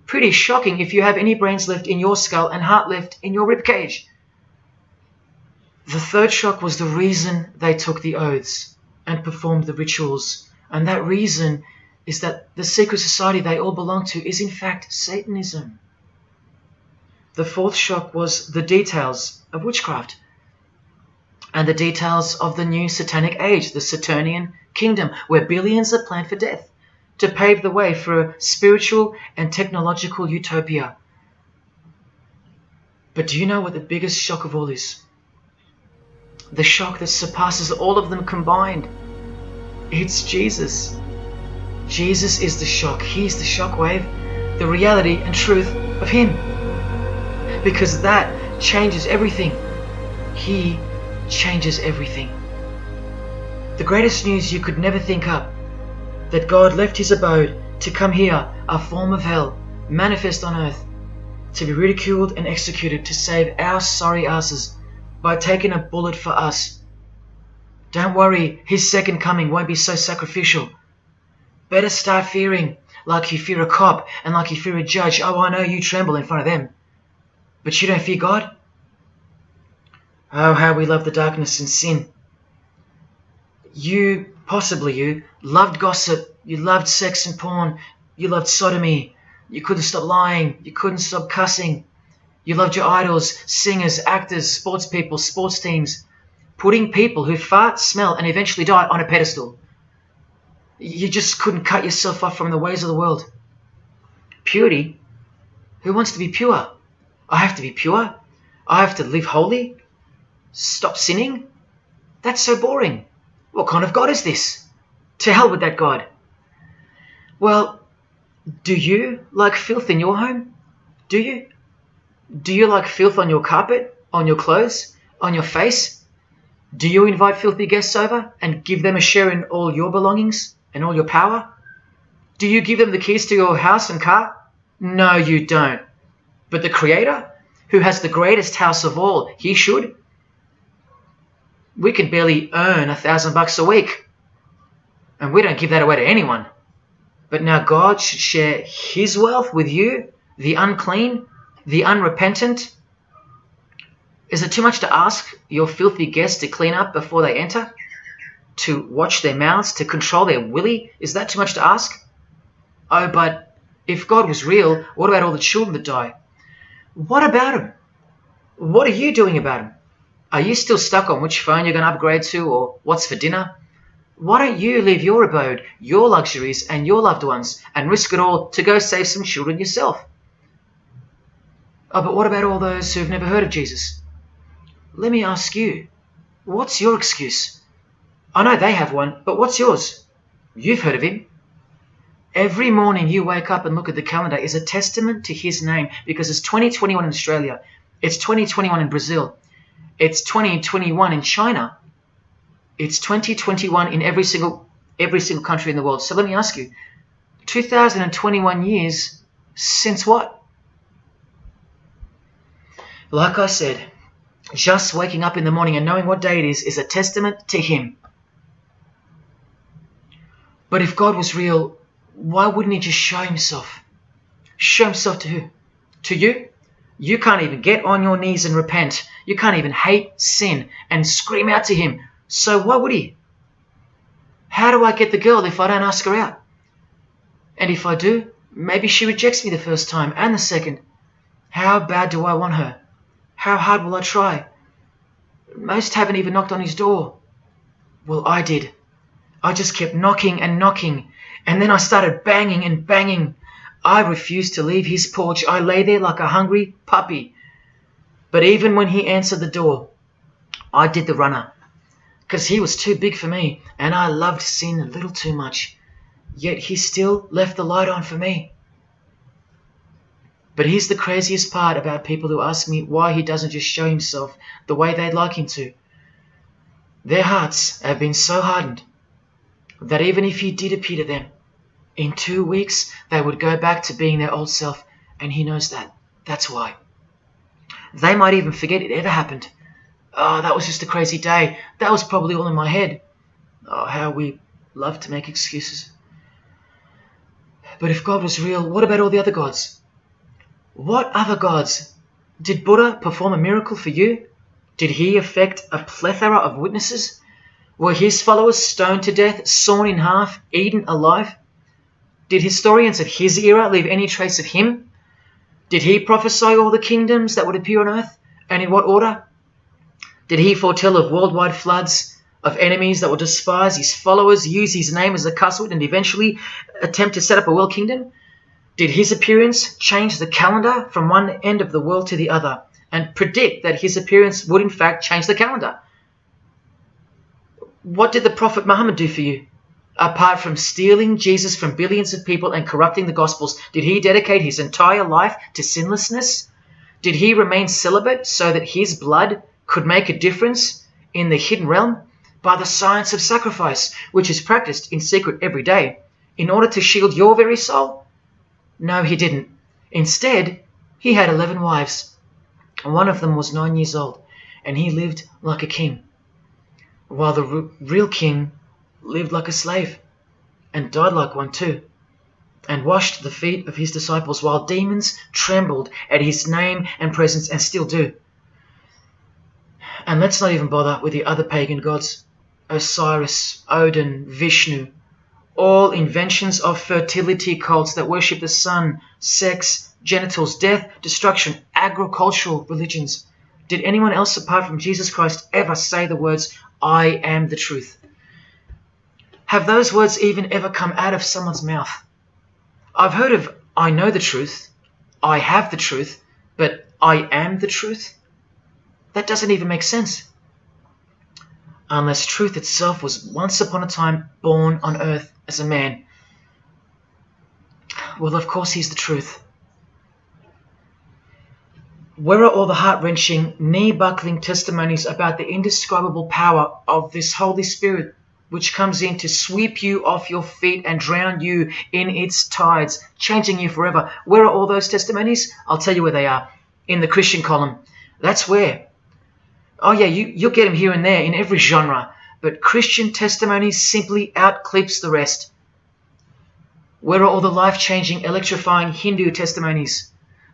Pretty shocking if you have any brains left in your skull and heart left in your ribcage. The third shock was the reason they took the oaths and performed the rituals. And that reason is that the secret society they all belong to is in fact Satanism. The fourth shock was the details of witchcraft and the details of the new satanic age, the Saturnian kingdom, where billions are planned for death to pave the way for a spiritual and technological utopia. But do you know what the biggest shock of all is? The shock that surpasses all of them combined. It's Jesus. Jesus is the shock. He's the shockwave, the reality and truth of him. Because that changes everything. He changes everything. The greatest news you could never think up, that God left his abode to come here, a form of hell, manifest on earth, to be ridiculed and executed, to save our sorry asses by taking a bullet for us. Don't worry, his second coming won't be so sacrificial. Better start fearing like you fear a cop and like you fear a judge. Oh, I know you tremble in front of them. But you don't fear God? Oh, how we love the darkness and sin. Possibly you, loved gossip, you loved sex and porn, you loved sodomy, you couldn't stop lying, you couldn't stop cussing, you loved your idols, singers, actors, sports people, sports teams, putting people who fart, smell and eventually die on a pedestal. You just couldn't cut yourself off from the ways of the world. Purity? Who wants to be pure? I have to be pure? I have to live holy? Stop sinning? That's so boring. What kind of God is this? To hell with that God. Well, do you like filth in your home? Do you? Do you like filth on your carpet, on your clothes, on your face? Do you invite filthy guests over and give them a share in all your belongings and all your power? Do you give them the keys to your house and car? No, you don't. But the Creator, who has the greatest house of all, he should. We can barely earn $1,000 a week, and we don't give that away to anyone. But now God should share his wealth with you, the unclean, the unrepentant. Is it too much to ask your filthy guests to clean up before they enter? To watch their mouths, to control their willy? Is that too much to ask? Oh, but if God was real, what about all the children that die? What about them? What are you doing about them? Are you still stuck on which phone you're going to upgrade to or what's for dinner? Why don't you leave your abode, your luxuries and your loved ones and risk it all to go save some children yourself? Oh, but what about all those who've never heard of Jesus? Let me ask you, what's your excuse? I know they have one, but what's yours? You've heard of him. Every morning you wake up and look at the calendar is a testament to his name, because it's 2021 in Australia, it's 2021 in Brazil, it's 2021 in China, it's 2021 in every single country in the world. So let me ask you, 2021 years since what? Like I said, just waking up in the morning and knowing what day it is a testament to him. But if God was real, why wouldn't he just show himself? Show himself to who? To you? You can't even get on your knees and repent. You can't even hate sin and scream out to him. So why would he? How do I get the girl if I don't ask her out? And if I do, maybe she rejects me the first time and the second. How bad do I want her? How hard will I try? Most haven't even knocked on his door. Well, I did. I just kept knocking and knocking, and then I started banging and banging. I refused to leave his porch. I lay there like a hungry puppy. But even when he answered the door, I did the runner, because he was too big for me, and I loved sin a little too much. Yet he still left the light on for me. But here's the craziest part about people who ask me why he doesn't just show himself the way they'd like him to. Their hearts have been so hardened that even if he did appear to them, in 2 weeks they would go back to being their old self, and he knows that. That's why. They might even forget it ever happened. Oh, that was just a crazy day. That was probably all in my head. Oh, how we love to make excuses. But if God was real, what about all the other gods? What other gods? Did Buddha perform a miracle for you? Did he affect a plethora of witnesses? Were his followers stoned to death, sawn in half, eaten alive? Did historians of his era leave any trace of him? Did he prophesy all the kingdoms that would appear on earth, and in what order? Did he foretell of worldwide floods, of enemies that would despise his followers, use his name as a cuss word, and eventually attempt to set up a world kingdom? Did his appearance change the calendar from one end of the world to the other, and predict that his appearance would in fact change the calendar? What did the Prophet Muhammad do for you? Apart from stealing Jesus from billions of people and corrupting the Gospels, did he dedicate his entire life to sinlessness? Did he remain celibate so that his blood could make a difference in the hidden realm? By the science of sacrifice, which is practiced in secret every day, in order to shield your very soul? No, he didn't. Instead, he had 11 wives. One of them was 9 years old, and he lived like a king, while the real king lived like a slave, and died like one too, and washed the feet of his disciples, while demons trembled at his name and presence, and still do. And let's not even bother with the other pagan gods, Osiris, Odin, Vishnu, all inventions of fertility cults that worship the sun, sex, genitals, death, destruction, agricultural religions. Did anyone else apart from Jesus Christ ever say the words, I am the truth? Have those words even ever come out of someone's mouth? I've heard of, I know the truth, I have the truth, but I am the truth? That doesn't even make sense. Unless truth itself was once upon a time born on earth as a man. Well, of course he's the truth. Where are all the heart-wrenching, knee-buckling testimonies about the indescribable power of this Holy Spirit, which comes in to sweep you off your feet and drown you in its tides, changing you forever? Where are all those testimonies? I'll tell you where they are. In the Christian column. That's where. Oh yeah, you'll get them here and there in every genre, but Christian testimonies simply outclips the rest. Where are all the life-changing, electrifying Hindu testimonies?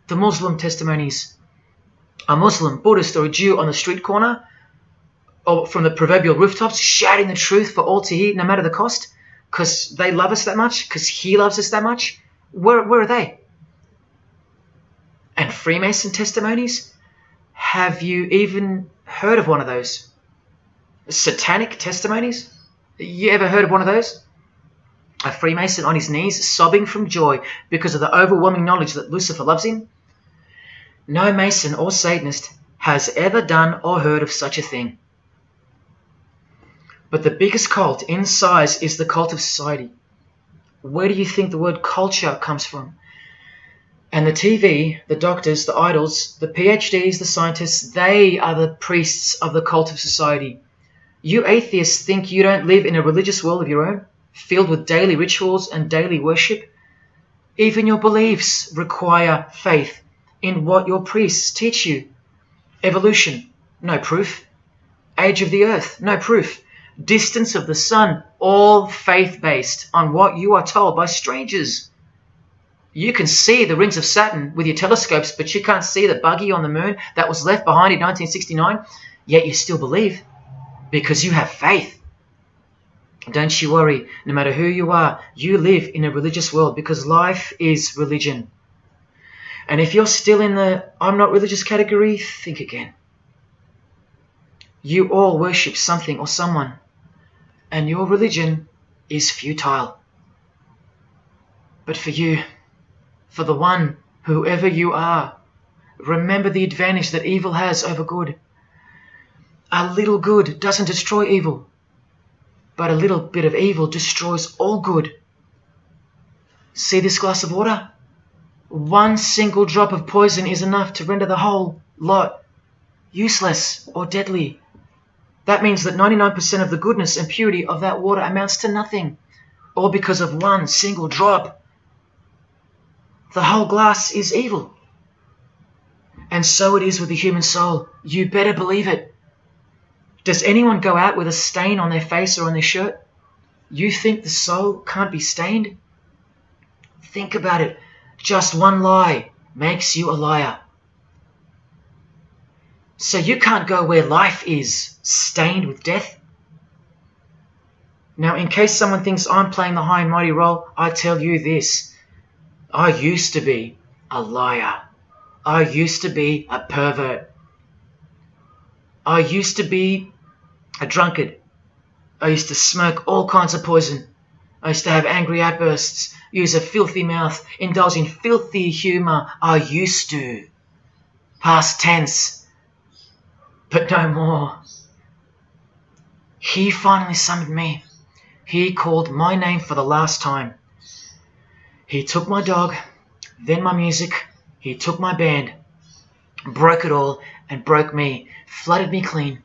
The Muslim testimonies? A Muslim, Buddhist, or a Jew on the street corner, or from the proverbial rooftops, shouting the truth for all to hear, no matter the cost, because they love us that much, because he loves us that much? Where are they? And Freemason testimonies? Have you even heard of one of those? Satanic testimonies? You ever heard of one of those? A Freemason on his knees, sobbing from joy because of the overwhelming knowledge that Lucifer loves him? No Mason or Satanist has ever done or heard of such a thing. But the biggest cult in size is the cult of society. Where do you think the word culture comes from? And the TV, the doctors, the idols, the PhDs, the scientists, they are the priests of the cult of society. You atheists think you don't live in a religious world of your own, filled with daily rituals and daily worship? Even your beliefs require faith in what your priests teach you. Evolution, no proof. Age of the earth, no proof. Distance of the sun, all faith-based on what you are told by strangers. You can see the rings of Saturn with your telescopes, but you can't see the buggy on the moon that was left behind in 1969, yet you still believe, because you have faith. Don't you worry, no matter who you are, you live in a religious world, because life is religion. And if you're still in the I'm not religious category, think again. You all worship something or someone, and your religion is futile. But for you, for the one, whoever you are, remember the advantage that evil has over good. A little good doesn't destroy evil, but a little bit of evil destroys all good. See this glass of water? One single drop of poison is enough to render the whole lot useless or deadly. That means that 99% of the goodness and purity of that water amounts to nothing, all because of one single drop. The whole glass is evil. And so it is with the human soul. You better believe it. Does anyone go out with a stain on their face or on their shirt? You think the soul can't be stained? Think about it. Just one lie makes you a liar. So you can't go where life is, stained with death? Now, in case someone thinks I'm playing the high and mighty role, I tell you this. I used to be a liar. I used to be a pervert. I used to be a drunkard. I used to smoke all kinds of poison. I used to have angry outbursts, use a filthy mouth, indulge in filthy humour. I used to. Past tense. But no more. He finally summoned me. He called my name for the last time. He took my dog, then my music. He took my band, broke it all, and broke me, flooded me clean.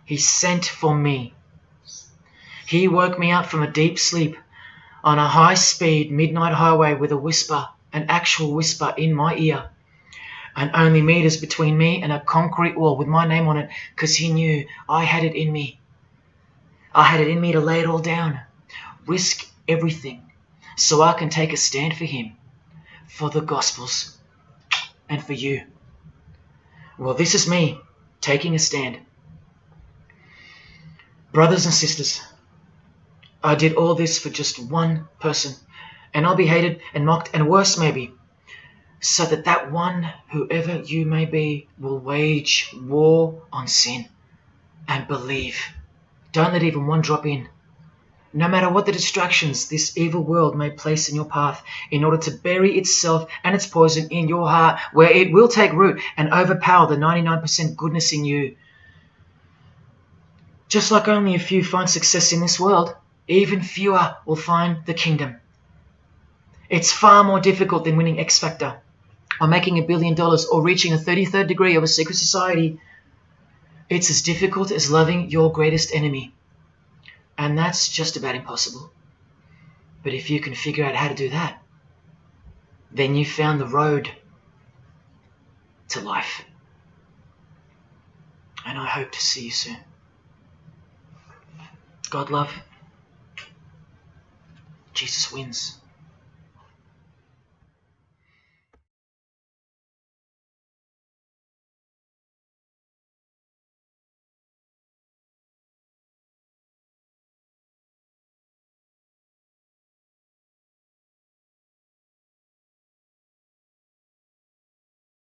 He sent for me. He woke me up from a deep sleep. on a high-speed midnight highway with a whisper, an actual whisper in my ear, and only meters between me and a concrete wall with my name on it, because he knew I had it in me. I had it in me to lay it all down, risk everything, so I can take a stand for him, for the Gospels, and for you. Well, this is me taking a stand. Brothers and sisters, I did all this for just one person, and I'll be hated and mocked and worse maybe, so that that one, whoever you may be, will wage war on sin and believe. Don't let even one drop in. No matter what the distractions this evil world may place in your path, in order to bury itself and its poison in your heart, where it will take root and overpower the 99% goodness in you. Just like only a few find success in this world, even fewer will find the kingdom. It's far more difficult than winning X Factor, or making $1 billion, or reaching a 33rd degree of a secret society. It's as difficult as loving your greatest enemy. And that's just about impossible. But if you can figure out how to do that, then you've found the road to life. And I hope to see you soon. God love. Jesus wins.